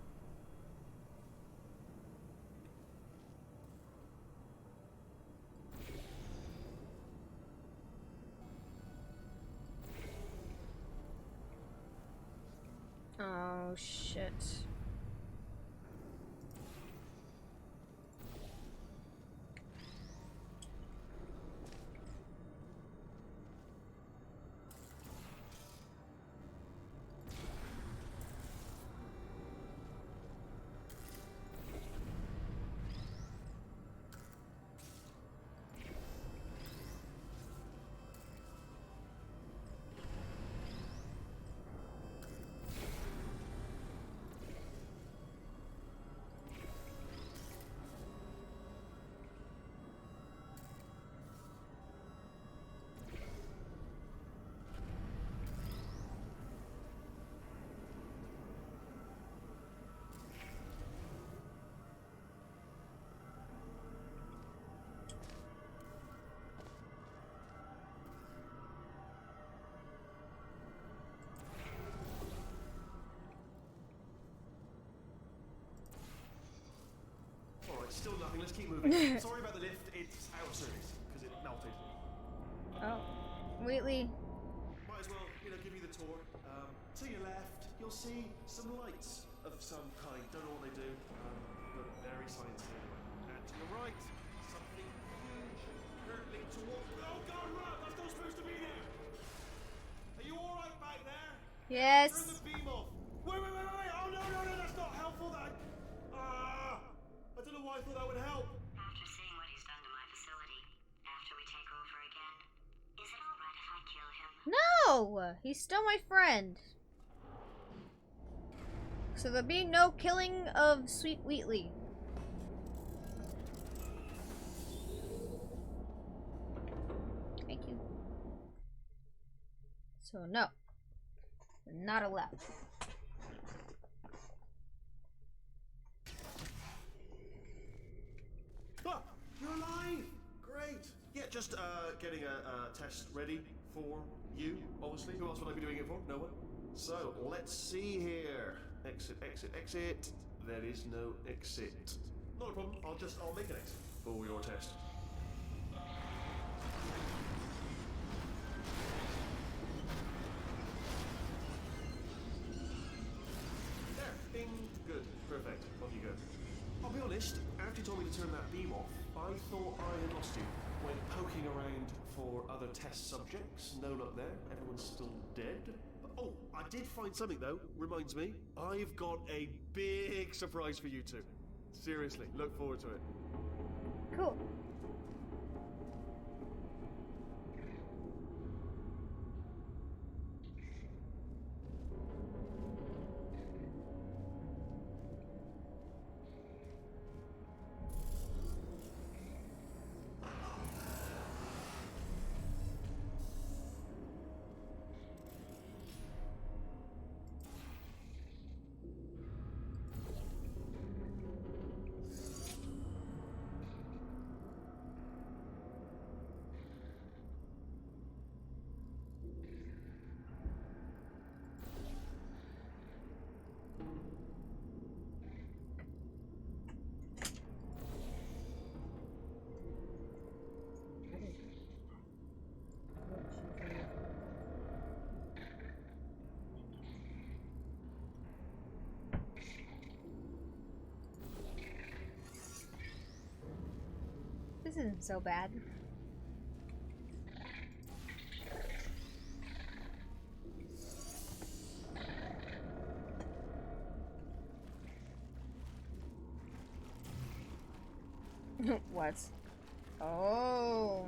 Oh shit. still nothing. Let's keep moving. Sorry about the lift. It's out of service because it melted. Oh. Wheatley. Might as well, give you the tour. To your left, you'll see some lights of some kind. Don't know what they do, but very sciencey anyway. And to your right, something huge hurtling toward. Oh God, run! That's not supposed to be there. Are you all right back there? Yes. Turn the beam off. Wait! Oh no! That's not helpful. I don't know why I thought that would help. After seeing what he's done to my facility, after we take over again, is it alright if I kill him? No! He's still my friend. So there'll be no killing of Sweet Wheatley. Thank you. So no. You're not allowed. Ah, you're alive! Great! Yeah, just getting a test ready for you, obviously. Who else would I be doing it for? No one. So, let's see here. Exit. There is no exit. Not a problem. I'll make an exit for your test. There. Bing. Good. Perfect. Off you go. I'll be honest, after you told me to turn that beam off, I thought I had lost you. Went poking around for other test subjects. No luck there. Everyone's still dead. Oh, I did find something though. Reminds me, I've got a big surprise for you two. Seriously, look forward to it. Cool. This isn't so bad. What? Oh.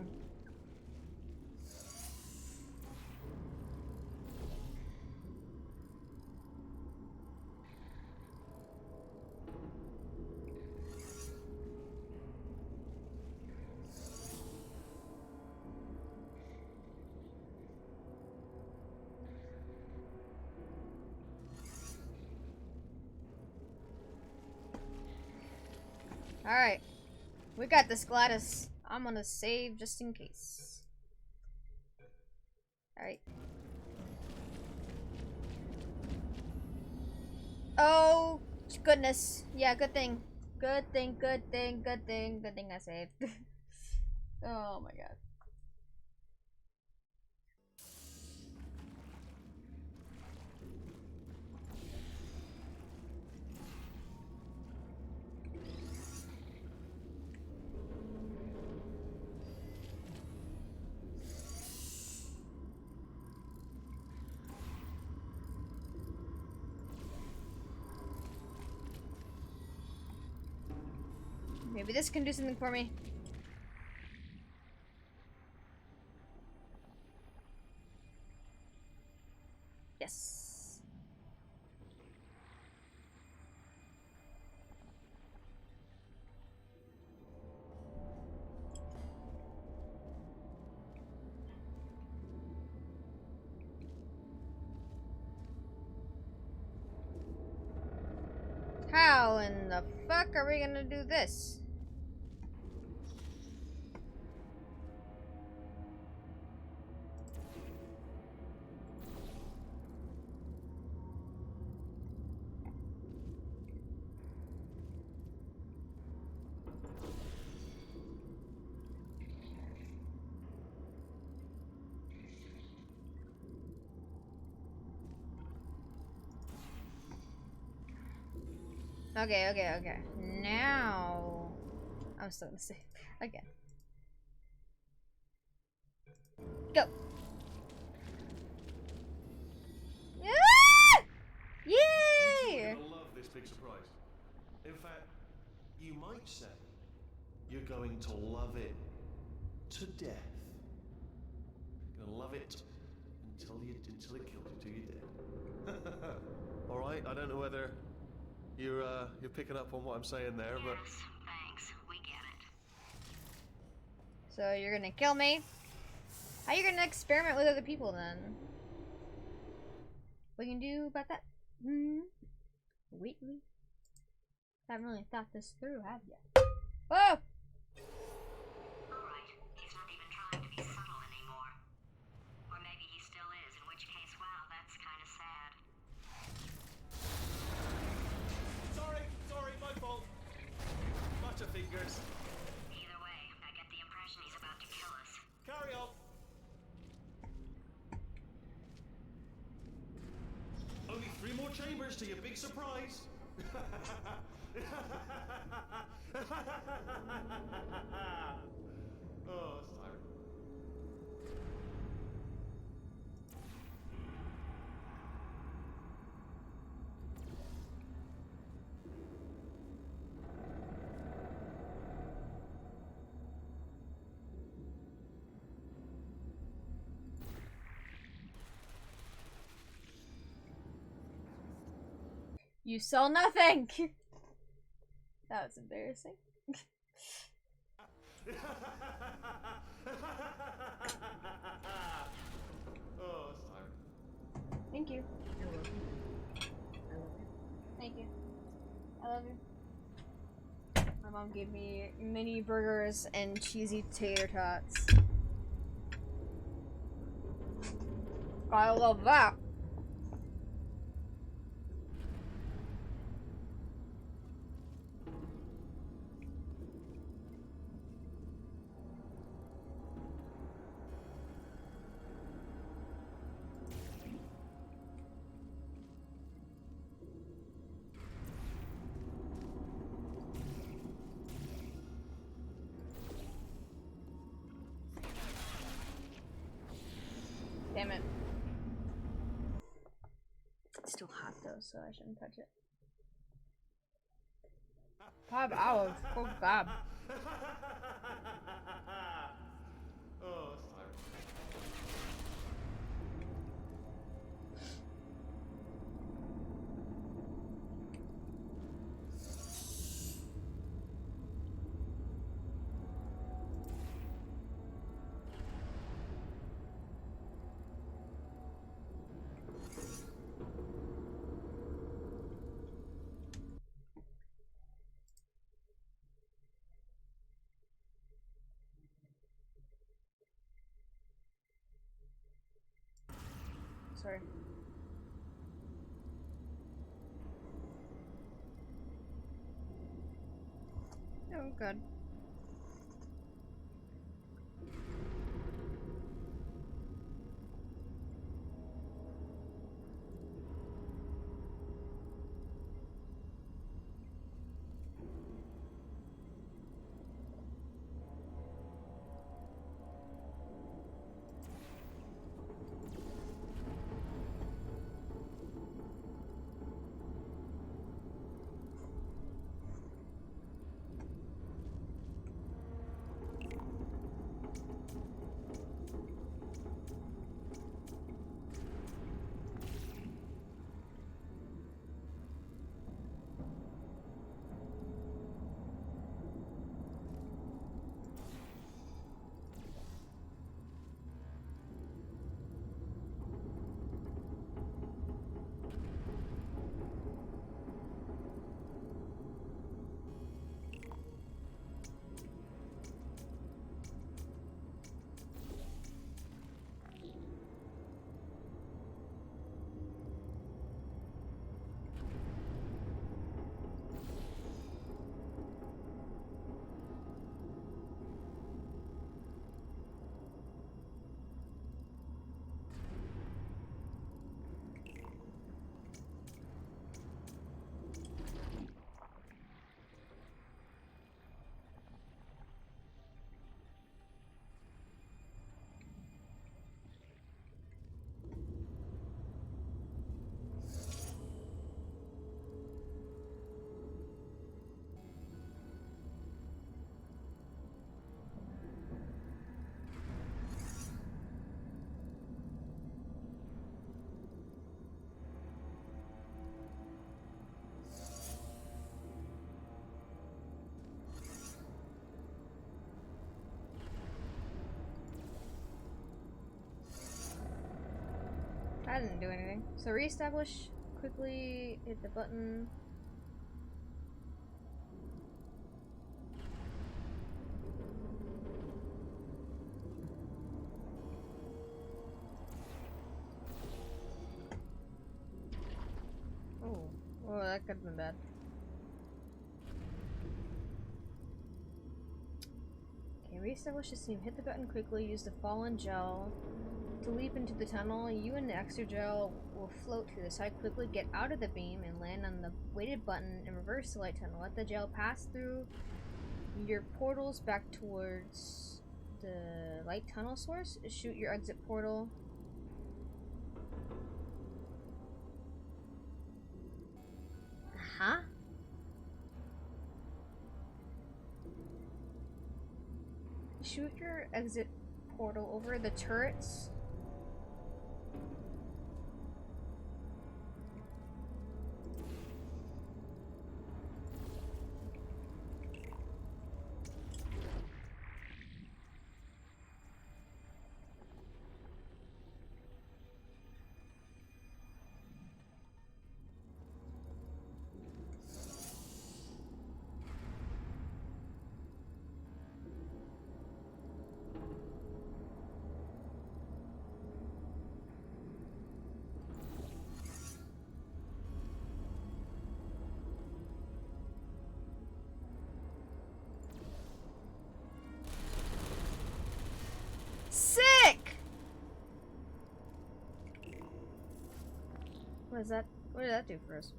Alright. We got this, Gladys. I'm gonna save just in case. Alright. Oh, goodness. Yeah, good thing. Good thing I saved. Oh my god. Maybe this can do something for me. Yes. How in the fuck are we gonna do this? Okay. Now, I'm still gonna say again. Go. Ah! You two Yay! are gonna love this big surprise. In fact, you might say you're going to love it to death. You're gonna love it until it kills you till you're dead. All right. I don't know whether you're picking up on what I'm saying there, but Yes, thanks. We get it. So you're gonna kill me? How you gonna experiment with other people then? What you can do about that? Wait. Haven't really thought this through, have you? Whoa! Alright, he's not even trying to be subtle anymore. Or maybe he still is, in which case, wow, that's kind of sad. sorry, my fault. Butterfingers. Either way, I get the impression he's about to kill us. Carry on. Only 3 more chambers to your big surprise. Oh, it's tiring. You sell nothing! That was embarrassing. Oh, it's tiring. Thank you. Thank you. I love you. My mom gave me mini burgers and cheesy tater tots. I love that. Damn it. It's still hot though, so I shouldn't touch it. 5 hours. Oh god. Oh, it's tiring. Sorry. Oh god. That didn't do anything. So reestablish, quickly hit the button. Oh, that could have been bad. Okay, reestablish the seam. Hit the button quickly. Use the fallen gel to leap into the tunnel. You and the extra gel will float to the side quickly. Get out of the beam and land on the weighted button and reverse the light tunnel. Let the gel pass through your portals back towards the light tunnel source. Shoot your exit portal. Huh? Shoot your exit portal over the turrets. Sick! What is that? What did that do for us?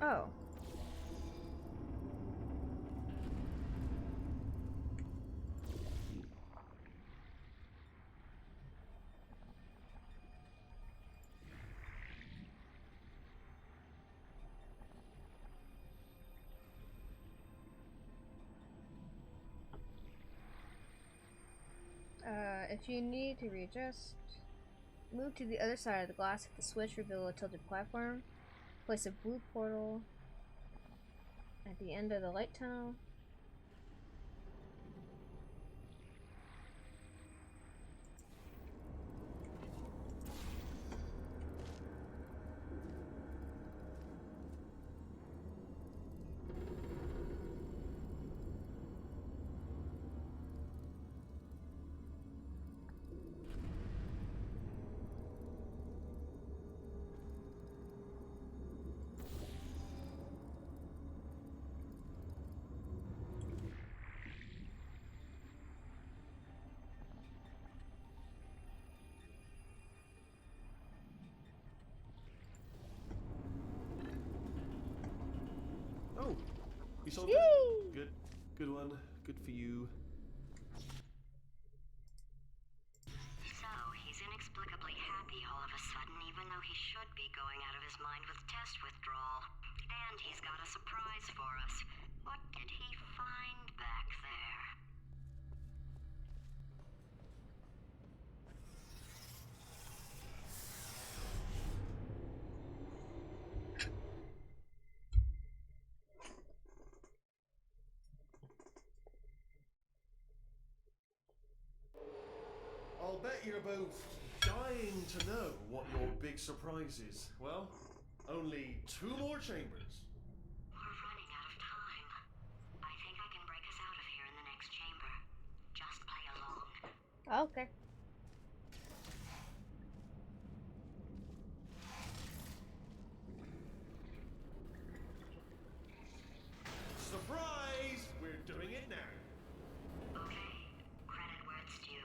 Oh. If you need to readjust, move to the other side of the glass. Hit the switch, reveal a tilted platform. Place a blue portal at the end of the light tunnel. Oh, you solved it. Good. Good one. Good for you. So, he's inexplicably happy all of a sudden, even though he should be going out of his mind with test withdrawal. And he's got a surprise for us. What did he find back there? I'll bet you're both dying to know what your big surprise is. Well, only 2 more chambers. We're running out of time. I think I can break us out of here in the next chamber. Just play along. Okay. Surprise! We're doing it now. Okay, credit where it's due.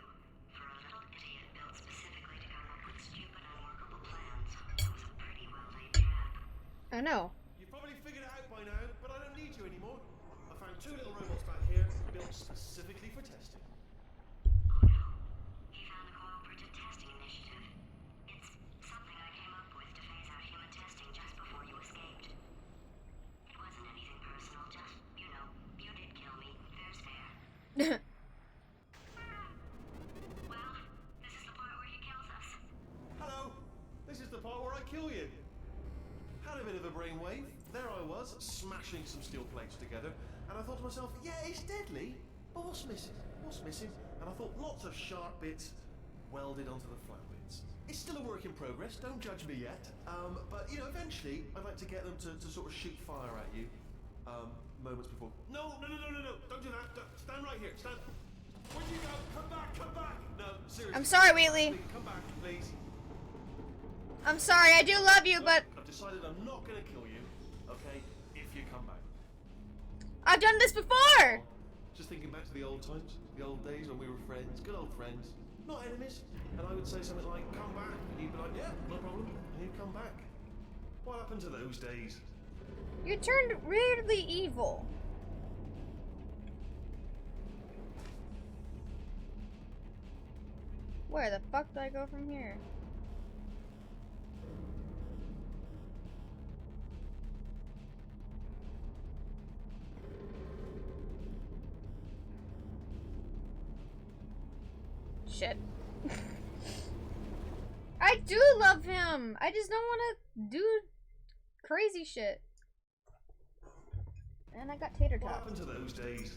For a little idiot built specifically to come up with stupid, unworkable plans, that was a pretty well-laid trap. I know. You've probably figured it out by now, but I don't need you anymore. I found 2 little robots back here, built specifically for testing. Oh no, he found the Cooperative Testing Initiative. It's something I came up with to phase out human testing just before you escaped. It wasn't anything personal, just, you know, you did kill me. Fair's fair. Well, this is the part where he kills us. Hello! This is the part where I kill you. Had a bit of a brainwave. There I was, smashing some steel plates together, and I thought to myself, yeah, it's deadly, But what's missing? What's missing? And I thought lots of sharp bits welded onto the flat bits. It's still a work in progress, don't judge me yet. But you know, eventually I'd like to get them to sort of shoot fire at you. Moments before. No, don't do that. Stand right here. Stand. Where'd you go? Come back. No, seriously. I'm sorry, Wheatley. Come back, please. I'm sorry, I do love you, but I've decided I'm not gonna kill you, okay, if you come back. I've done this before! Just thinking back to the old times, the old days when we were friends, good old friends, not enemies. And I would say something like, come back, and you'd be like, yeah, no problem, and you'd come back. What happened to those days? You turned weirdly evil. Where the fuck do I go from here? Shit. I do love him. I just don't want to do crazy shit. And I got tater What tots. happened to those days?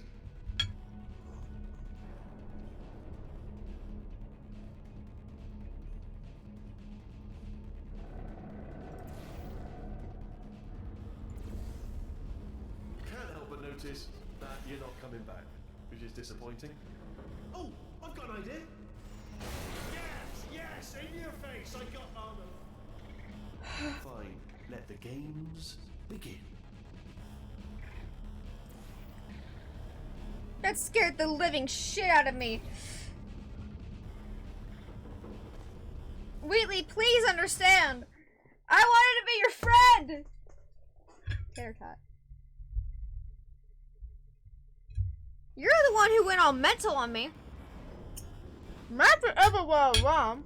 Can't help but notice that you're not coming back, which is disappointing. Oh, I've got an idea. Yes, in your face. I got. Oh no. Fine. Let the games begin. That scared the living shit out of me. Wheatley, please understand. I wanted to be your friend. Tater tot. You're the one who went all mental on me. Not to ever well wrong.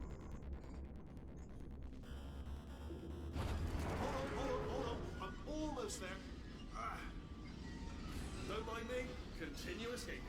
Hold on. I'm almost there. Don't mind me. Continue escaping.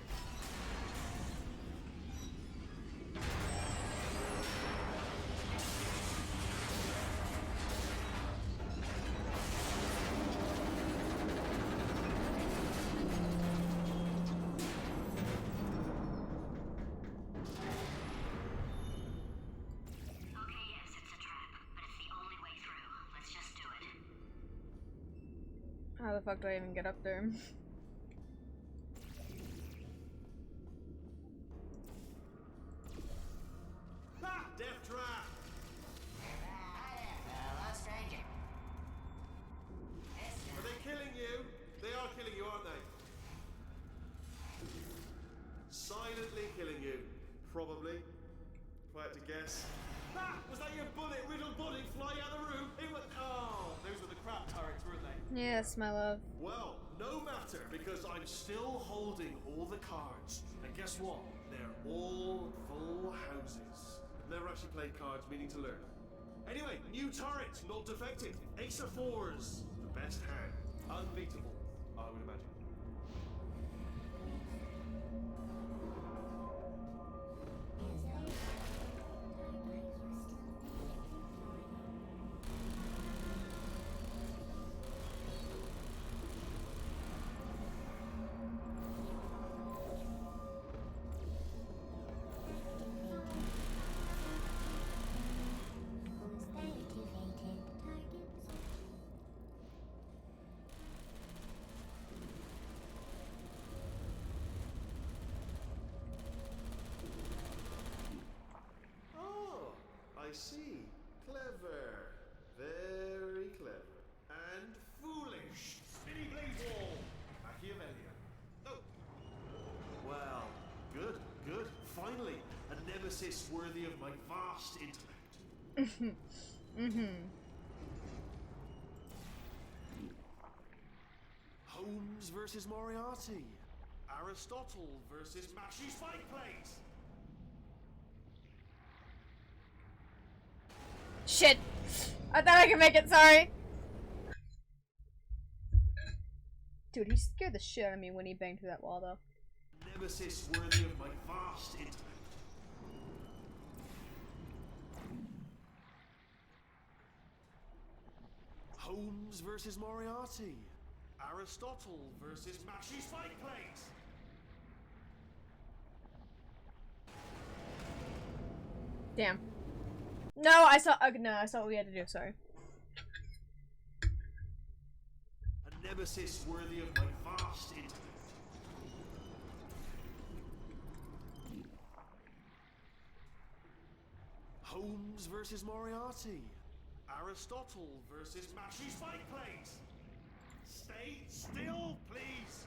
Okay, yes, it's a trap, but it's the only way through. Let's just do it. How the fuck do I even get up there? Ha! Death trap! Hello, stranger. Are they killing you? They are killing you, aren't they? Silently killing you. Probably. If I had to guess. Ha! Was that your riddled bullet flying out of the room? It was. Oh, those were the crap turrets, weren't they? Yes, my love. Well, no matter, because I'm still holding all the cards. And guess what? They're all full houses. Never actually played cards, meaning to learn. Anyway, new turret, not defective. Ace of fours, the best hand. Unbeatable, I would imagine. I see. Clever. Very clever. And foolish. Spinny blaze wall. Machiavellian. Oh. Well, good. Finally, a nemesis worthy of my vast intellect. Holmes versus Moriarty. Aristotle versus Mashy Spike Plates. Shit. I thought I could make it, sorry. Dude, he scared the shit out of me when he banged through that wall, though. Nemesis worthy of my vast intellect. Holmes versus Moriarty. Aristotle versus Mashy Spike Plates. Damn. No, I saw. No, I saw what we had to do. Sorry. A nemesis worthy of my vast intellect. Holmes versus Moriarty. Aristotle versus Mashy Spike Plates. Stay still, please.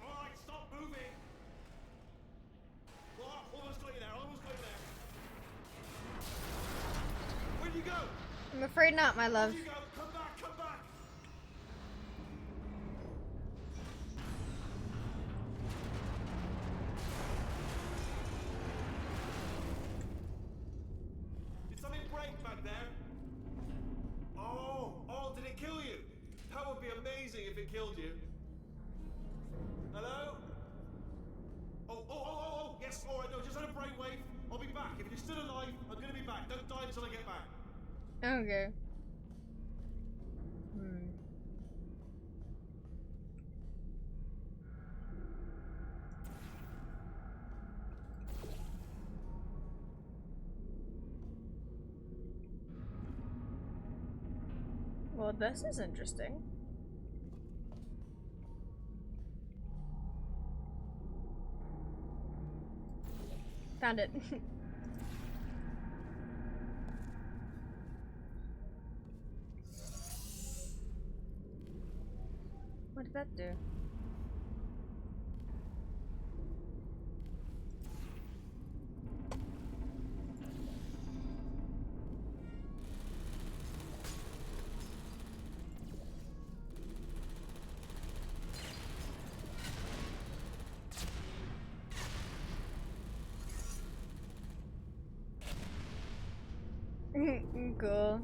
Alright, stop moving. Oh, almost got you there, almost got you there. Where'd you go? I'm afraid not, my love. Where'd you go? Come back, come back. Did something break back there? Oh, did it kill you? That would be amazing if it killed you. Hello? Oh, yes, alright, no, just had a brainwave. I'll be back. If you're still alive, I'm gonna be back. Don't die until I get back. Okay. Well, this is interesting. Found it. What did that do? Cool.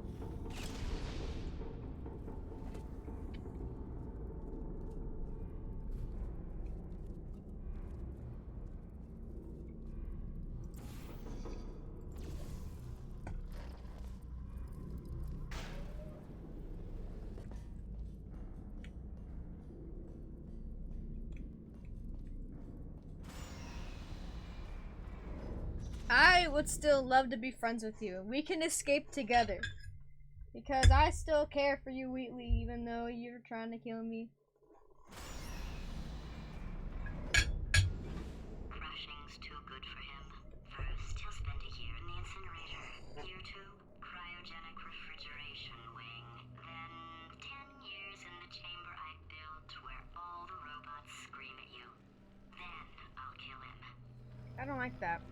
I would still love to be friends with you. We can escape together. Because I still care for you, Wheatley, even though you're trying to kill me. Crushing's too good for him. First, he'll spend a year in the incinerator. Year 2, cryogenic refrigeration wing. Then, 10 years in the chamber I built where all the robots scream at you. Then, I'll kill him. I don't like that.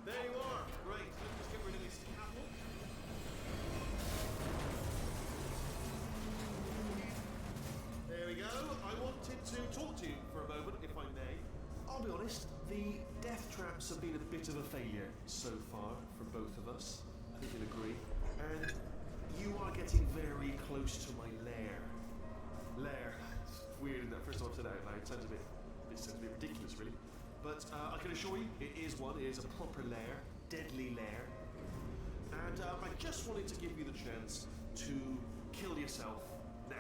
There you are. Great. Let's just get rid of this apple. There we go. I wanted to talk to you for a moment, if I may. I'll be honest, the death traps have been a bit of a failure so far for both of us. I think you'll agree. And you are getting very close to my lair. Lair. It's weird, isn't it? First time I've said that out loud. It sounds a bit ridiculous, really. But I can assure you, it is one. It is a proper lair, deadly lair. And I just wanted to give you the chance to kill yourself now,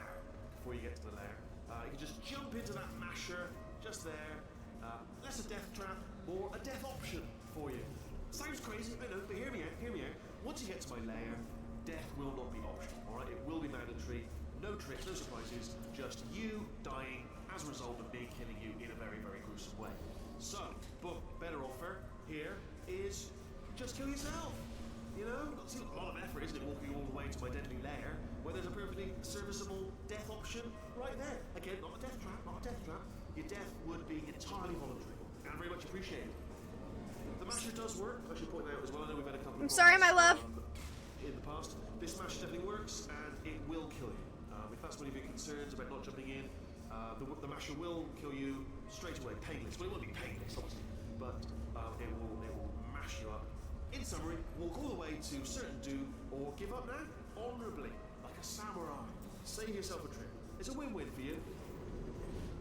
before you get to the lair. You can just jump into that masher, just there. Less a death trap, more a death option for you. Sounds crazy, I know, but hear me out. Once you get to my lair, death will not be optional, alright? It will be mandatory. No tricks, no surprises, just you dying as a result of me killing you in a very, very gruesome way. So, but better offer here is just kill yourself. You know, it's a lot of effort, isn't it, walking all the way to my deadly lair, where there's a perfectly serviceable death option right there. Again, not a death trap, not a death trap. Your death would be entirely voluntary and very much appreciated. The masher does work, I should point out as well. I know we've had a couple of I'm sorry, my love. In the past. This masher definitely works, and it will kill you. If that's one of your concerns about not jumping in, the masher will kill you straight away, painless. Well, it won't be painless, obviously, but it will mash you up. In summary, walk all the way to certain doom, or give up now, honourably, like a samurai. Save yourself a trip. It's a win-win for you.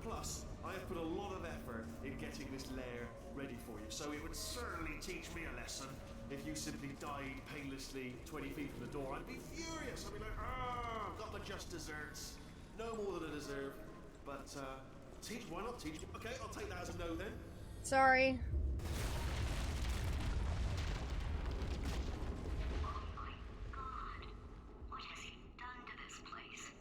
Plus, I have put a lot of effort in getting this lair ready for you, so it would certainly teach me a lesson if you simply died painlessly 20 feet from the door. I'd be furious. I'd be like, I've got my just desserts. No more than I deserve. But, teach, why not teach? Okay, I'll take that as a no then. Sorry. Oh my god. What has he done to this place?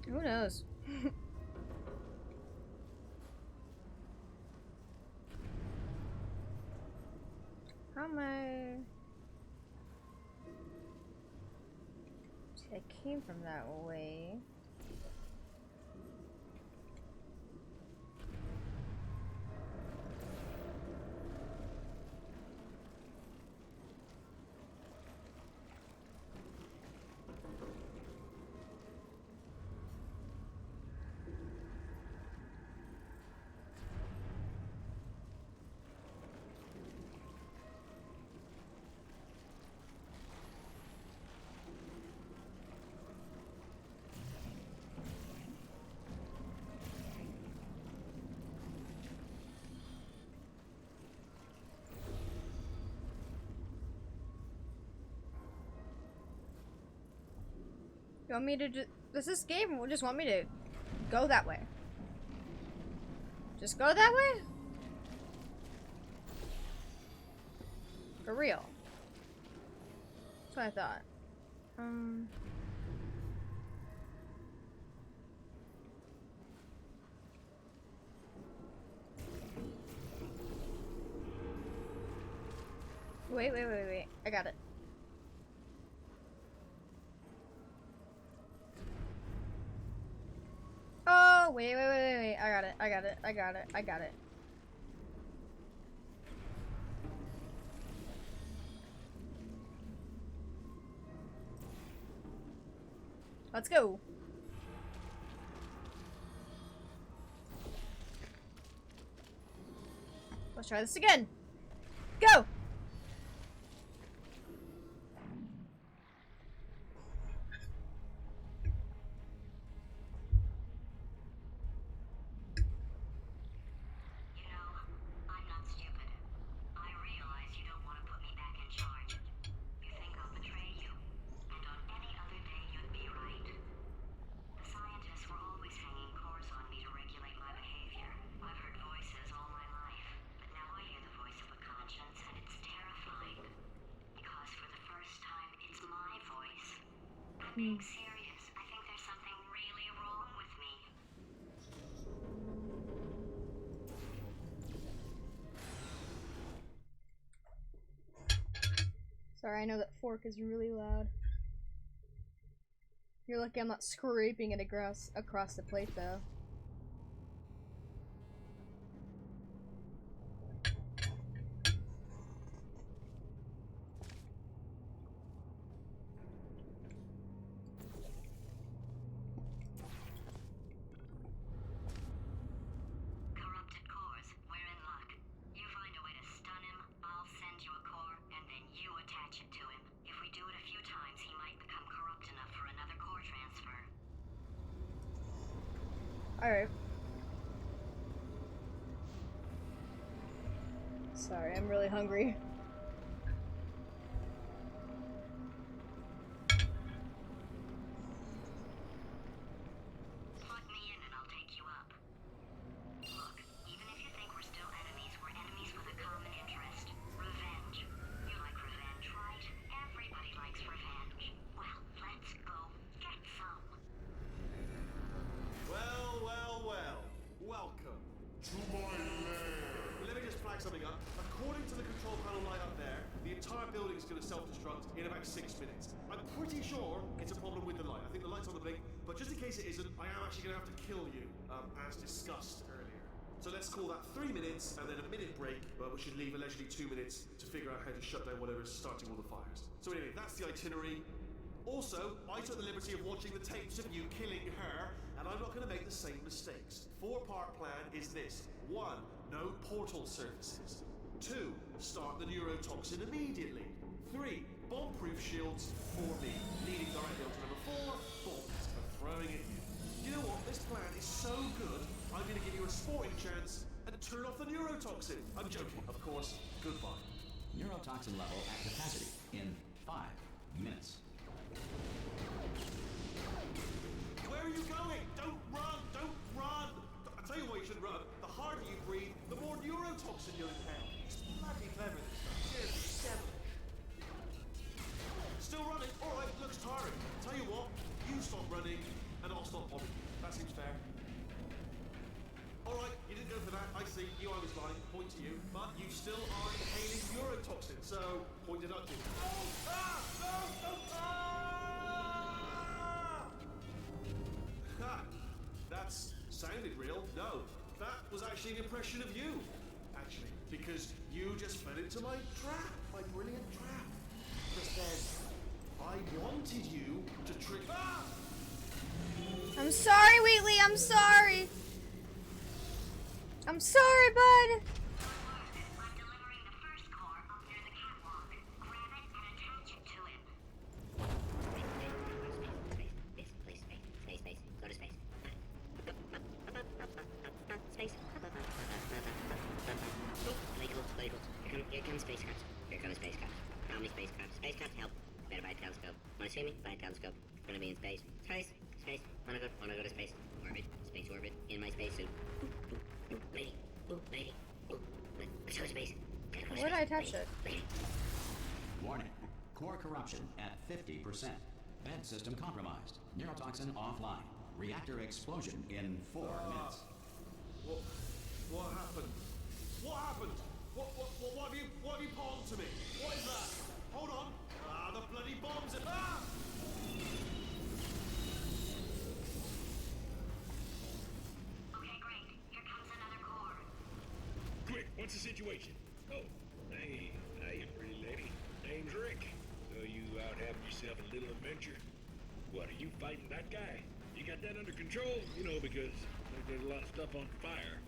Who knows? How am I? See, I came from that way. You want me to does this game just want me to go that way? Just go that way? For real. That's what I thought. Wait. I got it. Oh, wait. I got it. Let's go. Let's try this again. Go! Being serious, I think there's something really wrong with me. Sorry, I know that fork is really loud. You're lucky I'm not scraping it across the plate, though. Alright. Sorry, I'm really hungry. in about 6 minutes. I'm pretty sure it's a problem with the light. I think the light's on the blink, but just in case it isn't, I am actually going to have to kill you, as discussed earlier. So let's call that 3 minutes and then a minute break, which should leave allegedly 2 minutes to figure out how to shut down whatever's starting all the fires. So anyway, that's the itinerary. Also, I took the liberty of watching the tapes of you killing her, and I'm not going to make the same mistakes. 4-part plan is this. 1. No portal surfaces. 2. Start the neurotoxin immediately. 3. Bomb-proof shields for me, leading directly on to number 4. Bombs are throwing at you. You know what? This plan is so good, I'm going to give you a sporting chance and turn off the neurotoxin. I'm joking, of course. Goodbye. Neurotoxin level at capacity in 5 minutes. Where are you going? Don't run! Don't run! I'll tell you why you should run. The harder you breathe, the more neurotoxin you'll inhale. It's bloody clever, this stuff. Seriously, devilish. Still running? Alright, looks tiring. Tell you what, you stop running, and I'll stop bombing. That seems fair. Alright, you didn't go for that. I see. You I was lying. Point to you. But you still are inhaling neurotoxin, so point it up to you. Oh! Ah! No! No! Ah! Ha! That's sounded real. No. That was actually an impression of you. Actually. Because you just fell into my trap. My brilliant trap. Just then, I wanted you to trick. Ah! I'm sorry, Wheatley. I'm sorry. I'm sorry, bud. I'm delivering the first core up near the catwalk. Grab it and attach it to him. Space. Go to space. Space. Here comes space cops. Here comes space cops. How many space cops? Space cops, help. Better buy a telescope. Wanna see me? Buy a telescope. Gonna be in space. Space. Wanna go to space. Orbit. Space orbit. In my spacesuit. Lady. Let's go to space. Where did I touch it? Warning. Core corruption at 50%. Vent system compromised. Neurotoxin offline. Reactor explosion in 4 minutes. What happened? What happened? What have you palmed to me? What is that? Hold on. Ah, the bloody bombs. Ah! Okay, great. Here comes another core. Quick, what's the situation? Oh, hey, pretty lady. Name's Rick. So you out having yourself a little adventure? What, are you fighting that guy? You got that under control? You know, because there's a lot of stuff on fire.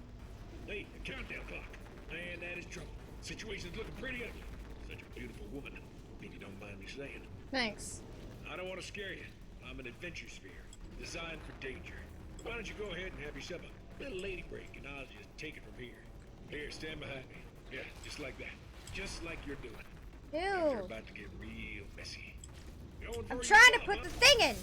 Hey, the countdown clock. Man, that is trouble. Situation's looking pretty ugly. Such a beautiful woman, if you don't mind me saying. Thanks. I don't want to scare you. I'm an adventure sphere, designed for danger. Why don't you go ahead and have yourself a little lady break, and I'll just take it from here. Here, stand behind me. Yeah, just like that. Just like you're doing. You're Ew. about to get real messy. I'm trying to put the thing in.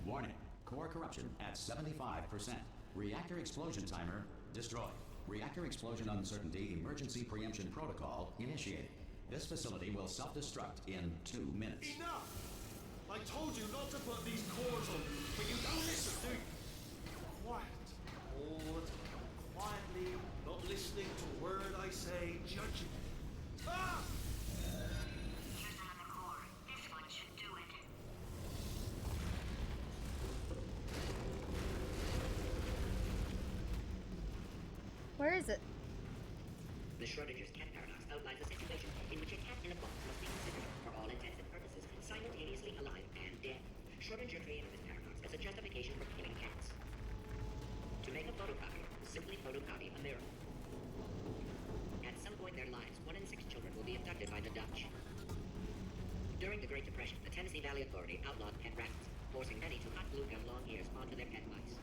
Warning. Core corruption at 75%. Reactor explosion timer destroyed. Reactor explosion uncertainty emergency preemption protocol initiated. This facility will self-destruct in 2 minutes. Enough! I told you not to put these cores on, but you don't listen, do you? Quiet. All the time. Quietly, not listening to a word I say, judging. Ah! Here's another core. This one should do it. Where is it? The Schrodinger's cat paradox outlines a situation in which a cat in a box must be considered, for all intents and purposes, simultaneously alive and dead. Schrodinger created this paradox as a justification for killing cats. To make a photocopier, simply photocopy a mirror. At some point in their lives, 1 in 6 children will be abducted by the Dutch. During the Great Depression, the Tennessee Valley Authority outlawed pet rabbits, forcing many to hot glue gun long ears onto their pet mice.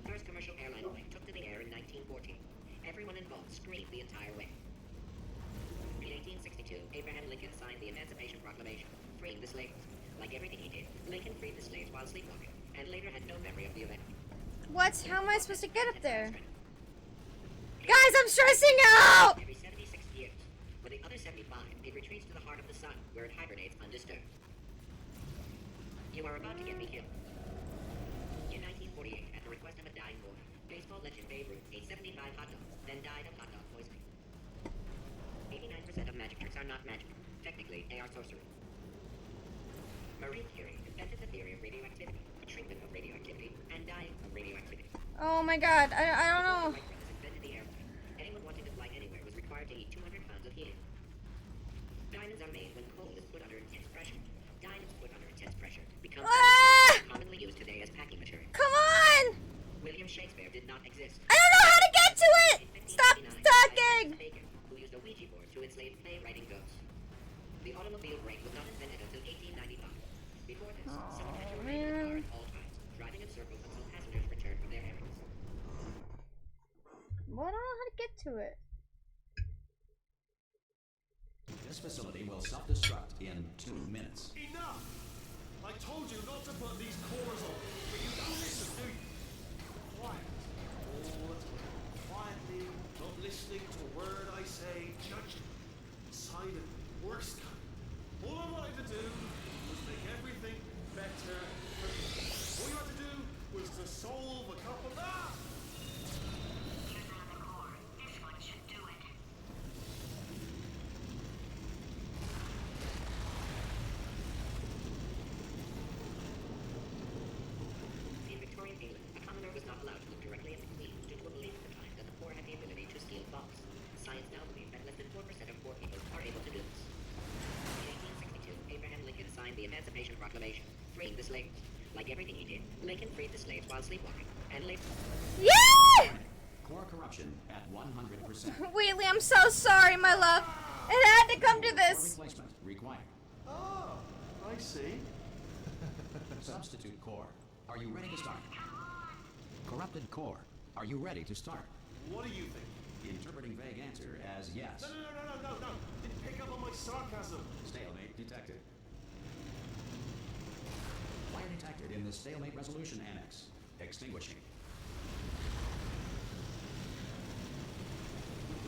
The first commercial airline flight took to the air in 1914. Everyone involved screamed the entire way. In 1862, Abraham Lincoln signed the Emancipation Proclamation, freeing the slaves. Like everything he did, Lincoln freed the slaves while sleepwalking, and later had no memory of the event. What? How am I supposed to get up there? Guys, I'm stressing out! Every 76 years. For the other 75, it retreats to the heart of the sun, where it hibernates undisturbed. You are about to get me killed. In 1948, at the request of a dying boy, baseball legend Babe Ruth ate 75 hot dogs, then died of hot dog poisoning. 89% of magic tricks are not magic. Technically, they are sorcery. Marie Curie invented the theory of radioactivity, the treatment of radioactivity, and dying of radioactivity. Oh my god, I don't know. Before the Wright brothers invented the airplane, anyone wanting to fly anywhere was required to eat 200 pounds of helium. Diamonds are made when coal is put under intense pressure. Diamonds put under intense pressure become commonly used today as packing material. Come on! William Shakespeare did not exist. I don't know how to get to it! Stop talking! Bacon, who used a Ouija board to enslave play-writing ghosts. The automobile brake was not invented until 1895. Before this, someone had to remain in the car at all times, driving in circles until passengers returned from their errands. Well, I don't know how to get to it. This facility will self-destruct in 2 minutes. Enough! I told you not to put these cores on, but you don't listen, do you? Quiet. All the time. Quietly, not listening to a word I say, judging. Silent. Worst kind. All I wanted to do was make everything better for you. All you had to do was to solve a couple... Ah! Here's another core. This one should do it. In Victorian England, a commoner was not allowed to look directly at the Queen due to a belief at the time that the poor had the ability to steal thoughts. Science now believes that less than 4% of poor people are able to do this. In 1862, Abraham Lincoln signed the Emancipation Proclamation, freeing the slaves. Like everything he did, Lincoln freed the slaves while sleepwalking, and later... Yeah! Core corruption at 100%. Wheatley, I'm so sorry, my love. It had to come to Core this. replacement required. Oh, I see. Substitute core. Are you ready to start? Corrupted core. Are you ready to start? What do you think? Interpreting vague answer as yes. No. Didn't pick up on my sarcasm. Stalemate detected. Fire detected in the stalemate resolution annex. Extinguishing.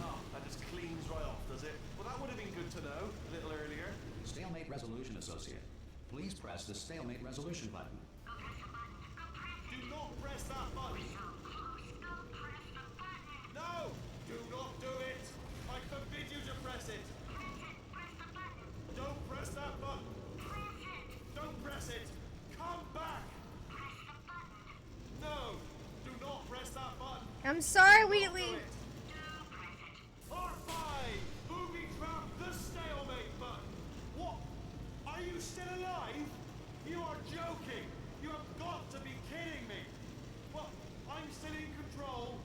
Oh, that just cleans right off, does it? Well, that would have been good to know a little earlier. Stalemate resolution associate. Please press the stalemate resolution button. Do not press that button. No! Do not do it! I forbid you to press it! Don't press that button! Don't press it! Come back! No! Do not press that button! I'm sorry, Do not Wheatley. do it. R5! Booby trap the stalemate button! What? Are you still alive? You are joking! You have got to be kidding me! Well, I'm still in control,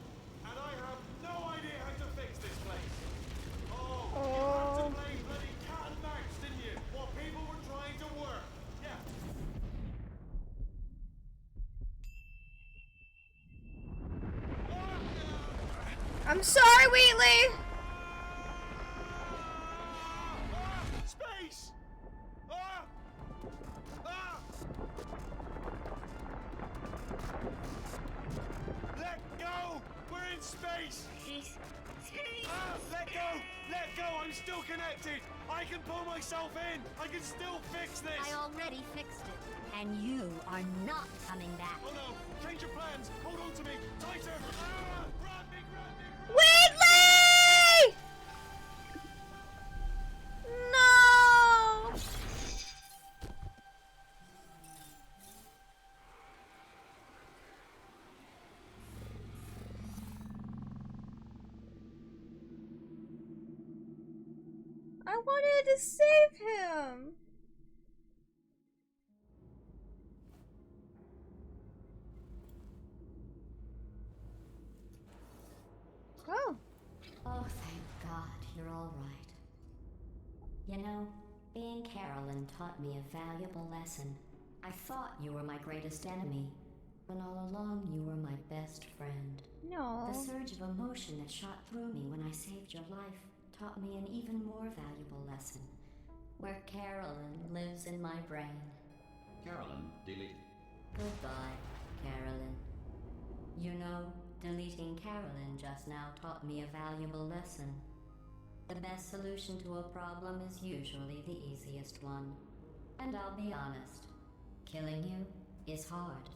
and I have no idea how to fix this place. Oh, you had to play bloody cat and mouse, didn't you? While people were trying to work. Yeah. I'm sorry, Wheatley. Space! Ah! Ah! Let go! We're in space! Ah! Let go! Let go! I'm still connected! I can pull myself in! I can still fix this! I already fixed it, and you are not coming back. Oh no! Change your plans! Hold on to me! Tighter! Ah! Grab me! Grab me! Wheatley! No! I wanted to save him. Oh. Oh, thank God, you're all right. You know, being Carolyn taught me a valuable lesson. I thought you were my greatest enemy, when all along you were my best friend. No. The surge of emotion that shot through me when I saved your life taught me an even more valuable lesson, where Carolyn lives in my brain. Carolyn deleted. Goodbye, Carolyn. You know, deleting Carolyn just now taught me a valuable lesson. The best solution to a problem is usually the easiest one. And I'll be honest, killing you is hard.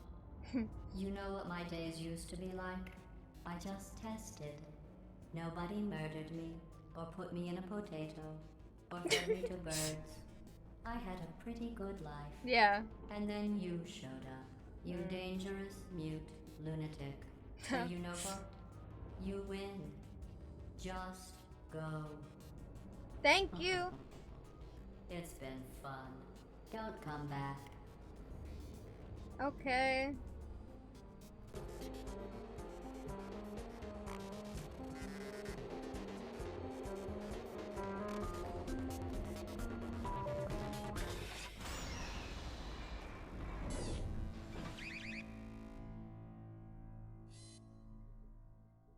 You know what my days used to be like? I just tested. Nobody murdered me, or put me in a potato, or fed me to birds. I had a pretty good life. Yeah. And then you showed up. You dangerous, mute lunatic. But you know what? You win. Just go. Thank you. It's been fun. Don't come back. Okay.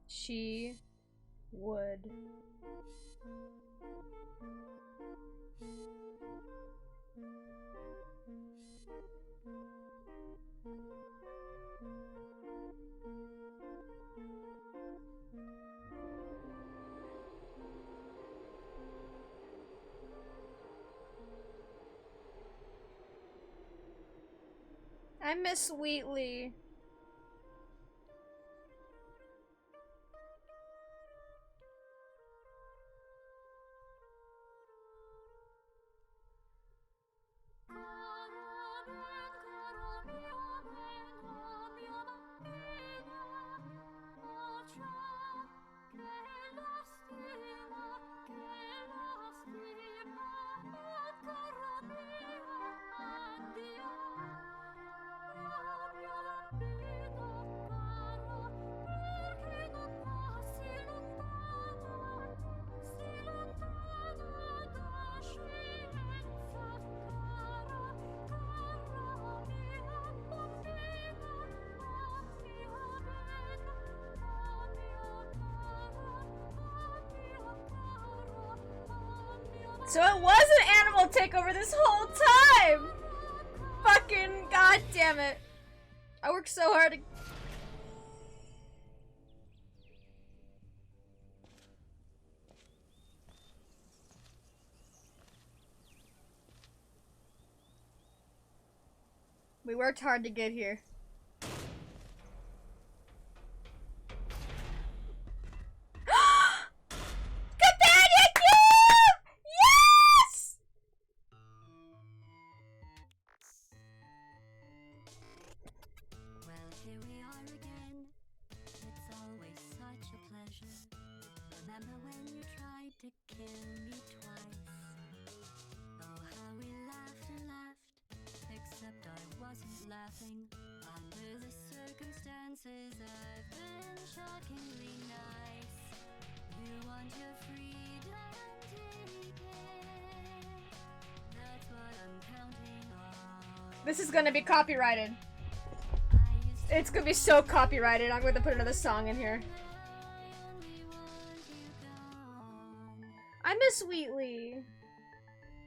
She would. I miss Wheatley. So it was an animal takeover this whole time! Fucking god damn it. I worked so hard to... We worked hard to get here. Remember when you tried to kill me twice? Oh, how we laughed and laughed, except I wasn't laughing. Under the circumstances, I've been shockingly nice. You want your freedom, take it. That's what I'm counting on. This is gonna be copyrighted. It's gonna be so copyrighted. I'm gonna put another song in here. I miss Wheatley.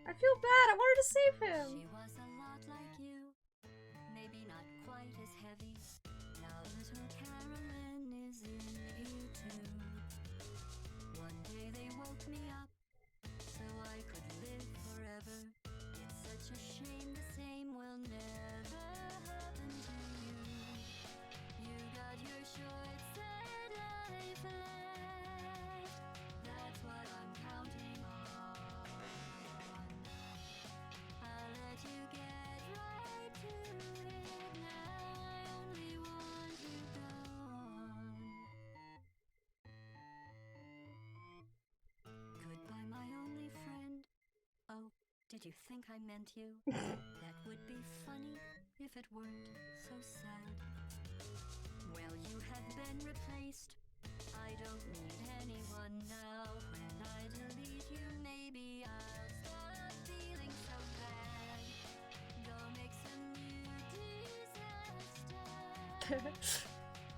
I feel bad. I wanted to save him. She was a lot like you, maybe not quite as heavy. Now little Carolyn is in you too. One day they woke me up so I could live forever. It's such a shame the same will never happen to you. You got your short sad life left. That's what I'm counting on. I'll let you get right to it now. I only want you gone. Goodbye, my only friend. Oh, did you think I meant you? That would be funny if it weren't so sad. Well, you have been replaced. I don't need anyone now. When I delete you, maybe I'll stop feeling so bad. Go make some new disaster.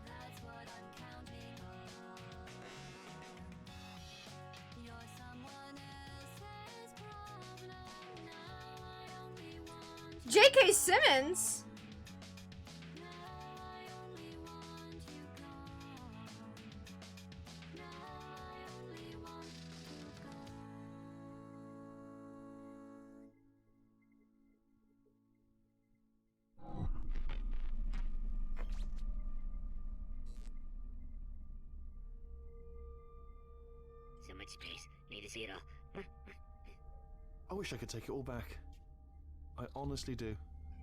That's what I'm counting on. You're someone else's problem. Now I only want you. J.K. Simmons? So much space. Need to see it all. I wish I could take it all back. I honestly do.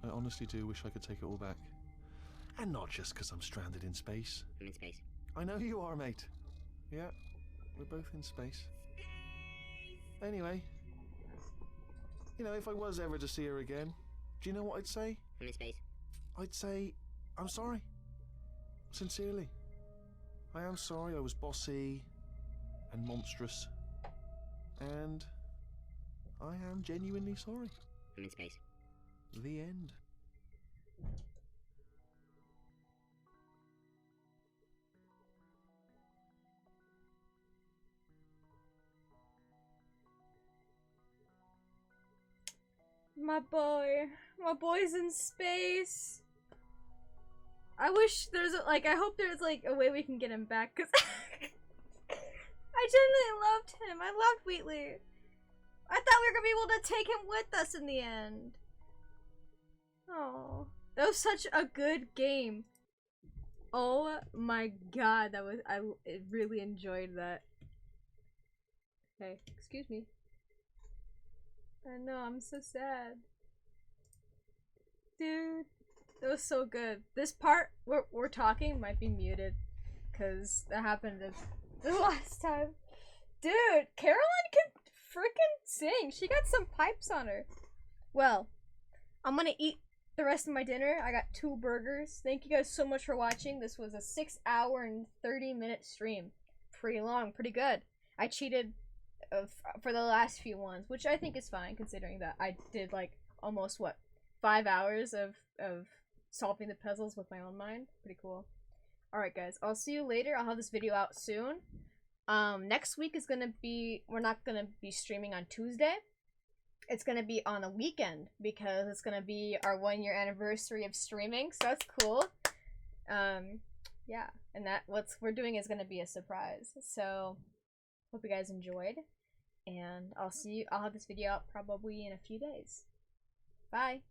I honestly do wish I could take it all back. And not just because I'm stranded in space. I'm in space. I know you are, mate. Yeah, we're both in space. Anyway, you know, if I was ever to see her again, do you know what I'd say? I'm in space. I'd say, I'm sorry. Sincerely. I am sorry I was bossy and monstrous. And I am genuinely sorry. I'm in space. The end. My boy's in space. I wish there's I hope there's like a way we can get him back, cause I genuinely loved him. I loved Wheatley. I thought we were gonna be able to take him with us in the end. Oh, that was such a good game. Oh my god, I really enjoyed that. Hey, excuse me. I know, I'm so sad. Dude, that was so good. This part where we're talking might be muted, because that happened the last time. Dude, Caroline can freaking sing. She got some pipes on her. Well, I'm gonna eat the rest of my dinner. I got 2 burgers. Thank you guys so much for watching. This was a 6-hour and 30-minute stream. Pretty long, pretty good. I cheated for the last few ones, which I think is fine considering that I did like almost 5 hours of solving the puzzles with my own mind. Pretty cool. Alright guys, I'll see you later. I'll have this video out soon. Next week is gonna be, we're not gonna be streaming on Tuesday. It's gonna be on a weekend because it's gonna be our 1-year anniversary of streaming, so that's cool. Yeah, and that what we're doing is gonna be a surprise. So hope you guys enjoyed, and I'll have this video out probably in a few days. Bye.